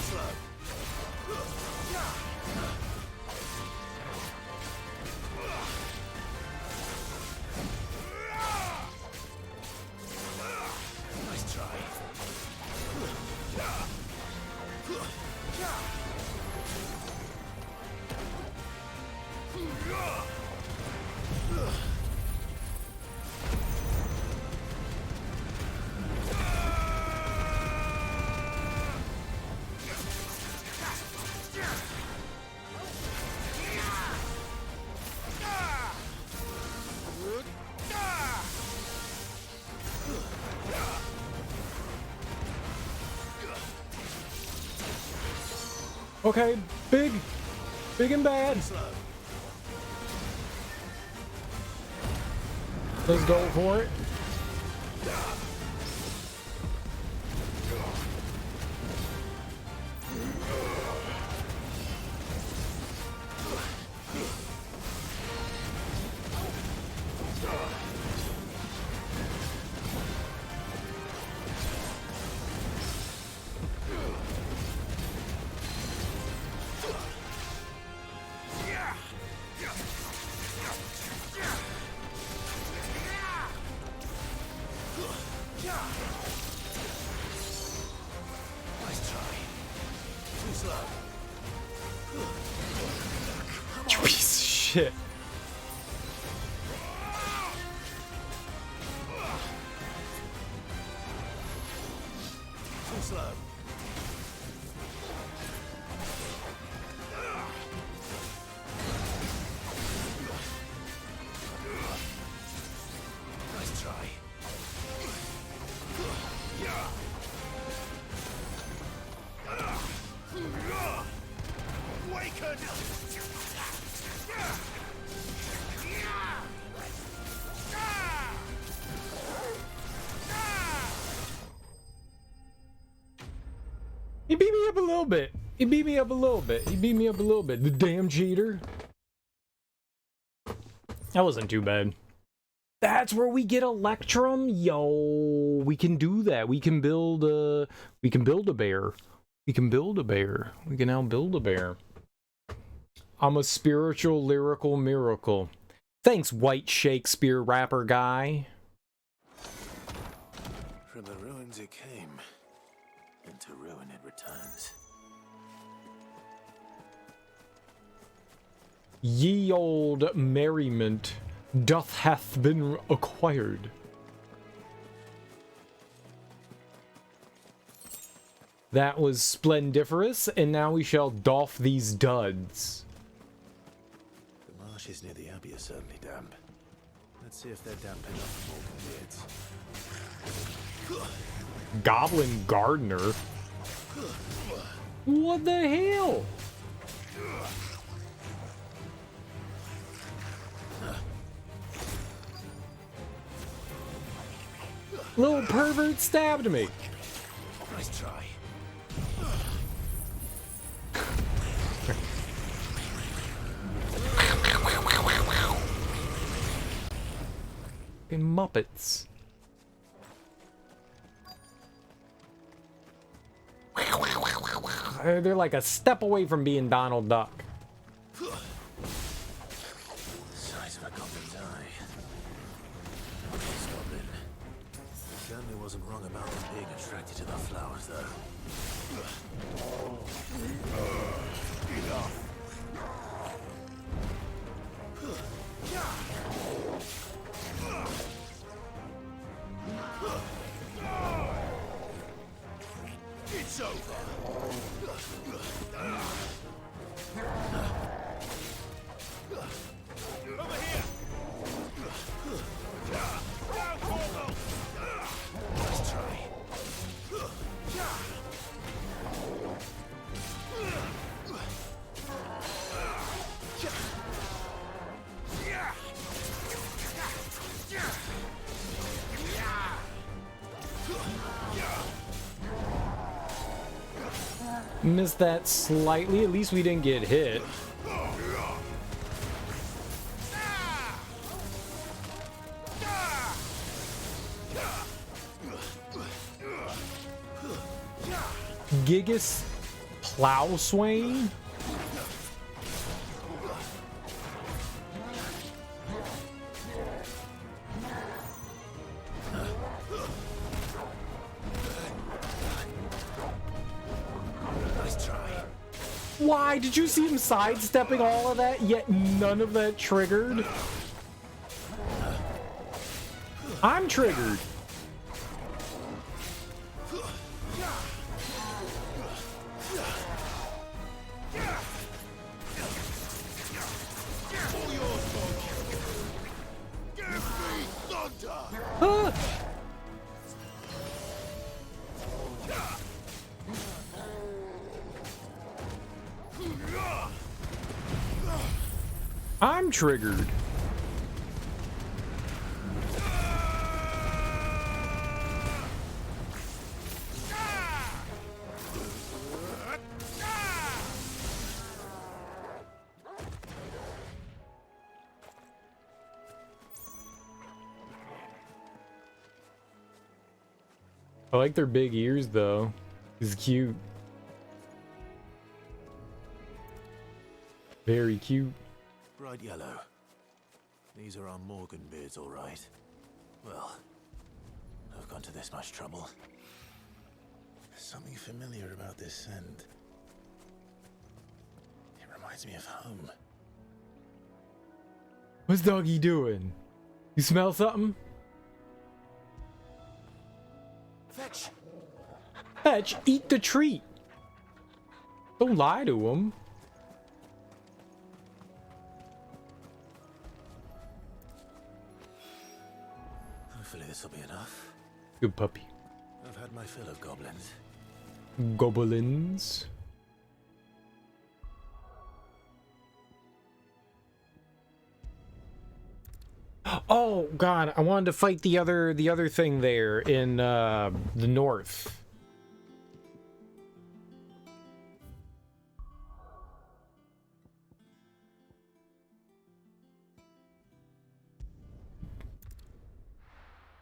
Slow. Okay, big and bad. Let's go for it. You piece of shit. Too slow. Nice try. Awaken! He beat me up a little bit. He beat me up a little bit. He beat me up a little bit. The damn cheater. That wasn't too bad. That's where we get Electrum? Yo, we can do that. We can build a bear. We can build a bear. We can now build a bear. I'm a spiritual lyrical miracle. Thanks, white Shakespeare rapper guy. From the ruins it came, and to ruin it returns. Ye old merriment hath been acquired. That was splendiferous, and now we shall doff these duds. The marshes near the abbey are certainly damp. Let's see if they're damp enough for more kids. Goblin Gardener? What the hell? Little pervert stabbed me. Nice try. Fucking Muppets. They're like a step away from being Donald Duck. Size of a goblin's eye. This goblin. Certainly wasn't wrong about them being attracted to the flowers, though. Enough. It's over. Over here. Down, Torgal. Let's try. Missed that slightly. At least we didn't get hit. Gigas Plow Swain? Nice try. Why? Did you see him sidestepping all of that, yet none of that triggered? I'm triggered. Huh. I'm triggered. I like their big ears though. It's cute. Very cute. Bright yellow. These are our Morgan beards, all right. Well, I've gone to this much trouble. There's something familiar about this scent. It reminds me of home. What's Doggy doing? You smell something? Fetch! Fetch, eat the treat. Don't lie to him. Hopefully this will be enough. Good puppy. I've had my fill of goblins. Goblins. Oh god, I wanted to fight the other thing there in the north.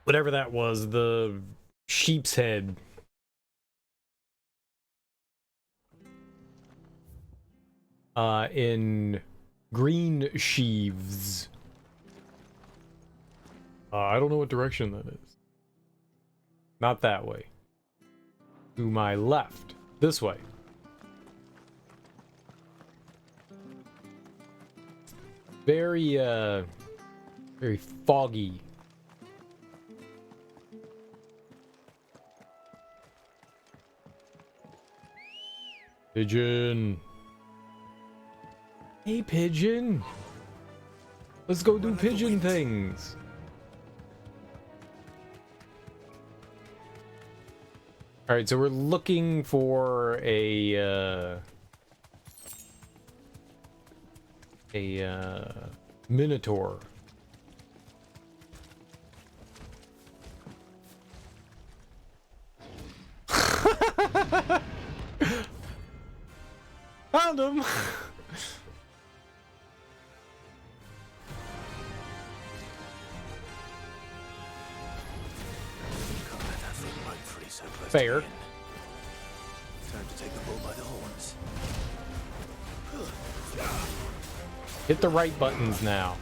Whatever that was, the sheep's head. In Green Sheaves. I don't know what direction that is. Not that way. To my left. This way. Very, very foggy. Pigeon. Hey, pigeon. Let's go do pigeon things. All right, so we're looking for a minotaur. Found him. Fair. Time to take the bull by the horns. Hit the right buttons now.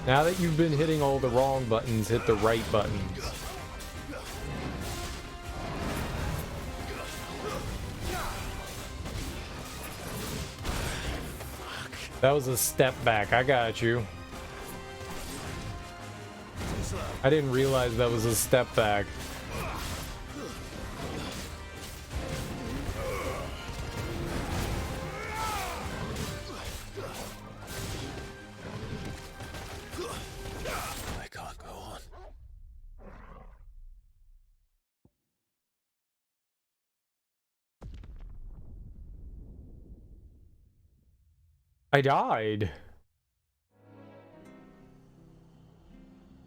Now that you've been hitting all the wrong buttons, hit the right buttons. That was a step back. I got you. I didn't realize that was a step back. I can't go on. I died.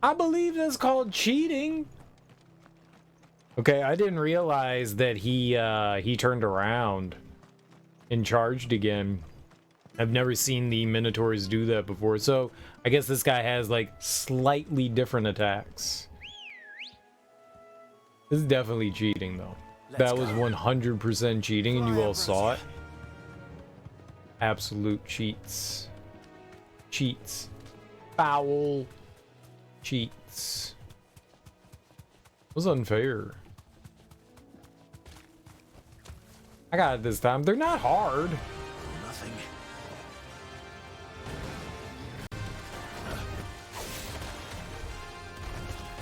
I believe that's called cheating. Okay, I didn't realize that he turned around and charged again. I've never seen the Minotaurs do that before, so I guess this guy has like slightly different attacks. This is definitely cheating though. That was 100% cheating and you all saw it. Absolute cheats. Cheats. Foul. Cheats. It was unfair. I got it this time. They're not hard. Nothing.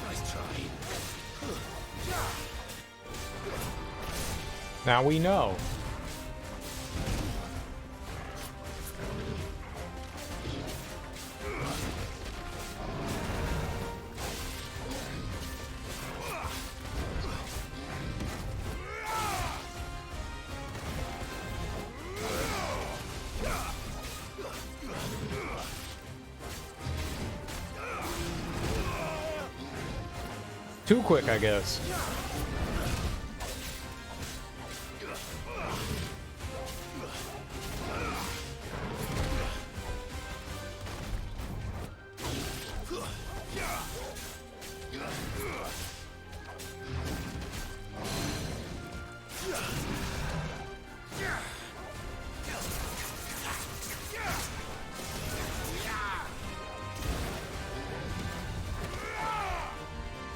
Nice try. Now we know. Too quick, I guess.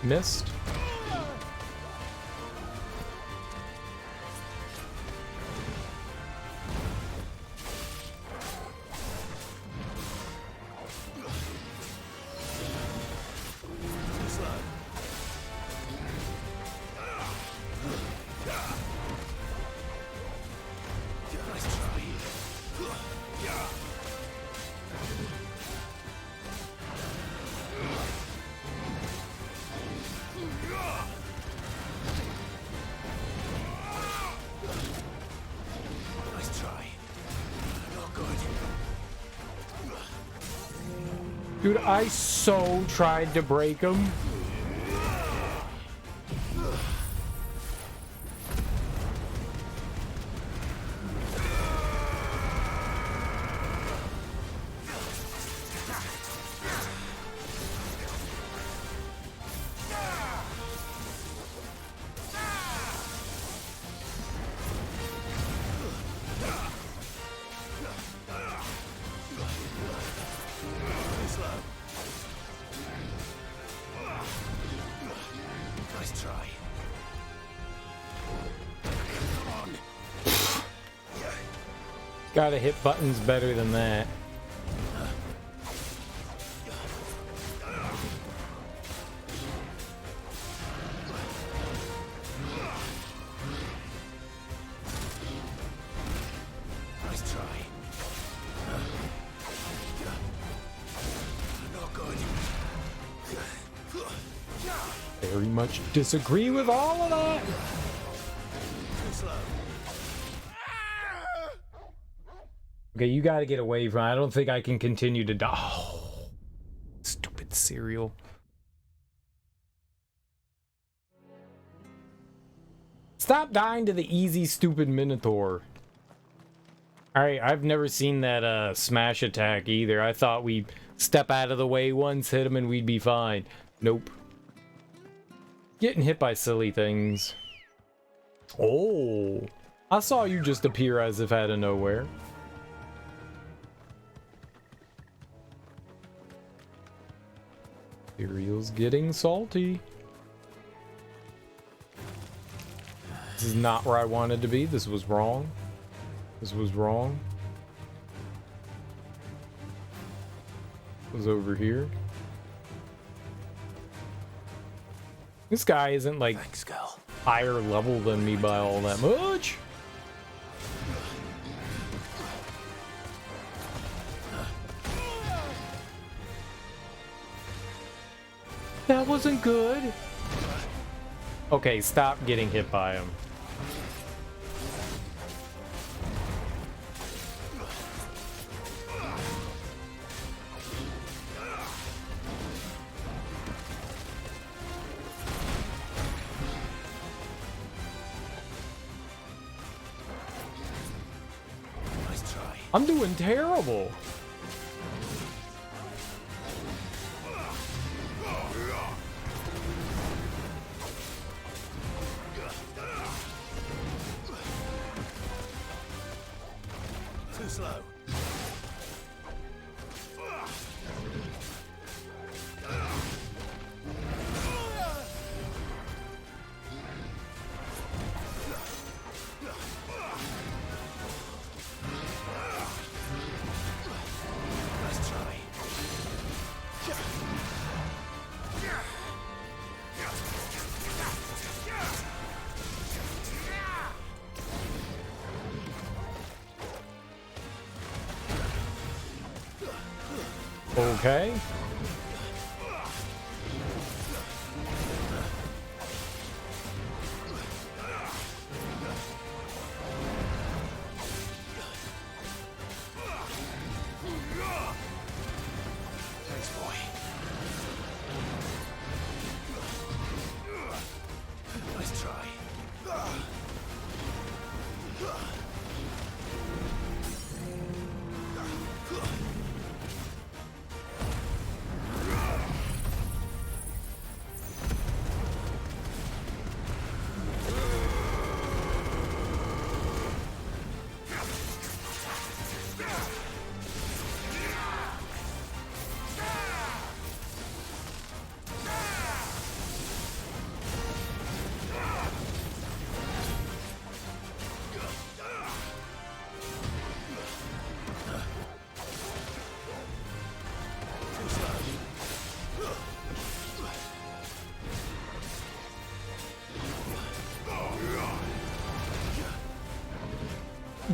Missed. Dude, I so tried to break him. Gotta hit buttons better than that. Nice try. Not good. Very much disagree with all of that. Too slow. Okay, you gotta get away from it. I don't think I can continue to die. Oh, stupid cereal. Stop dying to the easy, stupid Minotaur. Alright, I've never seen that smash attack either. I thought we'd step out of the way once, hit him, and we'd be fine. Nope. Getting hit by silly things. Oh, I saw you just appear as if out of nowhere. Cereal's getting salty. This is not where I wanted to be. This was wrong. This was wrong. It was over here. This guy isn't like higher level than me by all that much. That wasn't good. Okay, stop getting hit by him. Nice try. I'm doing terrible. Too slow. Okay. Thanks, boy. Nice try.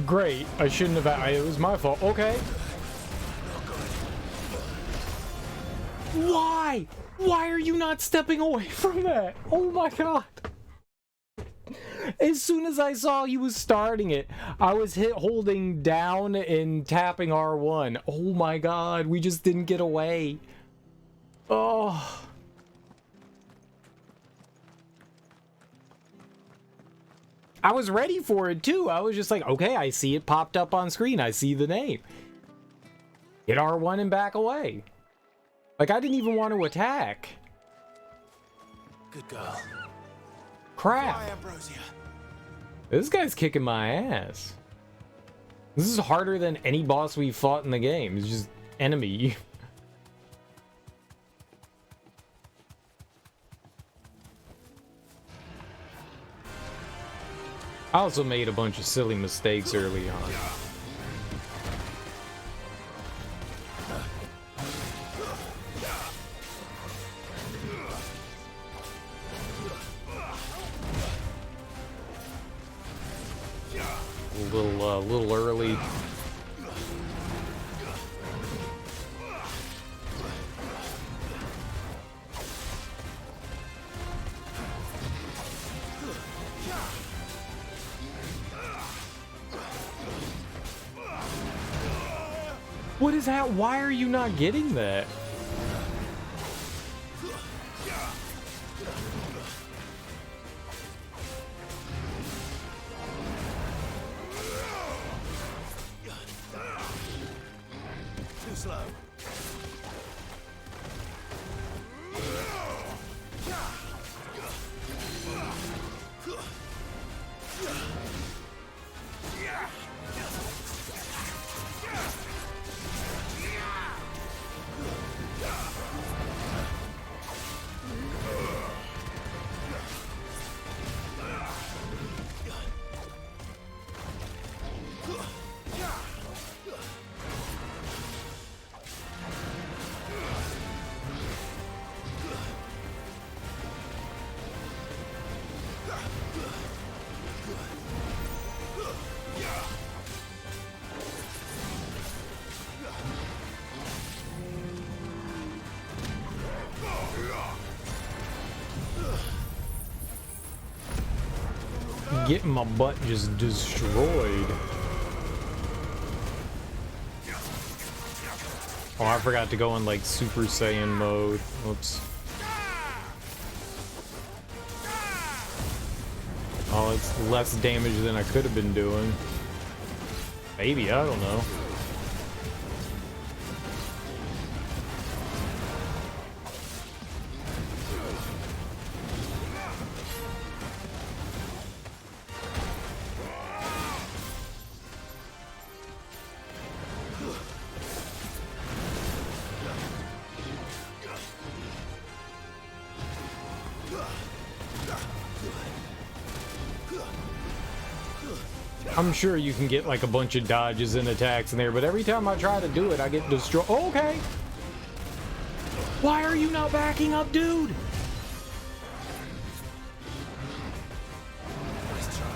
Great. I shouldn't have. It was my fault. Okay. Why? Why are you not stepping away from that? Oh my god. As soon as I saw he was starting it, I was holding down and tapping R1. Oh my god, we just didn't get away. Oh. I was ready for it too. I was just like, okay, I see it popped up on screen. I see the name. Hit R1 and back away. Like, I didn't even want to attack. Good girl. Crap. Why, Ambrosia? This guy's kicking my ass. This is harder than any boss we've fought in the game. It's just enemy. I also made a bunch of silly mistakes early on. A little early. What is that? Why are you not getting that? Too slow. Getting my butt just destroyed. Oh, I forgot to go in like Super Saiyan mode. Whoops. Oh, it's less damage than I could have been doing. Maybe, I don't know. I'm sure you can get like a bunch of dodges and attacks in there, but every time I try to do it, I get destroyed. Oh, okay. Why are you not backing up, dude? Nice try.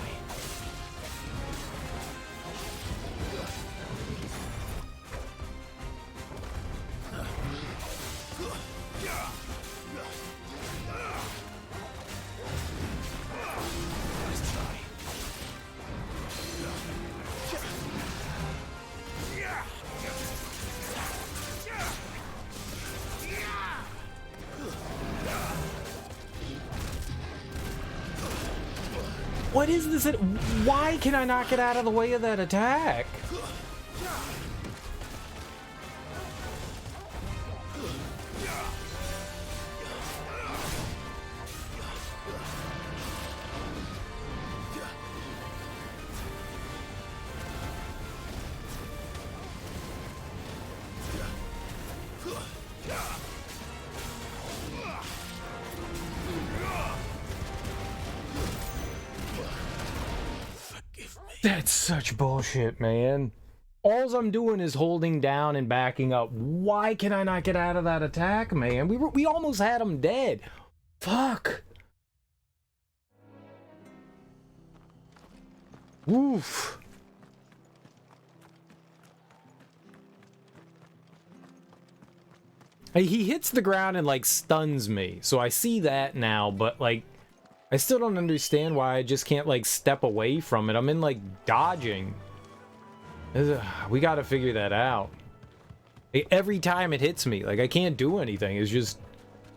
What is this? Why can I not get out of the way of that attack? That's such bullshit, man. All I'm doing is holding down and backing up. Why can I not get out of that attack, man? We almost had him dead. Fuck. Woof. He hits the ground and like stuns me. So I see that now, but like I still don't understand why I just can't like step away from it. I'm in like dodging. We gotta figure that out. Every time it hits me, like I can't do anything. It's just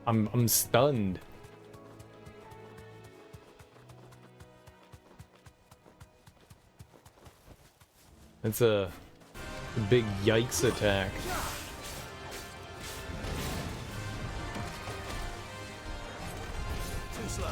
I'm stunned. It's a big yikes attack. Too slow.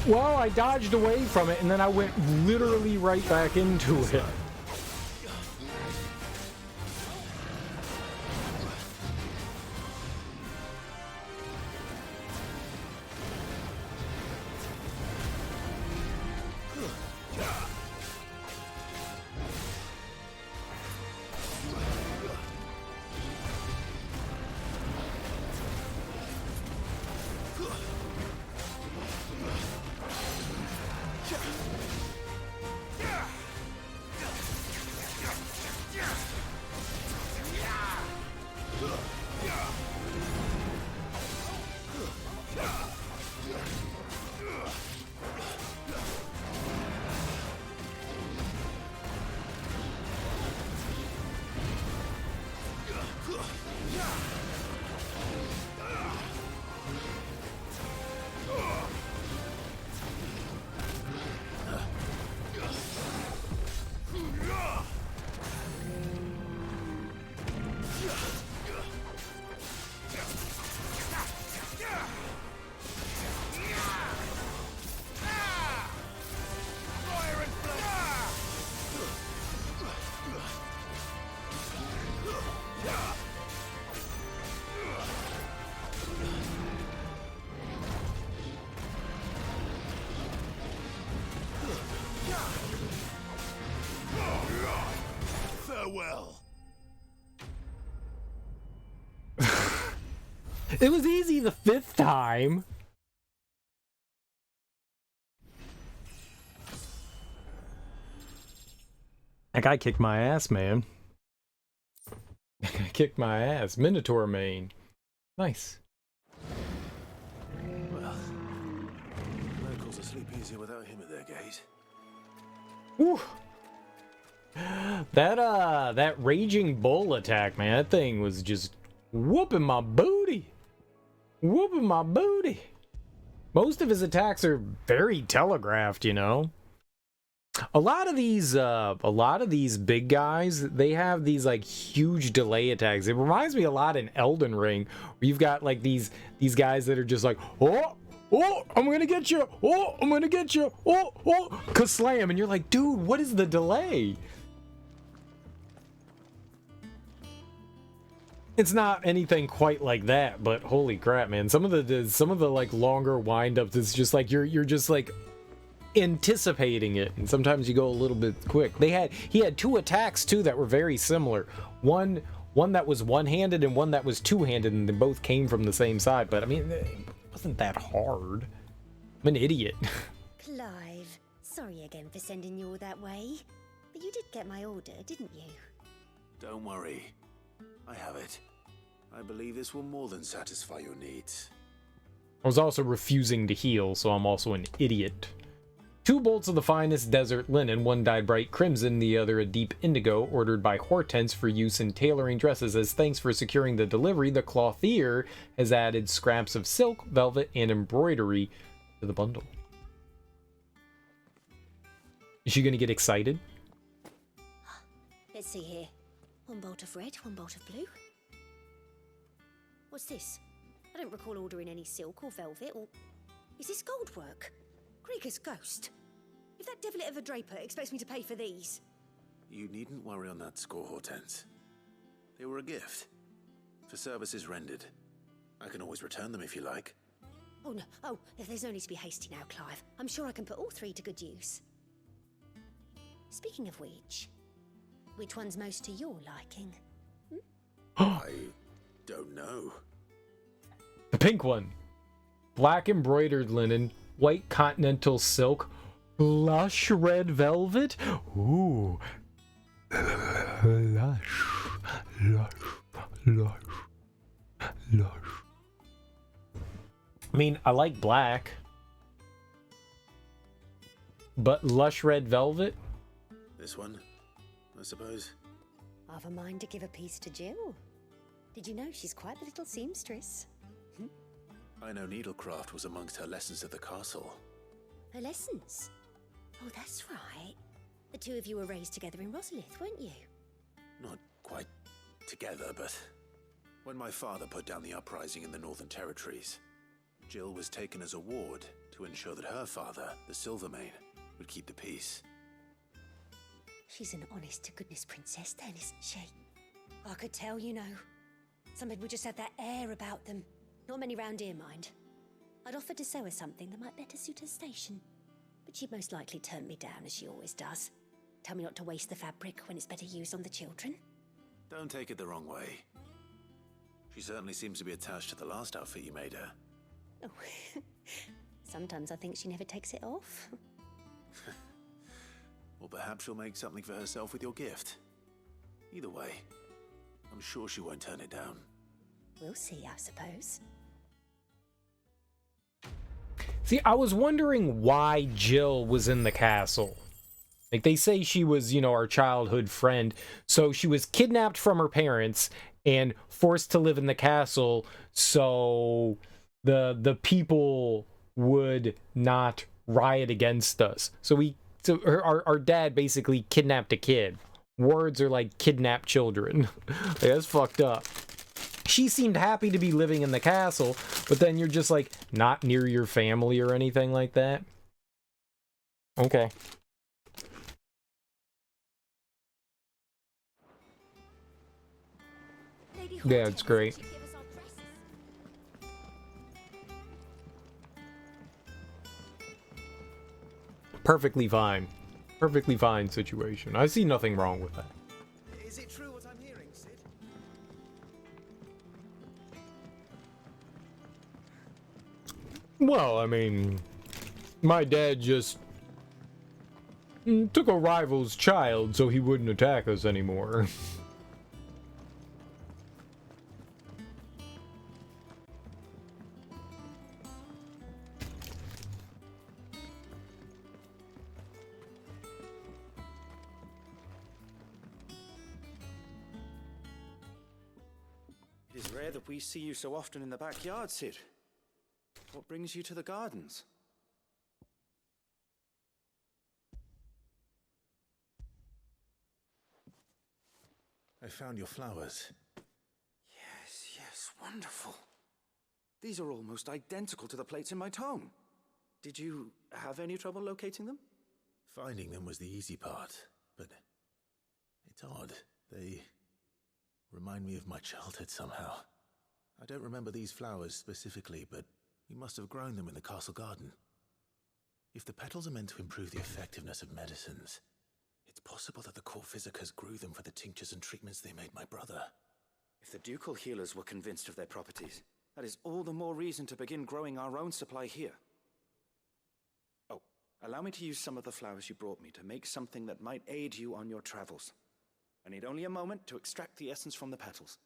Well, I dodged away from it, and then I went literally right back into it. Farewell. It was easy the 5th time. That guy kicked my ass, man. That guy kicked my ass. Minotaur main. Nice. Well, locals will sleep easier without him at their gate. Whew. That raging bull attack, man, that thing was just whooping my booty. Whooping my booty. Most of his attacks are very telegraphed, you know. A lot of these big guys, they have these like huge delay attacks. It reminds me a lot in Elden Ring, where you've got like these guys that are just like, oh, I'm gonna get you, oh, I'm gonna get you, oh, ka-slam, and you're like, dude, what is the delay? It's not anything quite like that, but holy crap, man! Some of the like longer windups, it's just like you're just like anticipating it, and sometimes you go a little bit quick. He had 2 attacks too that were very similar. One that was one-handed and one that was two-handed, and they both came from the same side. But I mean, it wasn't that hard. I'm an idiot. Clive, sorry again for sending you all that way, but you did get my order, didn't you? Don't worry. I have it. I believe this will more than satisfy your needs. I was also refusing to heal, so I'm also an idiot. 2 bolts of the finest desert linen, one dyed bright crimson, the other a deep indigo, ordered by Hortense for use in tailoring dresses. As thanks for securing the delivery, the clothier has added scraps of silk, velvet, and embroidery to the bundle. Is she gonna get excited? Let's see here. 1 bolt of red, 1 bolt of blue. What's this? I don't recall ordering any silk or velvet, or... Is this gold work? Krieger's ghost. If that devilit of a draper expects me to pay for these... You needn't worry on that score, Hortense. They were a gift. For services rendered. I can always return them if you like. Oh, no. Oh, there's no need to be hasty now, Clive. I'm sure I can put all 3 to good use. Speaking of which one's most to your liking? I don't know. The pink one. Black embroidered linen, white continental silk, lush red velvet. Ooh. Lush. I mean, I like black. But lush red velvet? This one, I suppose. I've a mind to give a piece to Jill. Did you know she's quite the little seamstress? I know needlecraft was amongst her lessons at the castle. Her lessons? Oh, that's right. The 2 of you were raised together in Rosalith, weren't you? Not quite together, but when my father put down the uprising in the Northern Territories, Jill was taken as a ward to ensure that her father, the Silvermane, would keep the peace. She's an honest-to-goodness princess then, isn't she? I could tell, you know. Some people just have that air about them. Not many round here, mind. I'd offered to sew her something that might better suit her station. But she'd most likely turn me down, as she always does. Tell me not to waste the fabric when it's better used on the children. Don't take it the wrong way. She certainly seems to be attached to the last outfit you made her. Oh, sometimes I think she never takes it off. Or perhaps she'll make something for herself with your gift. Either way, I'm sure she won't turn it down. We'll see, I suppose. See, I was wondering why Jill was in the castle. Like, they say she was, you know, our childhood friend. So she was kidnapped from her parents and forced to live in the castle so the people would not riot against us. So our dad basically kidnapped a kid. Words are like kidnapped children. Like, that's fucked up. She seemed happy to be living in the castle, but then you're just like not near your family or anything like that. Okay. Yeah, it's great. Perfectly fine. Perfectly fine situation. I see nothing wrong with that. Is it true what I'm hearing, Sid? Well, I mean, my dad just took a rival's child so he wouldn't attack us anymore. It is rare that we see you so often in the backyard, Sid. What brings you to the gardens? I found your flowers. Yes, wonderful. These are almost identical to the plates in my tome. Did you have any trouble locating them? Finding them was the easy part, but it's odd. They remind me of my childhood somehow. I don't remember these flowers specifically, but we must have grown them in the castle garden. If the petals are meant to improve the effectiveness of medicines, it's possible that the court physicers grew them for the tinctures and treatments they made my brother. If the ducal healers were convinced of their properties, that is all the more reason to begin growing our own supply here. Oh, allow me to use some of the flowers you brought me to make something that might aid you on your travels. I need only a moment to extract the essence from the petals.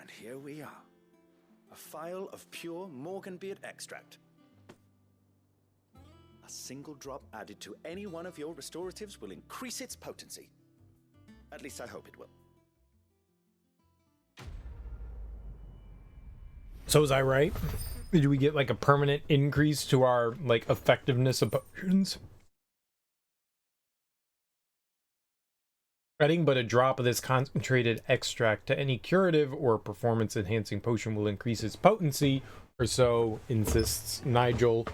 And here we are. A phial of pure Morganbeard extract. A single drop added to any one of your restoratives will increase its potency. At least I hope it will. So was I right? Did we get like a permanent increase to our like effectiveness of potions? Adding but a drop of this concentrated extract to any curative or performance enhancing potion will increase its potency, or so insists Nigel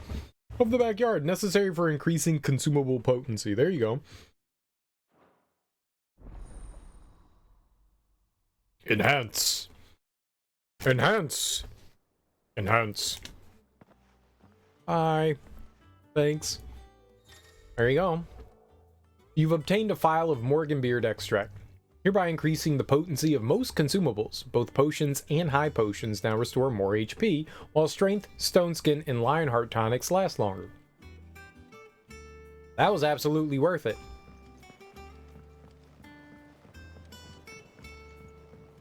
of the backyard, necessary for increasing consumable potency. There you go. Enhance. Enhance. Enhance. Hi. Thanks. There you go. You've obtained a phial of Morganbeard extract, hereby increasing the potency of most consumables. Both potions and high potions now restore more HP, while strength, stone skin, and lionheart tonics last longer. That was absolutely worth it.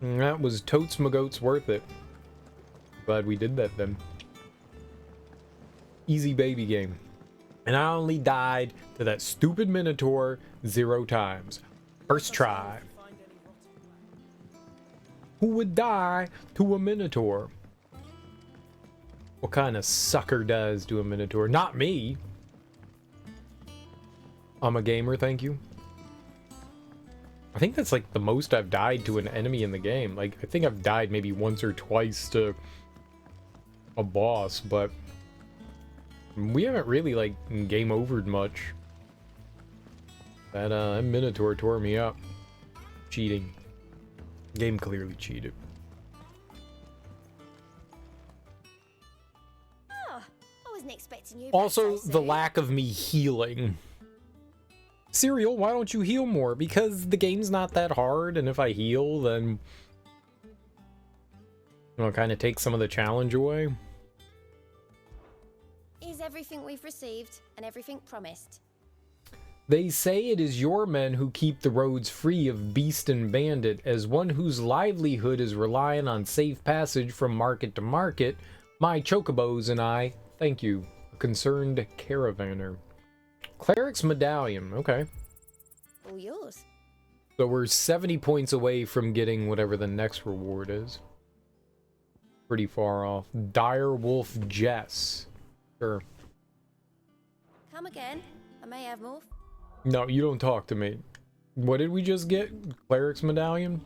And that was totes magoats worth it. Glad we did that then. Easy baby game. And I only died to that stupid Minotaur 0 times. First try. Who would die to a Minotaur? What kind of sucker does to a Minotaur? Not me. I'm a gamer, thank you. I think that's like the most I've died to an enemy in the game. Like, I think I've died maybe once or twice to a boss, but we haven't really, like, game overed much. That Minotaur tore me up. Cheating. Game clearly cheated. Oh, I wasn't expecting you. Also, the lack of me healing. Cereal, why don't you heal more? Because the game's not that hard, and if I heal, then it'll kind of take some of the challenge away. Is everything we've received and everything promised? They say it is your men who keep the roads free of beast and bandit. As one whose livelihood is reliant on safe passage from market to market, my chocobos and I thank you. A concerned caravaner. Cleric's medallion, okay. All yours. So we're 70 points away from getting whatever the next reward is. Pretty far off. Dire Wolf Jess. Sure. Come again. I may have more. No, you don't talk to me. What did we just get? Cleric's medallion?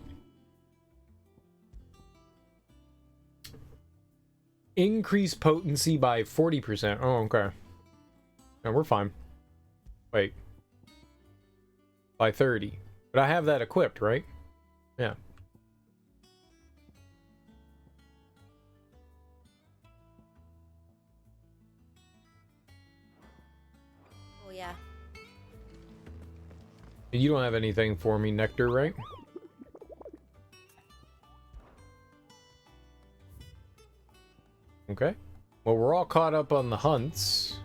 Increase potency by 40%. Oh, okay. No, we're fine. Wait. by 30. But I have that equipped, right? Yeah. Oh, yeah. You don't have anything for me, Nectar, right? Okay. Well, we're all caught up on the hunts.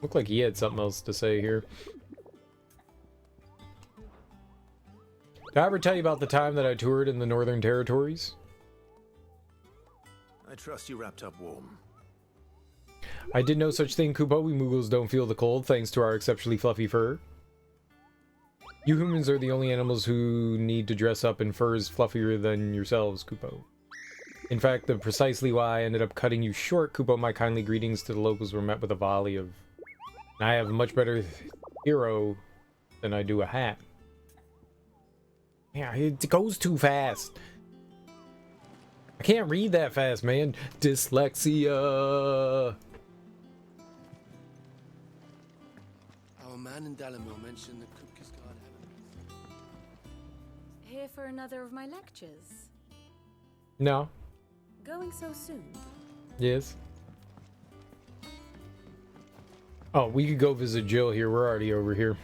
Looked like he had something else to say here. Did I ever tell you about the time that I toured in the Northern Territories? I trust you wrapped up warm. I did no such thing, Kupo. We Mughals don't feel the cold, thanks to our exceptionally fluffy fur. You humans are the only animals who need to dress up in furs fluffier than yourselves, Kupo. In fact, that's precisely why I ended up cutting you short, Kupo. My kindly greetings to the locals were met with a volley of... I have a much better hero than I do a hat. Yeah, it goes too fast. I can't read that fast, man. Dyslexia. Our man in Dalamil mentioned that Kupka's guard heaven. Here for another of my lectures? No. Going so soon? Yes. Oh, we could go visit Jill here. We're already over here.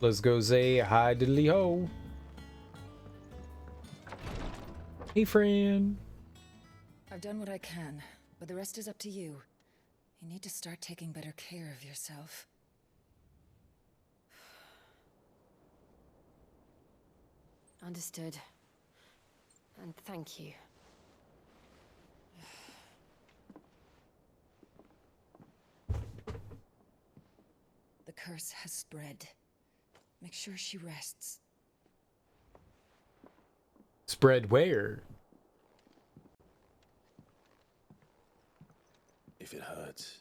Let's go say hi diddly ho. Hey, friend. I've done what I can, but the rest is up to you. You need to start taking better care of yourself. Understood. And thank you. The curse has spread. Make sure she rests. Spread where? If it hurts,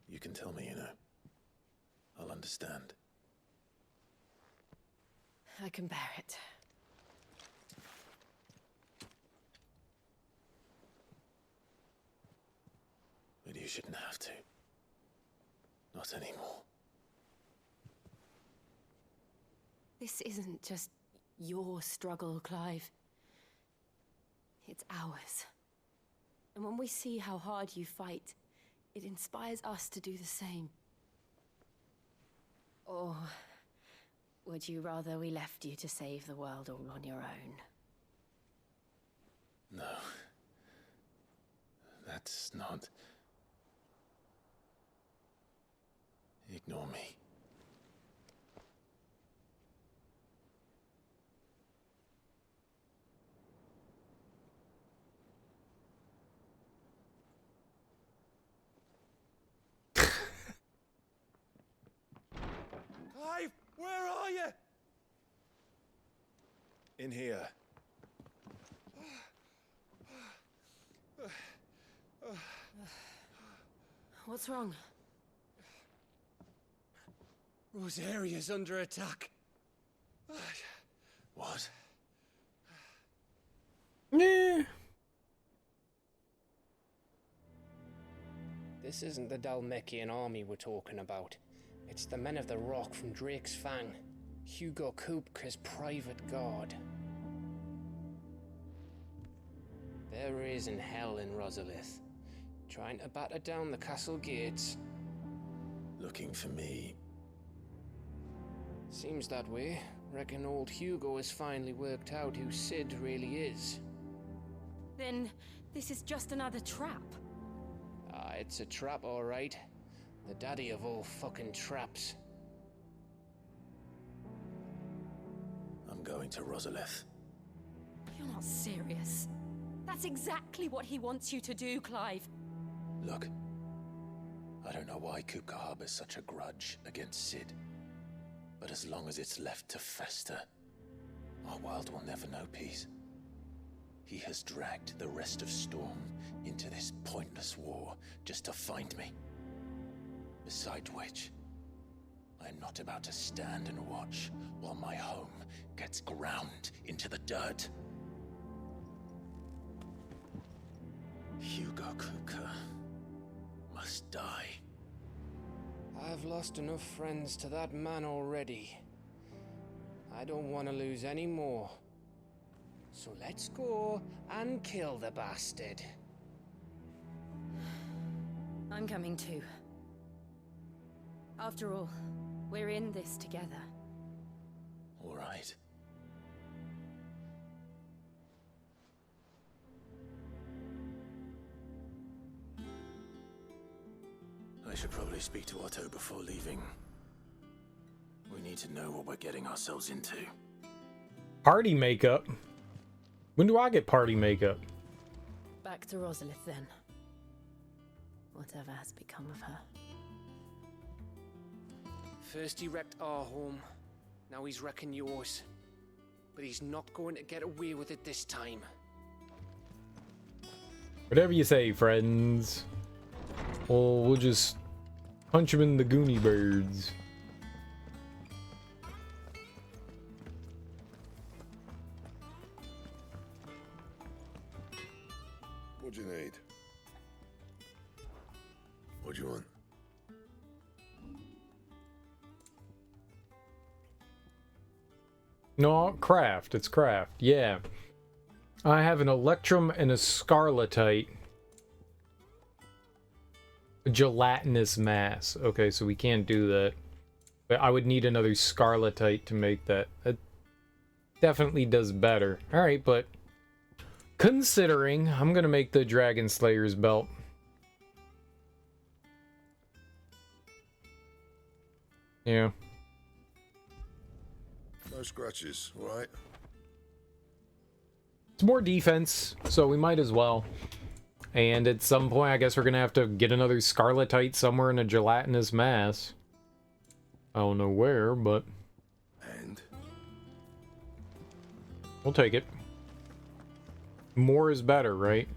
you can tell me, you know. I'll understand. I can bear it. But you shouldn't have to. Not anymore. This isn't just your struggle, Clive. It's ours. And when we see how hard you fight, it inspires us to do the same. Or would you rather we left you to save the world all on your own? No. That's not... Ignore me. Clive, where are you? In here. What's wrong? Rosaria's under attack. What? Yeah. This isn't the Dalmekian army we're talking about. It's the men of the Rock from Drake's Fang. Hugo Kupka's private guard. There is in hell in Rosalith, trying to batter down the castle gates. Looking for me. Seems that way. Reckon old Hugo has finally worked out who Sid really is. Then this is just another trap. Ah, it's a trap, all right. The daddy of all fucking traps. I'm going to Rosalith. You're not serious. That's exactly what he wants you to do, Clive. Look, I don't know why Kupka harbors such a grudge against Sid. But as long as it's left to fester, our world will never know peace. He has dragged the rest of Storm into this pointless war just to find me. Besides which, I am not about to stand and watch while my home gets ground into the dirt. Hugo Kupka must die. I've lost enough friends to that man already. I don't want to lose any more. So let's go and kill the bastard. I'm coming too. After all, we're in this together. All right. I should probably speak to Otto before leaving. We need to know what we're getting ourselves into. Party makeup? When do I get party makeup? Back to Rosalith then. Whatever has become of her. First he wrecked our home, now he's wrecking yours. But he's not going to get away with it this time. Whatever you say, friends. Well, we'll just punch him in the Goonie birds. What'd you need? What'd you want? No, craft. It's craft. Yeah. I have an electrum and a scarletite. A gelatinous mass. Okay, so we can't do that. But I would need another scarletite to make that. That definitely does better. Alright, but considering, I'm gonna make the Dragon Slayer's belt. Yeah. No scratches, alright? It's more defense, so we might as well. And at some point, I guess we're gonna have to get another scarletite somewhere in a gelatinous mass. I don't know where, but... And? We'll take it. More is better, right?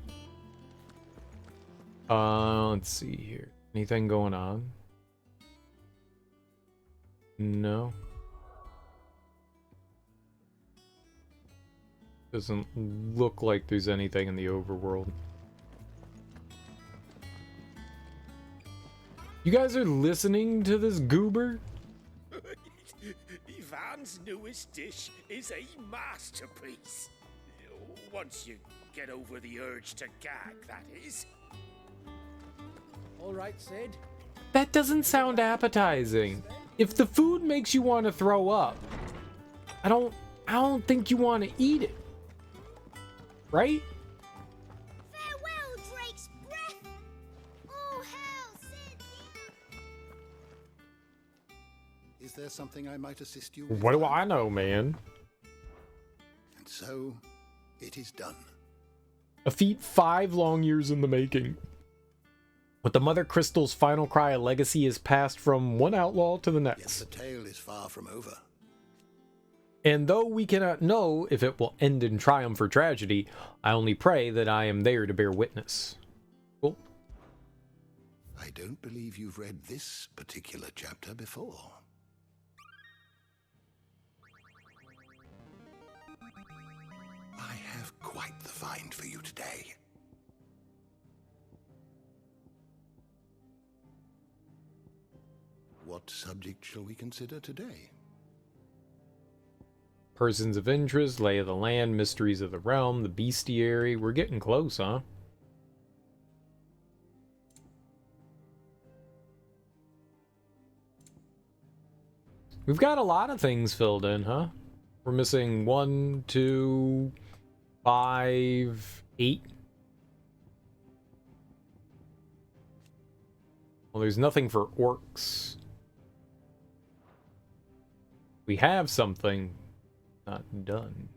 Let's see here. Anything going on? No. Doesn't look like there's anything in the overworld. You guys are listening to this goober? Ivan's newest dish is a masterpiece. Once you get over the urge to gag, that is. All right, Sid. That doesn't sound appetizing. If the food makes you want to throw up, I don't think you want to eat it. Right? Farewell, Drake's breath! Oh, hell, Sid! Is there something I might assist you with? What do I know, man? And so, it is done. A feat 5 long years in the making. With the Mother Crystal's final cry, a legacy is passed from one outlaw to the next. Yet the tale is far from over. And though we cannot know if it will end in triumph or tragedy, I only pray that I am there to bear witness. Cool. I don't believe you've read this particular chapter before. I have quite the find for you today. What subject shall we consider today? Persons of interest, lay of the land, mysteries of the realm, the bestiary. We're getting close, huh? We've got a lot of things filled in, huh? We're missing 1, 2, 5, 8. Well, there's nothing for orcs. We have something. Not done.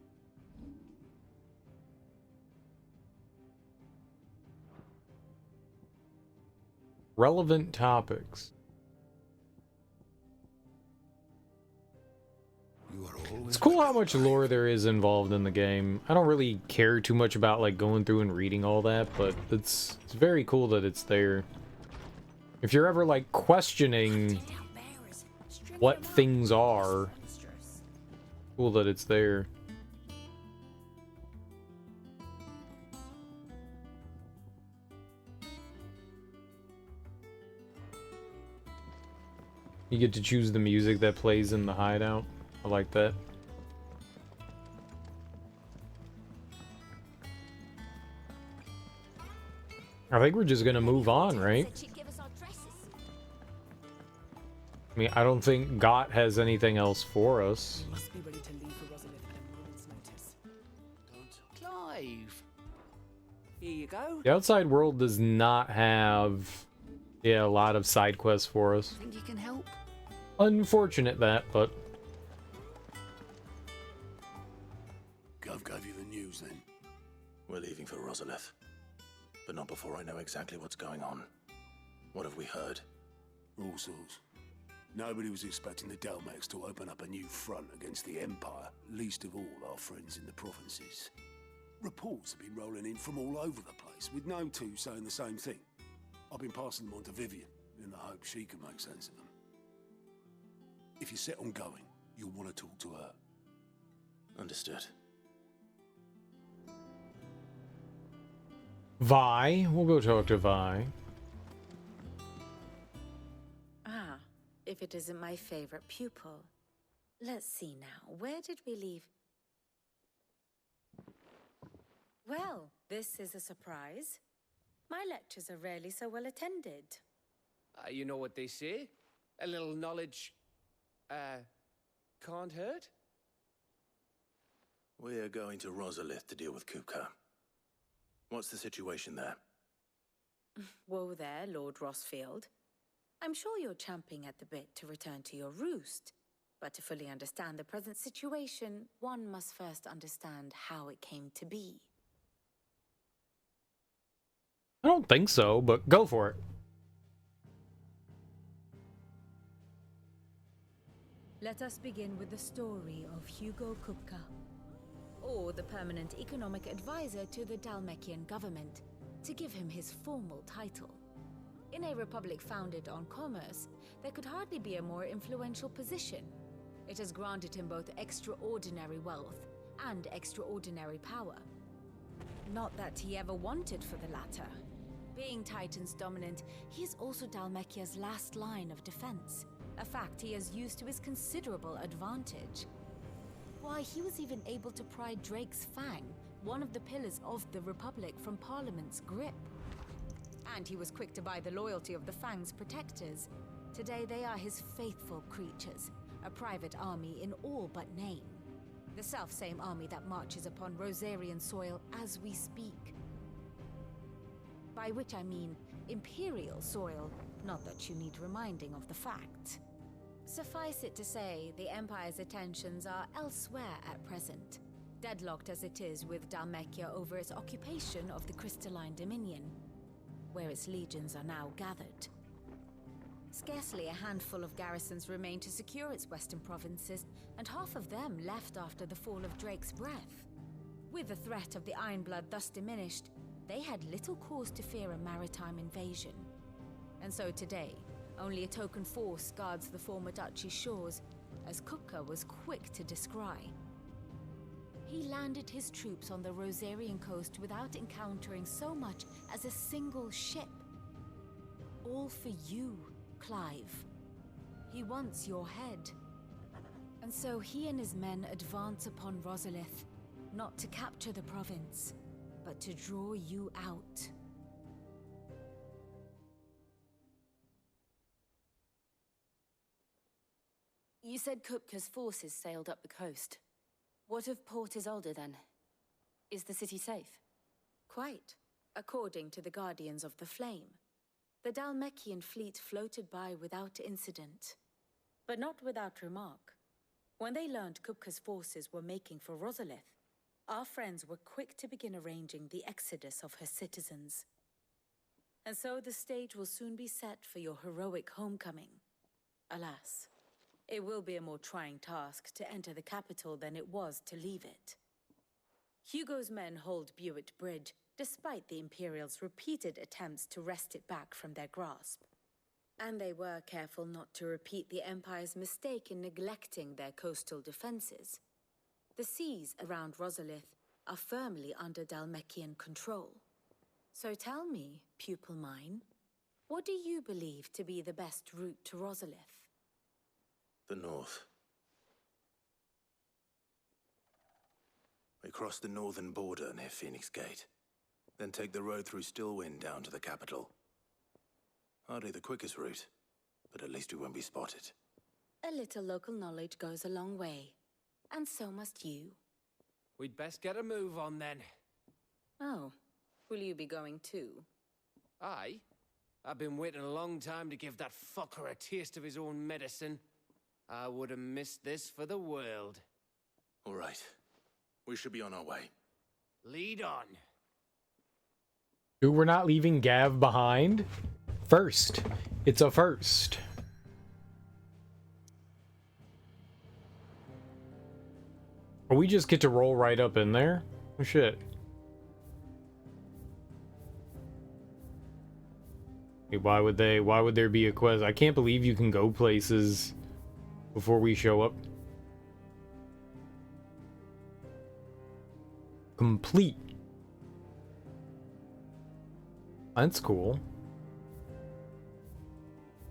Relevant topics. It's cool how much lore there is involved in the game. I don't really care too much about like going through and reading all that, but it's very cool that it's there. If you're ever like questioning what things are, cool that it's there. You get to choose the music that plays in the hideout. I like that. I think we're just gonna move on, right? I mean, I don't think Got has anything else for us. You must be ready to leave for Rosalith at a moment's notice. Don't. Clive! Here you go. The outside world does not have, a lot of side quests for us. Think you can help? Unfortunate that, but... Gov gave you the news then? We're leaving for Rosalith. But not before I know exactly what's going on. What have we heard? All sorts. Nobody was expecting the Dalmex to open up a new front against the Empire, least of all our friends in the provinces. Reports have been rolling in from all over the place, with no two saying the same thing. I've been passing them on to Vivian, in the hope she can make sense of them. If you're set on going, you'll want to talk to her. Understood. Vi, we'll go talk to Vi. Ah, if it isn't my favorite pupil. Let's see now, where did we leave? Well, this is a surprise. My lectures are rarely so well attended. You know what they say? A little knowledge, can't hurt? We're going to Rosalith to deal with Kupka. What's the situation there? Whoa there, Lord Rossfield. I'm sure you're champing at the bit to return to your roost. But to fully understand the present situation, one must first understand how it came to be. I don't think so, but go for it. Let us begin with the story of Hugo Kupka, or the permanent economic advisor to the Dalmekian government, to give him his formal title. In a republic founded on commerce, there could hardly be a more influential position. It has granted him both extraordinary wealth and extraordinary power. Not that he ever wanted for the latter. Being Titan's dominant, he is also Dalmekia's last line of defense, a fact he has used to his considerable advantage. Why, he was even able to pry Drake's Fang, one of the pillars of the Republic, from Parliament's grip. And he was quick to buy the loyalty of the Fang's protectors. Today they are his faithful creatures, a private army in all but name. The self-same army that marches upon Rosarian soil as we speak. By which I mean Imperial soil, not that you need reminding of the fact. Suffice it to say, the Empire's attentions are elsewhere at present, deadlocked as it is with Dalmekia over its occupation of the Crystalline Dominion, where its legions are now gathered. Scarcely a handful of garrisons remain to secure its western provinces, and half of them left after the fall of Drake's Breath. With the threat of the Ironblood thus diminished, they had little cause to fear a maritime invasion. And so today, only a token force guards the former duchy's shores, as Kupka was quick to descry. He landed his troops on the Rosarian coast without encountering so much as a single ship. All for you, Clive. He wants your head. And so he and his men advance upon Rosalith, not to capture the province, but to draw you out. You said Kupka's forces sailed up the coast. What of Port Isolde then? Is the city safe? Quite, according to the Guardians of the Flame. The Dalmekian fleet floated by without incident, but not without remark. When they learned Kupka's forces were making for Rosalith, our friends were quick to begin arranging the exodus of her citizens. And so the stage will soon be set for your heroic homecoming. Alas, it will be a more trying task to enter the capital than it was to leave it. Hugo's men hold Buet Bridge, despite the Imperials' repeated attempts to wrest it back from their grasp. And they were careful not to repeat the Empire's mistake in neglecting their coastal defenses. The seas around Rosalith are firmly under Dalmekian control. So tell me, pupil mine, what do you believe to be the best route to Rosalith? The north. We crossed the northern border near Phoenix Gate. Then take the road through Stillwind down to the capital. Hardly the quickest route, but at least we won't be spotted. A little local knowledge goes a long way. And so must you. We'd best get a move on then. Oh, will you be going too? Aye. I've been waiting a long time to give that fucker a taste of his own medicine. I would have missed this for the world. All right. We should be on our way. Lead on. Dude, we're not leaving Gav behind. First. It's a first. Or we just get to roll right up in there? Oh, shit. Hey, why would there be a quest? I can't believe you can go places before we show up. Complete. That's cool.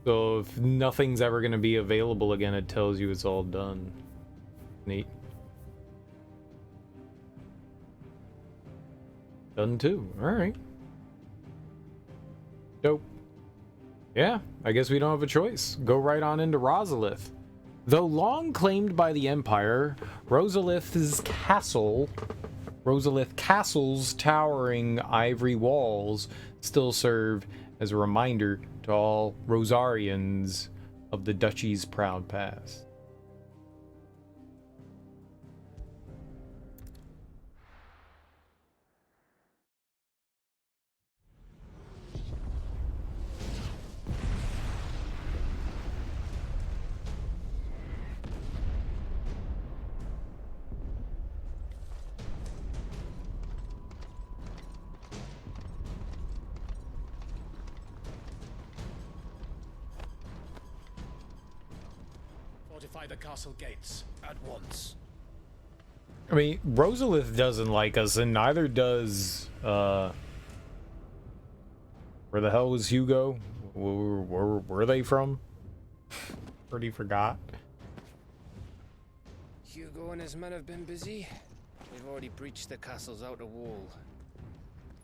So if nothing's ever going to be available again, it tells you it's all done. Neat. Done too. Alright. Dope. Yeah, I guess we don't have a choice. Go right on into Rosalith. Though long claimed by the Empire, Rosalith Castle's towering ivory walls still serve as a reminder to all Rosarians of the Duchy's proud past. Fortify the castle gates at once. I mean, Rosalith doesn't like us, and neither does, where the hell was Hugo? Where were they from? Already forgot. Hugo and his men have been busy. They've already breached the castle's outer wall.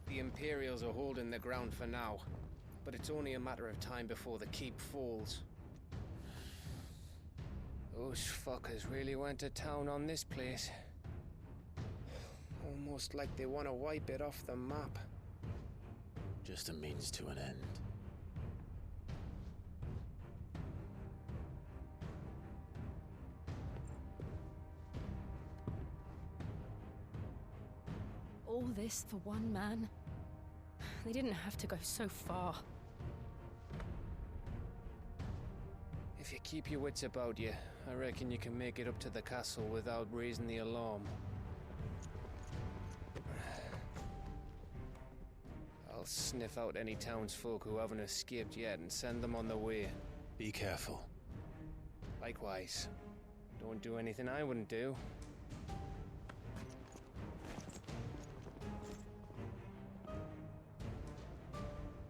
The Imperials are holding the ground for now, but it's only a matter of time before the keep falls. Those fuckers really went to town on this place. Almost like they want to wipe it off the map. Just a means to an end. All this for one man? They didn't have to go so far. If you keep your wits about you, I reckon you can make it up to the castle without raising the alarm. I'll sniff out any townsfolk who haven't escaped yet and send them on their way. Be careful. Likewise. Don't do anything I wouldn't do.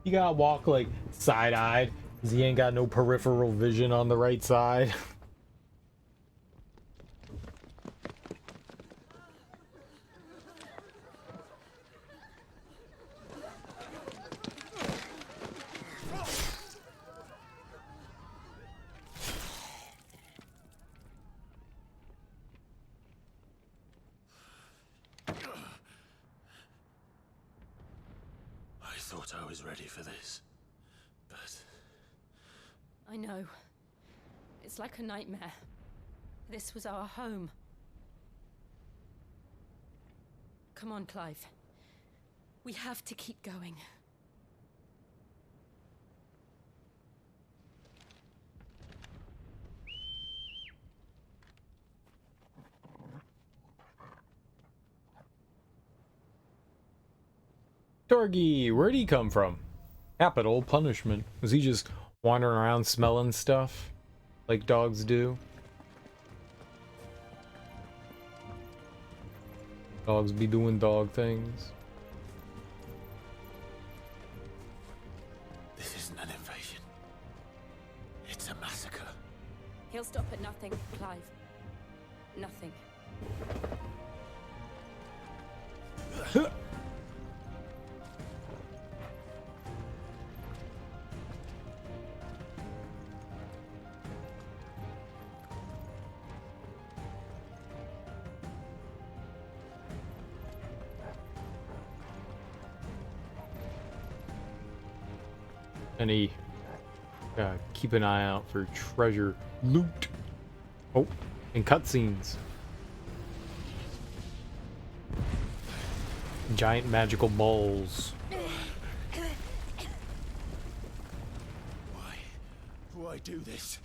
You gotta walk like side-eyed, because he ain't got no peripheral vision on the right side. I thought I was ready for this, but... I know. It's like a nightmare. This was our home. Come on, Clive. We have to keep going. Torgi, where'd he come from? Capital punishment. Was he just wandering around smelling stuff? Like dogs do? Dogs be doing dog things. This isn't an invasion. It's a massacre. He'll stop at nothing, Clive. Nothing. Any keep an eye out for treasure loot. Oh, and cutscenes. Giant magical balls. Why do this?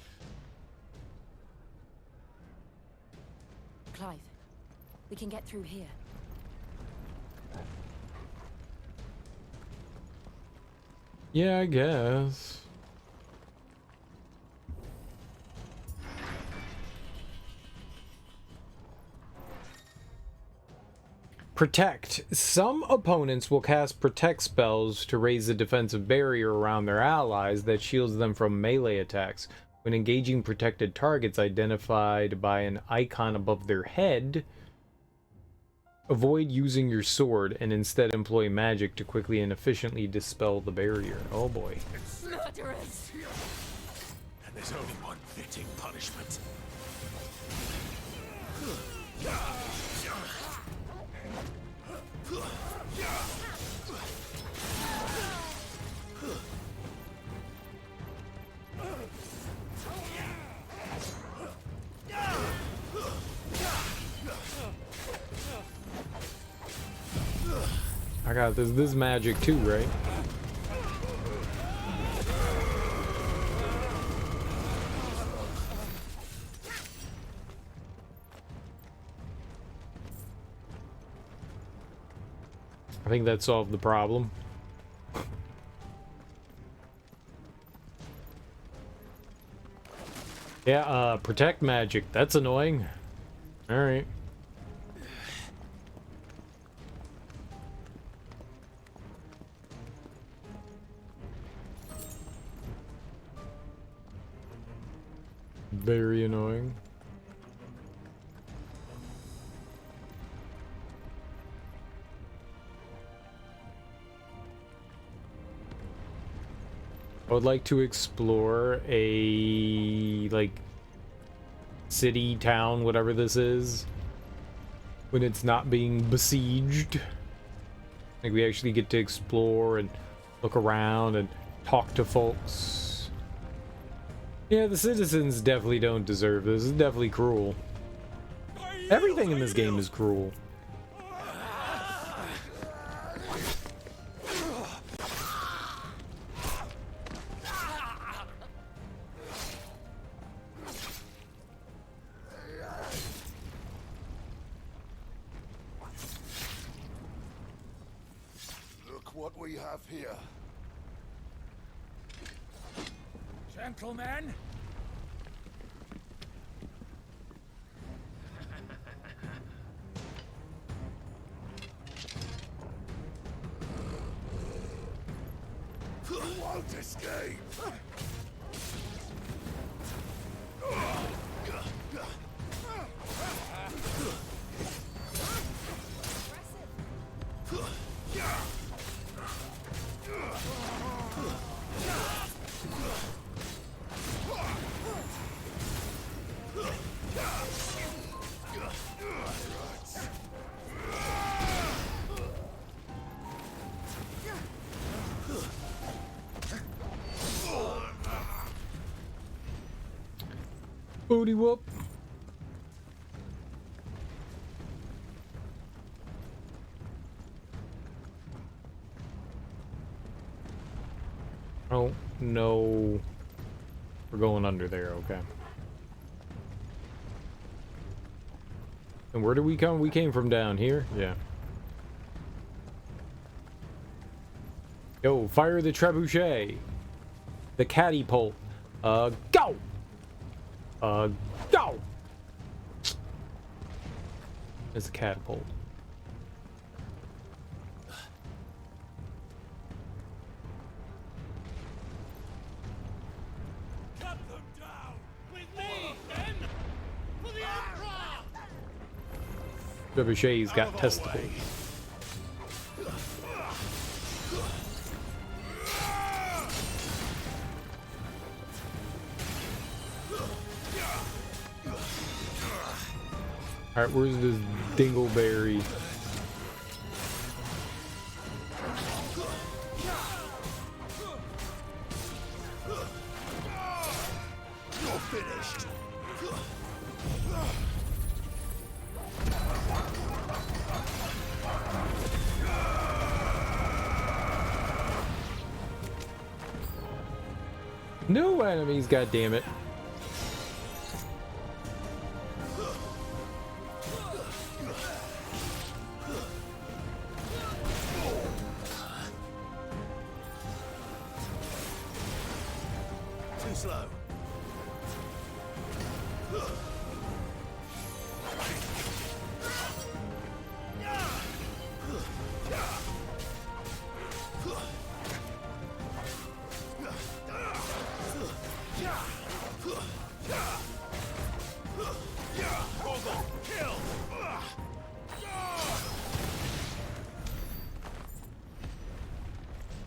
Clive, we can get through here. Yeah, I guess. Protect. Some opponents will cast protect spells to raise the defensive barrier around their allies that shields them from melee attacks. When engaging protected targets identified by an icon above their head, avoid using your sword and instead employ magic to quickly and efficiently dispel the barrier. Oh boy. Murderers! And there's only one fitting punishment. I got this. This magic too, right? I think that solved the problem. Yeah, protect magic. That's annoying. Alright. Very annoying. I would like to explore a, like, city, town, whatever this is, when it's not being besieged. Like, we actually get to explore and look around and talk to folks. Yeah, the citizens definitely don't deserve this. It's definitely cruel. Everything in this game is cruel. Look what we have here. Gentlemen! You won't escape! Booty whoop. Oh, no. We're going under there, okay. And where did we come? We came from down here? Yeah. Yo, fire the trebuchet. The catapult. Go! Go! It's a catapult. Cut them down! With me, then! For the Emperor! Trebuchet's got testicles. Alright, where's this dingleberry? New enemies, goddammit. Too slow.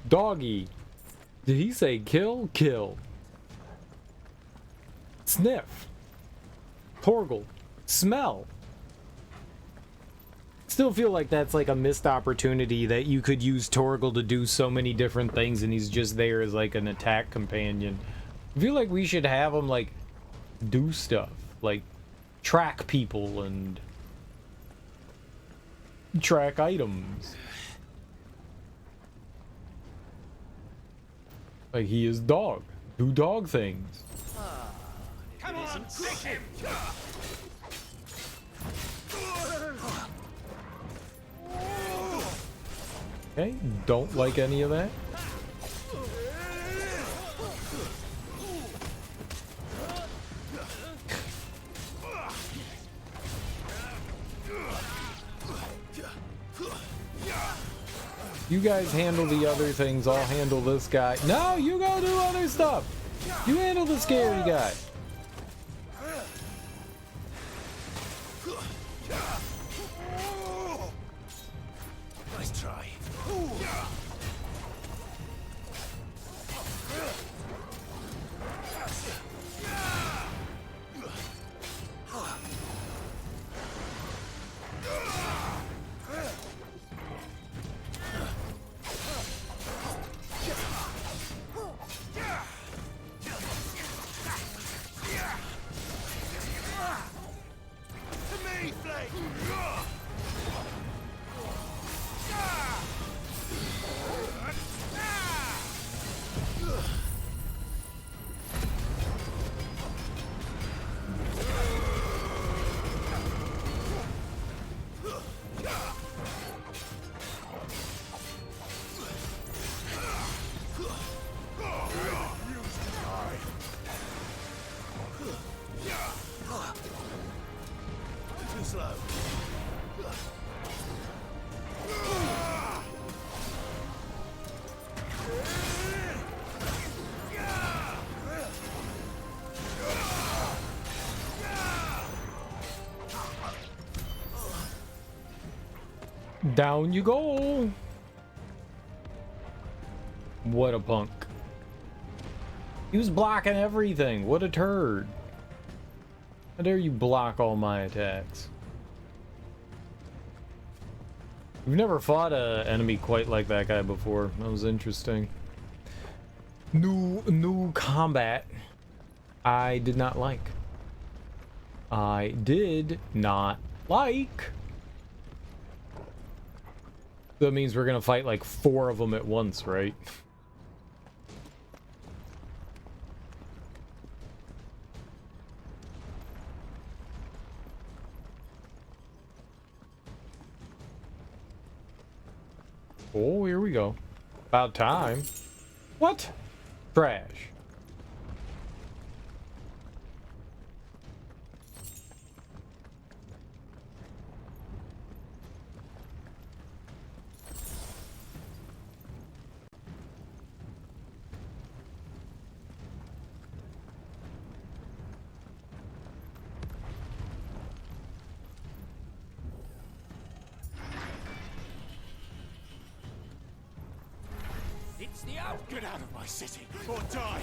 Doggy. Did he say kill? Kill. Sniff. Torgal. Smell. Still feel like that's like a missed opportunity that you could use Torgal to do so many different things and he's just there as like an attack companion. I feel like we should have him like do stuff. Like track people and track items. Like he is dog. Do dog things. Come on, take him! Okay, don't like any of that. You guys handle the other things, I'll handle this guy. No, you go do other stuff! You handle the scary guy. Nice try. Down you go. What a punk. He was blocking everything. What a turd. How dare you block all my attacks? We've never fought an enemy quite like that guy before. That was interesting. New combat. I did not like. I did not like. That means we're gonna fight like 4 of them at once, right? Oh, here we go. About time. What? Trash. It's the out! Get out of my city, or die!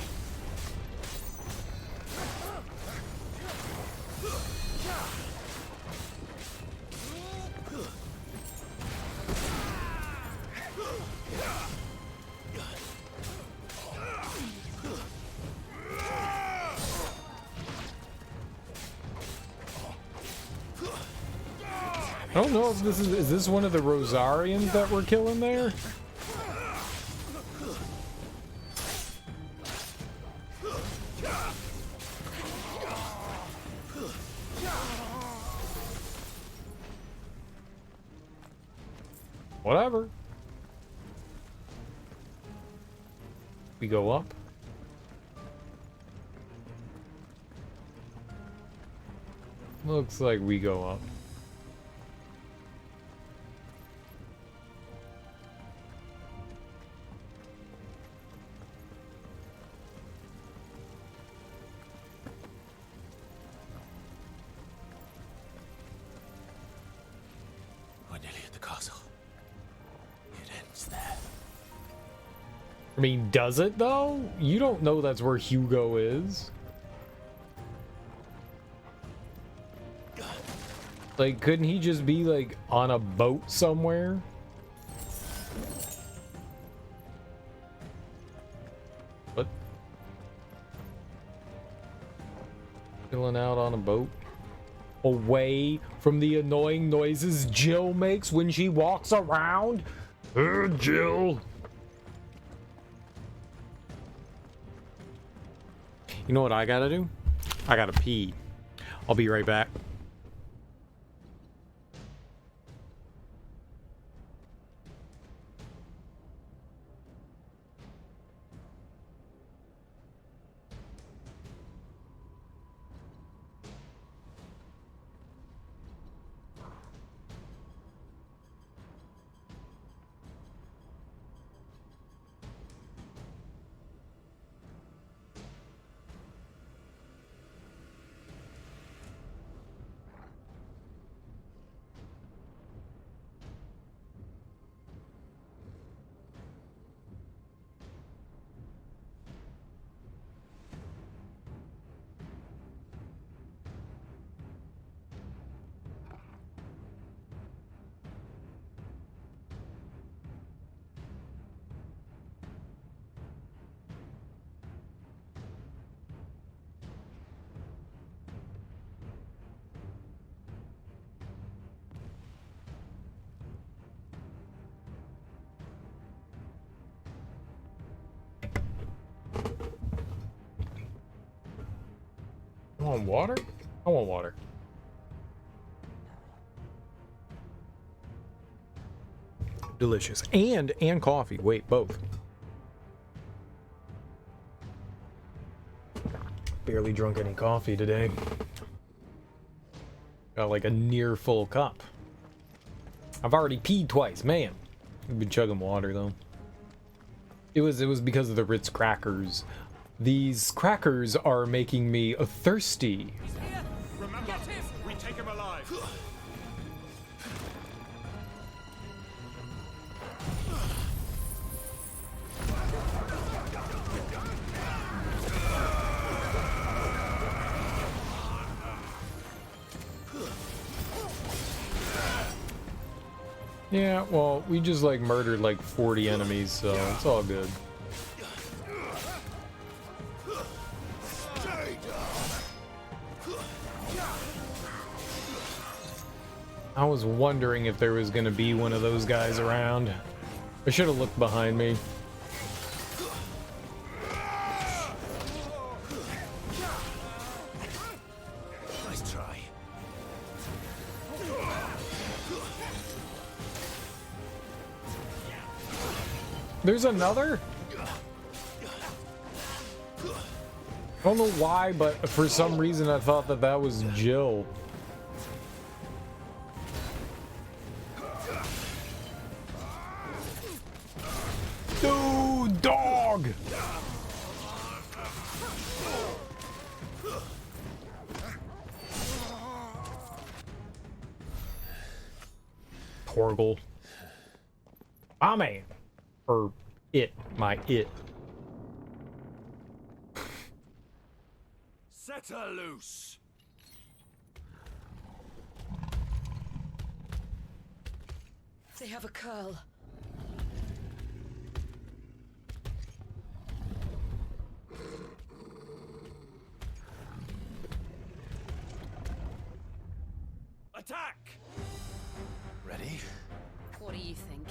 I don't know if this is this one of the Rosarians that we're killing there? Whatever. We go up. Looks like we go up. We're nearly at the castle. It ends there. I mean, does it though? You don't know that's where Hugo is. Like, couldn't he just be like on a boat somewhere? What? Chilling out on a boat? Away from the annoying noises Jill makes when she walks around? Jill! You know what I gotta do? I gotta pee. I'll be right back. I want water? I want water. Delicious. And coffee. Wait, both. Barely drunk any coffee today. Got like a near full cup. I've already peed twice, man. I've been chugging water though. It was because of the Ritz crackers. These crackers are making me thirsty. Remember, we take him alive. Yeah, well, we just like murdered like 40 enemies, so it's all good. I was wondering if there was gonna be one of those guys around. I should have looked behind me. Nice try. There's another? I don't know why, but for some reason I thought that was Jill. Dude, dog! Torgal. Ah, man. Or it. My it. Set her loose. They have a curl. Attack! Ready? What do you think?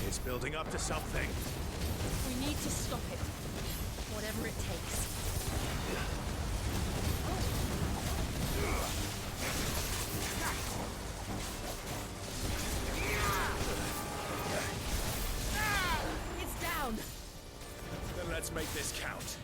It's building up to something. We need to stop it. Whatever it takes. It's down. Then let's make this count.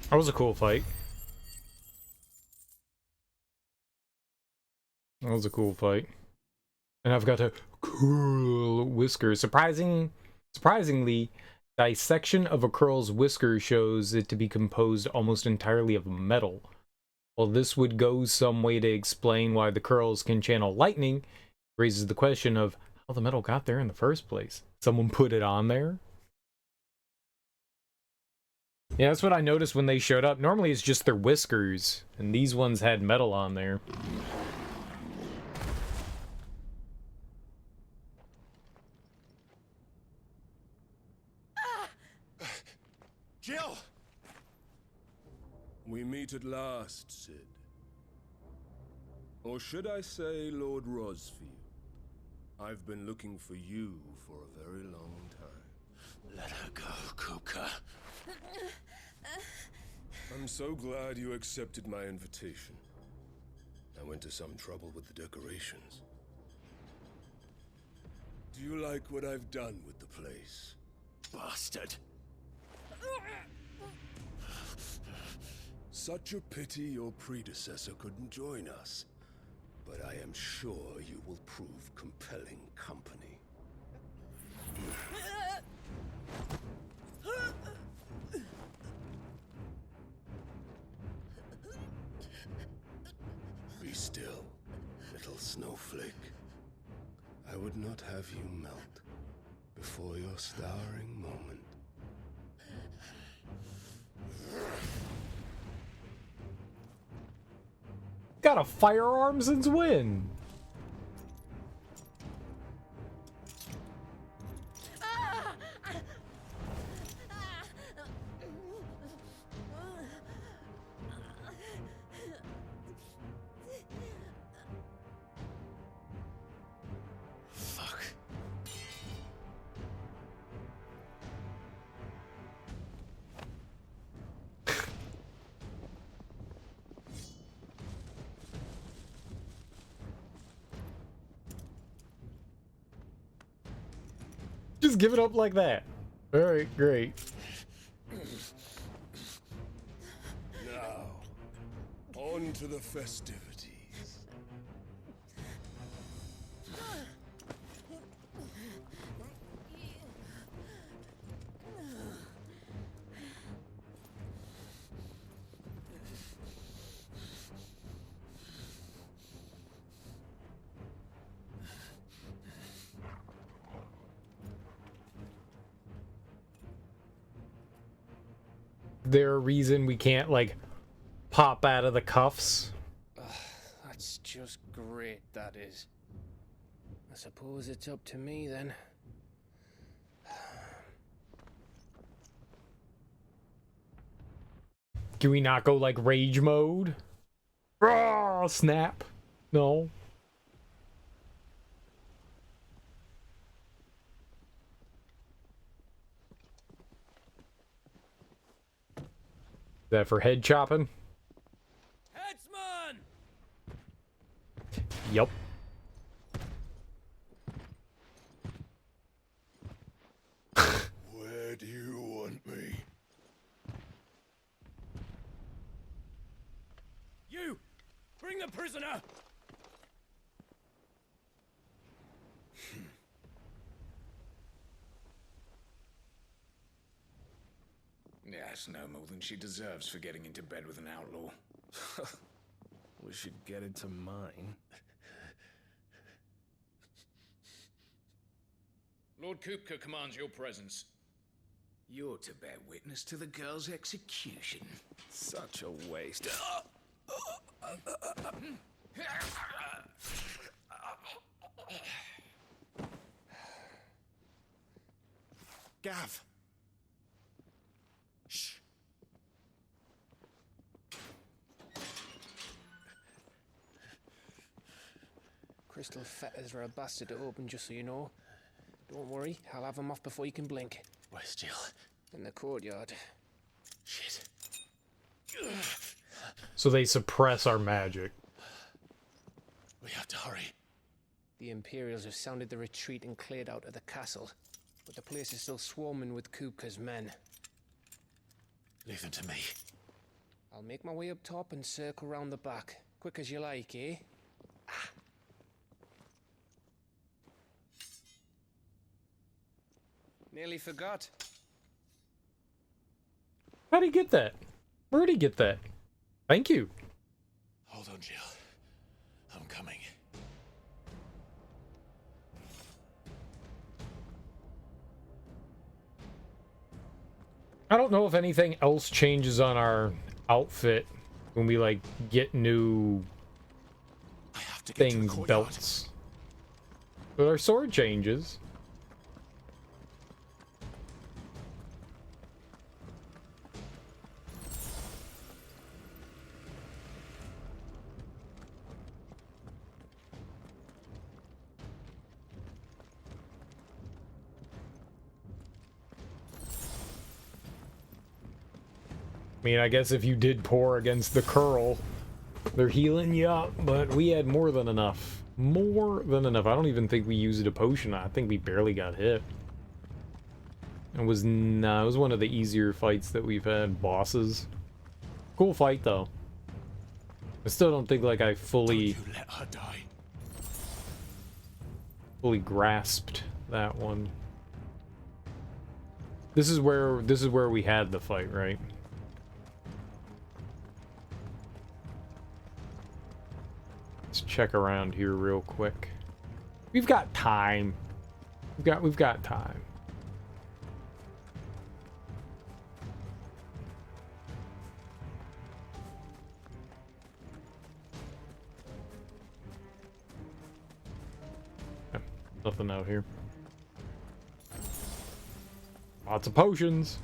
That was a cool fight. That was a cool fight. And I've got a cool whisker. Surprisingly, dissection of a curl's whisker shows it to be composed almost entirely of metal. While this would go some way to explain why the curls can channel lightning, it raises the question of how the metal got there in the first place. Someone put it on there? Yeah, that's what I noticed when they showed up. Normally it's just their whiskers, and these ones had metal on there. Jill! We meet at last, Sid. Or should I say Lord Rosfield? I've been looking for you for a very long time. Let her go, Kuka. I'm so glad you accepted my invitation. I went to some trouble with the decorations. Do you like what I've done with the place? Bastard. Such a pity your predecessor couldn't join us. But I am sure you will prove compelling company. Be still, little snowflake. I would not have you melt before your starring moment. Got a firearm since when? Just give it up like that. All right, great. Now, on to the festivities. There a reason we can't, like, pop out of the cuffs? That's just great, that is. I suppose it's up to me, then. Can we not go, like, rage mode? Oh, snap. No. Is that for head chopping? Headsman! Yup. Where do you want me? You! Bring the prisoner! Yes, no more than she deserves for getting into bed with an outlaw. We should get into mine. Lord Kupka commands your presence. You're to bear witness to the girl's execution. Such a waste. Gav. Shh. Crystal fetters are a bastard to open, just so you know. Don't worry, I'll have them off before you can blink. Where's Jill? In the courtyard. Shit. So they suppress our magic. We have to hurry. The Imperials have sounded the retreat and cleared out of the castle, but the place is still swarming with Kupka's men. Leave them to me. I'll make my way up top and circle round the back. Quick as you like, eh? Nearly forgot. How'd he get that? Where'd he get that? Thank you. Hold on, Jill. I'm coming. I don't know if anything else changes on our outfit when we, like, get new thing belts. But our sword changes. I mean, I guess if you did pour against the curl, they're healing you up, but we had more than enough. More than enough. I don't even think we used a potion. I think we barely got hit. It was one of the easier fights that we've had. Bosses. Cool fight, though. I still don't think, like, I fully Let her die. fully grasped that one. This is where we had the fight, right? check around here real quick. We've got time. We've got time. Nothing out here. Lots of potions.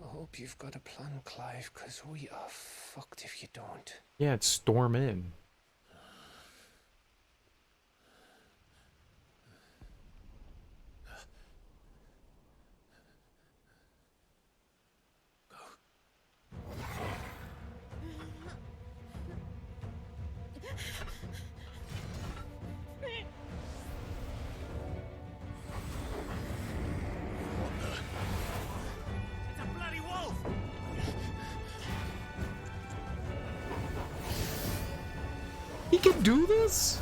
I hope you've got a plan, Clive, because we are fucked if you don't. Yeah, it's storm in. He can do this?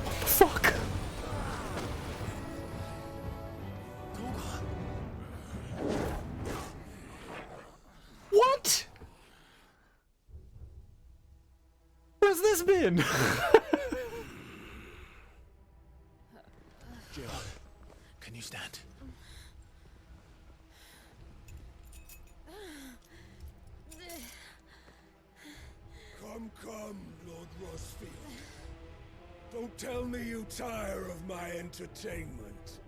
What the fuck? What? Where's this been? Jill, can you stand? Come, Lord Rosfield. Don't tell me you tire of my entertainment.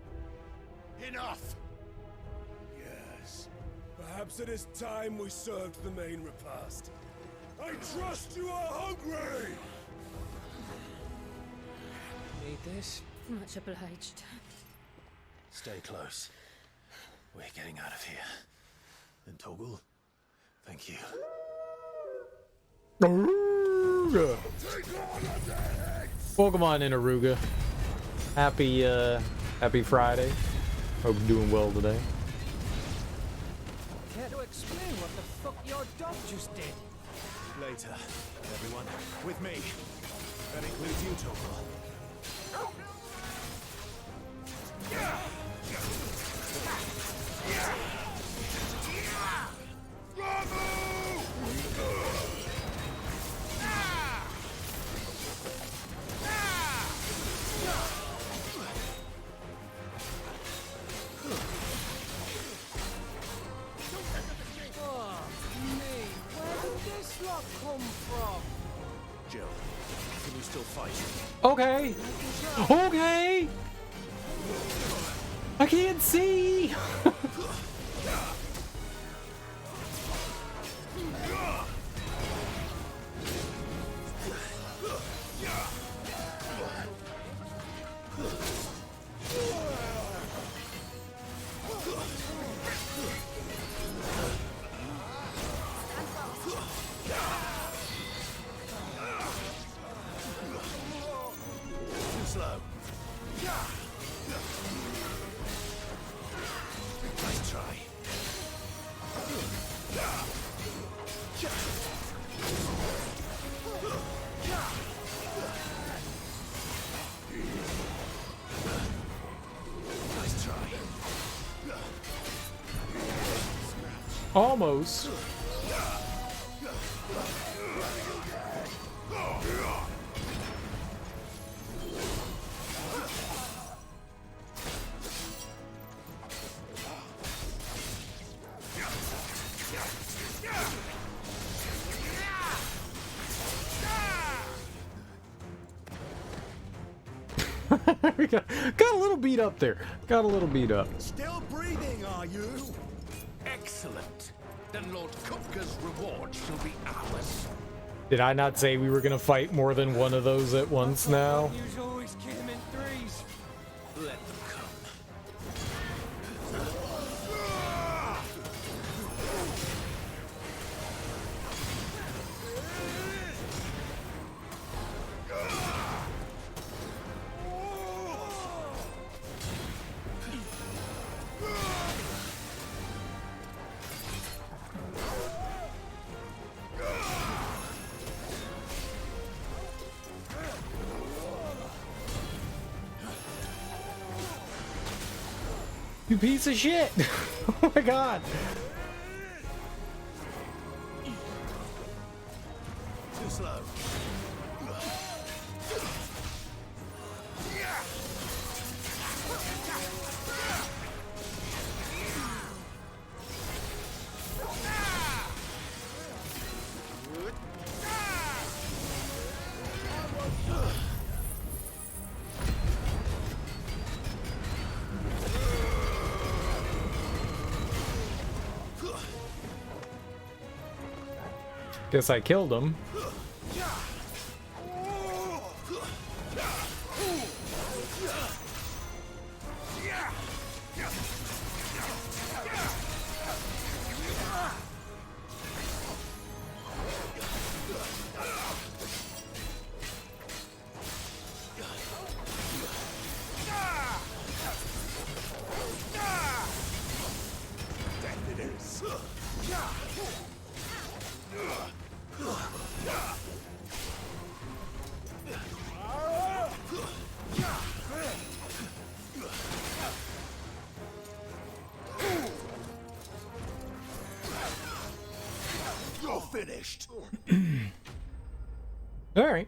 Enough! Yes. Perhaps it is time we served the main repast. I trust you are hungry! Need this? Much obliged. Stay close. We're getting out of here. And Torgal, thank you. Aruga. Welcome on in, Aruga. Happy Friday. Hope you're doing well today. Care to explain what the fuck your dog just did? Later, everyone. With me. That includes you, Torgal. Come from? Jill, can you still fight? Okay. Okay. I can't see. Almost. We got a little beat up there. Got a little beat up. Still breathing, are you? Excellent. Then Lord Kupka's reward shall be ours. Did I not say we were gonna fight more than one of those at once now? You always came in threes. Let them come. You piece of shit! Oh my god! Too slow. Guess I killed him. You're finished. All right.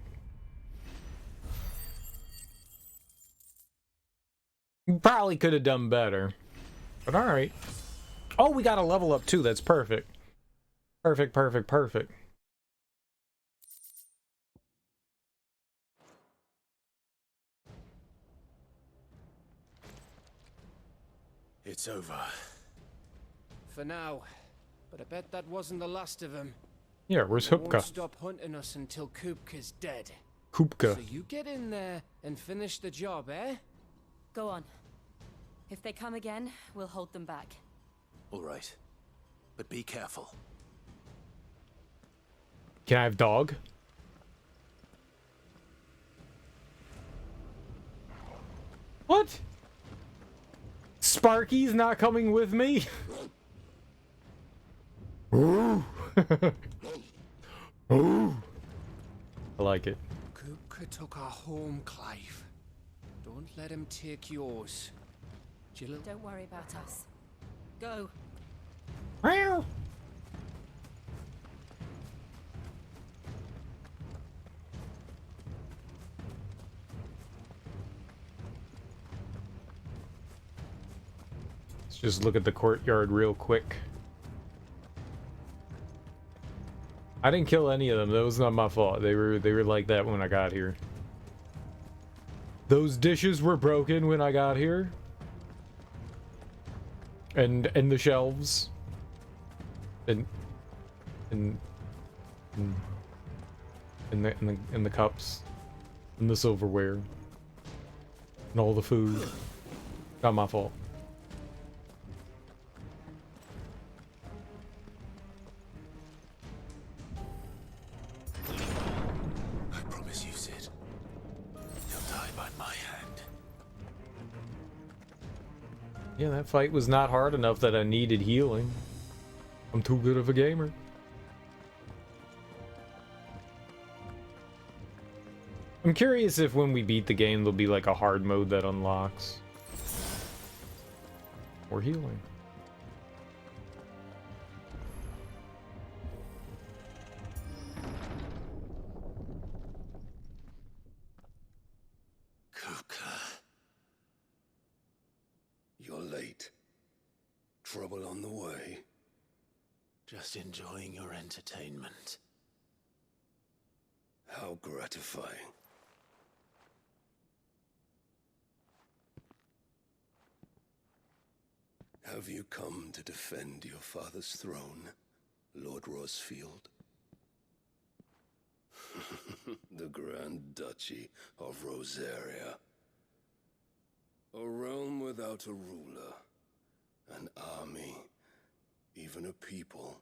Probably could have done better, but all right. Oh, we got a level up too. That's perfect. Perfect, perfect, perfect. It's over. For now. But I bet that wasn't the last of them. Yeah, where's They won't Hupka? stop hunting us until Kupka's dead. Kupka. So you get in there and finish the job, eh? Go on. If they come again, we'll hold them back. All right. But be careful. Can I have dog? What? Sparky's not coming with me? Ooh. Ooh. I like it. Kupka took our home, Clive. Don't let him take yours. Jill. Don't worry about us. Go. Meow. Let's just look at the courtyard real quick. I didn't kill any of them. That was not my fault. They were like that when I got here. Those dishes were broken when I got here. And the shelves. And the cups. And the silverware. And all the food. Not my fault. Yeah, that fight was not hard enough that I needed healing. I'm too good of a gamer. I'm curious if when we beat the game, there'll be like a hard mode that unlocks. Or healing. You're late. Trouble on the way. Just enjoying your entertainment. How gratifying. Have you come to defend your father's throne, Lord Rosfield? The Grand Duchy of Rosaria. A realm without a ruler, an army, even a people.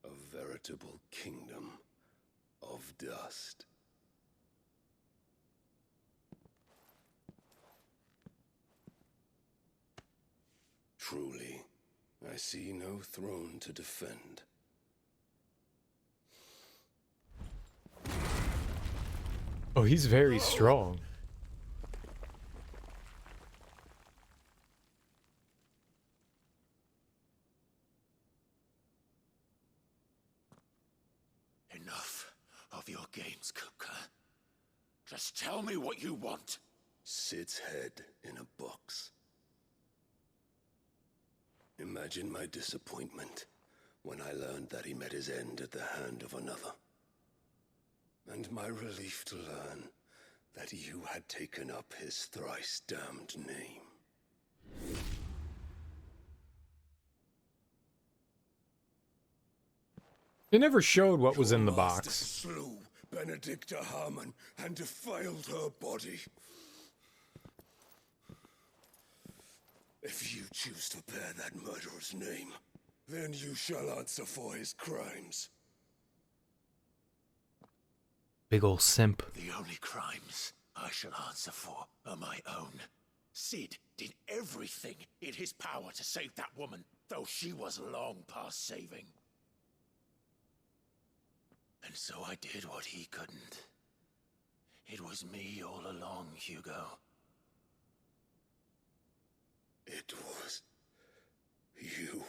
A veritable kingdom of dust. Truly, I see no throne to defend. Oh, he's very strong. your games, Cooker. Just tell me what you want. Sid's head in a box. Imagine my disappointment when I learned that he met his end at the hand of another. And my relief to learn that you had taken up his thrice damned name. They never showed what was in the Master box. Slew Benedicta Harmon and defiled her body. If you choose to bear that murderer's name, then you shall answer for his crimes. Big ol' simp. The only crimes I shall answer for are my own. Sid did everything in his power to save that woman, though she was long past saving. And so I did what he couldn't. It was me all along, Hugo. It was you.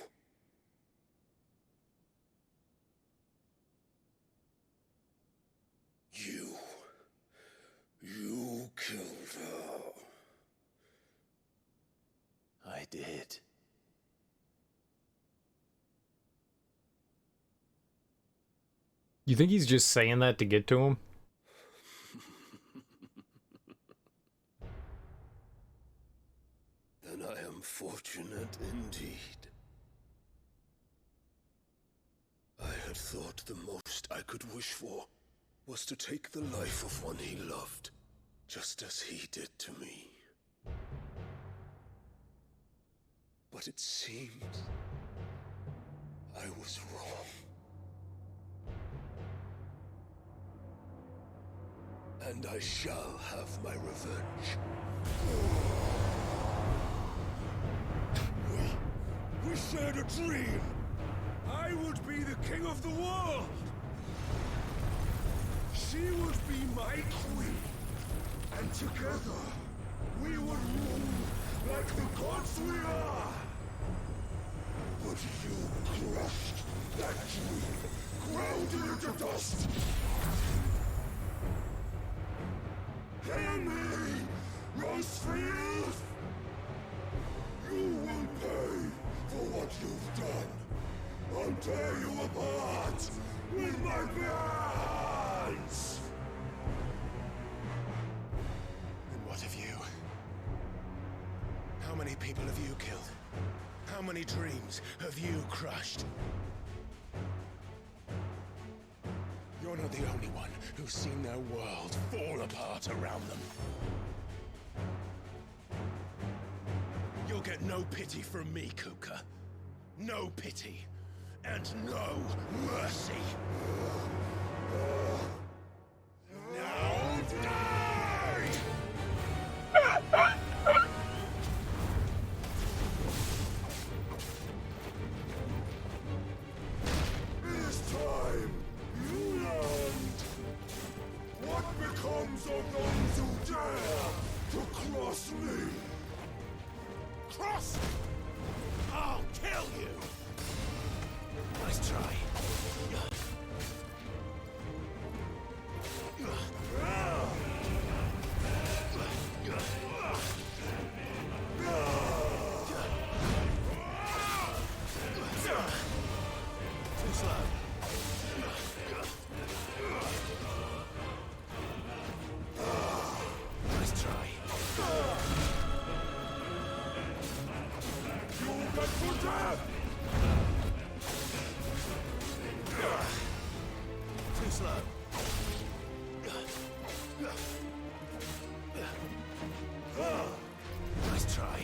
You killed her. I did. You think he's just saying that to get to him? Then I am fortunate indeed. I had thought the most I could wish for was to take the life of one he loved, just as he did to me. But it seems I was wrong. And I shall have my revenge. We shared a dream. I would be the king of the world. She would be my queen. And together, we would rule like the gods we are. But you crushed that dream, ground it into dust. Hear me, Rosefield! You will pay for what you've done. I'll tear you apart with my hands! And what of you? How many people have you killed? How many dreams have you crushed? You're not the only one who's seen their world fall apart around them. You'll get no pity from me, Kuka. No pity. And no mercy. Now die! It is time you learned what becomes of those who dare to cross me. Cross! I'll kill you! Nice try. Too slow. Nice try. You'll get for death! Too slow. Nice try.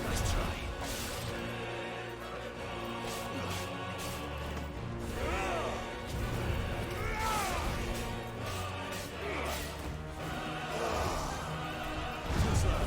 Nice try. Too slow.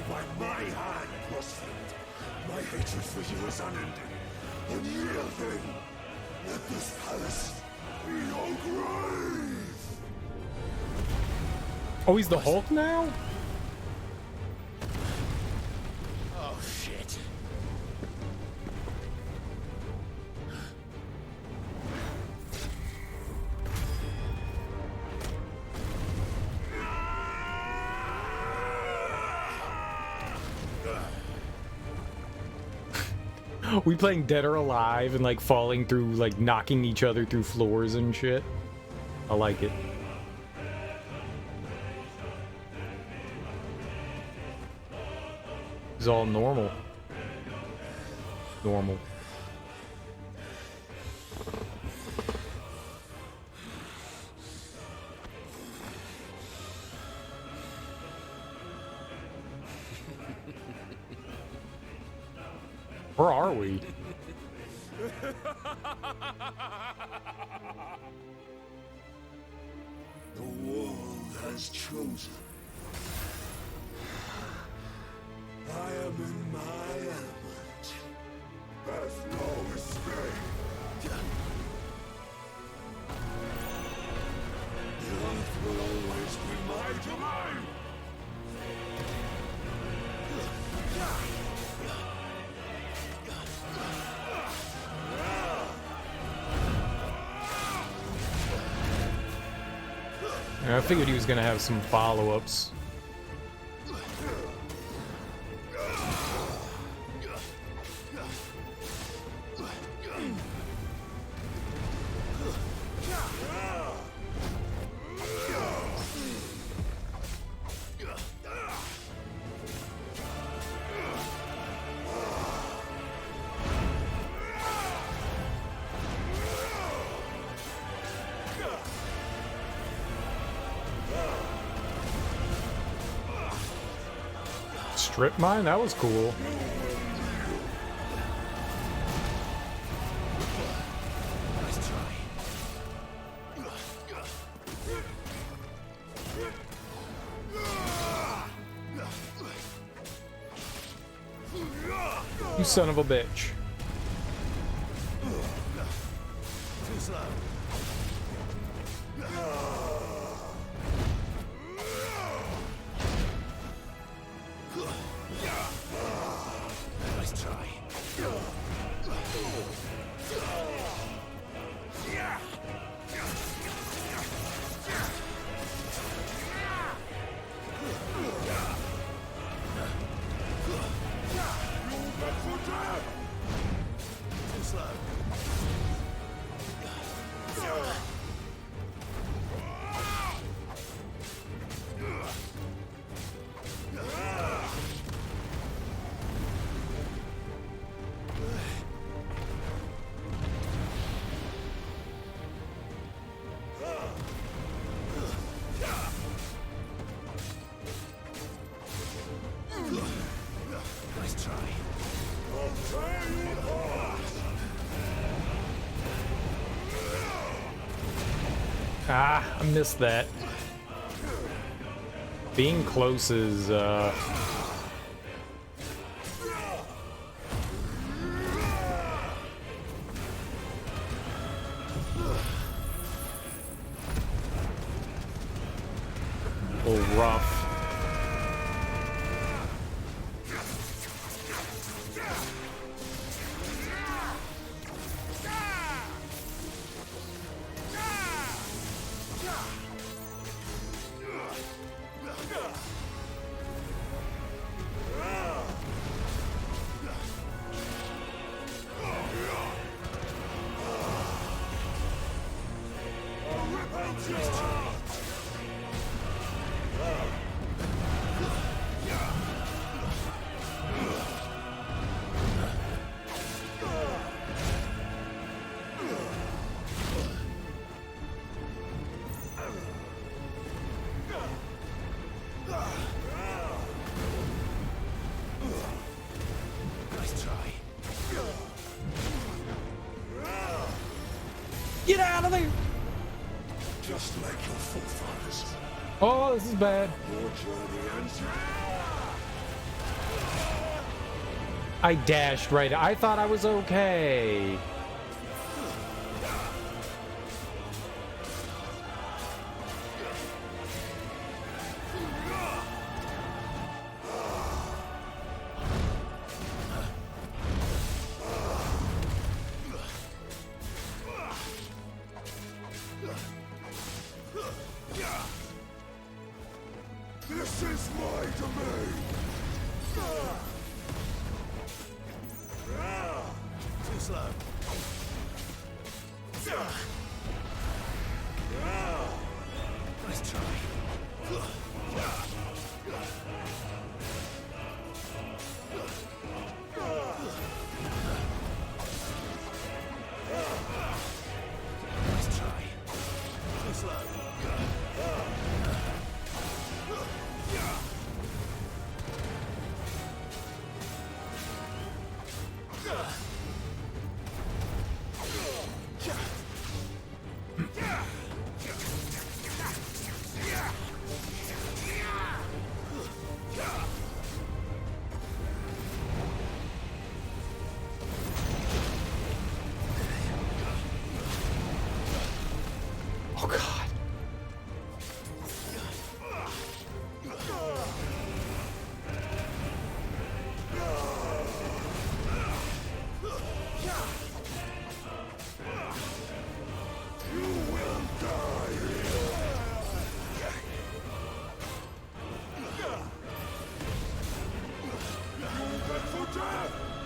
by my hand, Crossfield. My hatred for you is unending, unyielding. Let this palace be your grave! Oh, he's the Hulk now? Oh, shit. We playing Dead or Alive and like falling through, like knocking each other through floors and shit. I like it. It's all normal. Normal. Where are we? The world has chosen. I am in my element. There's no escape. The earth will always be my domain. I figured he was gonna have some follow-ups. Strip mine? That was cool. You son of a bitch. Too slow. Nice try. Too slow. Nice try. I'll tear you apart. Ah, I missed that. Being close is, a little rough. Nice try. Get out of there! Just like your forefathers. Oh, this is bad. Your journey ends now. I dashed right. I thought I was okay. This is my domain! Too slow. Nice try. Nice try. Too slow. Oh god.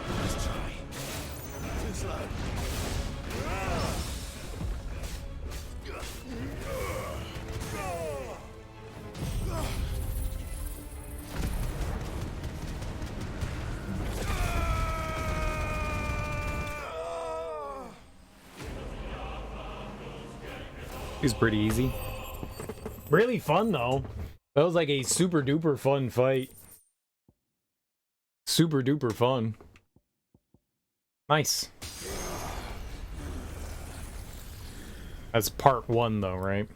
Nice try. Too slow. He's pretty easy. Really fun though. That was like a super duper fun fight. Super duper fun. Nice. That's part 1 though, right?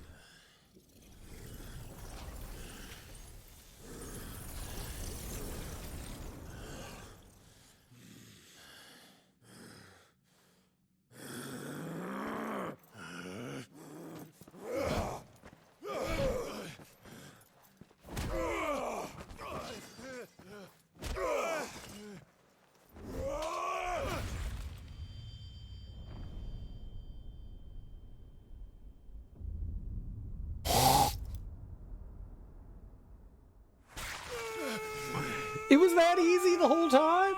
It was that easy the whole time?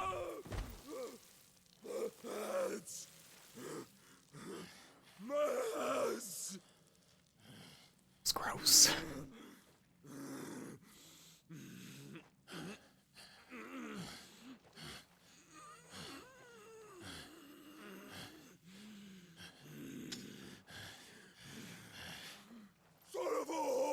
It's gross. Son of a whore!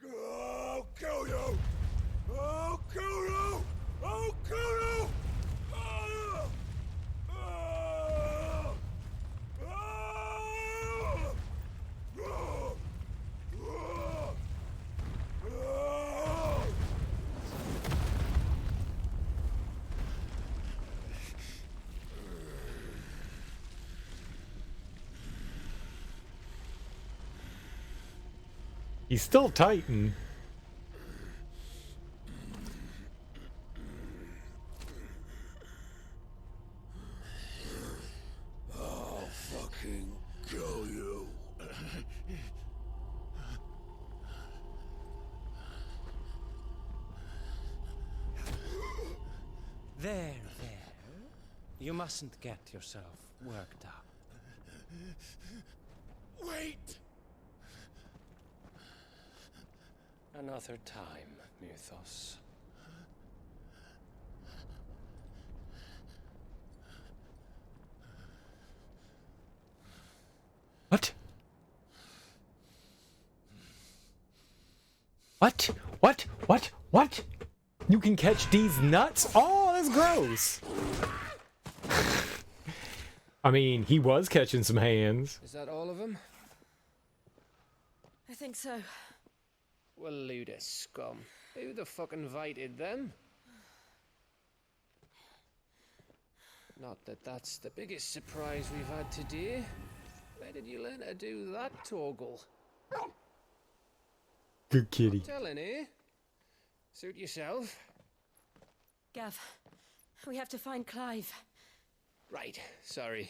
I'll kill you! I'll kill you! I'll kill you! He's still Titan. I'll fucking kill you. There. You mustn't get yourself worked up. Wait! Another time, Mythos. What? What? What? What? What? You can catch these nuts? Oh, that's gross. I mean, he was catching some hands. Is that all of them? I think so. Well, load of scum. Who the fuck invited them? Not that that's the biggest surprise we've had today. Where did you learn to do that, Torgal? Good kitty. Telling, eh? Suit yourself. Gav, we have to find Clive. Right, sorry.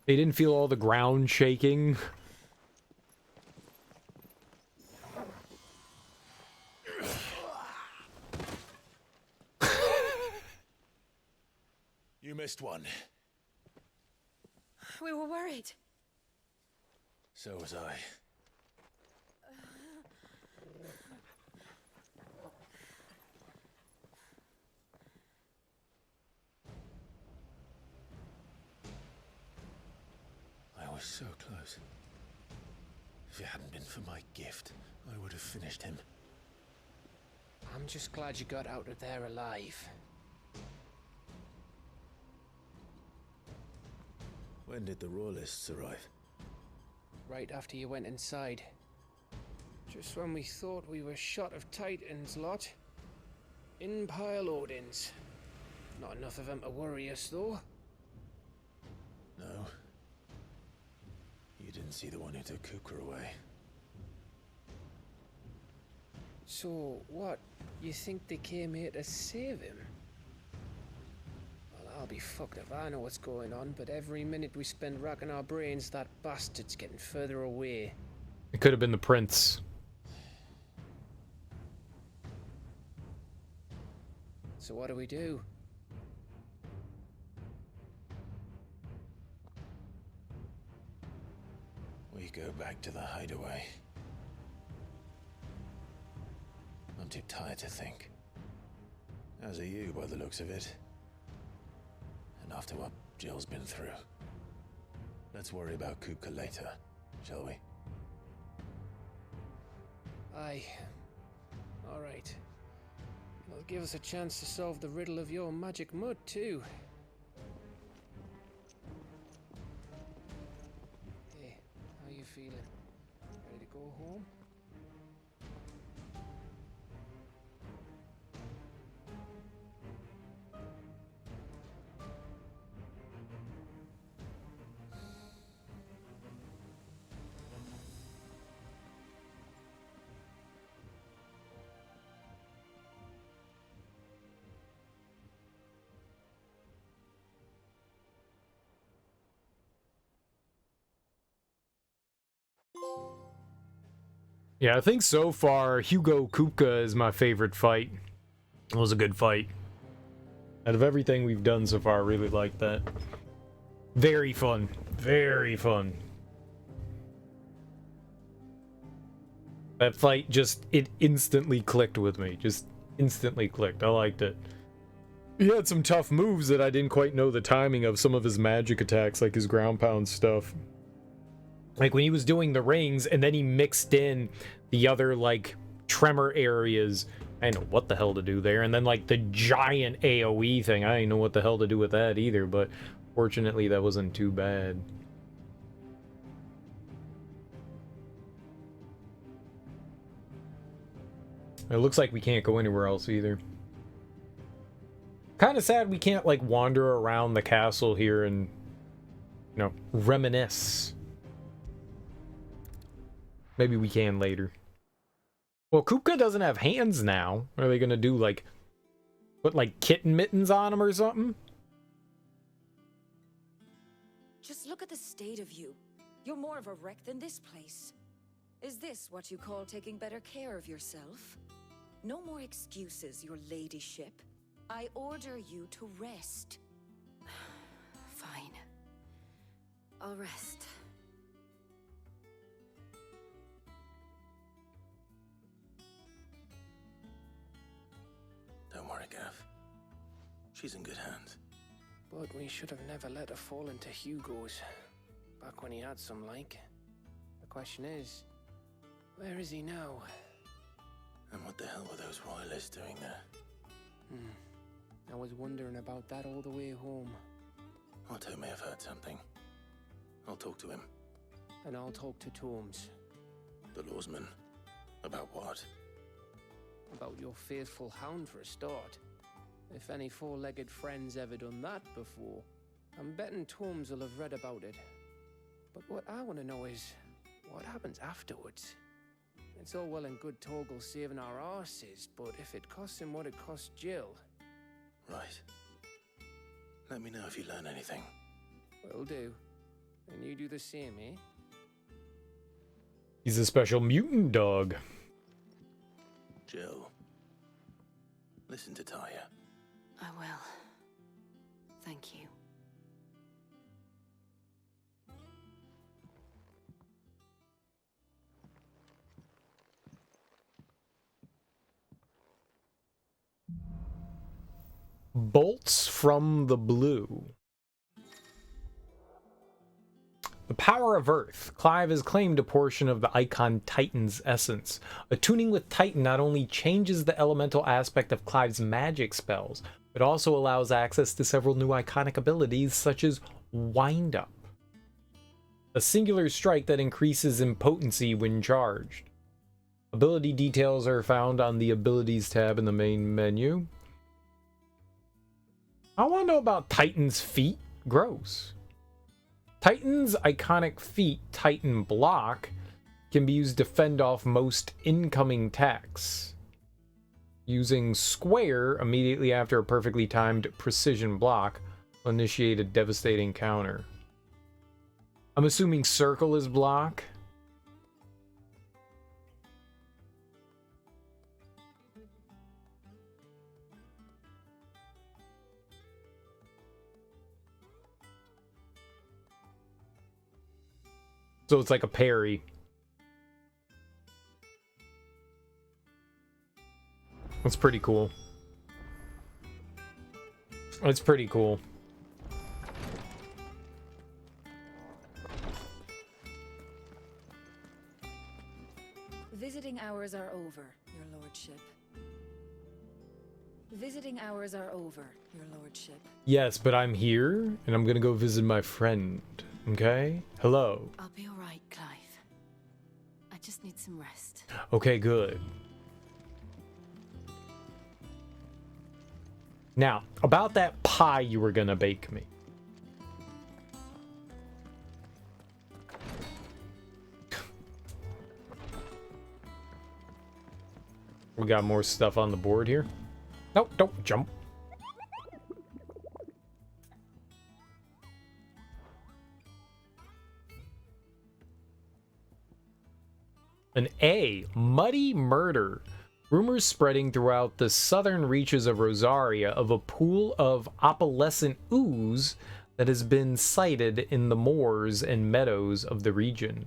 They didn't feel all the ground shaking. You missed one. We were worried. So was I. I was so close. If it hadn't been for my gift, I would have finished him. I'm just glad you got out of there alive. When did the royalists arrive? Right after you went inside. Just when we thought we were shot of Titans lot. In pile Odins. Not enough of them to worry us, though. No. You didn't see the one who took Kupka away. So, what? You think they came here to save him? Well, I'll be fucked if I know what's going on, but every minute we spend racking our brains, that bastard's getting further away. It could have been the prince. So what do we do? We go back to the hideaway. I'm too tired to think. As are you, by the looks of it. And after what Jill's been through. Let's worry about Kupka later, shall we? Aye. Alright. It'll give us a chance to solve the riddle of your magic mud, too. Hey, how you feeling? Ready to go home? Yeah, I think so far, Hugo Kupka is my favorite fight. It was a good fight. Out of everything we've done so far, I really like that. Very fun. Very fun. That fight just, it instantly clicked with me. Just instantly clicked. I liked it. He had some tough moves that I didn't quite know the timing of. Some of his magic attacks, like his ground pound stuff. Like when he was doing the rings and then he mixed in the other like tremor areas. I didn't know what the hell to do there. And then like the giant AoE thing. I didn't know what the hell to do with that either. But fortunately that wasn't too bad. It looks like we can't go anywhere else either. Kind of sad we can't like wander around the castle here and, you know, reminisce. Maybe we can later. Well, Kupka doesn't have hands now. Are they gonna do like, put like kitten mittens on him or something? Just look at the state of you. You're more of a wreck than this place. Is this what you call taking better care of yourself? No more excuses, your ladyship. I order you to rest. Fine. I'll rest. Don't worry, Gav. She's in good hands. But we should have never let her fall into Hugo's. Back when he had some like. The question is, Where is he now? And what the hell were those royalists doing there? I was wondering about that all the way home. Otto may have heard something. I'll talk to him. And I'll talk to Tomes. The lawsman. About what? About your faithful hound for a start. If any four-legged friend's ever done that before, I'm betting Tomes will have read about it. But what I want to know is, what happens afterwards? It's all well and good Torgal saving our arses, but if it costs him what it cost Jill... Right. Let me know if you learn anything. Will do. And you do the same, eh? He's a special mutant dog. Jill. Listen to Taya. I will. Thank you. Bolts from the blue. The power of Earth. Clive has claimed a portion of the icon Titan's essence. Attuning with Titan not only changes the elemental aspect of Clive's magic spells, but also allows access to several new iconic abilities such as Wind Up, a singular strike that increases in potency when charged. Ability details are found on the Abilities tab in the main menu. I want to know about Titan's feat. Gross. Titan's iconic feat, Titan Block, can be used to fend off most incoming attacks. Using Square immediately after a perfectly timed precision block will initiate a devastating counter. I'm assuming Circle is block. So it's like a parry. That's pretty cool. It's pretty cool. Visiting hours are over, your lordship. Visiting hours are over, your lordship. Yes, but I'm here, and I'm gonna go visit my friend. Okay? Hello. I'll be alright, Clive. I just need some rest. Okay, good. Now, about that pie you were gonna bake me. We got more stuff on the board here. Nope, don't jump. An A, Muddy Murder. Rumors spreading throughout the southern reaches of Rosaria of a pool of opalescent ooze that has been sighted in the moors and meadows of the region.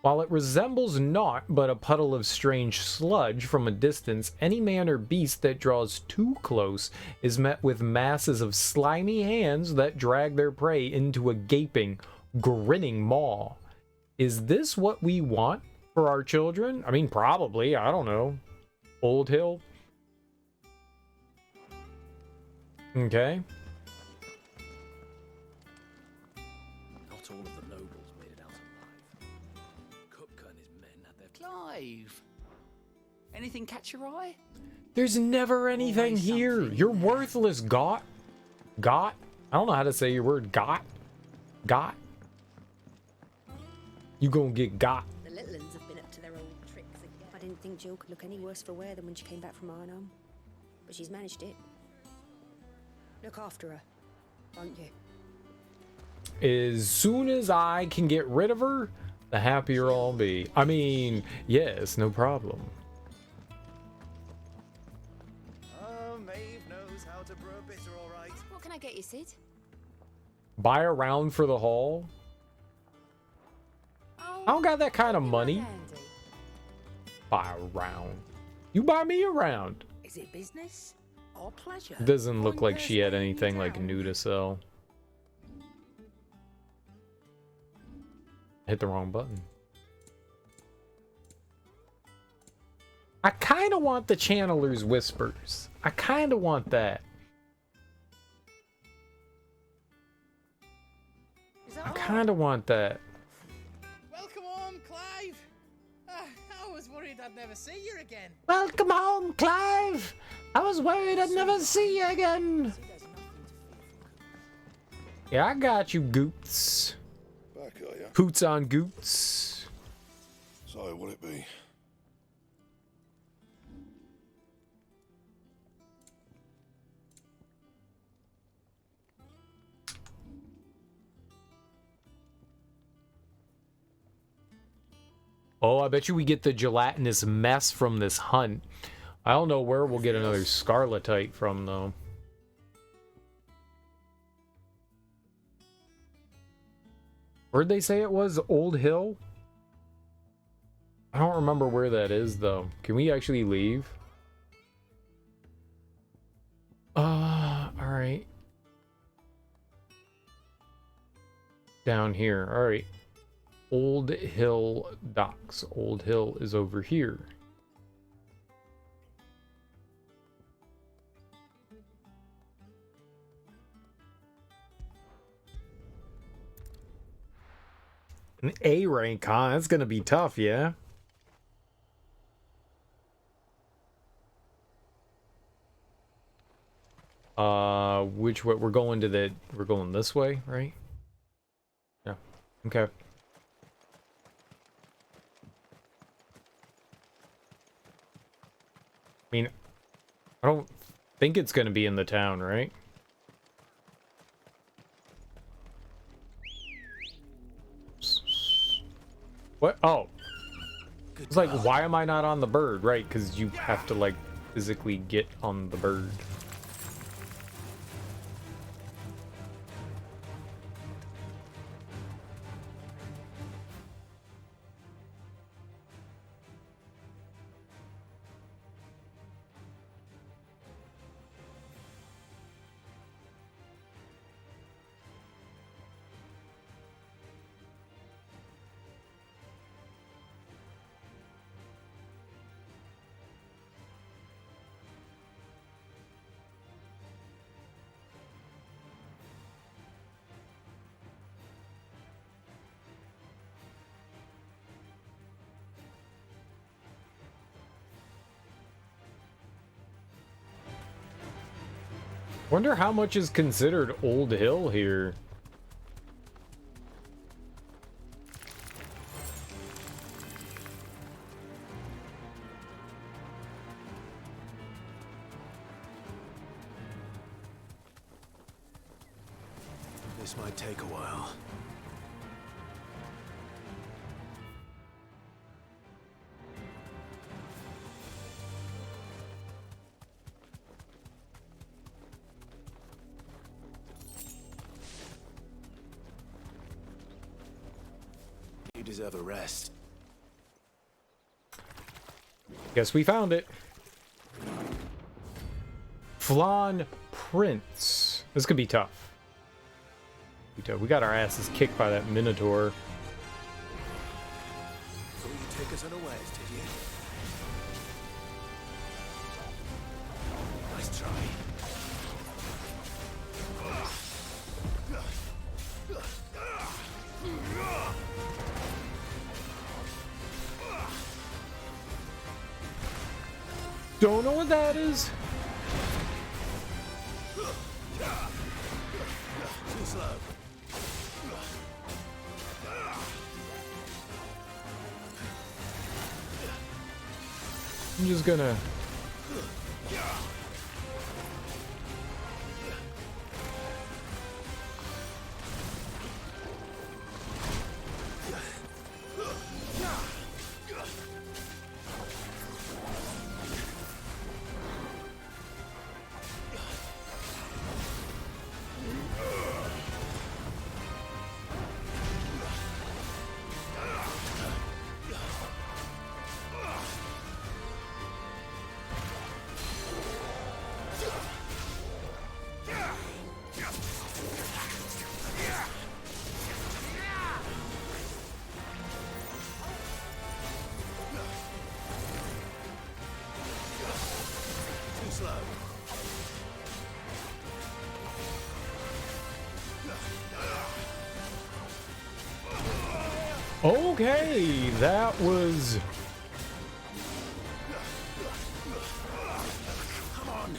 While it resembles naught but a puddle of strange sludge from a distance, any man or beast that draws too close is met with masses of slimy hands that drag their prey into a gaping, grinning maw. Is this what we want for our children? I mean, probably. I don't know. Old Hill? Okay. Not all of the nobles made it out alive. Kupka and his men had their... Clive! Anything catch your eye? There's never anything here. You're worthless, Got. Got? I don't know how to say your word. Got? Got? You gonna get got. The little uns have been up to their old tricks again. I didn't think Jill could look any worse for wear than when she came back from Arnhem. But she's managed it. Look after her, won't you? As soon as I can get rid of her, the happier I'll be. I mean, yes, no problem. Oh, Maeve knows how to brew a bitter, all right. What can I get you, Sid? Buy a round for the haul? I don't got that kind of money. Buy a round. You buy me a round. Is it business or pleasure? Doesn't look like she had anything like new to sell. Hit the wrong button. I kind of want the Channeler's Whispers. I kind of want that. I kind of want that. Welcome home, Clive. I was worried I'd never see you again. Welcome home, Clive. I was worried I'd never see you again. Yeah, I got you, Goots. Back, are ya? Poots on Goots. So, what'll it be? Oh, I bet you we get the gelatinous mess from this hunt. I don't know where we'll get another Scarletite from, though. Where'd they say it was? Old Hill? I don't remember where that is, though. Can we actually leave? Alright. Down here, alright. Old Hill Docks. Old Hill is over here. An A rank, huh? That's gonna be tough, yeah? Which way? We're going this way, right? Yeah. Okay. I mean, I don't think it's gonna be in the town, right? What? Oh. It's like, why am I not on the bird? Right, because you have to, like, physically get on the bird. Wonder how much is considered Old Hill here. This might take a while. You deserve a rest. Guess we found it. Flan Prince. This could be tough. We got our asses kicked by that Minotaur. So you take us unawares, did you? Nice try. Don't know what that is. Too slow. I'm just gonna... Okay, that was... Come on.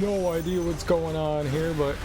No idea what's going on here, but...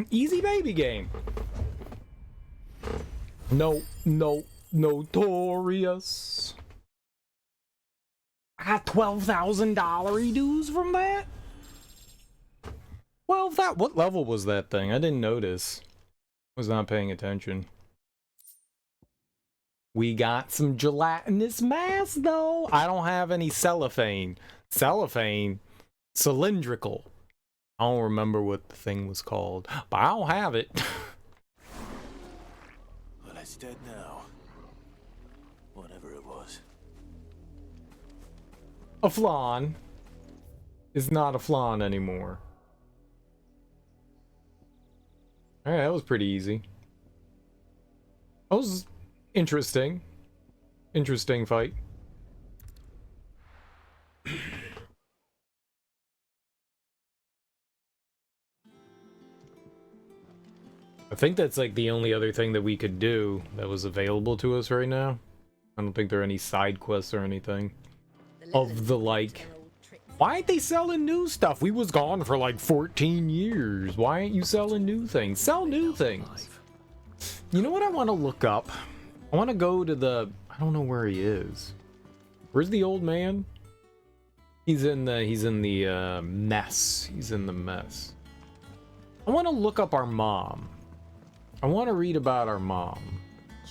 Easy baby game. Notorious. I got $12,000 dues from that? Well, what level was that thing? I didn't notice. Was not paying attention. We got some gelatinous mass, though. I don't have any cellophane. Cellophane? Cylindrical. I don't remember what the thing was called, but I don't have it. Well, it's dead now. Whatever it was. A flan is not a flan anymore. Alright, that was pretty easy. That was interesting. Interesting fight. I think that's like the only other thing that we could do that was available to us right now. I don't think there are any side quests or anything of the like. Why ain't they selling new stuff? We was gone for like 14 years. Why ain't you selling new things? Sell new things. You know what I want to look up? I want to go to the... I don't know where he is. Where's the old man? He's in the mess. He's in the mess. I want to look up our mom. I want to read about our mom.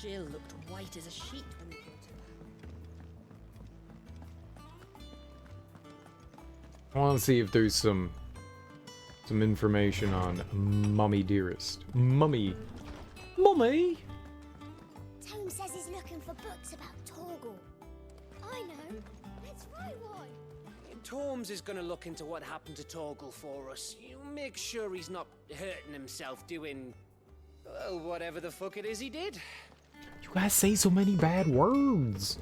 Jill looked white as a sheet when they brought her. I want to see if there's some information on Mummy Dearest. Mummy. Mummy! Tome says he's looking for books about Torgal. I know. Let's find one. Torms is gonna look into what happened to Torgal for us. You make sure he's not hurting himself doing... well, whatever the fuck it is he did. You guys say so many bad words.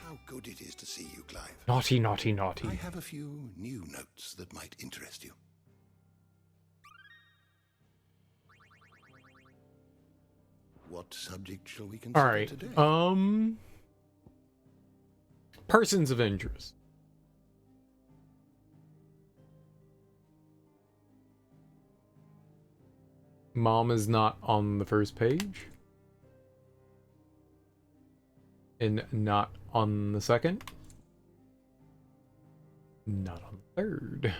How good it is to see you, Clive. Naughty, naughty, naughty. I have a few new notes that might interest you. What subject shall we consider All right. today? Persons of interest. Mom is not on the first page. And not on the second. Not on the third.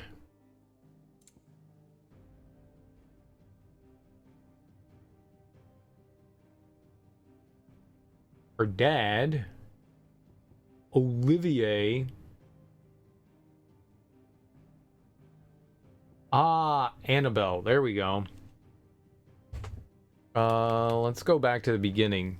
Her dad, Olivier. Ah, Annabelle. There we go. Let's go back to the beginning.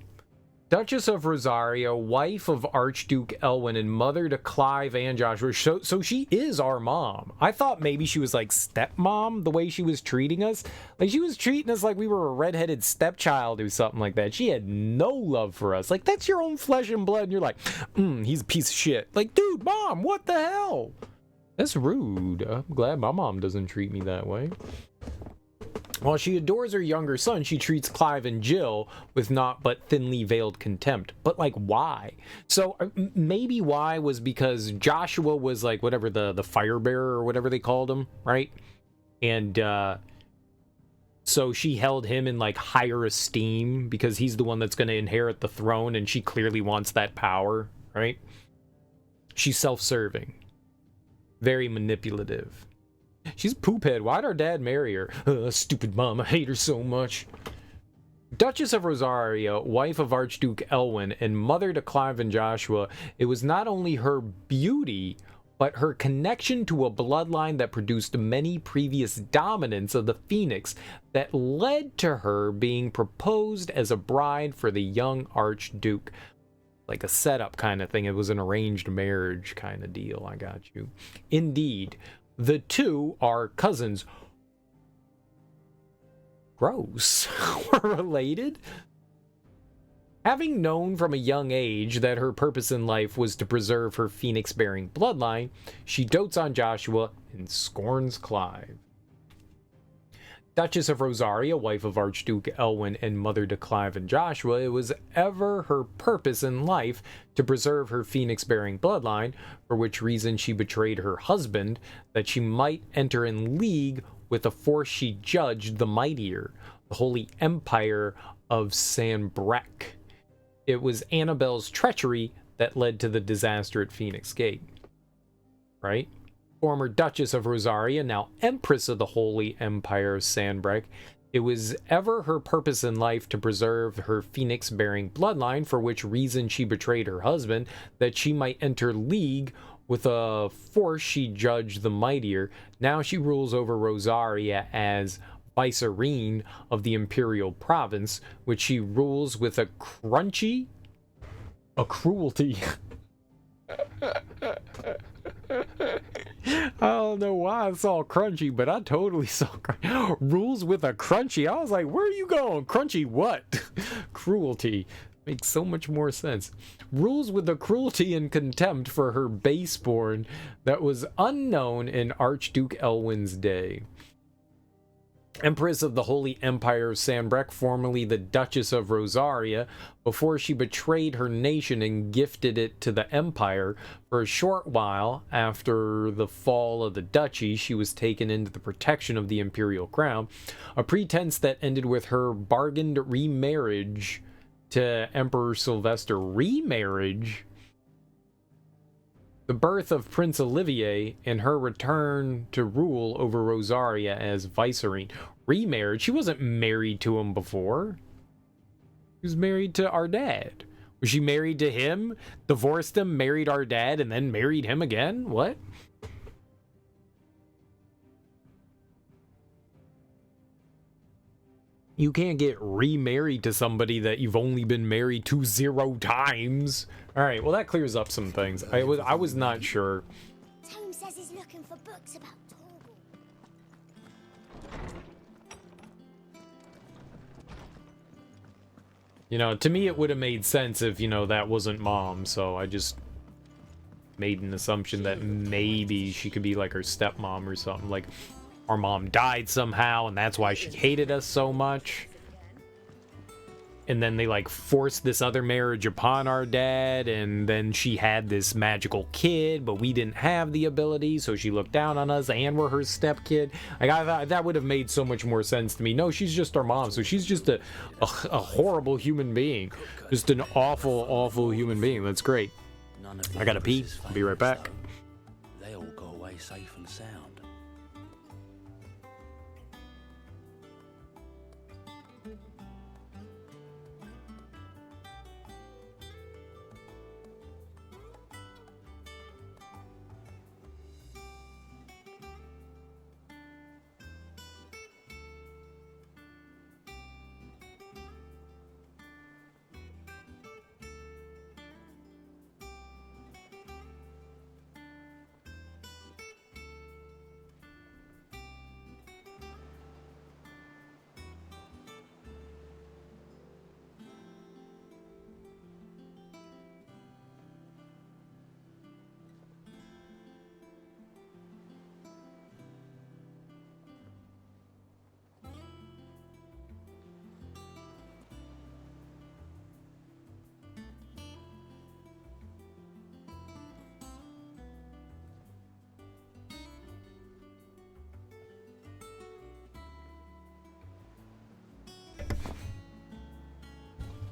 Duchess of Rosario, wife of Archduke Elwyn, and mother to Clive and Joshua. So she is our mom. I thought maybe she was like stepmom, the way she was treating us. Like, she was treating us like we were a redheaded stepchild or something like that. She had no love for us. Like, that's your own flesh and blood, and you're like, he's a piece of shit. Like, dude, mom, what the hell? That's rude. I'm glad my mom doesn't treat me that way. While she adores her younger son, she treats Clive and Jill with not but thinly veiled contempt. But, like, why? So, maybe why was because Joshua was, like, whatever, the fire bearer or whatever they called him, right? And, so she held him in, like, higher esteem because he's the one that's going to inherit the throne, and she clearly wants that power, right? She's self-serving. Very manipulative. She's a poophead. Why'd our dad marry her? Stupid mom. I hate her so much. Duchess of Rosario, wife of Archduke Elwyn, and mother to Clive and Joshua, it was not only her beauty, but her connection to a bloodline that produced many previous dominants of the Phoenix that led to her being proposed as a bride for the young Archduke. Like a setup kind of thing. It was an arranged marriage kind of deal. I got you. Indeed. The two are cousins. Gross. We're related? Having known from a young age that her purpose in life was to preserve her Phoenix-bearing bloodline, she dotes on Joshua and scorns Clive. Duchess of Rosario, wife of Archduke Elwyn and mother to Clive and Joshua, it was ever her purpose in life to preserve her Phoenix-bearing bloodline, for which reason she betrayed her husband, that she might enter in league with a force she judged the mightier, the Holy Empire of Sanbreque. It was Annabelle's treachery that led to the disaster at Phoenix Gate. Right? Former Duchess of Rosaria, now Empress of the Holy Empire of Sanbreque, it was ever her purpose in life to preserve her Phoenix-bearing bloodline, for which reason she betrayed her husband, that she might enter league with a force she judged the mightier. Now she rules over Rosaria as vicereine of the imperial province, which she rules with a cruelty. I don't know why it's all crunchy, but I totally saw rules with a crunchy. I was like, where are you going? Crunchy what? Cruelty. Makes so much more sense. Rules with a cruelty and contempt for her baseborn that was unknown in Archduke Elwyn's day. Empress of the Holy Empire of Sanbreque, formerly the Duchess of Rosaria, before she betrayed her nation and gifted it to the Empire. For a short while after the fall of the duchy, she was taken into the protection of the imperial crown, a pretense that ended with her bargained remarriage to Emperor Sylvester. Remarriage? The birth of Prince Olivier and her return to rule over Rosaria as vicereine. Remarriage? She wasn't married to him before. She was married to our dad. Was she married to him, divorced him, married our dad, and then married him again? What? You can't get remarried to somebody that you've only been married to 0 times. All right, well, that clears up some things. I was not sure. Tome says he's looking for books about Torgal. You know, to me, it would have made sense if, you know, that wasn't mom. So I just made an assumption that maybe she could be like her stepmom or something. Like, our mom died somehow, and that's why she hated us so much. and then they like forced this other marriage upon our dad, and then she had this magical kid, but we didn't have the ability, so she looked down on us and we're her stepkid. Like, I thought that would have made so much more sense to me. No, she's just our mom, so she's just a horrible human being, just an awful human being. That's great. I gotta pee. I'll be right back. They all go away safe and sound.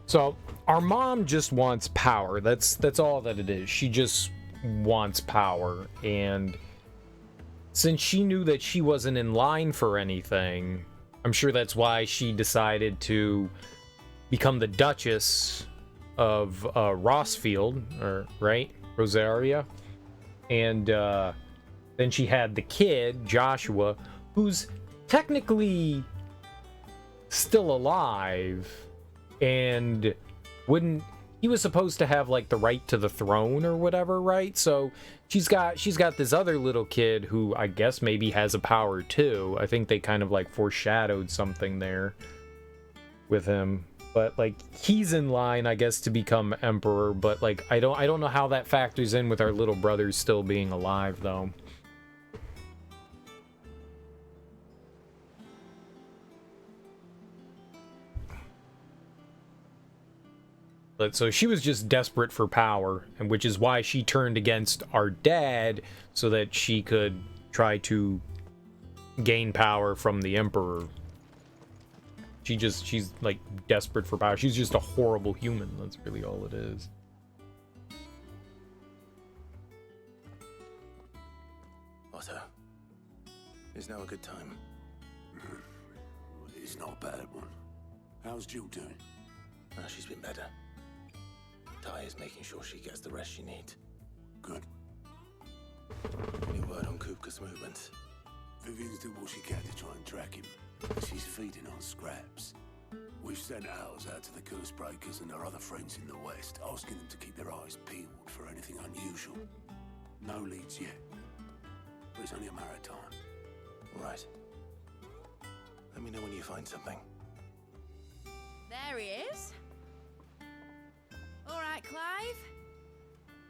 So our mom just wants power. That's all that it is. She just wants power, and since she knew that she wasn't in line for anything, I'm sure that's why she decided to become the Duchess of Rossfield, or right, Rosaria, and then she had the kid Joshua, who's technically still alive. And he was supposed to have like the right to the throne or whatever, right? So she's got this other little kid who I guess maybe has a power too. I think they kind of like foreshadowed something there with him. But like he's in line, I guess, to become emperor, but like I don't know how that factors in with our little brothers still being alive though. But so she was just desperate for power, and which is why she turned against our dad so that she could try to gain power from the emperor. She's like desperate for power. She's just a horrible human. That's really all it is. Otto, is now a good time? It's not a bad one. How's Jill doing? She's been better. Ty is making sure she gets the rest she needs. Good. Any word on Kupka's movements? Vivian's doing what she can to try and track him. She's feeding on scraps. We've sent ours out to the Cursebreakers and our other friends in the West, asking them to keep their eyes peeled for anything unusual. No leads yet. But it's only a matter of time. Right. Let me know when you find something. There he is. All right, Clive.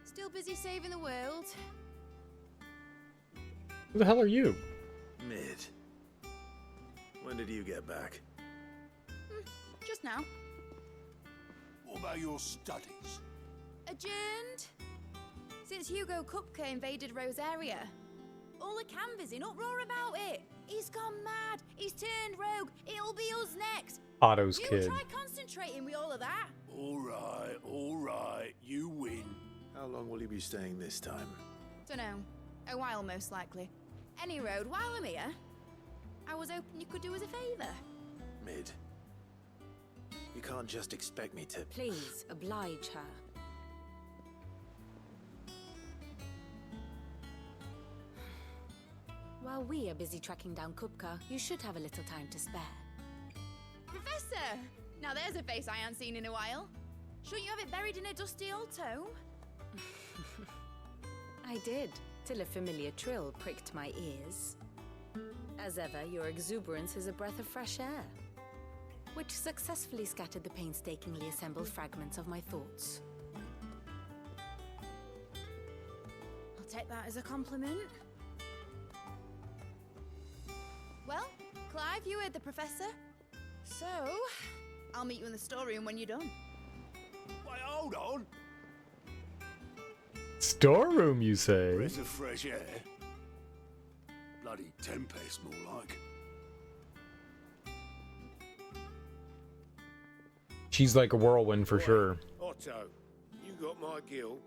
Still busy saving the world. Who the hell are you? Mid. When did you get back? Just now. What about your studies? Adjourned. Since Hugo Kupka invaded Rosaria. All the canvas in uproar about it. He's gone mad. He's turned rogue. It'll be us next. Otto's you kid. Try concentrating with all of that. All right, you win. How long will you be staying this time? Dunno. A while, most likely. Any road, while I'm here, I was hoping you could do us a favour. Mid. You can't just expect me to... Please, oblige her. While we are busy tracking down Kupka, you should have a little time to spare. Professor! Now there's a face I haven't seen in a while. Shouldn't you have it buried in a dusty old tome? I did, till a familiar trill pricked my ears. As ever, your exuberance is a breath of fresh air, which successfully scattered the painstakingly assembled fragments of my thoughts. I'll take that as a compliment. Well, Clive, you heard the professor. So, I'll meet you in the storeroom when you're done. Wait, hold on. Storeroom, you say? Breath of fresh air. Bloody tempest, more like. She's like a whirlwind for sure. Otto, you got my gill.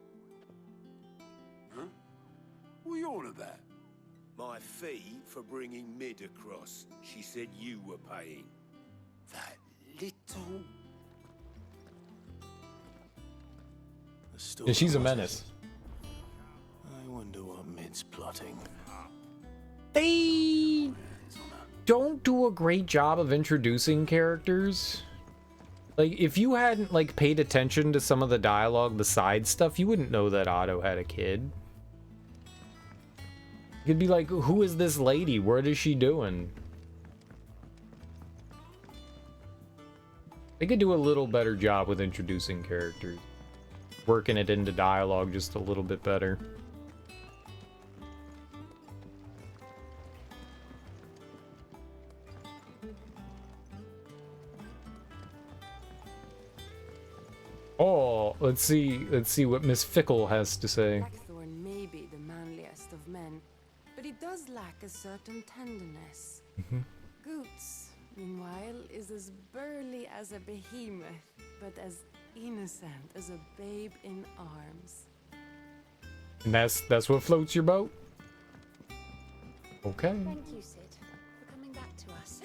Huh? What are you on about? My fee for bringing Mid across. She said you were paying. That little... Yeah, she's a menace. I wonder what Mid's plotting. They don't do a great job of introducing characters. Like, if you hadn't, like, paid attention to some of the dialogue, the side stuff, you wouldn't know that Otto had a kid. You'd be like, who is this lady? What is she doing? They could do a little better job with introducing characters. Working it into dialogue just a little bit better. Oh, let's see what Miss Fickle has to say. Blackthorn may be the manliest of men, but he does lack a certain tenderness. Goots, meanwhile, is as burly as a behemoth, but as innocent as a babe in arms. And that's what floats your boat? Okay. Thank you, Sid, for coming back to us.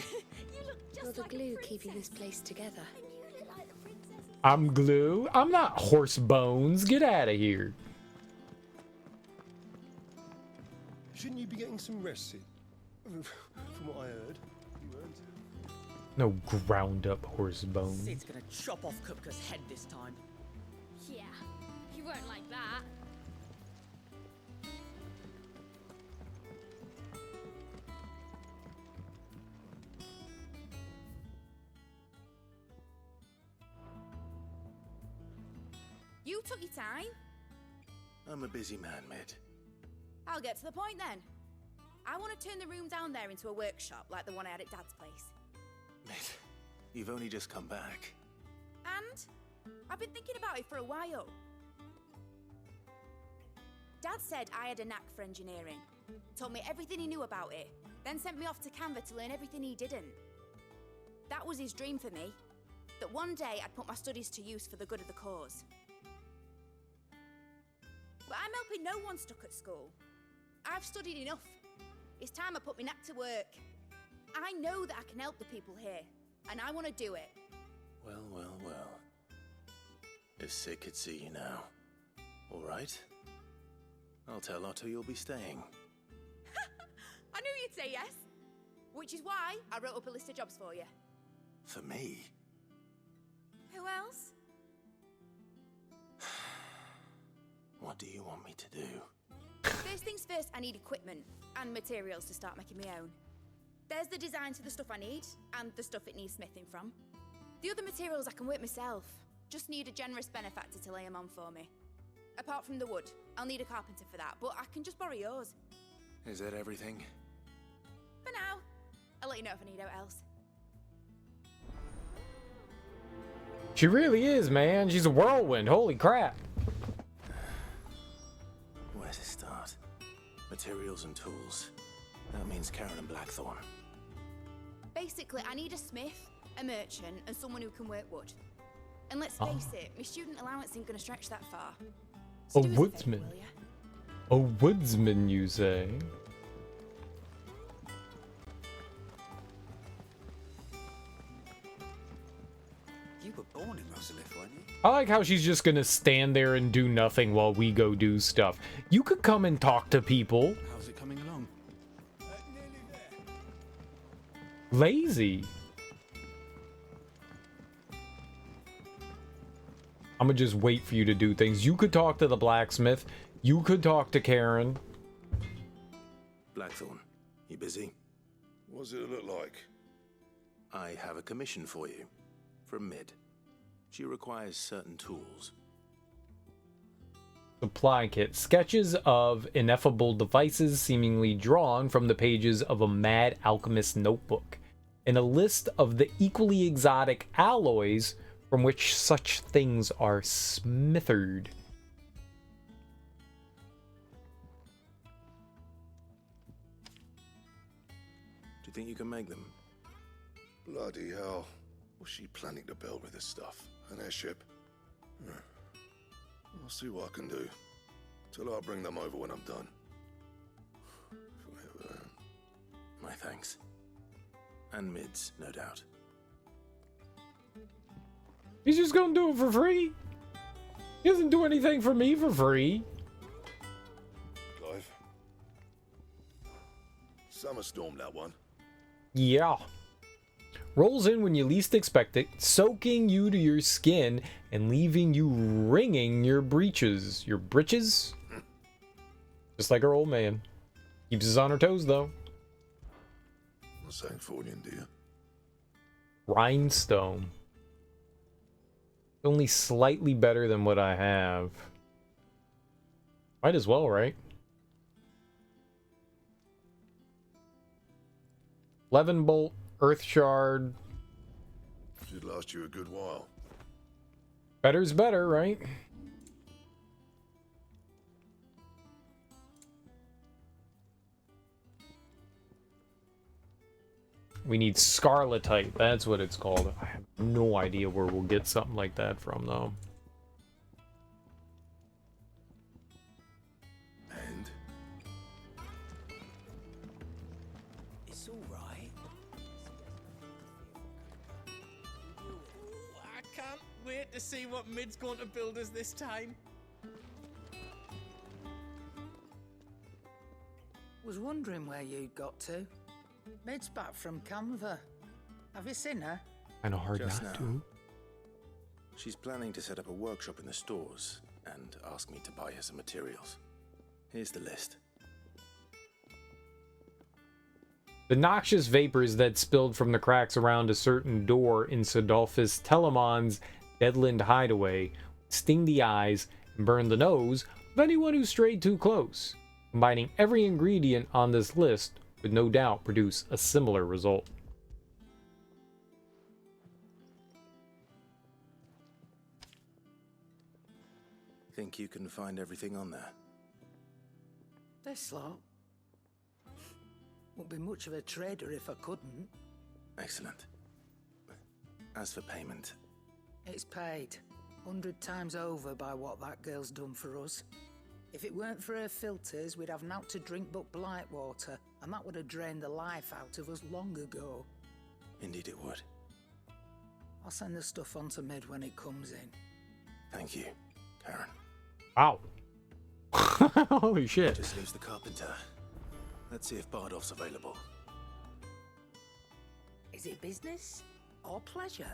You look just You're the glue keeping this place together. I'm glue. I'm not horse bones. Get out of here. Shouldn't you be getting some rest, Sid? From what I heard, you weren't. No ground up horse bones. Sid's gonna chop off Kupka's head this time. Yeah, he won't like that. You took your time. I'm a busy man, Mid. I'll get to the point then. I want to turn the room down there into a workshop like the one I had at Dad's place. Mid, you've only just come back. And I've been thinking about it for a while. Dad said I had a knack for engineering. Told me everything he knew about it. Then sent me off to Canva to learn everything he didn't. That was his dream for me. That one day I'd put my studies to use for the good of the cause. But I'm helping no one stuck at school. I've studied enough. It's time I put my knack to work. I know that I can help the people here, and I want to do it. Well, well, well. If Sid could see you now. All right. I'll tell Otto you'll be staying. I knew you'd say yes. Which is why I wrote up a list of jobs for you. For me? Who else? What do you want me to do? First things first, I need equipment and materials to start making my own. There's the design to the stuff I need, and the stuff it needs smithing from. The other materials I can work myself. Just need a generous benefactor to lay them on for me. Apart from the wood, I'll need a carpenter for that, but I can just borrow yours. Is that everything? For now. I'll let you know if I need out else. She really is, man. She's a whirlwind. Holy crap. Where to start? Materials and tools. That means Karen and Blackthorn. Basically, I need a smith, a merchant, and someone who can work wood. And let's face it, my student allowance isn't going to stretch that far. So A woodsman. A woodsman, you say? You were born in Rosalith, weren't you? I like how she's just gonna stand there and do nothing while we go do stuff. You could come and talk to people. How's it coming along? Lazy. I'm gonna just wait for you to do things. You could talk to the blacksmith. You could talk to Karen. Blackthorn, you busy? What does it look like? I have a commission for you. From Mid. She requires certain tools. Supply kit. Sketches of ineffable devices seemingly drawn from the pages of a mad alchemist notebook. and a list of the equally exotic alloys from which such things are smithered. Do you think you can make them? Bloody hell. What's she planning to build with this stuff? An airship? I'll see what I can do. Till I bring them over when I'm done. My thanks. And mids, no doubt. He's just gonna do it for free? He doesn't do anything for me for free. Clive. Summer storm, that one. Yeah. Rolls in when you least expect it, soaking you to your skin and leaving you wringing your breeches. Your britches? Just like our old man. Keeps us on our toes, though. What's that for you, dear? Rhinestone. Only slightly better than what I have. Might as well, right? 11 bolt, earth shard. Should last you a good while. Better's better, right? We need scarletite. That's what it's called. I have no idea where we'll get something like that from, though. And? It's all right. I can't wait to see what Mid's going to build us this time. Was wondering where you'd got to. Mid's back from Canva. Have you seen her? Kind of hard Just not now. to. She's planning to set up a workshop in the stores and ask me to buy her some materials. Here's the list. The noxious vapors that spilled from the cracks around a certain door in Sodolphus Telemon's Deadland hideaway sting the eyes and burn the nose of anyone who strayed too close. Combining every ingredient on this list would no doubt produce a similar result. Think you can find everything on there? This lot. Wouldn't be much of a trader if I couldn't. Excellent. As for payment, It's paid 100 times over by what that girl's done for us. If it weren't for her filters, we'd have naught to drink but blight water, and that would have drained the life out of us long ago. indeed it would. I'll send the stuff on to Mid when it comes in. Thank you, Karen. Wow. Holy shit. Just leaves the carpenter. Let's see if Bardolph's available. Is it business or pleasure?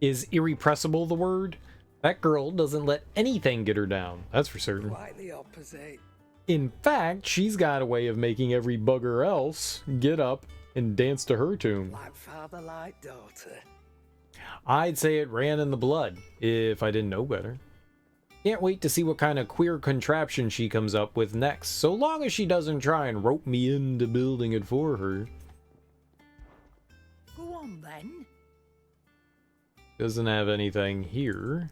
Is irrepressible the word? That girl doesn't let anything get her down, that's for certain. Quite the opposite. In fact, she's got a way of making every bugger else get up and dance to her tune. Like father, like daughter. I'd say it ran in the blood, if I didn't know better. Can't wait to see what kind of queer contraption she comes up with next, so long as she doesn't try and rope me into building it for her. Go on then. Doesn't have anything here.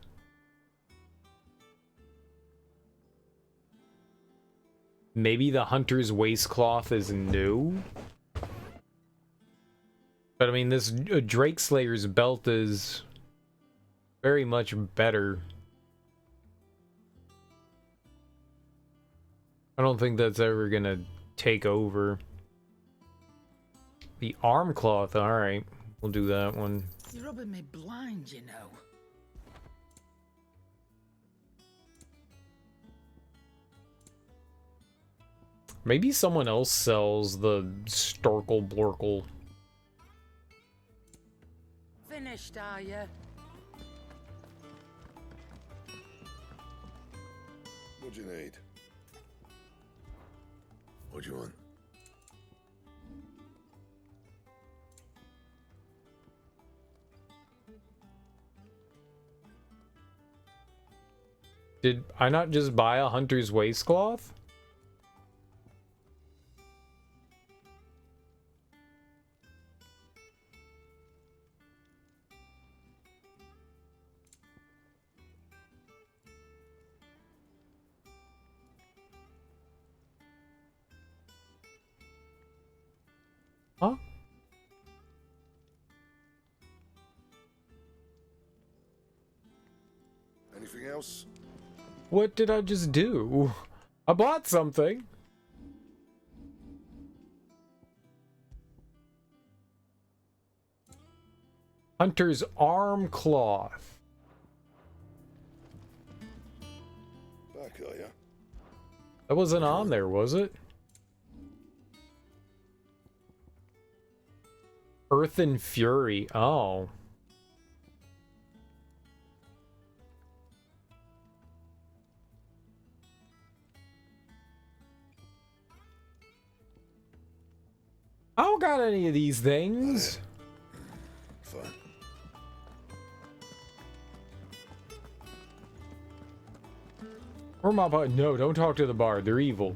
Maybe the hunter's waistcloth is new? But I mean, this Drake Slayer's belt is very much better. I don't think that's ever gonna take over. The arm cloth, alright. We'll do that one. You're rubbing me blind, you know. Maybe someone else sells the Storkle Blorkle. Finished, are you? What do you need? What do you want? Did I not just buy a hunter's waistcloth? Anything else? What did I just do? I bought something. Hunter's arm cloth. Back, are ya? That wasn't on there, was it? Earth and Fury. Oh. I don't got any of these things. Fine. Where my bard? No, don't talk to the bard. They're evil.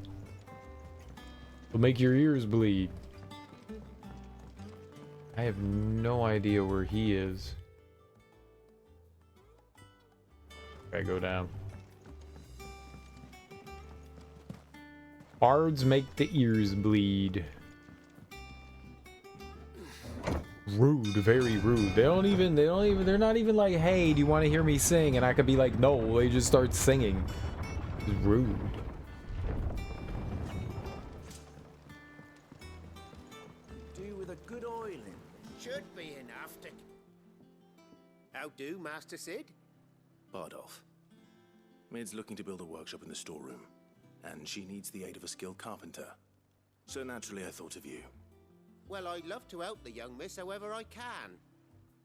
They'll make your ears bleed. I have no idea where he is. Okay, go down. Bards make the ears bleed. Rude, very rude. They're not even like, hey, do you want to hear me sing? And I could be like, no, they just start singing. It's rude. Do with a good oiling. Should be enough to... How do, Master Sid? Bardolph. Mid's looking to build a workshop in the storeroom, and she needs the aid of a skilled carpenter. So naturally I thought of you. Well, I'd love to help the young miss however I can.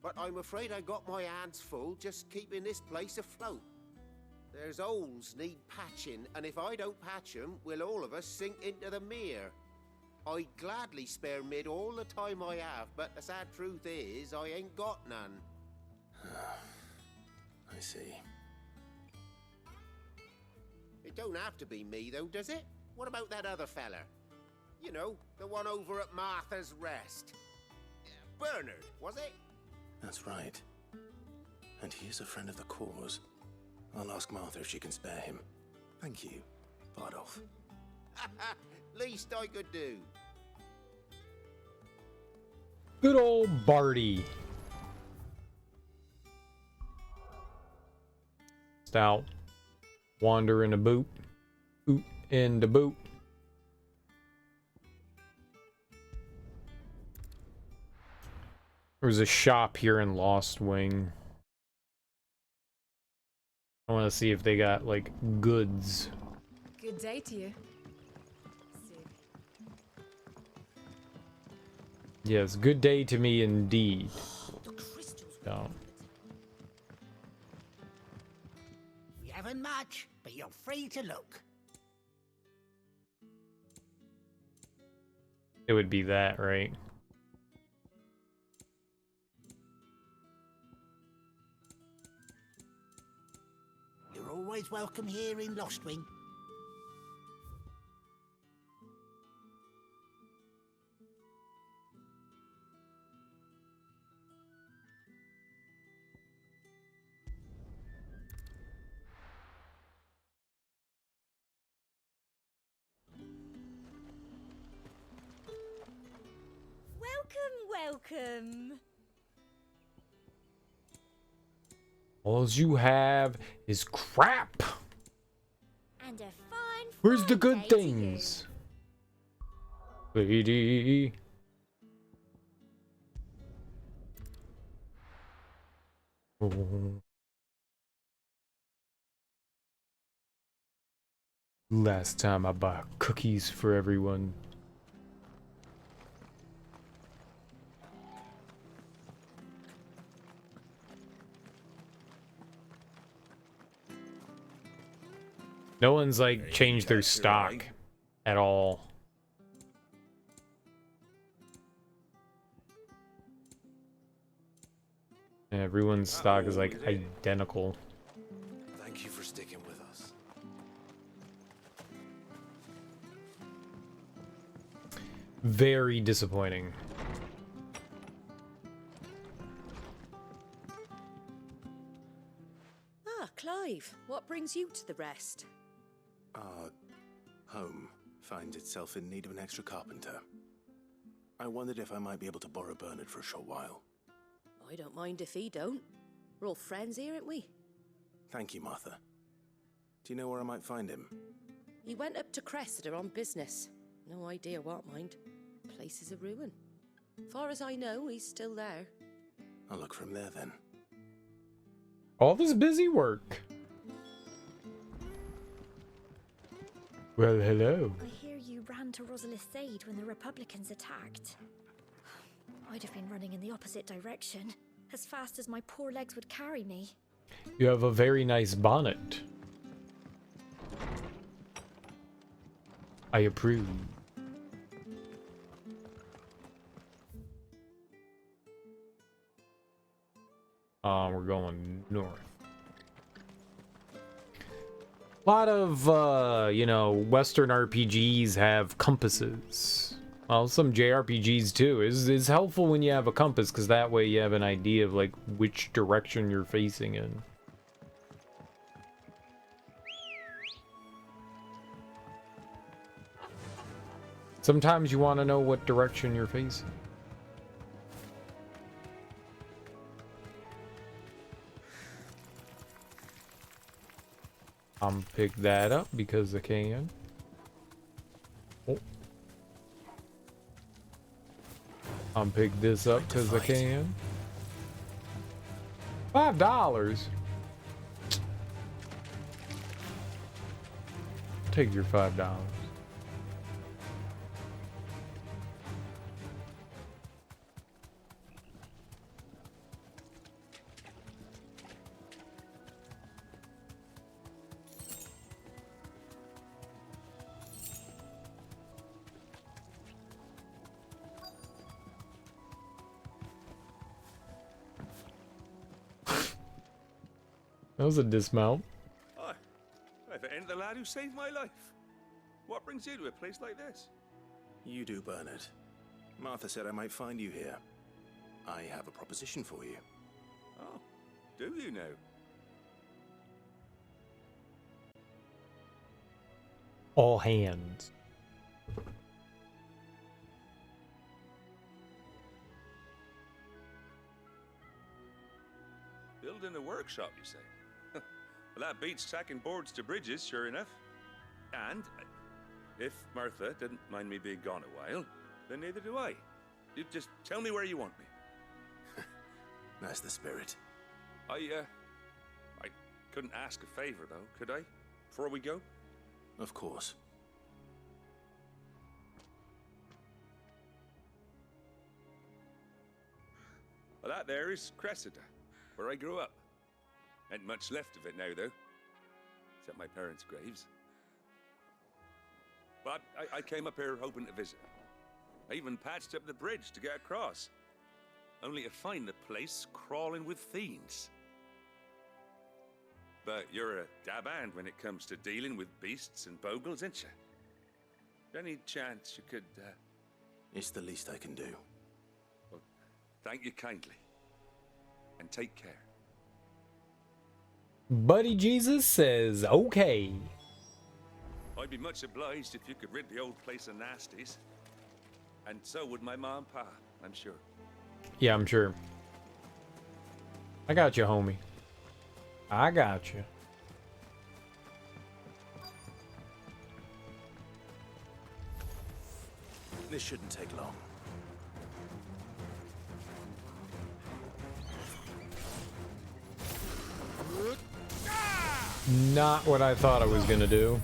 But I'm afraid I got my hands full just keeping this place afloat. There's holes need patching, and if I don't patch them, we'll all of us sink into the mere. I'd gladly spare Mid all the time I have, but the sad truth is, I ain't got none. I see. It don't have to be me, though, does it? What about that other fella? You know, the one over at Martha's Rest. Bernard, was it? That's right. And he is a friend of the cause. I'll ask Martha if she can spare him. Thank you, Bardolph. Least I could do. Good old Barty. Stout. Wander in a boot. Boot in the boot. There was a shop here in Lost Wing. I want to see if they got, like, goods. Good day to you. Yes, good day to me indeed. No. We haven't much, but you're free to look. It would be that, right? You're always welcome here in Lostwing. Welcome. All you have is crap. And a fine. Where's the good things? Lady. Oh. Last time I bought cookies for everyone. No one's like changed their stock at all. And everyone's stock is like identical. Thank you for sticking with us. Very disappointing. Ah, Clive, what brings you to the rest? Our home finds itself in need of an extra carpenter. I wondered if I might be able to borrow Bernard for a short while. I don't mind if he don't. We're all friends here, aren't we? Thank you, Martha. Do you know where I might find him? He went up to Cressida on business. No idea what, mind. Place is a ruin. Far as I know, he's still there. I'll look from there then. All this busy work. Well, hello. I hear you ran to Rosalith's aid when the Republicans attacked. I'd have been running in the opposite direction, as fast as my poor legs would carry me. You have a very nice bonnet. I approve. We're going north. A lot of, you know, Western RPGs have compasses. Well, some JRPGs too. It's helpful when you have a compass, because that way you have an idea of, like, which direction you're facing in. Sometimes you want to know what direction you're facing. I'm pick that up because I can. Oh. I'm pick this up because I can. $5. Take your $5. That was a dismount. Aye. If it ain't the lad who saved my life. What brings you to a place like this? You do, Bernard. Martha said I might find you here. I have a proposition for you. Oh, do you now? All hands. Building a workshop, you say? Well, that beats tacking boards to bridges, sure enough. And if Martha didn't mind me being gone a while, then neither do I. You just tell me where you want me. That's the spirit. I couldn't ask a favor, though, could I? Before we go? Of course. Well, that there is Cressida, where I grew up. Ain't much left of it now, though. Except my parents' graves. But I came up here hoping to visit. I even patched up the bridge to get across. Only to find the place crawling with fiends. But you're a dab hand when it comes to dealing with beasts and bogles, ain't you? Any chance you could, It's the least I can do. Well, thank you kindly. And take care. Buddy Jesus says, okay. I'd be much obliged if you could rid the old place of nasties. And so would my mom and pa, I'm sure. Yeah, I'm sure. I got you, homie. I got you. This shouldn't take long. Not what I thought I was gonna do.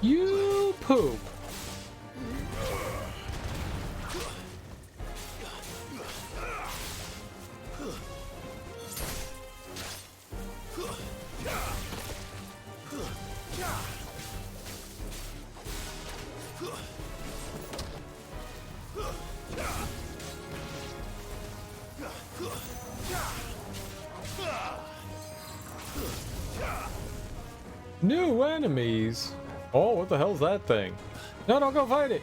You poop. New enemies. Oh, what the hell's that thing? No, don't go fight it.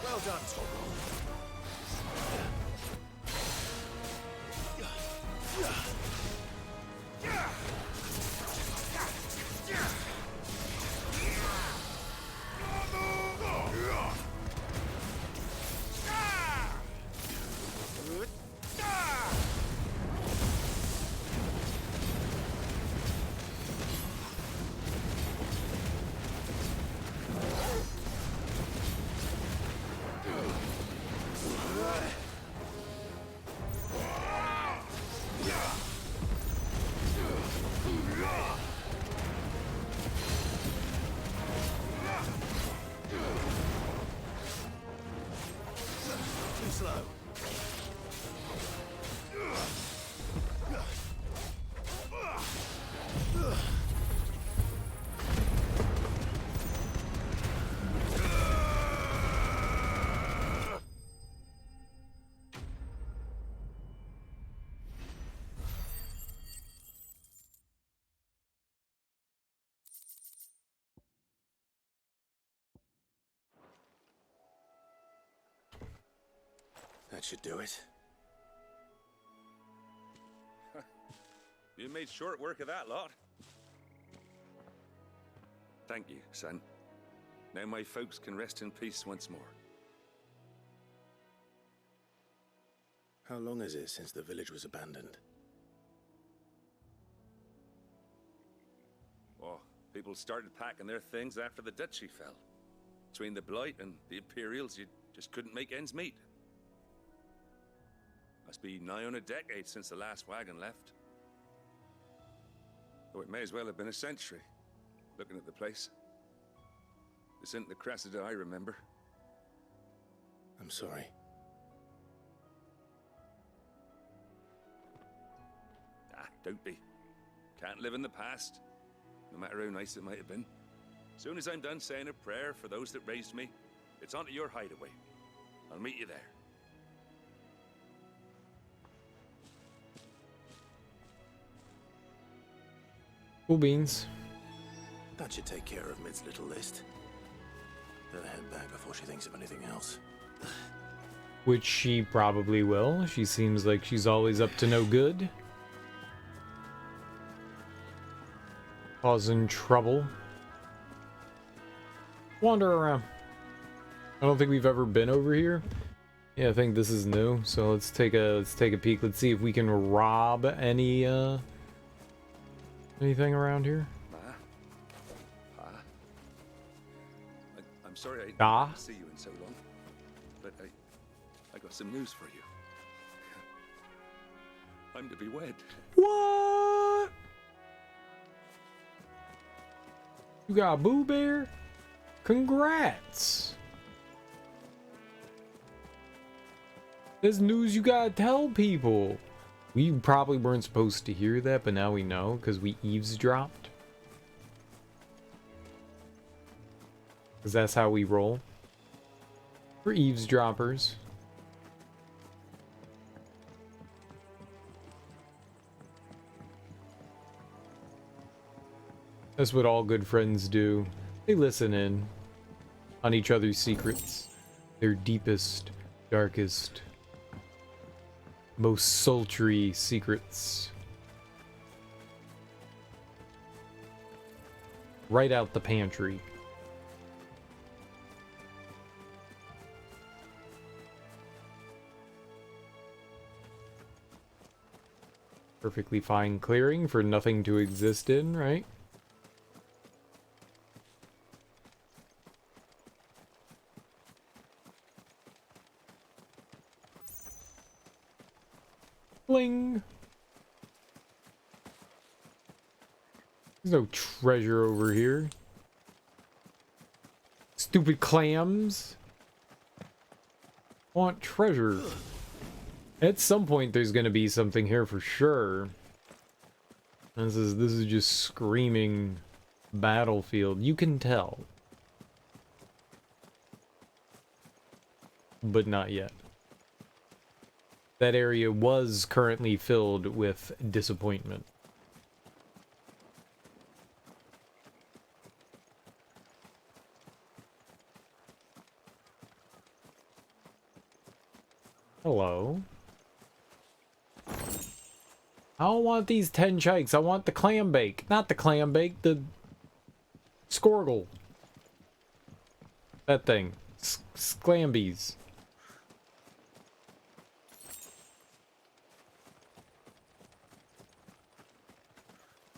Well done, Torgal. Too slow. That should do it. You made short work of that lot. Thank you, son. Now my folks can rest in peace once more. How long is it since the village was abandoned? Oh, people started packing their things after the duchy fell. Between the blight and the Imperials, you just couldn't make ends meet. Must be nigh on a decade since the last wagon left. Though it may as well have been a century, looking at the place. This isn't the Cressida I remember. I'm sorry. Ah, don't be. Can't live in the past, no matter how nice it might have been. Soon as I'm done saying a prayer for those that raised me, it's on to your hideaway. I'll meet you there. Cool beans. That should take care of Mid's little list. Better head back before she thinks of anything else. Which she probably will. She seems like she's always up to no good. Causing trouble. Wander around. I don't think we've ever been over here. Yeah, I think this is new. So let's take a peek. Let's see if we can rob anything around here. I'm sorry I Ah? didn't see you in so long, but I got some news for you. I'm to be wed. What? You got a boo bear? Congrats. This news you gotta tell people. We probably weren't supposed to hear that, but now we know because we eavesdropped. Because that's how we roll. We're eavesdroppers. That's what all good friends do. They listen in on each other's secrets, their deepest, darkest, most sultry secrets. Right out the pantry. Perfectly fine clearing for nothing to exist in, right? Bling. There's no treasure over here. Stupid clams. Want treasure. At some point there's gonna be something here for sure. This is just screaming battlefield. You can tell. But not yet. That area was currently filled with disappointment. Hello. I don't want these 10 chikes. I want the clam bake. Not the clam bake, the scorgle. That thing. Sclambies.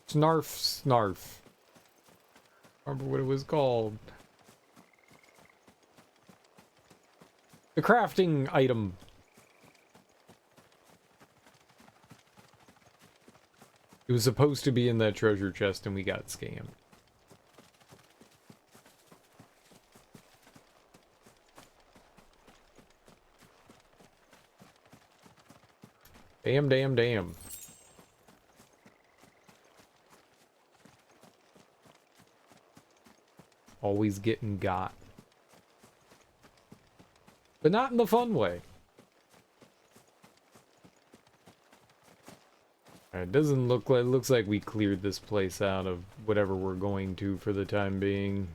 Snarf. Remember what it was called. The crafting item. It was supposed to be in that treasure chest and we got scammed. Damn. Always getting got. But not in the fun way. It doesn't look like, it looks like we cleared this place out of whatever we're going to for the time being.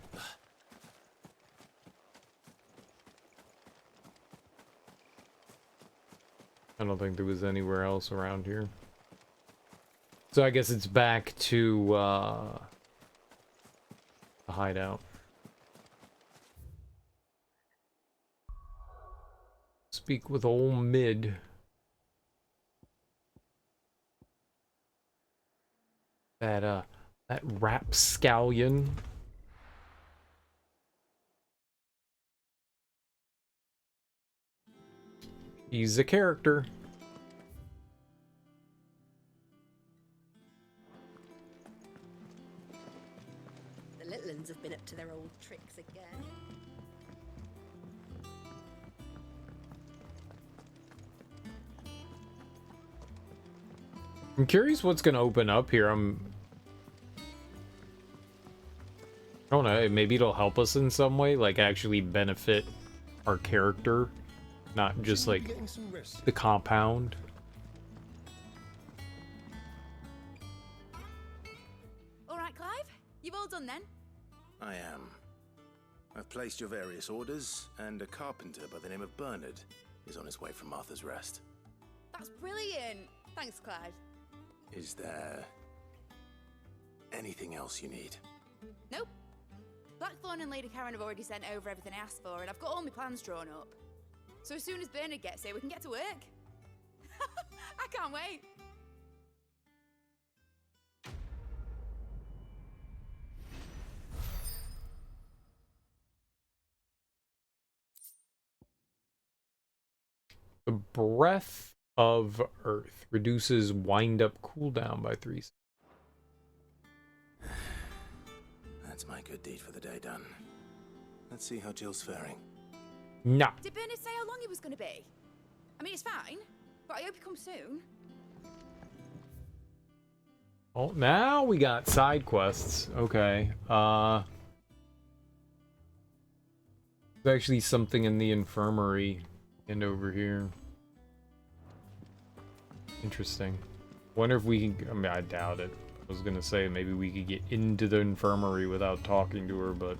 I don't think there was anywhere else around here. So I guess it's back to the hideout. Speak with old Mid. That rapscallion. He's a character. The little uns have been up to their old tricks again. I'm curious what's gonna open up here. I don't know, maybe it'll help us in some way, like actually benefit our character, not just like the compound. All right, Clive, you've all done then? I am. I've placed your various orders, and a carpenter by the name of Bernard is on his way from Arthur's Rest. That's brilliant. Thanks, Clive. Is there anything else you need? Nope. Blackthorn and Lady Karen have already sent over everything I asked for, and I've got all my plans drawn up. So as soon as Bernard gets here, we can get to work. I can't wait. The breath of Earth reduces wind-up cooldown by 3. That's my good deed for the day done. Let's see how Jill's faring. Nah. Did Bernard say how long he was going to be? I mean, it's fine, but I hope he comes soon. Oh, now we got side quests. Okay. There's actually something in the infirmary and over here. Interesting. Wonder if we can... I mean, I doubt it. I was gonna say maybe we could get into the infirmary without talking to her, but...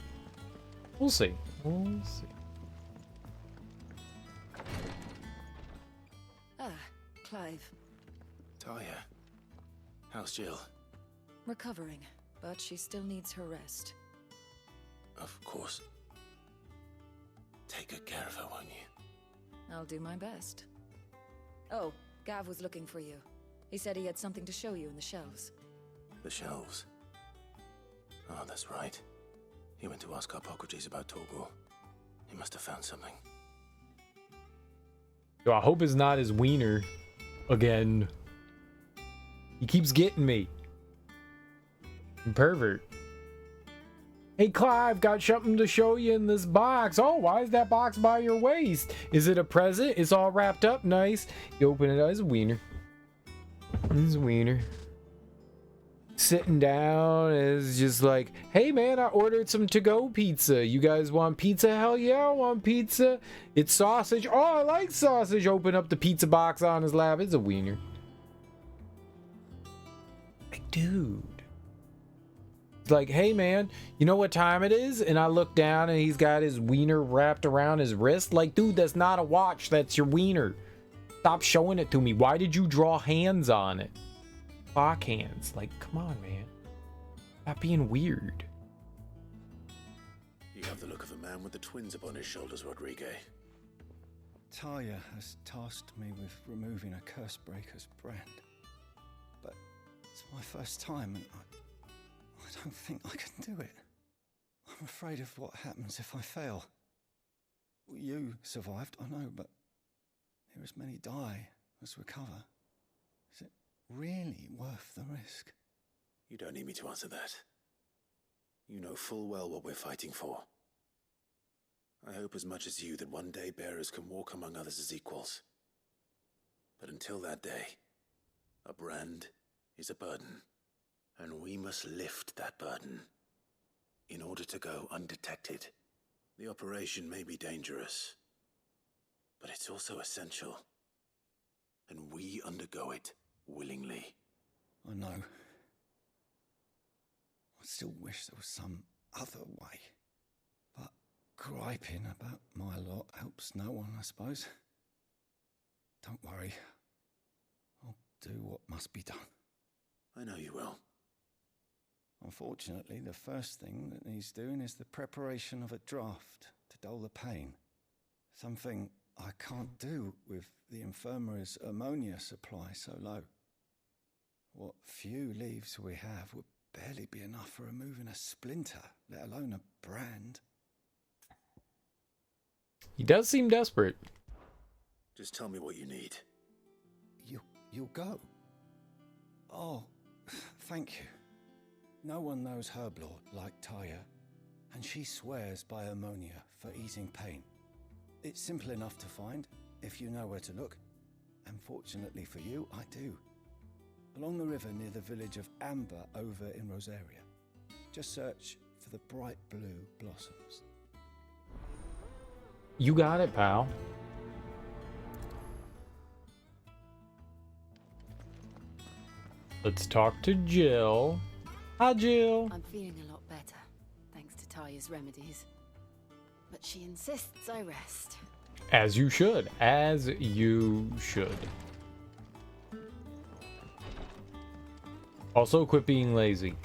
we'll see. We'll see. Ah, Clive. Talia. How's Jill? Recovering, but she still needs her rest. Of course. Take good care of her, won't you? I'll do my best. Oh, Gav was looking for you. He said he had something to show you in the shelves. The shelves? Oh, that's right. He went to ask Harpocrates about Torgal. He must have found something. So I hope it's not his wiener. Again. He keeps getting me. Pervert. Hey Clive, got something to show you in this box. Oh, why is that box by your waist? Is it a present? It's all wrapped up nice. You open it up, it's a wiener. It's a wiener. Sitting down is just like, hey man, I ordered some to-go pizza. You guys want pizza? Hell yeah, I want pizza. It's sausage. Oh, I like sausage. Open up the pizza box on his lap. It's a wiener. Like, dude. It's like, hey man, you know what time it is? And I look down and he's got his wiener wrapped around his wrist. Like, dude, that's not a watch. That's your wiener. Stop showing it to me. Why did you draw hands on it? Clock hands. Like, come on, man. Stop being weird. You have the look of a man with the twins upon his shoulders, Rodrigue. Talia has tasked me with removing a Cursebreaker's brand. But it's my first time and I don't think I can do it. I'm afraid of what happens if I fail. You survived, I know, but here as many die as recover. Is it really worth the risk? You don't need me to answer that. You know full well what we're fighting for. I hope as much as you that one day bearers can walk among others as equals. But until that day, a brand is a burden. And we must lift that burden in order to go undetected. The operation may be dangerous, but it's also essential. And we undergo it willingly. I know. I still wish there was some other way. But griping about my lot helps no one, I suppose. Don't worry. I'll do what must be done. I know you will. Unfortunately, the first thing that needs doing is the preparation of a draft to dull the pain. Something I can't do with the infirmary's ammonia supply so low. What few leaves we have would barely be enough for removing a splinter, let alone a brand. He does seem desperate. Just tell me what you need. You'll go? Oh, thank you. No one knows herb lore like Taya, and she swears by ammonia for easing pain. It's simple enough to find, if you know where to look. And fortunately for you, I do. Along the river near the village of Amber over in Rosaria. Just search for the bright blue blossoms. You got it, pal. Let's talk to Jill. Hi, Jill. I'm feeling a lot better, thanks to Taya's remedies. But she insists I rest. As you should. As you should. Also, quit being lazy.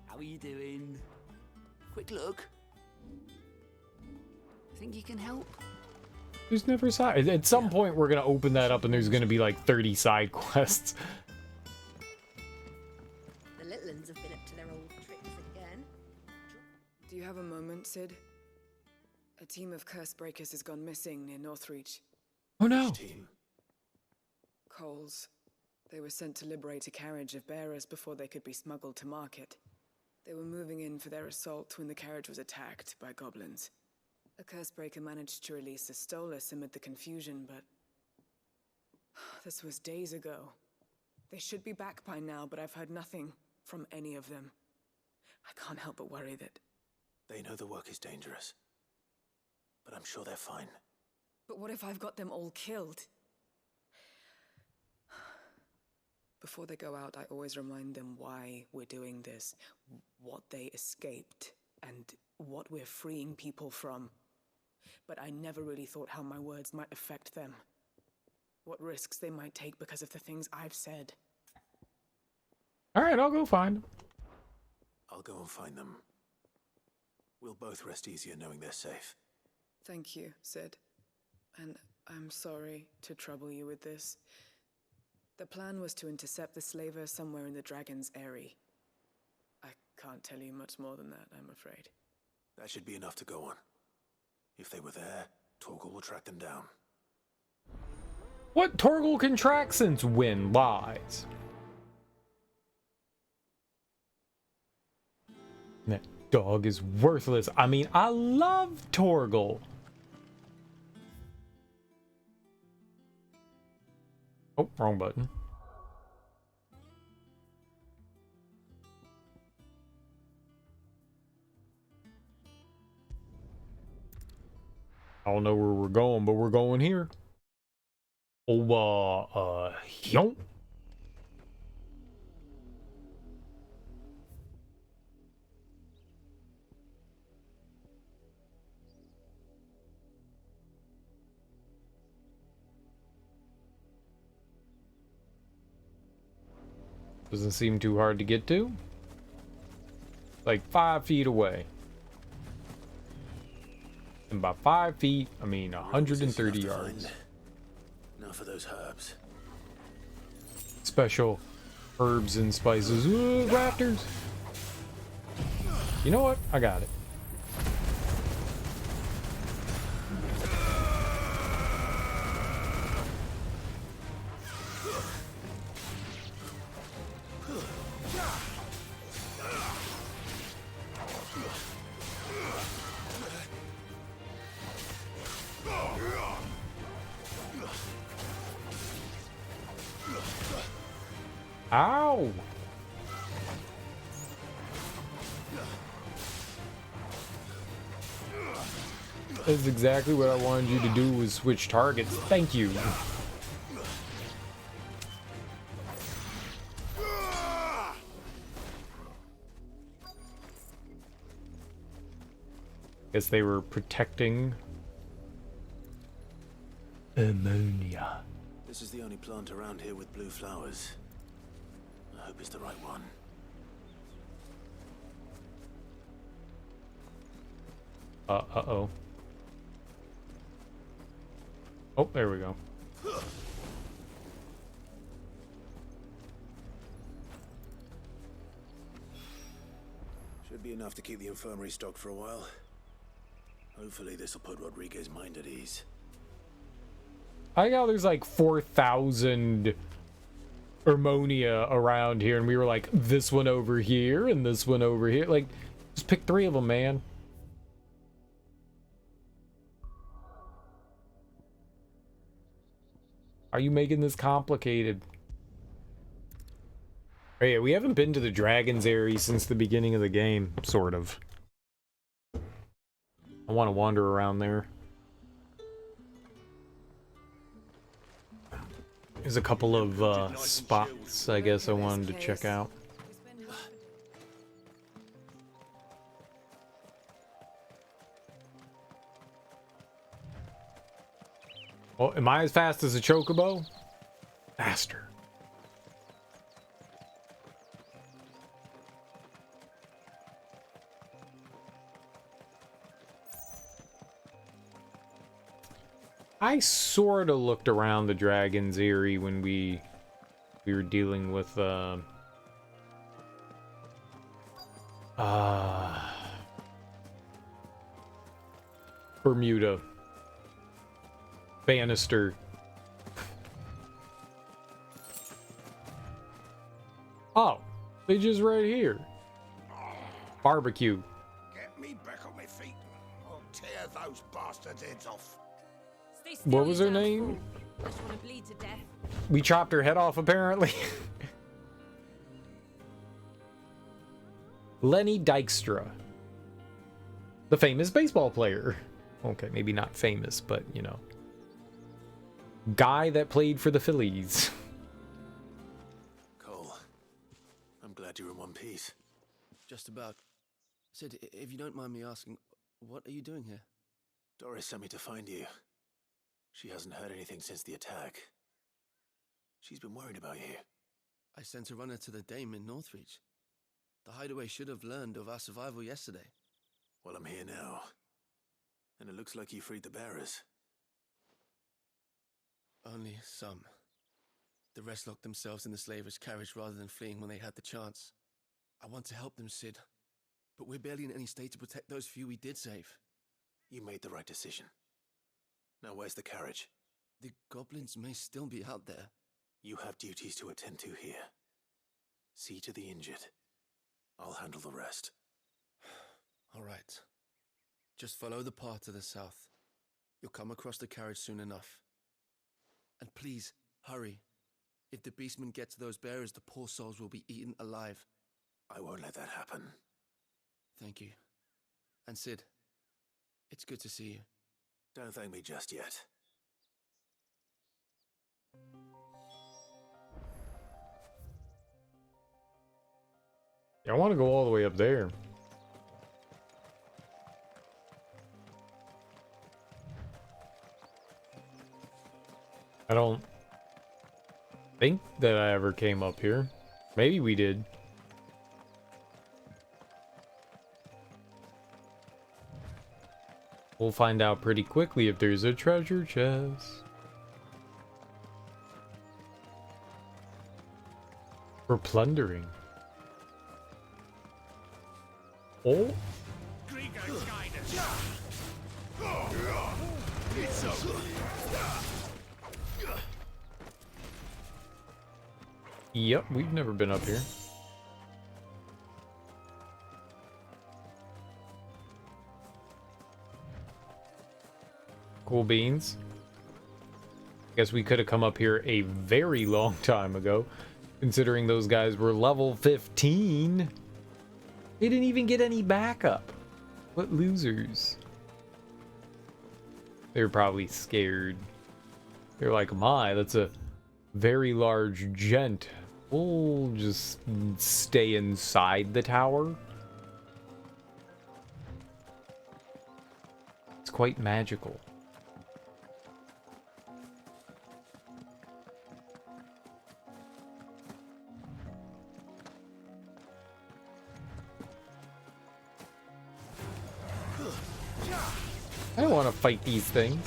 How are you doing? Quick look. Think you can help? There's never side. At some point, we're gonna open that up, and there's gonna be like 30 side quests. The little uns have been up to their old tricks again. Do you have a moment, Sid? A team of Cursebreakers has gone missing near Northreach. Oh no! Coles. They were sent to liberate a carriage of bearers before they could be smuggled to market. They were moving in for their assault when the carriage was attacked by goblins. A Cursebreaker managed to release a Stolas amid the confusion, but this was days ago. They should be back by now, but I've heard nothing from any of them. I can't help but worry that... They know the work is dangerous, but I'm sure they're fine. But what if I've got them all killed? Before they go out, I always remind them why we're doing this, what they escaped, and what we're freeing people from. But I never really thought how my words might affect them. What risks they might take because of the things I've said. Alright, I'll go find them. I'll go and find them. We'll both rest easier knowing they're safe. Thank you, Sid. And I'm sorry to trouble you with this. The plan was to intercept the slaver somewhere in the Dragon's Eyrie. I can't tell you much more than that, I'm afraid. That should be enough to go on. If they were there, Torgal will track them down. What Torgal can track since when? Lies. Dog is worthless. I mean, I love Torgal. Oh, wrong button. I don't know where we're going, but we're going here. Oh, yonk. Doesn't seem too hard to get to. Like 5 feet away. And by 5 feet, I mean 130 yards. Now for those herbs. Special herbs and spices. Ooh, raptors. You know what? I got it. Ow! That's exactly what I wanted you to do, was switch targets. Thank you. Guess they were protecting ammonia. This is the only plant around here with blue flowers. I hope it's the right one. Uh-oh. Oh, there we go. Should be enough to keep the infirmary stocked for a while. Hopefully this will put Rodriguez's mind at ease. I know there's like 4,000 ammonia around here, and we were like, this one over here and this one over here. Like, just pick 3 of them, man. Are you making this complicated? Oh yeah, we haven't been to the Dragon's Area since the beginning of the game, sort of. I want to wander around there. There's a couple of spots, I guess, I wanted to check out. Oh, am I as fast as a chocobo? Faster. I sort of looked around the Dragon's Eyrie when we were dealing with Bermuda. Bannister. Oh, they just right here. Barbecue. Get me back on my feet. I'll tear those bastards' heads off. What was her name? I just want to bleed to death. We chopped her head off, apparently. Lenny Dykstra. The famous baseball player. Okay, maybe not famous, but, you know. Guy that played for the Phillies. Cole, I'm glad you're in one piece. Just about. Sid, if you don't mind me asking, what are you doing here? Doris sent me to find you. She hasn't heard anything since the attack. She's been worried about you. I sent a runner to the Dame in Northreach. The hideaway should have learned of our survival yesterday. Well, I'm here now. And it looks like you freed the bearers. Only some. The rest locked themselves in the slaver's carriage rather than fleeing when they had the chance. I want to help them, Sid. But we're barely in any state to protect those few we did save. You made the right decision. Now where's the carriage? The goblins may still be out there. You have duties to attend to here. See to the injured. I'll handle the rest. All right. Just follow the path to the south. You'll come across the carriage soon enough. And please, hurry. If the beastmen get to those bearers, the poor souls will be eaten alive. I won't let that happen. Thank you. And Sid, it's good to see you. Don't thank me just yet. I want to go all the way up there. I don't think that I ever came up here. Maybe we did. We'll find out pretty quickly if there's a treasure chest. For plundering. Oh. Yep, we've never been up here. Cool beans. Guess we could have come up here a very long time ago, considering those guys were level 15. They didn't even get any backup. What losers. They were probably scared. They're like, my, that's a very large gent. We'll just stay inside the tower. It's quite magical. I don't want to fight these things.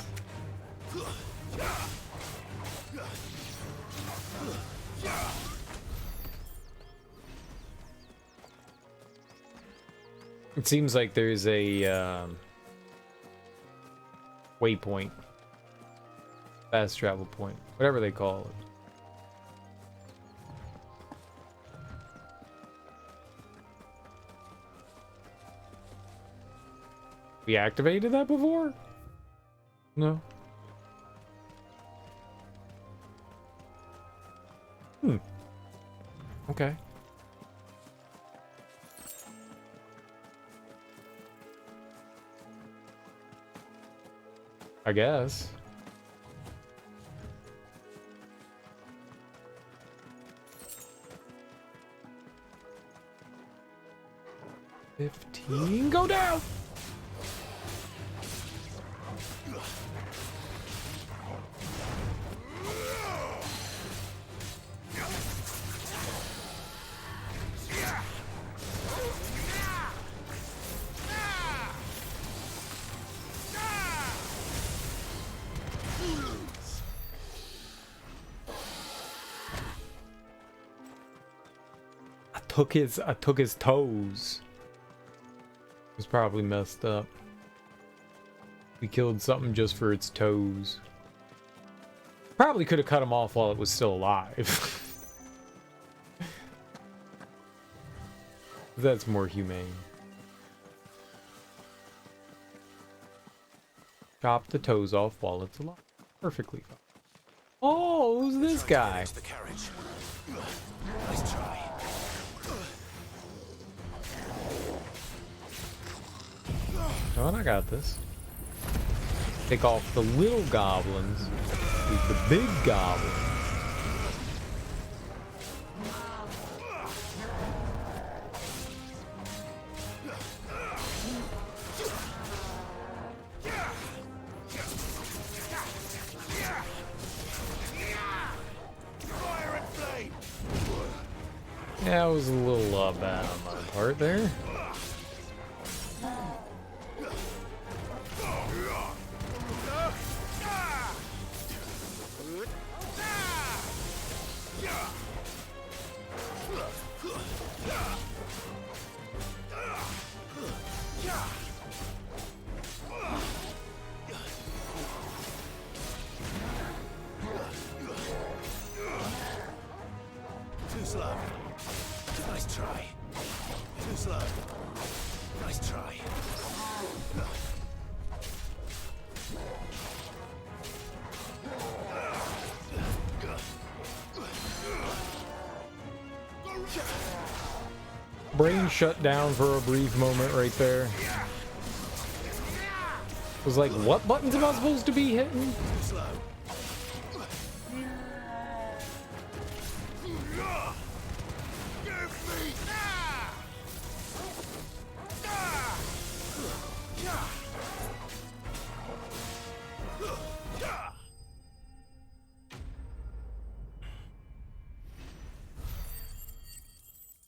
It seems like there's a waypoint, fast travel point, whatever they call it. We activated that before? No. Okay. I guess. $15. Go down! I took his toes. It was probably messed up. We killed something just for its toes. Probably could have cut him off while it was still alive. That's more humane. Chop the toes off while it's alive. Perfectly fine. Oh, who's this guy? The carriage. Nice try. Oh, I got this. Take off the little goblins with the big goblins. Yeah, it was a little bad on my part there. Too slow. Nice try. Too slow. Nice try. Brain shut down for a brief moment right there. Was like, what buttons am I supposed to be hitting?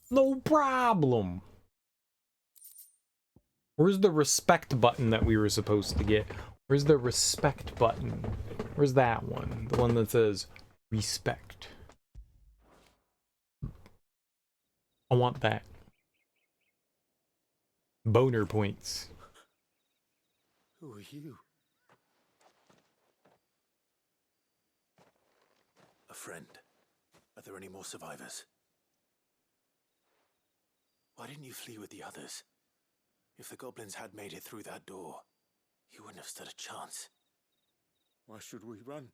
No problem. Where's the respect button that we were supposed to get? Where's the respect button? Where's that one? The one that says respect. I want that. Boner points. Who are you? A friend. Are there any more survivors? Why didn't you flee with the others? If the goblins had made it through that door, you wouldn't have stood a chance. Why should we run?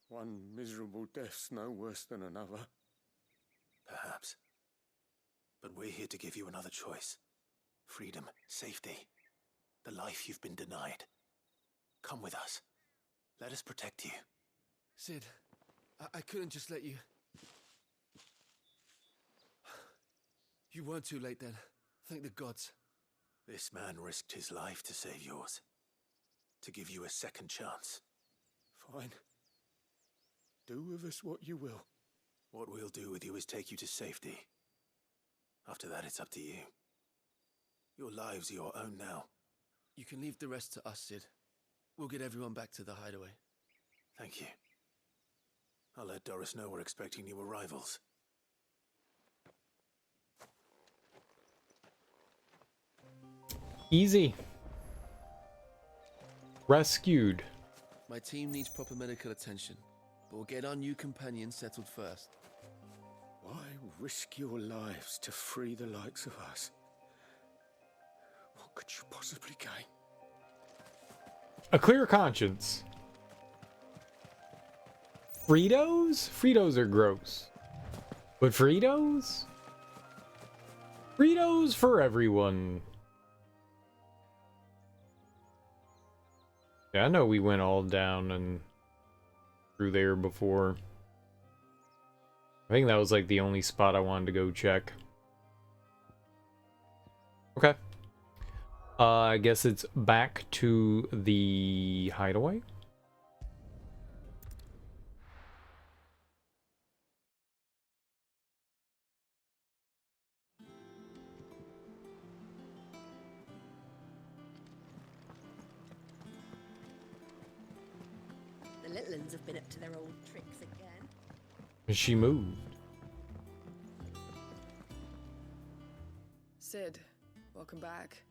One miserable death's no worse than another. Perhaps. But we're here to give you another choice. Freedom, safety, the life you've been denied. Come with us. Let us protect you. Sid, I couldn't just let you... You weren't too late then. Thank the gods. This man risked his life to save yours. To give you a second chance. Fine. Do with us what you will. What we'll do with you is take you to safety. After that, it's up to you. Your lives are your own now. You can leave the rest to us, Sid. We'll get everyone back to the hideaway. Thank you. I'll let Doris know we're expecting new arrivals. Easy. Rescued. My team needs proper medical attention, but we'll get our new companion settled first. Why risk your lives to free the likes of us? What could you possibly gain? A clear conscience. Fritos? Fritos are gross. But Fritos? Fritos for everyone. Yeah, I know we went all down and through there before. I think that was like the only spot I wanted to go check. Okay. I guess it's back to the hideaway. The little uns have been up to their old tricks again. She moved. Sid, welcome back.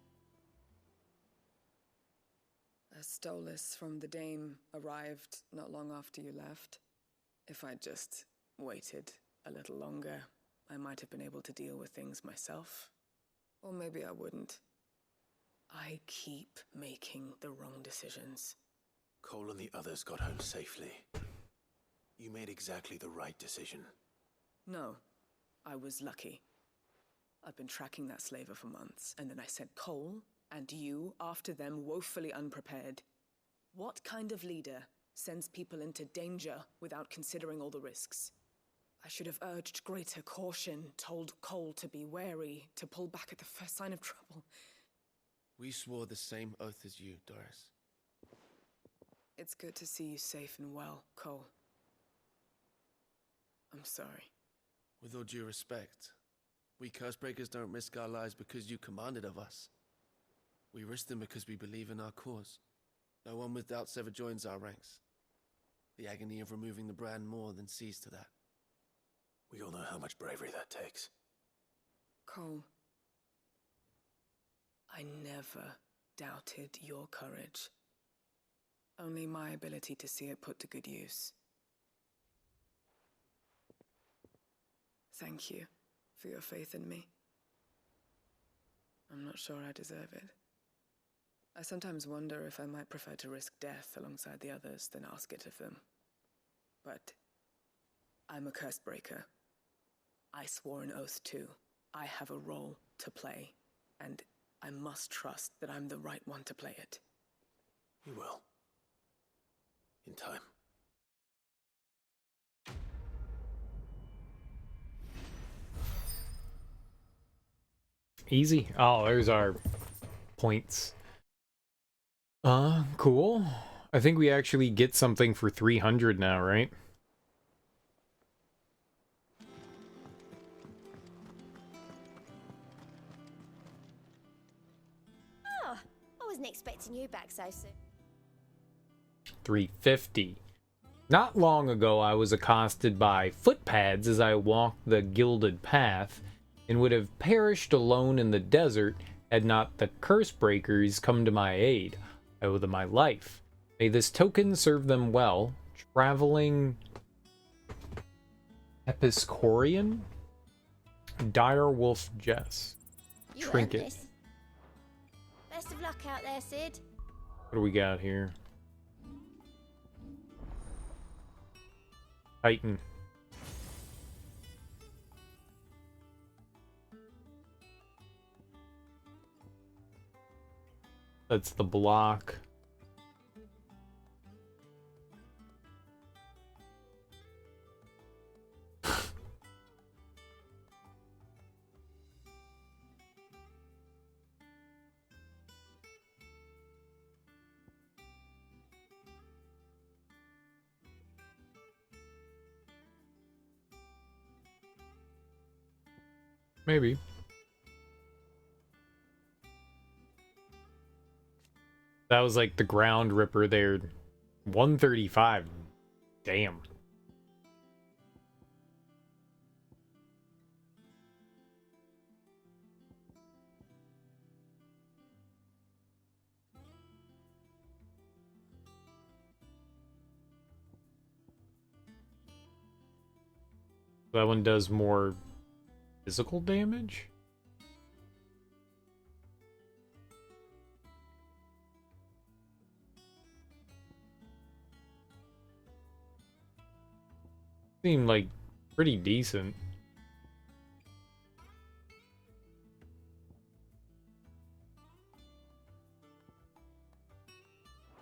A Stolas from the Dame arrived not long after you left. If I'd just waited a little longer, I might have been able to deal with things myself. Or maybe I wouldn't. I keep making the wrong decisions. Cole and the others got home safely. You made exactly the right decision. No, I was lucky. I've been tracking that slaver for months, and then I sent Cole and you after them, woefully unprepared. What kind of leader sends people into danger without considering all the risks? I should have urged greater caution, told Cole to be wary, to pull back at the first sign of trouble. We swore the same oath as you, Doris. It's good to see you safe and well, Cole. I'm sorry. With all due respect, we Cursebreakers don't risk our lives because you commanded of us. We risk them because we believe in our cause. No one with doubts ever joins our ranks. The agony of removing the brand more than sees to that. We all know how much bravery that takes. Cole, I never doubted your courage. Only my ability to see it put to good use. Thank you for your faith in me. I'm not sure I deserve it. I sometimes wonder if I might prefer to risk death alongside the others than ask it of them. But I'm a curse breaker. I swore an oath too, I have a role to play, and I must trust that I'm the right one to play it. You will. In time. Easy. Oh, there's our points. Cool. I think we actually get something for 300 now, right? Oh, I wasn't expecting you back so soon. 350. Not long ago, I was accosted by footpads as I walked the gilded path, and would have perished alone in the desert had not the curse breakers come to my aid. I owe them my life. May this token serve them well. Traveling Episcorian? Direwolf Jess. You earned Trinket. this. Best of luck out there, Sid. What do we got here? Titan. That's the block. Maybe. That was like the ground ripper there. 135. Damn. That one does more physical damage? Seemed like pretty decent.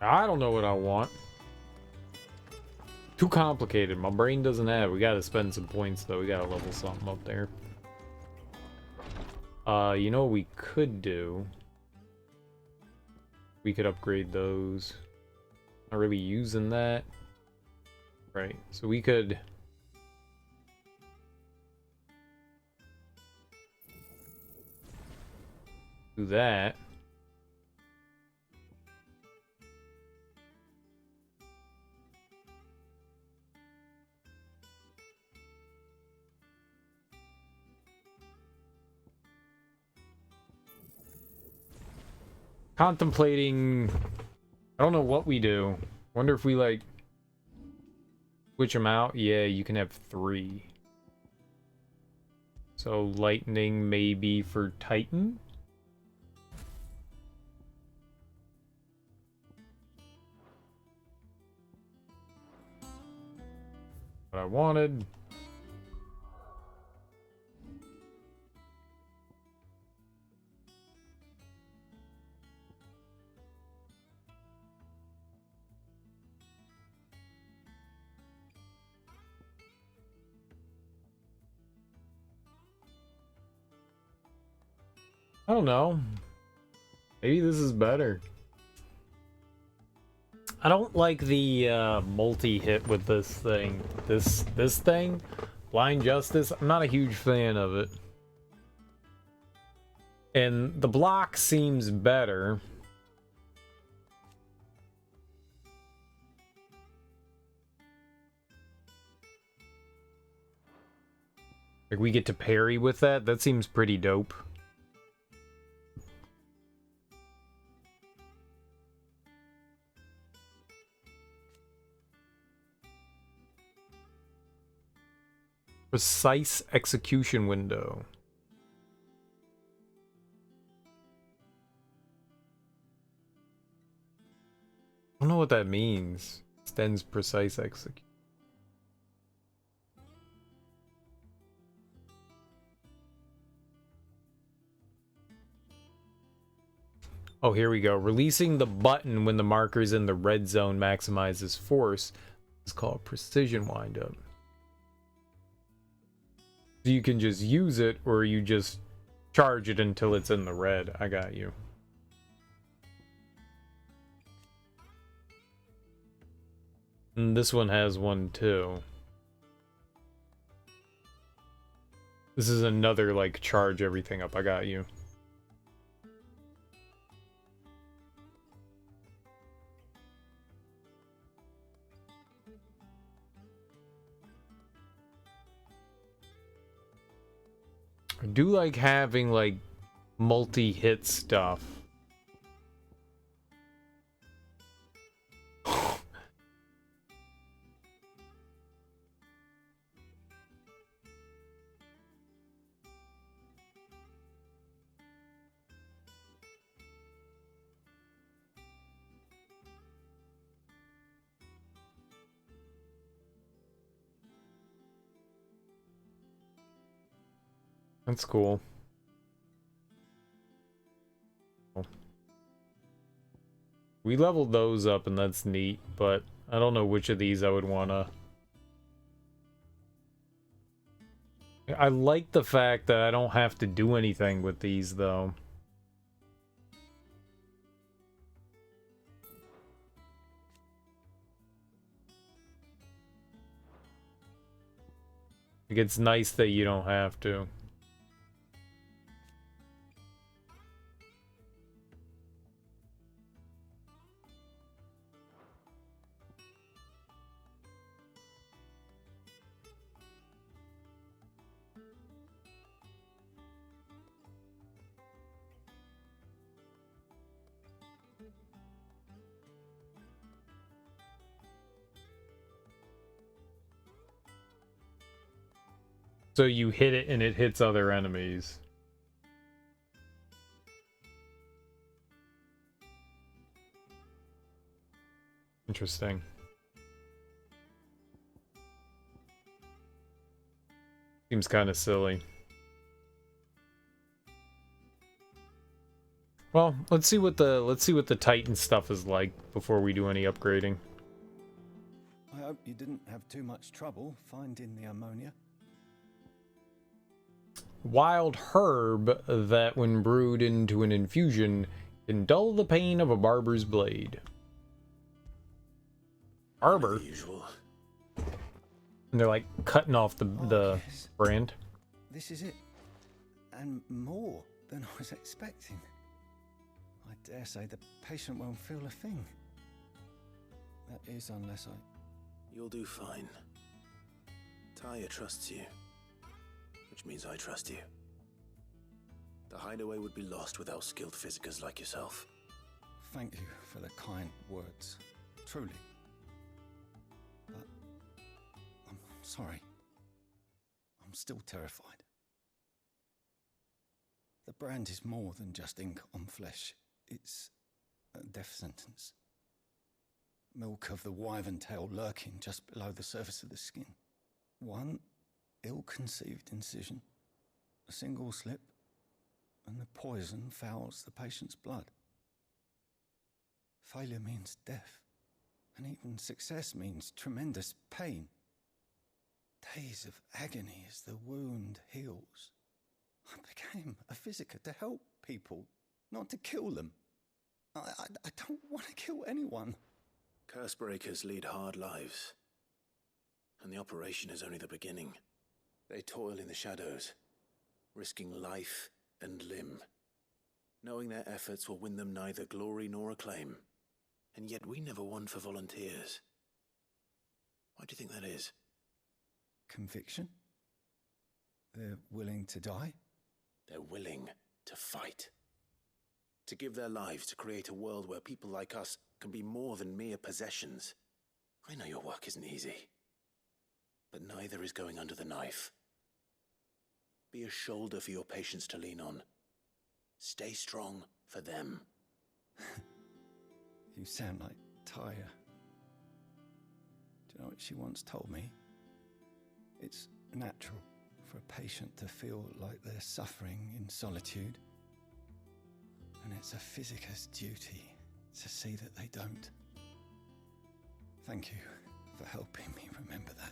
I don't know what I want. Too complicated. My brain doesn't have. We gotta spend some points though. We gotta level something up there. You know what we could do? We could upgrade those. Not really using that. Right. So we could do that. Contemplating, I don't know what we do. Wonder if we like switch them out. Yeah, you can have 3. So lightning maybe for Titan. What I wanted. I don't know. Maybe this is better. I don't like the multi-hit with this thing. This thing, Blind Justice, I'm not a huge fan of it. And the block seems better. Like we get to parry with that. That seems pretty dope. Precise execution window. I don't know what that means. Extends precise execution. . Oh, here we go. Releasing the button when the marker's in the red zone maximizes force. It's called precision windup. So you can just use it, or you just charge it until it's in the red. I got you. And this one has one too. This is another, like, charge everything up. I got you. I do like having, like, multi-hit stuff. That's cool. We leveled those up and that's neat, but I don't know which of these I would wanna... I like the fact that I don't have to do anything with these though. Like, it's nice that you don't have to. So you hit it and it hits other enemies. Interesting. Seems kind of silly. Well, let's see what the Titan stuff is like before we do any upgrading. I hope you didn't have too much trouble finding the ammonia. Wild herb that, when brewed into an infusion, can dull the pain of a barber's blade. Barber? Usual. And they're like cutting off the yes. brand. This is it. And more than I was expecting. I dare say the patient won't feel a thing. That is, unless I... You'll do fine. Tyre trusts you. Which means I trust you. The hideaway would be lost without skilled physicers like yourself. Thank you for the kind words. Truly. But I'm sorry. I'm still terrified. The brand is more than just ink on flesh. It's a death sentence. Milk of the wyvern tail lurking just below the surface of the skin. One ill-conceived incision, a single slip, and the poison fouls the patient's blood. Failure means death, and even success means tremendous pain. Days of agony as the wound heals. I became a physiker to help people, not to kill them. I don't want to kill anyone. Cursebreakers lead hard lives, and the operation is only the beginning. They toil in the shadows, risking life and limb, knowing their efforts will win them neither glory nor acclaim. And yet we never won for volunteers. Why do you think that is? Conviction? They're willing to die? They're willing to fight. To give their lives to create a world where people like us can be more than mere possessions. I know your work isn't easy, but neither is going under the knife. Be a shoulder for your patients to lean on. Stay strong for them. You sound like Tyre. Do you know what she once told me? It's natural for a patient to feel like they're suffering in solitude. And it's a Physica's duty to see that they don't. Thank you for helping me remember that.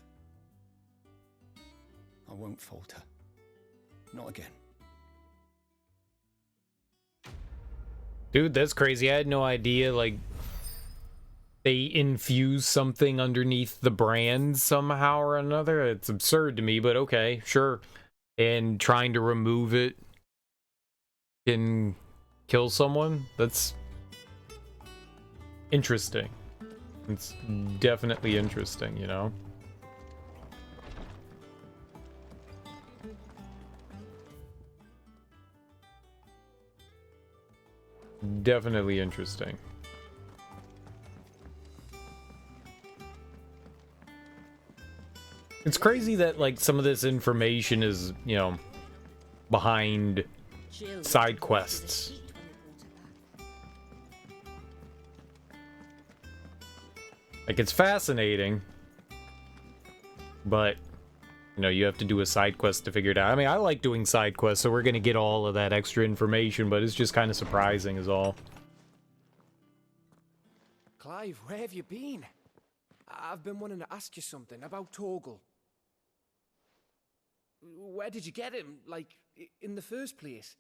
I won't falter. Not again. Dude, that's crazy. I had no idea, like, they infuse something underneath the brand somehow or another. It's absurd to me, but okay, sure. And trying to remove it can kill someone? That's interesting. It's definitely interesting, you know? Definitely interesting. It's crazy that, like, some of this information is, you know, behind side quests. Like, it's fascinating, but, you know, you have to do a side quest to figure it out. I mean, I like doing side quests, so we're gonna get all of that extra information, but it's just kind of surprising is all. Clive, where have you been? I've been wanting to ask you something about Torgal. Where did you get him, like, in the first place?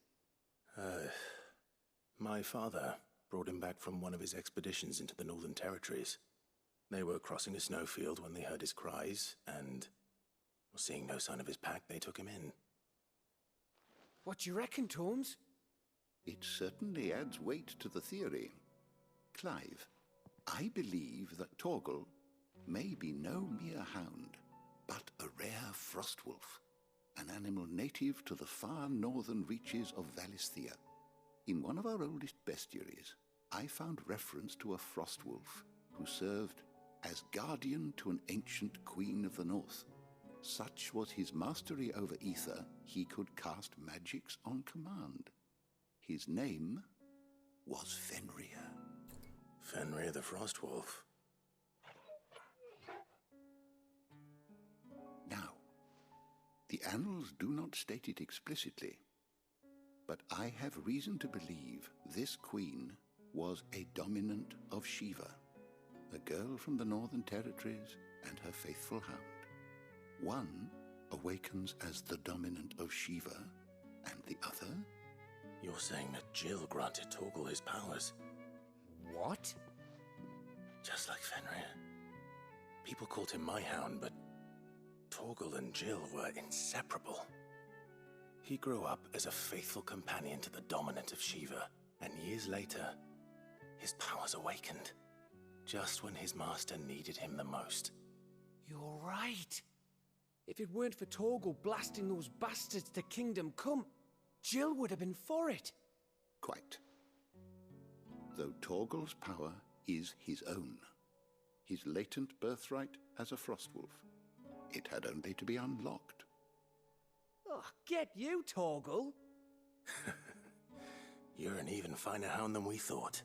My father brought him back from one of his expeditions into the Northern Territories. They were crossing a snowfield when they heard his cries, and, seeing no sign of his pack, they took him in. What do you reckon, Tomes? It certainly adds weight to the theory. Clive, I believe that Torgal may be no mere hound, but a rare frostwolf, an animal native to the far northern reaches of Valisthea. In one of our oldest bestiaries, I found reference to a frostwolf who served as guardian to an ancient queen of the north. Such was his mastery over ether, he could cast magics on command. His name was Fenrir. Fenrir the Frostwolf. Now, the annals do not state it explicitly, but I have reason to believe this queen was a dominant of Shiva, a girl from the Northern Territories and her faithful hound. One awakens as the dominant of Shiva, and the other? You're saying that Jill granted Torgal his powers? What? Just like Fenrir. People called him my hound, but Torgal and Jill were inseparable. He grew up as a faithful companion to the dominant of Shiva, and years later, his powers awakened, just when his master needed him the most. You're right. If it weren't for Torgal blasting those bastards to Kingdom Come, Jill would have been for it. Quite. Though Torgal's power is his own, his latent birthright as a frostwolf, it had only to be unlocked. Oh, get you, Torgal! You're an even finer hound than we thought.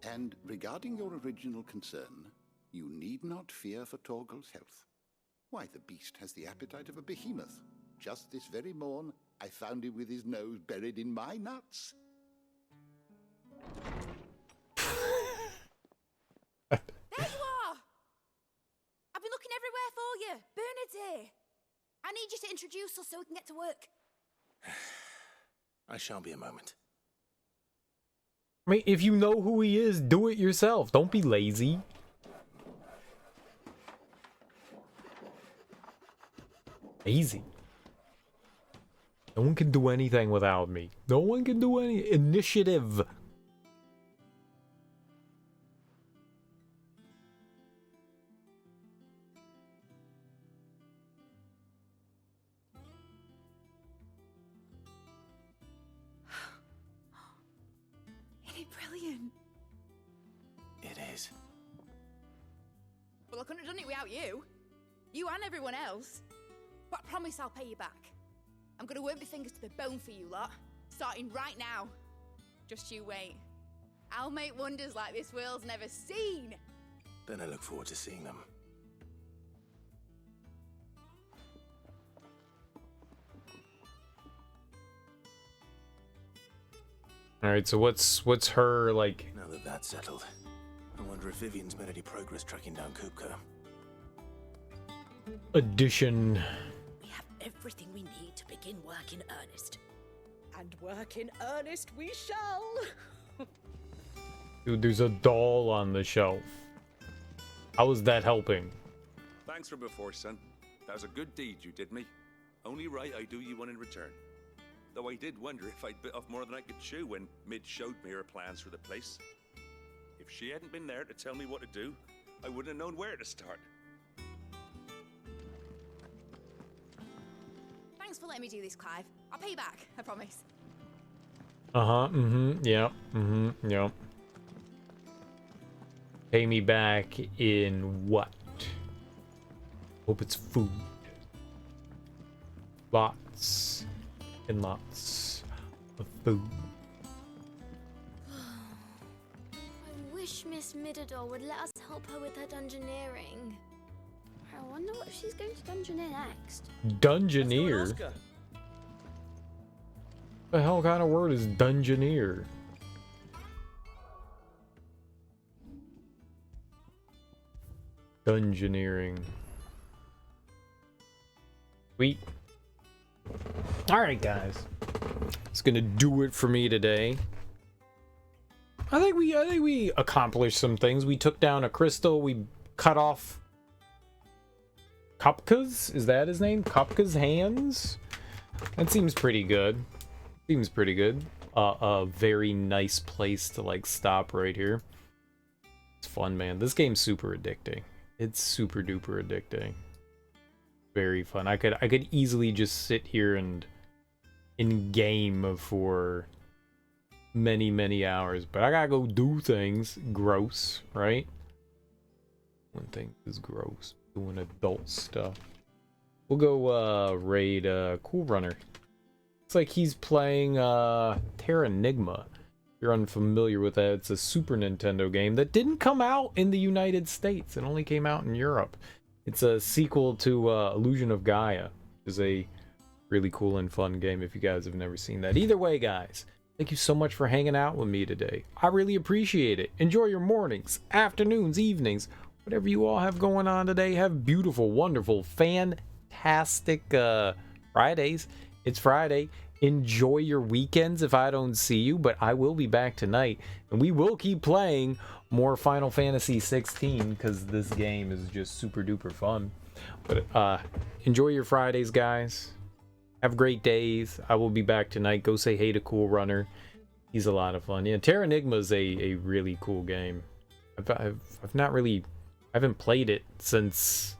And regarding your original concern, you need not fear for Torgal's health. Why, the beast has the appetite of a behemoth. Just this very morn, I found him with his nose buried in my nuts. There you are! I've been looking everywhere for you. Bernard's here. I need you to introduce us so we can get to work. I shall be a moment. I mean, if you know who he is, do it yourself. Don't be lazy. Lazy. No one can do anything without me. No one can do any initiative. Isn't it brilliant? It is. Well, I couldn't have done it without you. You and everyone else. But I promise I'll pay you back. I'm gonna work my fingers to the bone for you lot, starting right now. Just you wait. I'll make wonders like this world's never seen. Then I look forward to seeing them. All right, so what's her like? Now that that's settled, I wonder if Vivian's made any progress tracking down Kupka. Addition. We have everything we need to begin work in earnest. And work in earnest we shall! Dude, there's a doll on the shelf. How is that helping? Thanks for before, son. That was a good deed you did me. Only right I do you one in return. Though I did wonder if I'd bit off more than I could chew when Mid showed me her plans for the place. If she hadn't been there to tell me what to do, I wouldn't have known where to start. Thanks for letting me do this, Clive. I'll pay you back, I promise. Yeah. Pay me back in what? Hope it's food. Lots and lots of food. I wish Miss Midador would let us help her with her dungeoneering. I wonder what she's going to dungeoneer next. Dungeoneer? The hell kind of word is dungeoneer? Dungeoneering. Sweet. Alright, guys. It's gonna do it for me today. I think we accomplished some things. We took down a crystal, we cut off Kupka's, is that his name? Kupka's hands? That seems pretty good. Seems pretty good. A very nice place to like stop right here. It's fun, man. This game's super addicting. It's super duper addicting. Very fun. I could easily just sit here and in game for many hours, but I gotta go do things. Gross, right? One thing is gross. Doing adult stuff. We'll go raid Cool Runner. Looks like he's playing Terranigma. If you're unfamiliar with that, it's a Super Nintendo game that didn't come out in the United States. It only came out in Europe. It's a sequel to Illusion of Gaia, which is a really cool and fun game if you guys have never seen that. Either way, guys, thank you so much for hanging out with me today. I really appreciate it. Enjoy your mornings, afternoons, evenings, whatever you all have going on today. Have beautiful, wonderful, fantastic Fridays. It's Friday. Enjoy your weekends if I don't see you, but I will be back tonight, and we will keep playing more Final Fantasy XVI because this game is just super duper fun. But enjoy your Fridays, guys. Have great days. I will be back tonight. Go say hey to Cool Runner. He's a lot of fun. Yeah, Terranigma is a really cool game. I've not really, I haven't played it since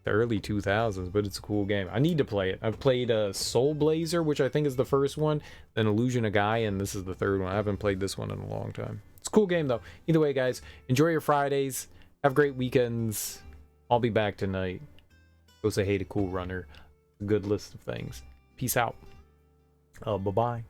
the early 2000s, but it's a cool game. I need to play it. I've played Soul Blazer, which I think is the first one, then Illusion of Gaia, and this is the third one. I haven't played this one in a long time. It's a cool game, though. Either way, guys, enjoy your Fridays. Have great weekends. I'll be back tonight. Go say hey to Cool Runner. A good list of things. Peace out. Bye-bye.